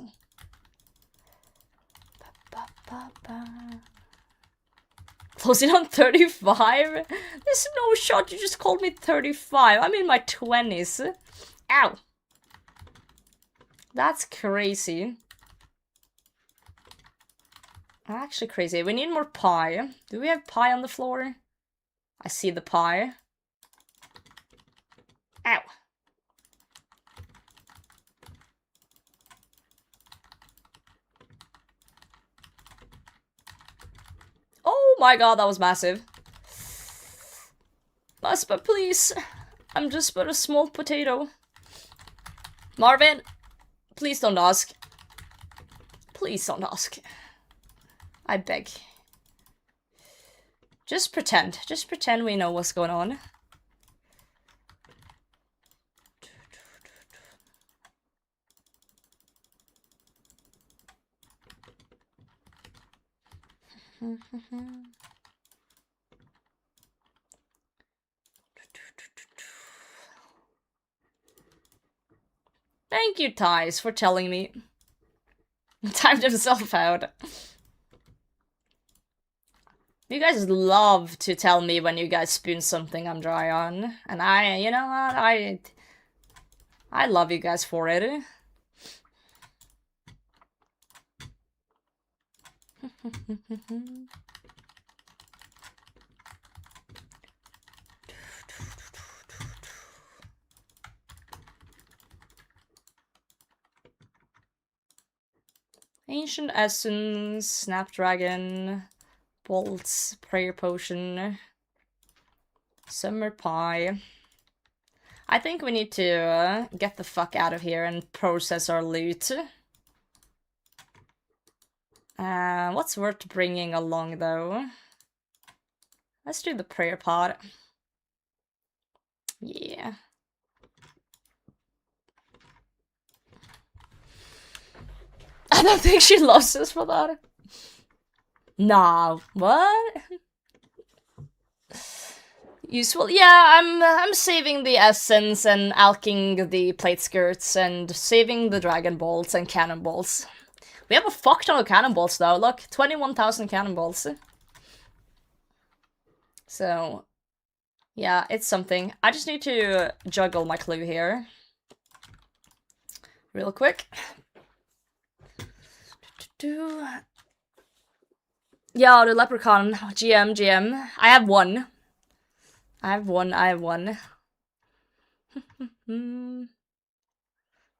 Closing on 35? There's no shot, you just called me 35. I'm in my 20s. Ow. That's crazy. Actually crazy. We need more pie. Do we have pie on the floor? I see the pie. Ow. Oh my god, that was massive. Muspa, please. I'm just but a small potato. Marvin, please don't ask. Please don't ask. I beg. Just pretend. Just pretend we know what's going on. Thank you, Thais, for telling me. Timed himself out. You guys love to tell me when you guys spoon something I'm dry on. And you know what, I love you guys for it. Ancient Essence, Snapdragon, Bolts, Prayer Potion, Summer Pie. I think we need to get the fuck out of here and process our loot. What's worth bringing along, though? Let's do the prayer pot. Yeah. I don't think she loves us for that. Nah, what? Useful? Yeah, I'm saving the essence and alking the plate skirts and saving the dragon bolts and cannonballs. We have a fuck ton of cannonballs though, look, 21,000 cannonballs. So, yeah, it's something. I just need to juggle my clue here. Real quick. Yeah, the leprechaun. GM. I have one. Did you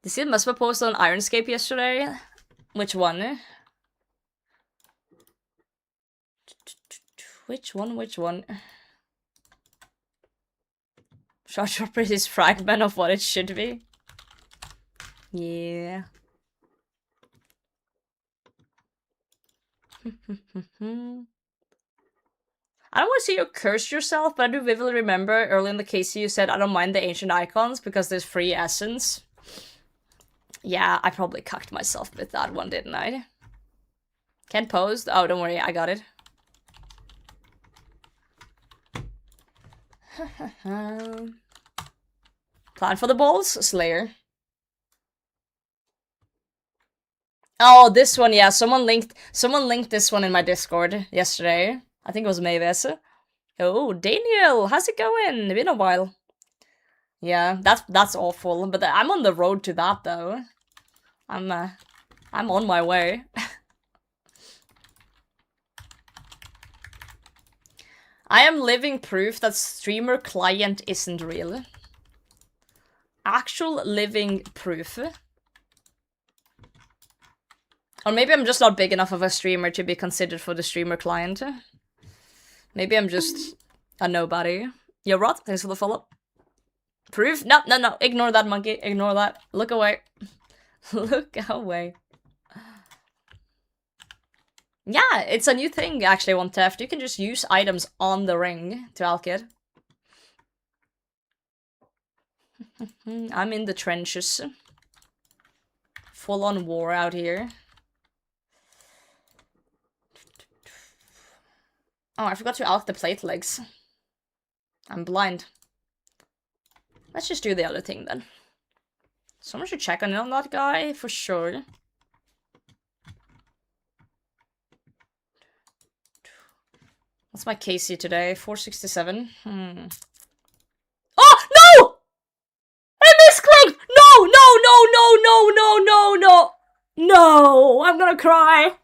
see Muspa post on Ironscape yesterday? Which one? Which one? Short is fragment of what it should be. Yeah. I don't want to see you curse yourself, but I do vividly remember early in the case you said I don't mind the ancient icons because there's free essence. Yeah, I probably cucked myself with that one, didn't I? Can't pose? Oh, don't worry, I got it. Plan for the balls? Slayer. Oh, this one, yeah. Someone linked this one in my Discord yesterday. I think it was Mavis. Oh, Daniel, how's it going? Been a while. Yeah, that's awful. But I'm on the road to that though. I'm on my way. I am living proof that streamer client isn't real. Actual living proof. Or maybe I'm just not big enough of a streamer to be considered for the streamer client. Maybe I'm just a nobody. Yo, Rod, thanks for the follow. Proof? No. Ignore that, monkey. Ignore that. Look away. Look away. Yeah, it's a new thing, actually, One Theft. You can just use items on the ring to alk it. I'm in the trenches. Full-on war out here. Oh, I forgot to alk the plate legs. I'm blind. Let's just do the other thing then. Someone should check on that guy for sure. What's my KC today? 467. Oh no! I misclicked! No! I'm gonna cry.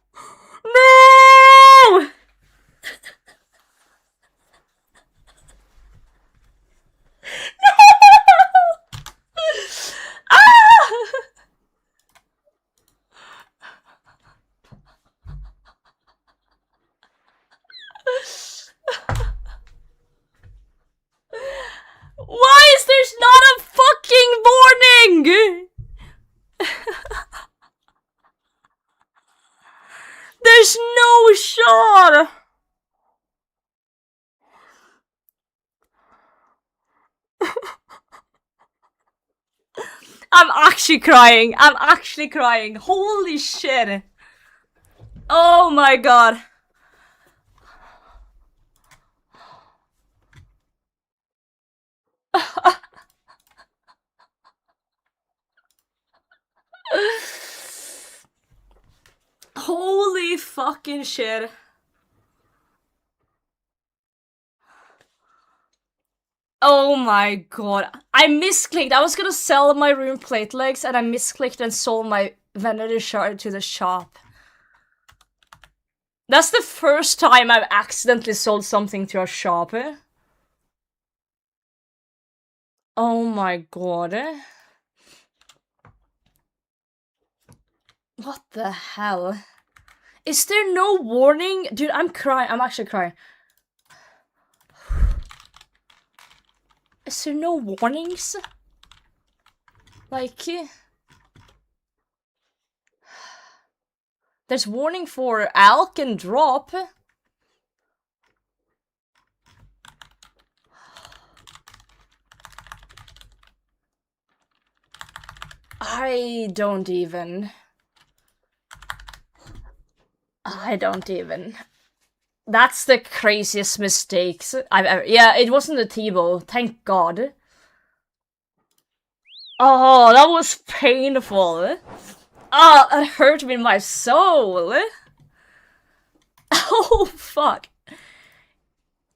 No! Why is there not a fucking warning? There's no shot. I'm actually crying. Holy shit. Oh my god. Holy fucking shit. Oh my god. I misclicked. I was gonna sell my rune plate legs and I misclicked and sold my Venator Shard to the shop. That's the first time I've accidentally sold something to a shop. Oh my god. What the hell? Is there no warning? Dude, I'm crying. I'm actually crying. Is there no warnings? Like... There's warning for alk and drop. I don't even. That's the craziest mistakes I've ever. Yeah, it wasn't a T-bow, thank God. Oh, that was painful. Oh, it hurt me in my soul. Oh, fuck.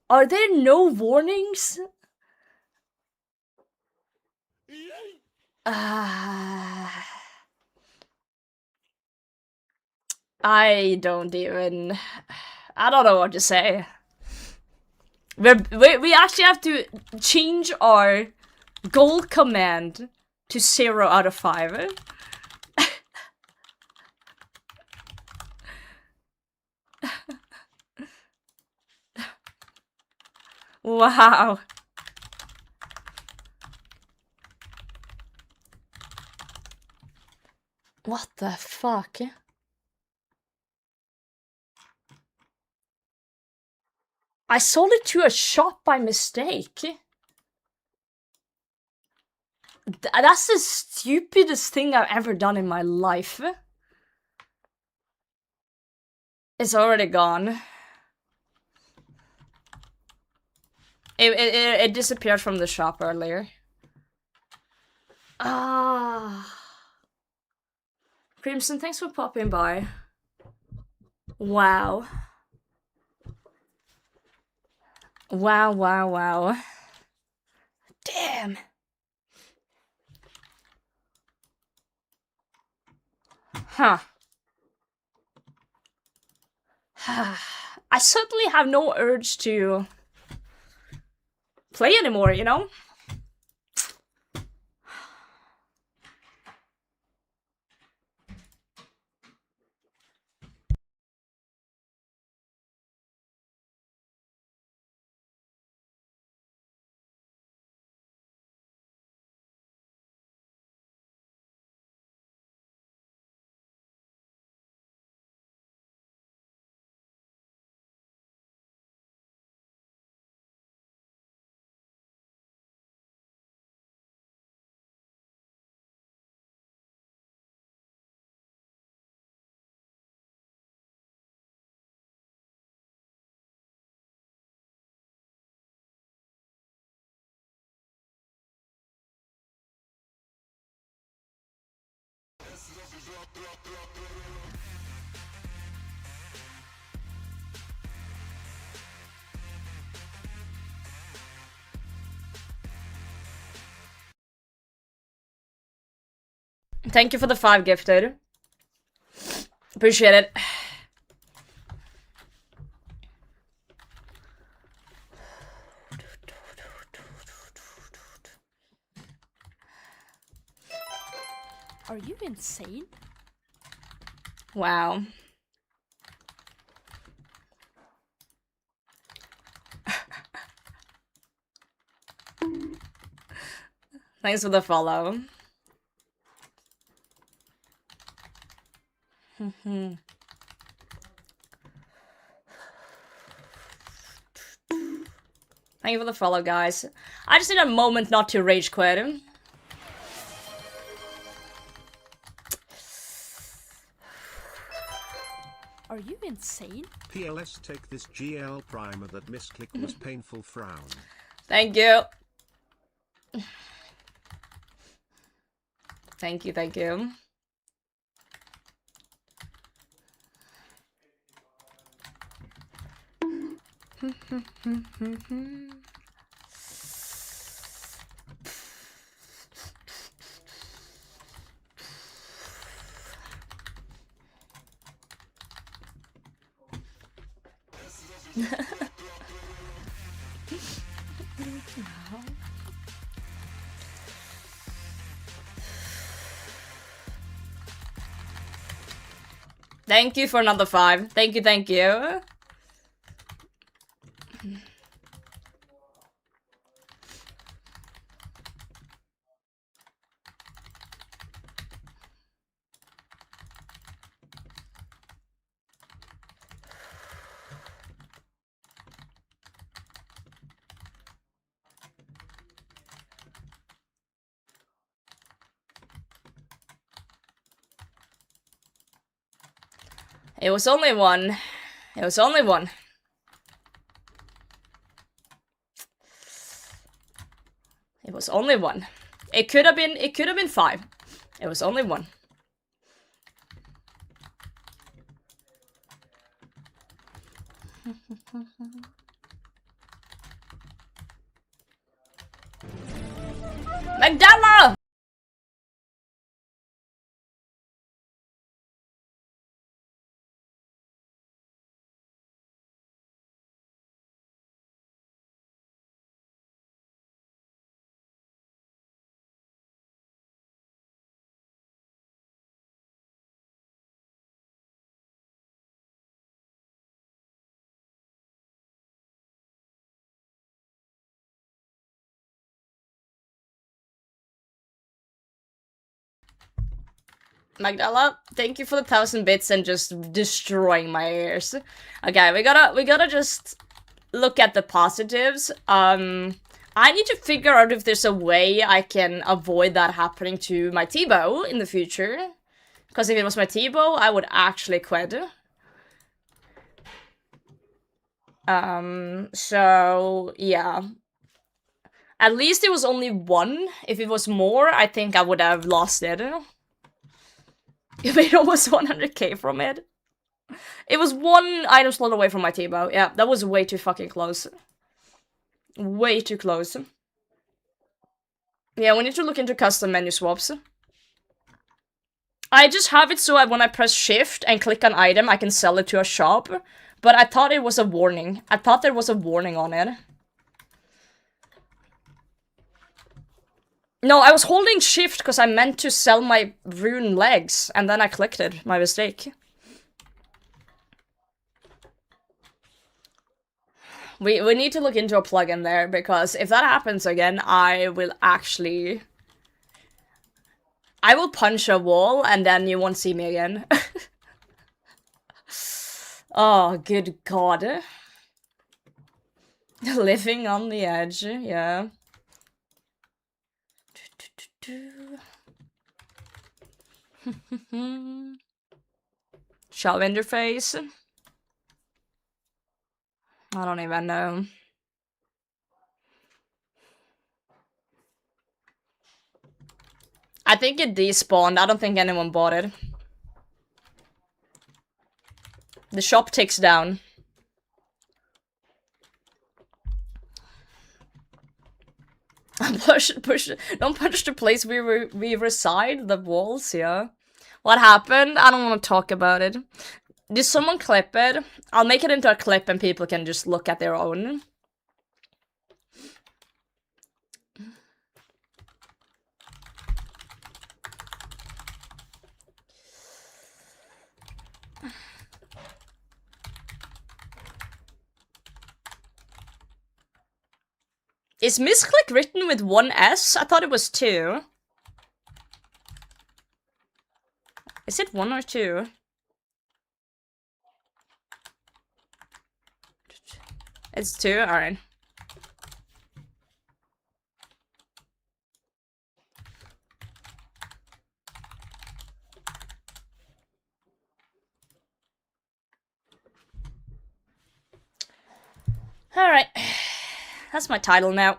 Are there no warnings? I don't even... I don't know what to say. We actually have to change our goal command to 0 out of 5. Wow. What the fuck? I sold it to a shop by mistake. That's the stupidest thing I've ever done in my life. It's already gone. It disappeared from the shop earlier. Ah. Crimson, thanks for popping by. Wow. Wow, wow, wow. Damn. Huh. I certainly have no urge to play anymore, you know? Thank you for the 5 gifted. Appreciate it. Are you insane? Wow. Thanks for the follow. Thank you for the follow, guys. I just need a moment not to rage quit. Are you insane? PLS take this GL primer that misclick was painful frown. Thank you. Thank you, thank you. Thank you for another 5. Thank you, thank you. It was only one. It was only one. It was only one. It could have been 5. It was only one. Magdala! Magdala, thank you for the 1,000 bits and just destroying my ears. Okay, we gotta just look at the positives. I need to figure out if there's a way I can avoid that happening to my T-bow in the future. Because if it was my T-bow, I would actually quit. So, yeah. At least it was only 1. If it was more, I think I would have lost it. You made almost 100k from it. It was 1 item slot away from my T-bow. Yeah, that was way too fucking close. Way too close. Yeah, we need to look into custom menu swaps. I just have it so when I press shift and click on item, I can sell it to a shop. But I thought it was a warning. I thought there was a warning on it. No, I was holding shift because I meant to sell my rune legs, and then I clicked it. My mistake. We need to look into a plugin there, because if that happens again, I will actually... I will punch a wall, and then you won't see me again. Oh, good god. Living on the edge, yeah. Shop interface. I don't even know. I think it despawned. I don't think anyone bought it. The shop ticks down. Push. Don't punch the place we reside. The walls, yeah. What happened? I don't want to talk about it. Did someone clip it? I'll make it into a clip and people can just look at their own. Is misclick written with 1 S? I thought it was 2. Is it 1 or 2? It's 2? Alright. Alright. That's my title now.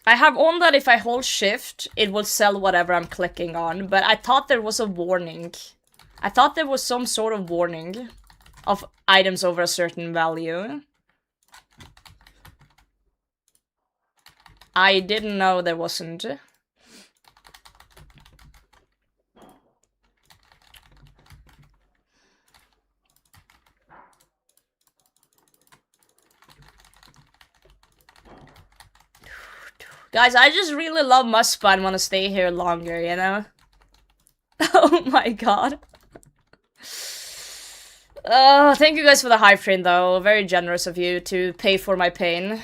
I have on that if I hold shift, it will sell whatever I'm clicking on, but I thought there was a warning. I thought there was some sort of warning of items over a certain value. I didn't know there wasn't. Guys, I just really love Muspa and want to stay here longer, you know? Oh my god. Thank you guys for the hype train, though. Very generous of you to pay for my pain.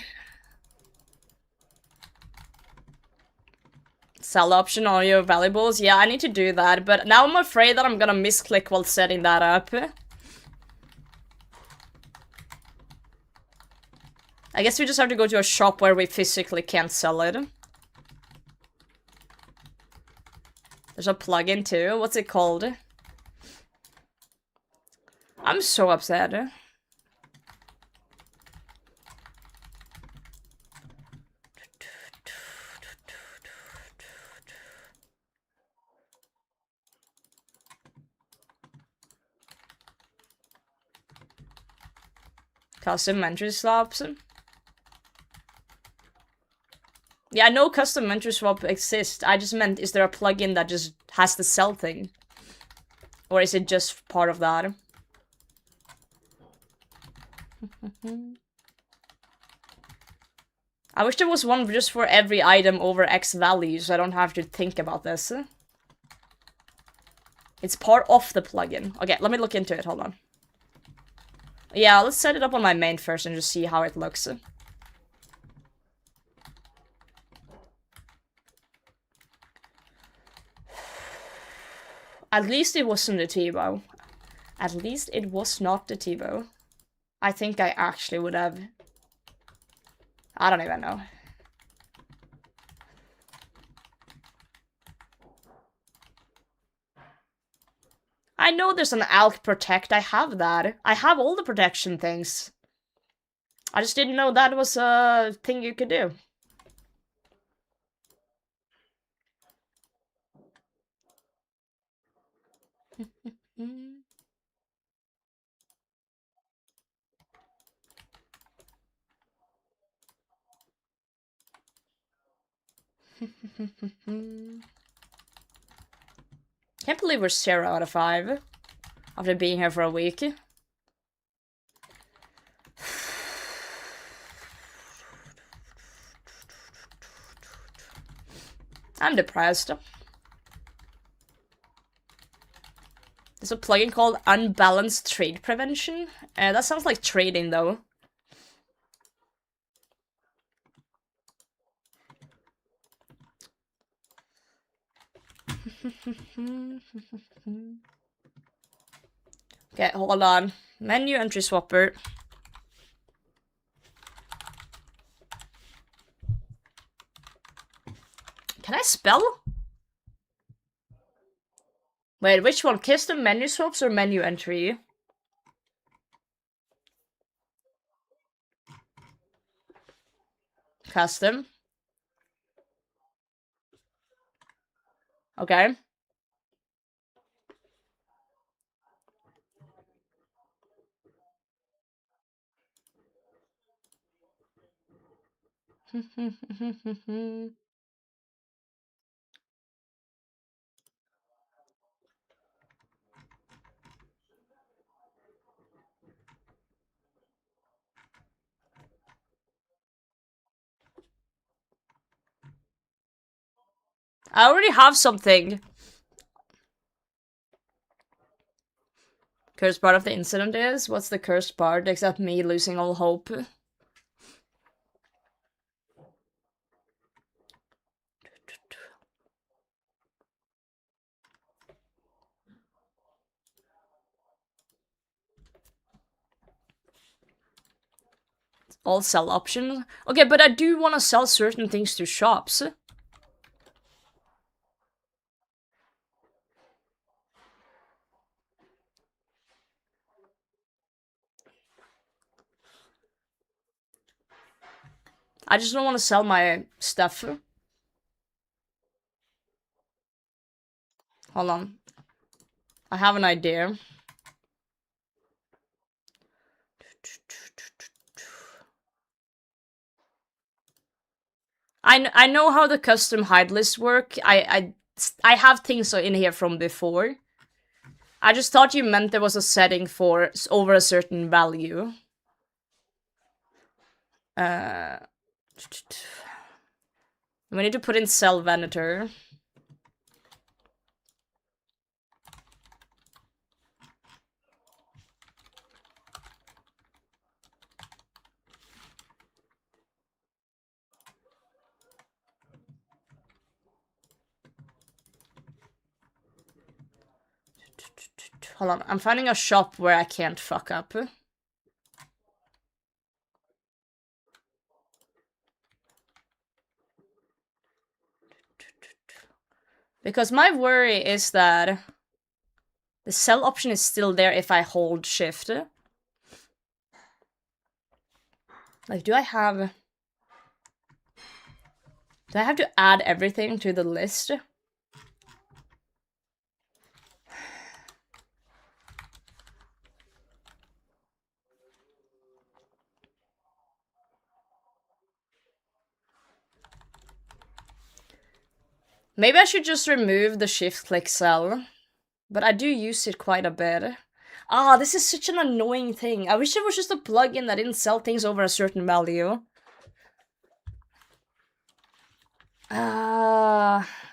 Sell option on your valuables. Yeah, I need to do that, but now I'm afraid that I'm gonna misclick while setting that up. I guess we just have to go to a shop where we physically can't sell it. There's a plugin too. What's it called? I'm so upset. Custom entry swaps. Yeah, I know custom entry swap exists. I just meant, is there a plugin that just has the sell thing? Or is it just part of that? I wish there was one just for every item over X value, so I don't have to think about this. It's part of the plugin. Okay, let me look into it, hold on. Yeah, let's set it up on my main first and just see how it looks. At least it wasn't the T-bow. At least it was not the T-bow. I think I actually would have... I don't even know. I know there's an Alk Protect. I have that. I have all the protection things. I just didn't know that was a thing you could do. Can't believe we're 0 out of 5 after being here for a week. I'm depressed. There's a plugin called Unbalanced Trade Prevention. That sounds like trading, though. Okay, hold on. Menu entry swapper. Can I spell? Wait, which one? Custom menu swaps or menu entry? Custom. Okay. I already have something. Cursed part of the incident is? What's the cursed part except me losing all hope? All sell options? Okay, but I do want to sell certain things to shops. I just don't want to sell my stuff. Hold on. I have an idea. I know how the custom hide lists work. I have things in here from before. I just thought you meant there was a setting for over a certain value. We need to put in sell Venator. Hold on, I'm finding a shop where I can't fuck up. Because my worry is that the sell option is still there if I hold shift. Like, do I have to add everything to the list? Maybe I should just remove the shift click sell. But I do use it quite a bit. Ah, this is such an annoying thing. I wish it was just a plugin that didn't sell things over a certain value.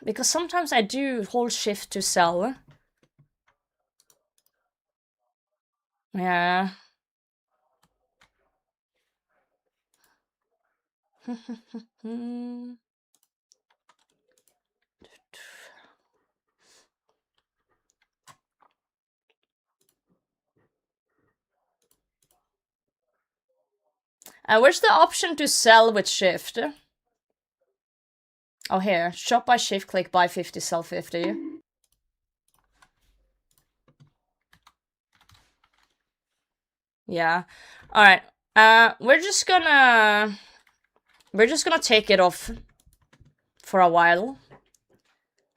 Because sometimes I do hold shift to sell. Yeah. Where's the option to sell with shift? Oh, here. Shop by shift click, buy 50, sell 50. Yeah. Alright. We're just gonna take it off for a while.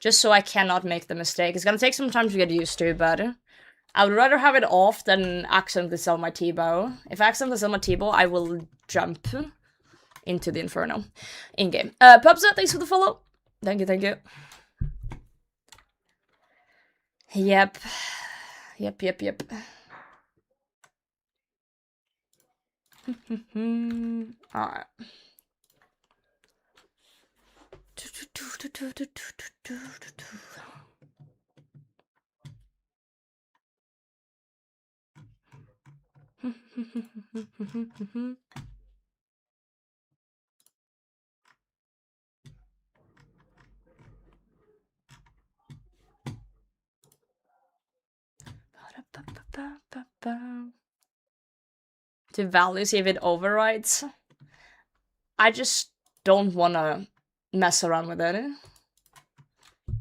Just so I cannot make the mistake. It's gonna take some time to get used to, but I would rather have it off than accidentally sell my T-bow. If I accidentally sell my T-bow, I will jump into the Inferno. In-game. Pubza, thanks for the follow. Thank you, thank you. Yep. Yep. Alright. To value, see if it overrides. I just don't wanna mess around with it.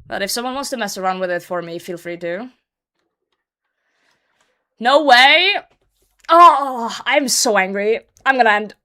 But if someone wants to mess around with it for me, feel free to. No way! Oh, I'm so angry. I'm gonna end.